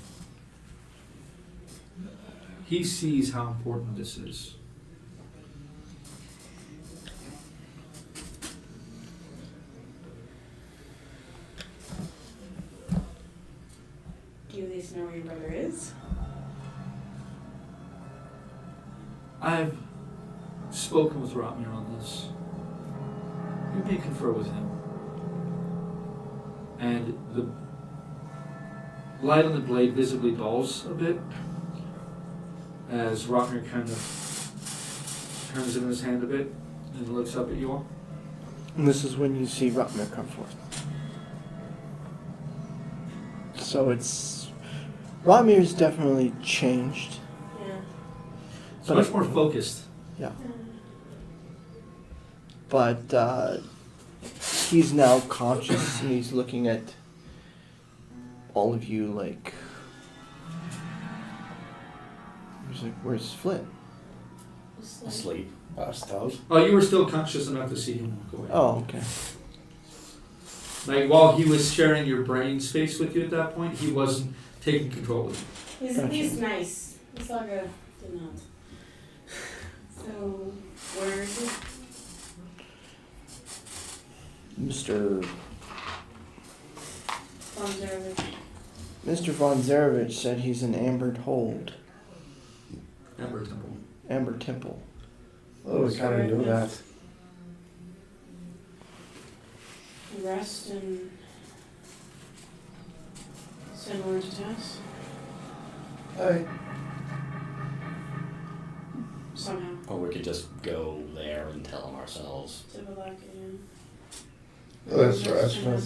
[SPEAKER 1] He sees how important this is.
[SPEAKER 5] Do you at least know where your brother is?
[SPEAKER 1] I've spoken with Rotmir on this. You may confer with him. And the light on the blade visibly dulls a bit as Rotmir kind of turns it in his hand a bit and looks up at you all.
[SPEAKER 6] And this is when you see Rotmir come forth. So Rotmir's definitely changed.
[SPEAKER 5] Yeah.
[SPEAKER 1] It's much more focused.
[SPEAKER 6] Yeah. But he's now conscious and he's looking at all of you like. He's like, where's Flint?
[SPEAKER 4] Asleep.
[SPEAKER 1] Oh, you were still conscious enough to see him walk away.
[SPEAKER 6] Oh, okay.
[SPEAKER 1] Like, while he was sharing your brain space with you at that point, he wasn't taking control of you.
[SPEAKER 5] He's at least nice. Saga did not. So, where is he? Von Zarovich.
[SPEAKER 6] Mr. Von Zarovich said he's in Amber Hold.
[SPEAKER 1] Amber Temple.
[SPEAKER 6] Amber Temple.
[SPEAKER 3] Oh, we kind of knew that.
[SPEAKER 5] Rest and send word to Tess
[SPEAKER 3] Hi.
[SPEAKER 5] somehow.
[SPEAKER 4] Or we could just go there and tell them ourselves.
[SPEAKER 5] To Balak, yeah.
[SPEAKER 3] Oh, that's right.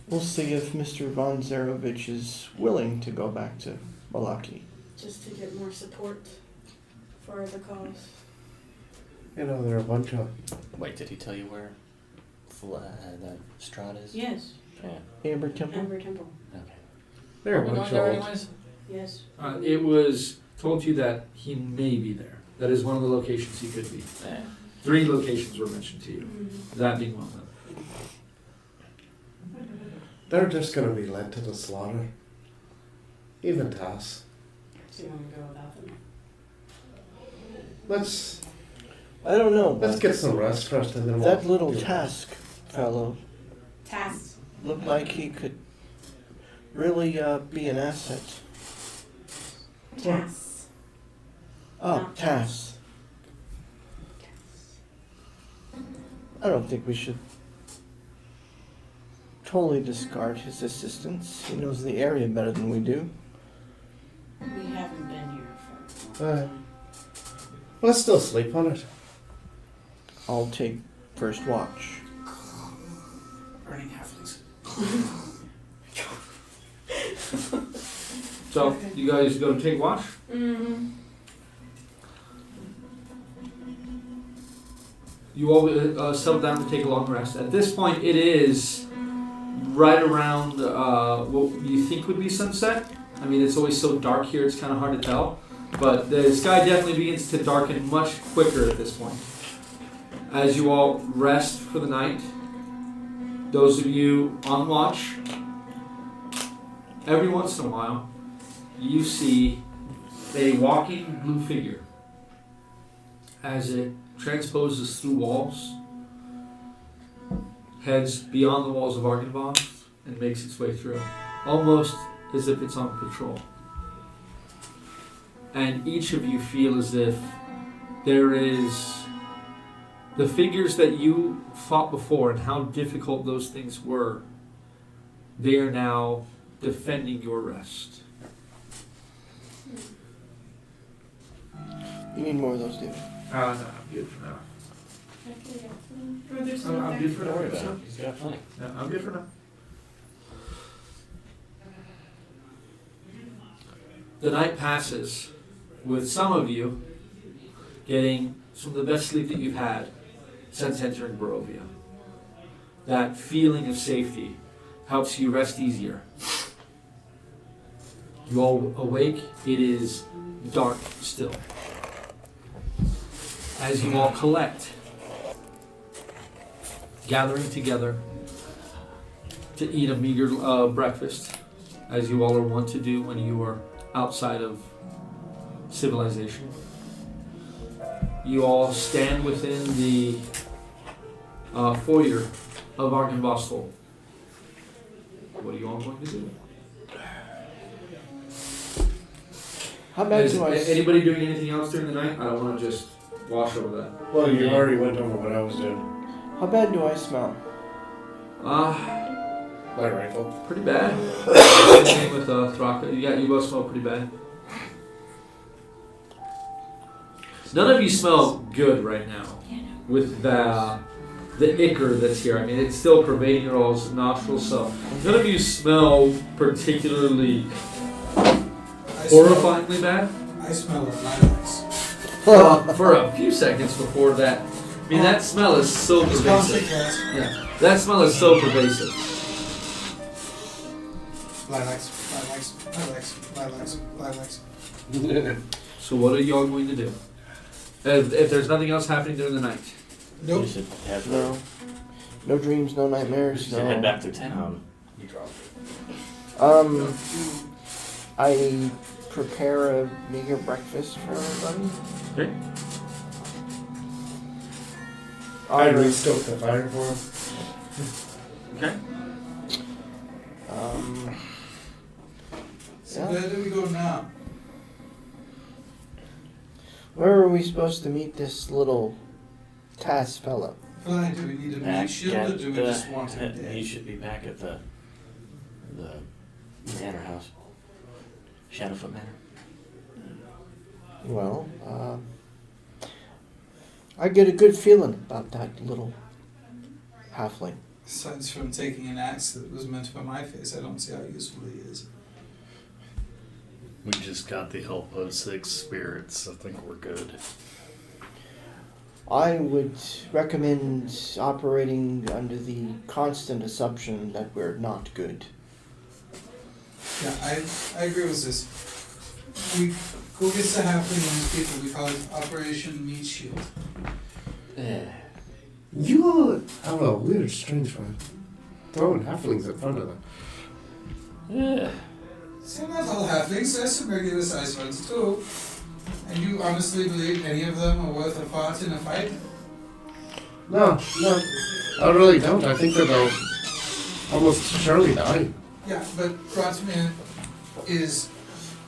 [SPEAKER 6] We'll see if Mr. Von Zarovich is willing to go back to Balaki.
[SPEAKER 5] Just to get more support for the cause.
[SPEAKER 3] You know, there are a bunch of...
[SPEAKER 4] Wait, did he tell you where that Strahd is?
[SPEAKER 5] Yes,
[SPEAKER 4] Yeah.
[SPEAKER 6] Amber Temple?
[SPEAKER 5] Amber Temple.
[SPEAKER 4] Okay.
[SPEAKER 3] There are
[SPEAKER 4] Are
[SPEAKER 3] a
[SPEAKER 4] we
[SPEAKER 3] bunch
[SPEAKER 4] going
[SPEAKER 3] of
[SPEAKER 4] there
[SPEAKER 3] old...
[SPEAKER 4] anyways?
[SPEAKER 5] Yes.
[SPEAKER 1] It was told you that he may be there. That is one of the locations he could be.
[SPEAKER 4] Yeah.
[SPEAKER 1] 3 locations were mentioned to you.
[SPEAKER 5] Mm-hmm.
[SPEAKER 1] That being one of them.
[SPEAKER 3] They're just going to be led to the slaughter. Even Tass.
[SPEAKER 5] So you want to go without them?
[SPEAKER 3] Let's
[SPEAKER 6] I don't know,
[SPEAKER 3] let's
[SPEAKER 6] but
[SPEAKER 3] get some rest first and then
[SPEAKER 6] that
[SPEAKER 3] we'll...
[SPEAKER 6] little task fellow
[SPEAKER 5] Task.
[SPEAKER 6] looked like he could really be an asset.
[SPEAKER 5] Task.
[SPEAKER 6] Oh,
[SPEAKER 5] Not
[SPEAKER 6] Tass. I don't think we should totally discard his assistance. He knows the area better than we do.
[SPEAKER 5] We haven't been here for.
[SPEAKER 3] Alright. Let's still sleep on it.
[SPEAKER 6] I'll take first watch.
[SPEAKER 1] Burning halflings. So, you guys go to take watch?
[SPEAKER 5] Mm-hmm.
[SPEAKER 1] you all settle down to take a long rest. At this point, it is right around what you think would be sunset. I mean, it's always so dark here; it's kind of hard to tell. But the sky definitely begins to darken much quicker at this point. As you all rest for the night, those of you on watch, every once in a while, you see a walking blue figure as it transposes through walls, heads beyond the walls of Argynvost, and makes its way through, almost as if it's on patrol. And each of you feel as if there is the figures that you fought before and how difficult those things were. They are now defending your rest.
[SPEAKER 6] You need more of those, dude.
[SPEAKER 1] No, I'm good for now. I'm good for
[SPEAKER 4] Don't worry
[SPEAKER 1] now.
[SPEAKER 4] about it. He's got plenty.
[SPEAKER 1] No, I'm good for now. The night passes with some of you getting some of the best sleep that you've had since entering Barovia. That feeling of safety helps you rest easier. You all awake, it is dark still. As you all collect, gathering together to eat a meager breakfast, as you all are wont to do when you are outside of civilization. You all stand within the foyer of Argynvost. What are you all going to do?
[SPEAKER 6] How bad
[SPEAKER 1] Is
[SPEAKER 6] do I?
[SPEAKER 1] anybody doing anything else during the night? I don't want to just wash over that.
[SPEAKER 3] Well, you already went over what I was doing.
[SPEAKER 6] How bad do I smell?
[SPEAKER 3] My rifle.
[SPEAKER 1] Pretty bad. Same with Thraka. You both smell pretty bad. None of you smell good right now with the ichor that's here. I mean, it's still pervading your all's nostrils, so none of you smell particularly horrifyingly bad.
[SPEAKER 2] I smell lilacs.
[SPEAKER 1] For a few seconds before that. I mean, that smell is so
[SPEAKER 2] It's caustic
[SPEAKER 1] pervasive.
[SPEAKER 2] gas.
[SPEAKER 1] Yeah, that smell is so pervasive.
[SPEAKER 2] Lilacs, lilacs, lilacs, lilacs, lilacs.
[SPEAKER 1] So what are y'all going to do? If there's nothing else happening during the night.
[SPEAKER 2] Nope.
[SPEAKER 4] You should have
[SPEAKER 6] No. No dreams, no
[SPEAKER 4] You
[SPEAKER 6] nightmares.
[SPEAKER 4] should head
[SPEAKER 6] No.
[SPEAKER 4] back through town.
[SPEAKER 6] I prepare a meager breakfast for everybody.
[SPEAKER 1] Okay.
[SPEAKER 3] I restoke the fire for him.
[SPEAKER 1] Okay.
[SPEAKER 2] So where do we go now?
[SPEAKER 6] Where are we supposed to meet this little Tass fella?
[SPEAKER 2] Fine, do we need a meat
[SPEAKER 4] Back
[SPEAKER 2] shield or
[SPEAKER 4] at
[SPEAKER 2] do we just want him
[SPEAKER 4] he
[SPEAKER 2] dead?
[SPEAKER 4] should be back at the manor house. Shadowfoot Manor.
[SPEAKER 6] Well, I get a good feeling about that little halfling.
[SPEAKER 2] Aside from taking an axe that was meant for my face, I don't see how useful he is.
[SPEAKER 7] We just got the help of 6 spirits. I think we're good.
[SPEAKER 6] I would recommend operating under the constant assumption that we're not good.
[SPEAKER 2] Yeah, I agree with this. We go get the halfling and his people. We call it Operation Meat Shield.
[SPEAKER 3] You all have a weird, strange one. Throwing halflings in front of them.
[SPEAKER 4] Yeah.
[SPEAKER 2] So not all halflings, there's some regular sized ones too. And you honestly believe any of them are worth a fart in a fight?
[SPEAKER 3] No, I really don't. I think that they'll almost surely die.
[SPEAKER 2] Yeah, but Grotmir is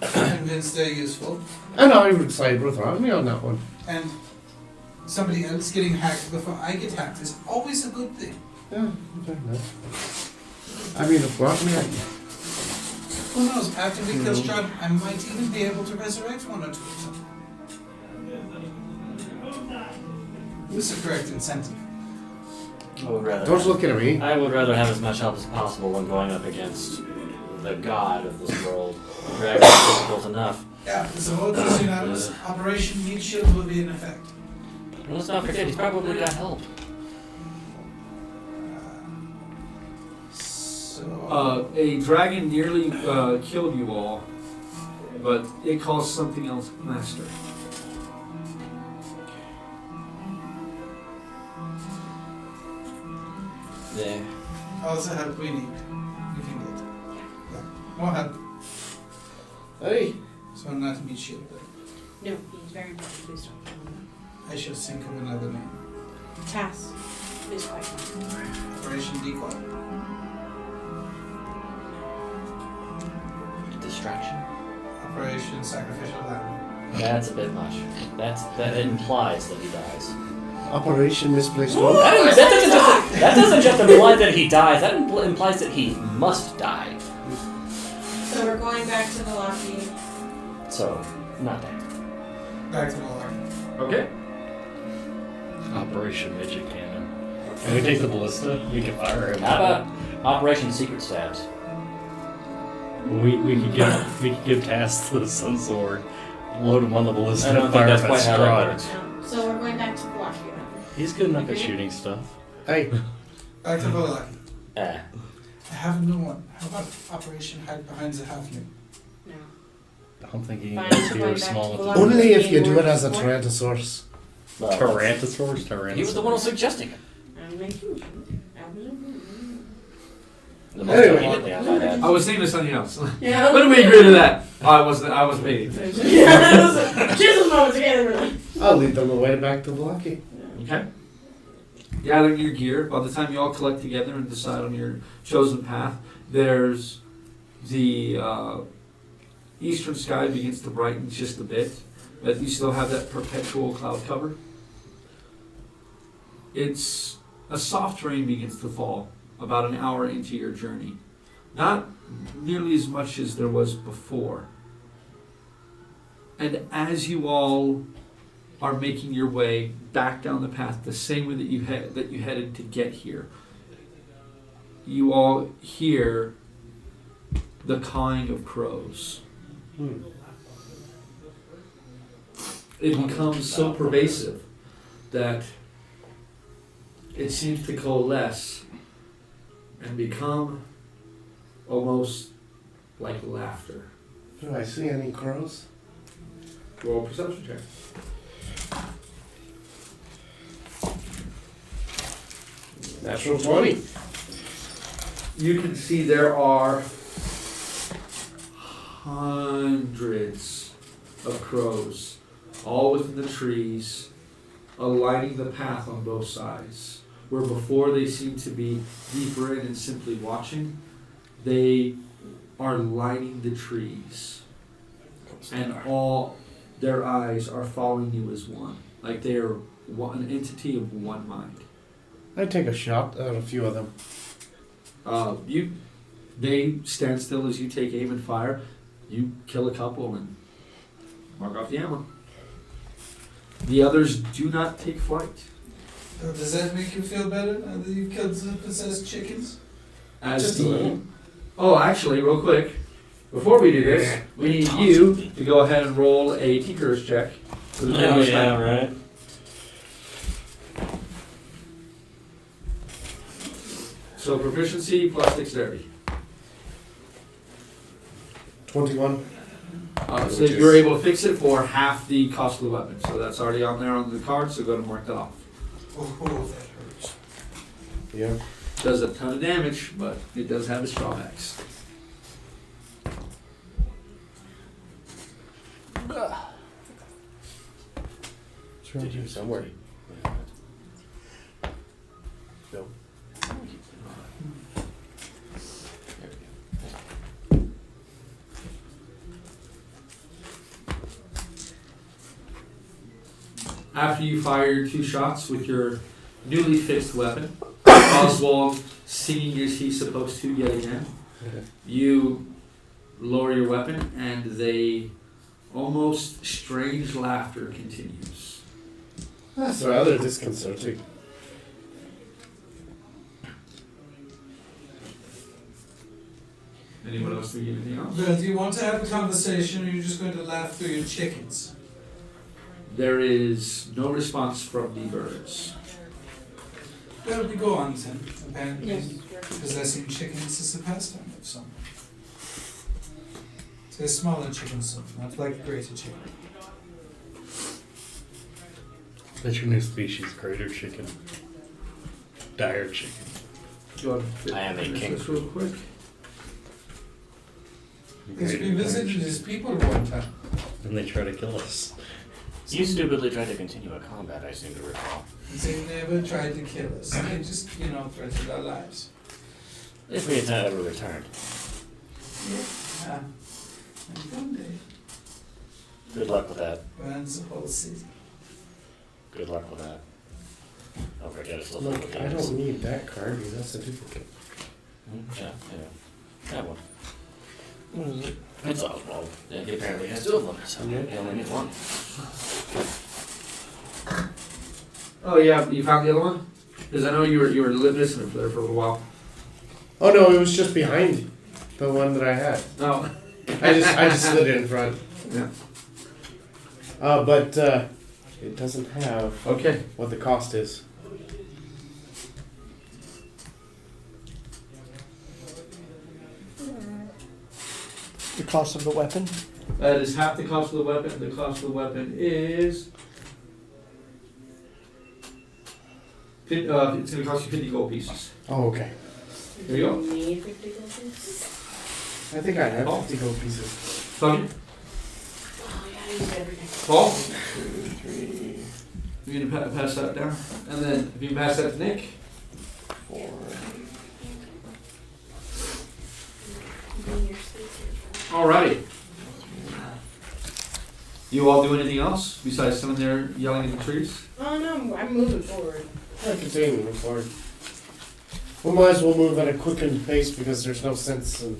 [SPEAKER 2] convinced they're useful.
[SPEAKER 3] And I would side with Rodney on that one.
[SPEAKER 2] And somebody else getting hacked before I get hacked is always a good thing.
[SPEAKER 3] Yeah, okay, no. I mean, if Rodney,
[SPEAKER 2] Who knows, after we kill Strahd, I might even be able to resurrect one or two of them. What's the correct incentive?
[SPEAKER 4] I would rather.
[SPEAKER 3] don't look at me.
[SPEAKER 4] I would rather have as much help as possible when going up against the god of this world. Dragons are difficult enough.
[SPEAKER 2] Yeah, so what is unanimous? Operation Meat Shield will be in effect.
[SPEAKER 4] Well, let's not forget, he's probably got help.
[SPEAKER 2] So
[SPEAKER 1] A dragon nearly killed you all, but it caused something else master.
[SPEAKER 4] There.
[SPEAKER 2] all the help we need. We can get. Yeah. More help.
[SPEAKER 3] Hey,
[SPEAKER 2] So not to be shielded.
[SPEAKER 5] No, he's very important. Please don't kill him.
[SPEAKER 2] I should think of another name.
[SPEAKER 5] Tass is quite fine.
[SPEAKER 2] Operation Decoy.
[SPEAKER 4] Distraction.
[SPEAKER 2] Operation Sacrificial Lamb.
[SPEAKER 4] That's a bit much. That implies that he dies.
[SPEAKER 3] Operation Misplaced
[SPEAKER 4] That,
[SPEAKER 3] One.
[SPEAKER 4] that doesn't just imply that he dies. That implies that he must die.
[SPEAKER 5] So we're going back to the Lockheed.
[SPEAKER 4] So, not that.
[SPEAKER 2] Back to the log.
[SPEAKER 1] Okay.
[SPEAKER 8] Operation Midget Cannon. Can we take the ballista? We can fire him.
[SPEAKER 4] How about Operation Secret Stabs?
[SPEAKER 8] We could give Tass the Sun Sword, load him on the ballista,
[SPEAKER 4] I don't
[SPEAKER 8] and
[SPEAKER 4] think
[SPEAKER 8] fire
[SPEAKER 4] that's
[SPEAKER 8] him
[SPEAKER 4] quite
[SPEAKER 8] at
[SPEAKER 4] how that
[SPEAKER 8] Strahd.
[SPEAKER 4] works.
[SPEAKER 5] So we're going back to the Lockheed.
[SPEAKER 8] He's good enough at shooting stuff.
[SPEAKER 3] Hey,
[SPEAKER 2] Back to Volak.
[SPEAKER 4] Eh.
[SPEAKER 2] I have a new one. How about Operation Hide Behind the Halfling?
[SPEAKER 5] No.
[SPEAKER 8] I'm thinking
[SPEAKER 5] Fine,
[SPEAKER 8] it's
[SPEAKER 5] we're
[SPEAKER 8] your
[SPEAKER 5] going back
[SPEAKER 8] small.
[SPEAKER 5] to the lab.
[SPEAKER 3] only if you do it as a Tyrannosaurus.
[SPEAKER 4] Well,
[SPEAKER 8] Tyrannosaurus?
[SPEAKER 4] he was the one who was suggesting it.
[SPEAKER 5] I'm making
[SPEAKER 4] The most
[SPEAKER 3] Anyway.
[SPEAKER 4] convenient thing I might add.
[SPEAKER 1] I was thinking of something else.
[SPEAKER 5] Yeah.
[SPEAKER 1] When did we agree to that? Oh, I was waiting.
[SPEAKER 5] Yeah. Just a moment together.
[SPEAKER 3] I'll lead them away back to Blocky.
[SPEAKER 1] Okay. Gathering your gear. By the time you all collect together and decide on your chosen path, there's the eastern sky begins to brighten just a bit, but you still have that perpetual cloud cover. It's a soft rain begins to fall about an hour into your journey. Not nearly as much as there was before. And as you all are making your way back down the path the same way that you headed to get here, you all hear the cawing of crows. It becomes so pervasive that it seems to coalesce and become almost like laughter.
[SPEAKER 3] Do I see any crows?
[SPEAKER 1] Roll a perception check.
[SPEAKER 3] Natural 20.
[SPEAKER 1] You can see there are hundreds of crows, all within the trees, aligning the path on both sides. Where before they seem to be deeper in and simply watching, they are lining the trees. And all their eyes are following you as one. Like they are an entity of one mind.
[SPEAKER 3] I take a shot at a few of them.
[SPEAKER 1] They stand still as you take aim and fire. You kill a couple and mark off the ammo. The others do not take flight.
[SPEAKER 2] Does that make you feel better now that you've killed some possessed chickens?
[SPEAKER 1] As
[SPEAKER 2] Just a
[SPEAKER 1] the
[SPEAKER 2] little.
[SPEAKER 1] actually, real quick, before we do this, we need you to go ahead and roll a Tinker's check. For the
[SPEAKER 8] Oh
[SPEAKER 1] first
[SPEAKER 8] yeah,
[SPEAKER 1] time.
[SPEAKER 8] right.
[SPEAKER 1] So proficiency plus dexterity.
[SPEAKER 3] 21.
[SPEAKER 1] So you're able to fix it for half the cost of the weapon. So that's already on there on the card. So go ahead and mark that off.
[SPEAKER 2] Oh, that hurts.
[SPEAKER 3] Yeah.
[SPEAKER 1] Does a ton of damage, but it does have its drawbacks.
[SPEAKER 4] Did you somewhere?
[SPEAKER 3] No.
[SPEAKER 1] After you fire your 2 shots with your newly fixed weapon, Oswald singing as he's supposed to yet again, you lower your weapon and the almost strange laughter continues.
[SPEAKER 3] That's rather disconcerting.
[SPEAKER 1] Anyone else think anything else?
[SPEAKER 2] Bill, do you want to have a conversation or are you just going to laugh through your chickens?
[SPEAKER 1] There is no response from the birds.
[SPEAKER 2] Well, we go on then. Apparently,
[SPEAKER 5] Yes.
[SPEAKER 2] possessing chickens is a pastime of some. They're smaller chickens, so not like greater chicken.
[SPEAKER 8] That's your new species, greater chicken. Dire chicken.
[SPEAKER 1] Go ahead and
[SPEAKER 4] I am a
[SPEAKER 1] finish
[SPEAKER 4] king.
[SPEAKER 1] this real quick.
[SPEAKER 2] Because we visited his people one time.
[SPEAKER 8] And they try to kill us.
[SPEAKER 4] You stupidly tried to continue a combat, I seem to recall.
[SPEAKER 2] They never tried to kill us. They just, threatened our lives.
[SPEAKER 4] If we had ever returned.
[SPEAKER 2] Yeah. And one day,
[SPEAKER 4] Good luck with that.
[SPEAKER 2] burns the whole city.
[SPEAKER 4] Good luck with that. Don't forget it's still
[SPEAKER 3] Look, I don't need that card. That's a duplicate.
[SPEAKER 4] Yeah. That one.
[SPEAKER 6] What is it?
[SPEAKER 4] It's Oswald. Yeah, he apparently has two of them, so
[SPEAKER 3] Yeah.
[SPEAKER 4] he only needs one.
[SPEAKER 1] Oh yeah, you found the other one? Because I know you were missing it there for a little while.
[SPEAKER 3] Oh no, it was just behind the one that I had.
[SPEAKER 1] No.
[SPEAKER 3] I just slid it in front.
[SPEAKER 1] Yeah.
[SPEAKER 3] But it doesn't have
[SPEAKER 1] Okay.
[SPEAKER 3] what the cost is.
[SPEAKER 6] The cost of the weapon?
[SPEAKER 1] That is half the cost of the weapon. The cost of the weapon is. It's going to cost you 50 gold pieces.
[SPEAKER 3] Oh, okay.
[SPEAKER 1] There you go.
[SPEAKER 5] Need 50 gold pieces?
[SPEAKER 3] I think I have
[SPEAKER 1] Oh.
[SPEAKER 3] 50 gold pieces.
[SPEAKER 1] Fun.
[SPEAKER 5] Oh, yeah, I use everything.
[SPEAKER 1] Paul,
[SPEAKER 6] 2, 3,
[SPEAKER 1] you're going to pass that down. And then if you pass that to Nick.
[SPEAKER 6] 4.
[SPEAKER 1] Alrighty. You all do anything else besides sitting there yelling at the trees?
[SPEAKER 5] Oh no, I'm moving forward.
[SPEAKER 3] I continue to move forward. We might as well move at a quickened pace because there's no sense in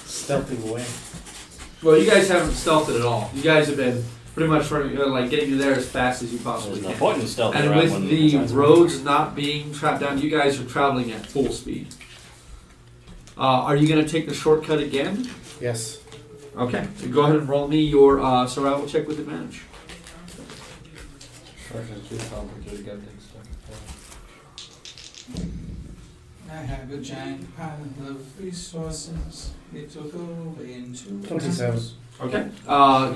[SPEAKER 3] stealthing away.
[SPEAKER 1] Well, you guys haven't stealthed it at all. You guys have been pretty much running, getting you there as fast as you possibly
[SPEAKER 4] There's no
[SPEAKER 1] can.
[SPEAKER 4] point in stealthing
[SPEAKER 1] And
[SPEAKER 4] around
[SPEAKER 1] with
[SPEAKER 4] when
[SPEAKER 1] the
[SPEAKER 4] giants are
[SPEAKER 1] roads not being trapped down, you guys are traveling at full speed. Are you going to take the shortcut again?
[SPEAKER 3] Yes.
[SPEAKER 1] Okay. Go ahead and roll me your survival check with advantage.
[SPEAKER 2] I have a giant pile of resources. It will go into
[SPEAKER 3] 27.
[SPEAKER 1] Okay.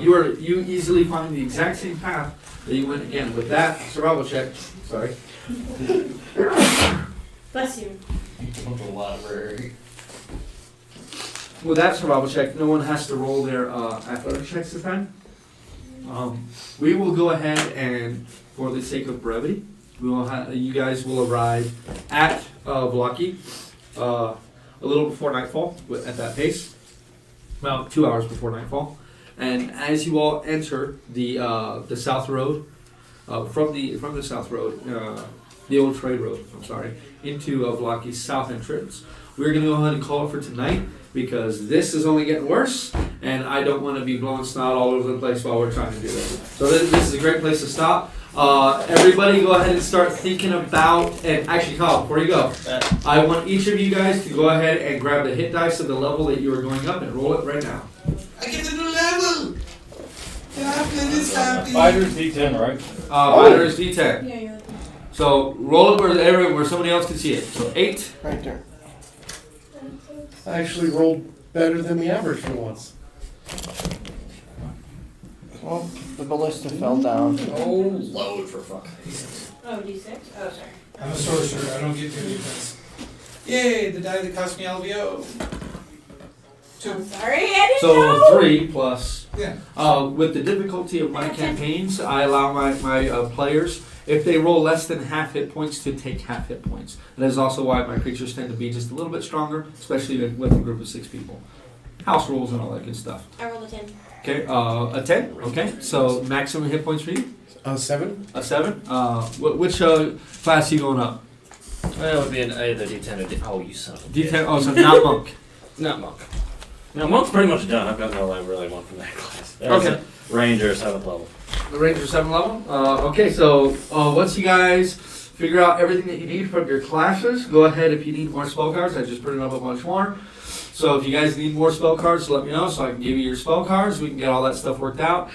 [SPEAKER 1] You easily find the exact same path that you went again with that survival check. Sorry.
[SPEAKER 5] Bless you.
[SPEAKER 1] With that survival check, no one has to roll their athletic checks this time. We will go ahead and, for the sake of brevity, you guys will arrive at Vlaki a little before nightfall at that pace, about 2 hours before nightfall. And as you all enter the south road, from the south road, the old trade road, I'm sorry, into Vlaki's south entrance, we're going to go ahead and call it for tonight because this is only getting worse, and I don't want to be blowing snot all over the place while we're trying to do this. So this is a great place to stop. Everybody go ahead and start thinking about, and actually Kyle, before you go, I want each of you guys to go ahead and grab the hit dice of the level that you are going up and roll it right now.
[SPEAKER 2] I get a new level! Happy is happy.
[SPEAKER 7] Fighter's D10, right?
[SPEAKER 1] Fighter is D10.
[SPEAKER 5] Yeah, you're
[SPEAKER 1] So roll it where somebody else can see it. So 8.
[SPEAKER 6] Right there.
[SPEAKER 3] I actually rolled better than the average for once.
[SPEAKER 6] Well, the ballista fell down.
[SPEAKER 2] Oh, load for fuck.
[SPEAKER 5] Oh, D6? Oh, sorry.
[SPEAKER 2] I'm a sorcerer. I don't get good defense. Yay, the die that cost me LVO.
[SPEAKER 5] I'm
[SPEAKER 2] 2.
[SPEAKER 5] sorry, I didn't
[SPEAKER 1] So
[SPEAKER 5] know.
[SPEAKER 1] 3 plus.
[SPEAKER 2] Yeah.
[SPEAKER 1] With the difficulty of my campaigns, I allow my players, if they roll less than half hit points, to take half hit points. That is also why my creatures tend to be just a little bit stronger, especially with a group of 6 people. House rules and all that good stuff.
[SPEAKER 5] I rolled a 10.
[SPEAKER 1] Okay, a 10. Okay, so maximum hit points for you?
[SPEAKER 3] 7?
[SPEAKER 1] A 7. Which class are you going up?
[SPEAKER 4] Well, it would be either D10 or oh, you son of a
[SPEAKER 1] D10.
[SPEAKER 4] bitch.
[SPEAKER 1] Oh, so not monk.
[SPEAKER 4] Not monk. No, monk's pretty much done. I've got no I really want from that class.
[SPEAKER 1] Okay.
[SPEAKER 4] Ranger, 7th level.
[SPEAKER 1] The Ranger 7 level. Okay, so once you guys figure out everything that you need from your classes, go ahead if you need more spell cards. I just printed up a bunch more. So if you guys need more spell cards, let me know so I can give you your spell cards. We can get all that stuff worked out.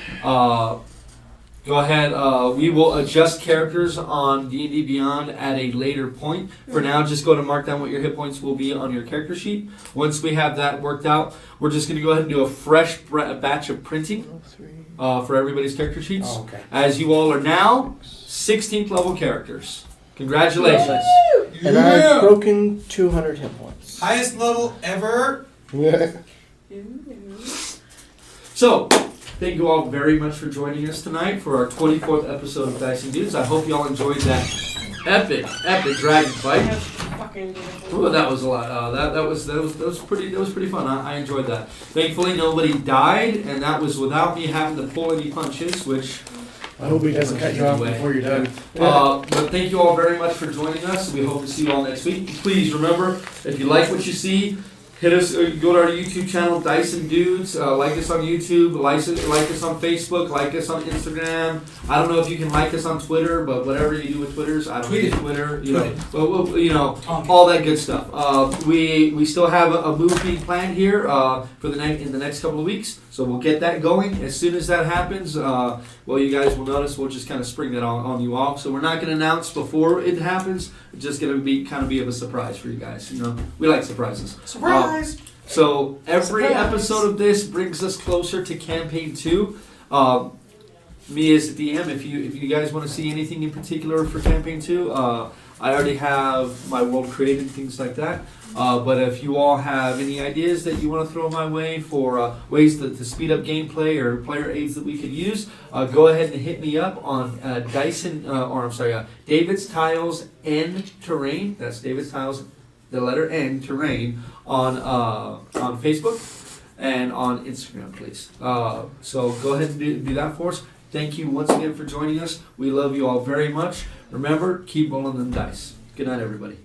[SPEAKER 1] go ahead. We will adjust characters on D&D Beyond at a later point. For now, just go to mark down what your hit points will be on your character sheet. Once we have that worked out, we're just going to go ahead and do a fresh batch of printing for everybody's character sheets.
[SPEAKER 6] Oh, okay.
[SPEAKER 1] As you all are now 16th level characters. Congratulations.
[SPEAKER 6] And I've broken 200 hit points.
[SPEAKER 2] Highest level ever.
[SPEAKER 1] So, thank you all very much for joining us tonight for our 24th episode of Dice and Dudes. I hope you all enjoyed that epic dragon fight.
[SPEAKER 5] Fucking beautiful.
[SPEAKER 1] Ooh, that was a lot. That was pretty fun. I enjoyed that. Thankfully, nobody died, and that was without me having to pull any punches, which.
[SPEAKER 3] I hope he doesn't cut you off before you're done.
[SPEAKER 1] But thank you all very much for joining us. We hope to see you all next week. Please remember, if you like what you see, hit us. Go to our YouTube channel, Dice and Dudes. Like us on YouTube. Like us on Facebook. Like us on Instagram. I don't know if you can like us on Twitter, but whatever you do with Twitters, I don't use Twitter. All that good stuff. We still have a move being planned here for in the next couple of weeks. So we'll get that going. As soon as that happens, you guys will notice we'll just kind of spring that on you all. So we're not going to announce before it happens. It's just going to be of a surprise for you guys. We like surprises.
[SPEAKER 2] Surprise!
[SPEAKER 1] So every episode of this brings us closer to campaign 2. Me as the DM, if you guys want to see anything in particular for campaign 2, I already have my world created, things like that. But if you all have any ideas that you want to throw my way for ways to speed up gameplay or player aids that we could use, go ahead and hit me up on David's Tiles N Terrain. That's David's Tiles, the letter N Terrain on Facebook and on Instagram, please. So go ahead and do that for us. Thank you once again for joining us. We love you all very much. Remember, keep rolling them dice. Good night, everybody.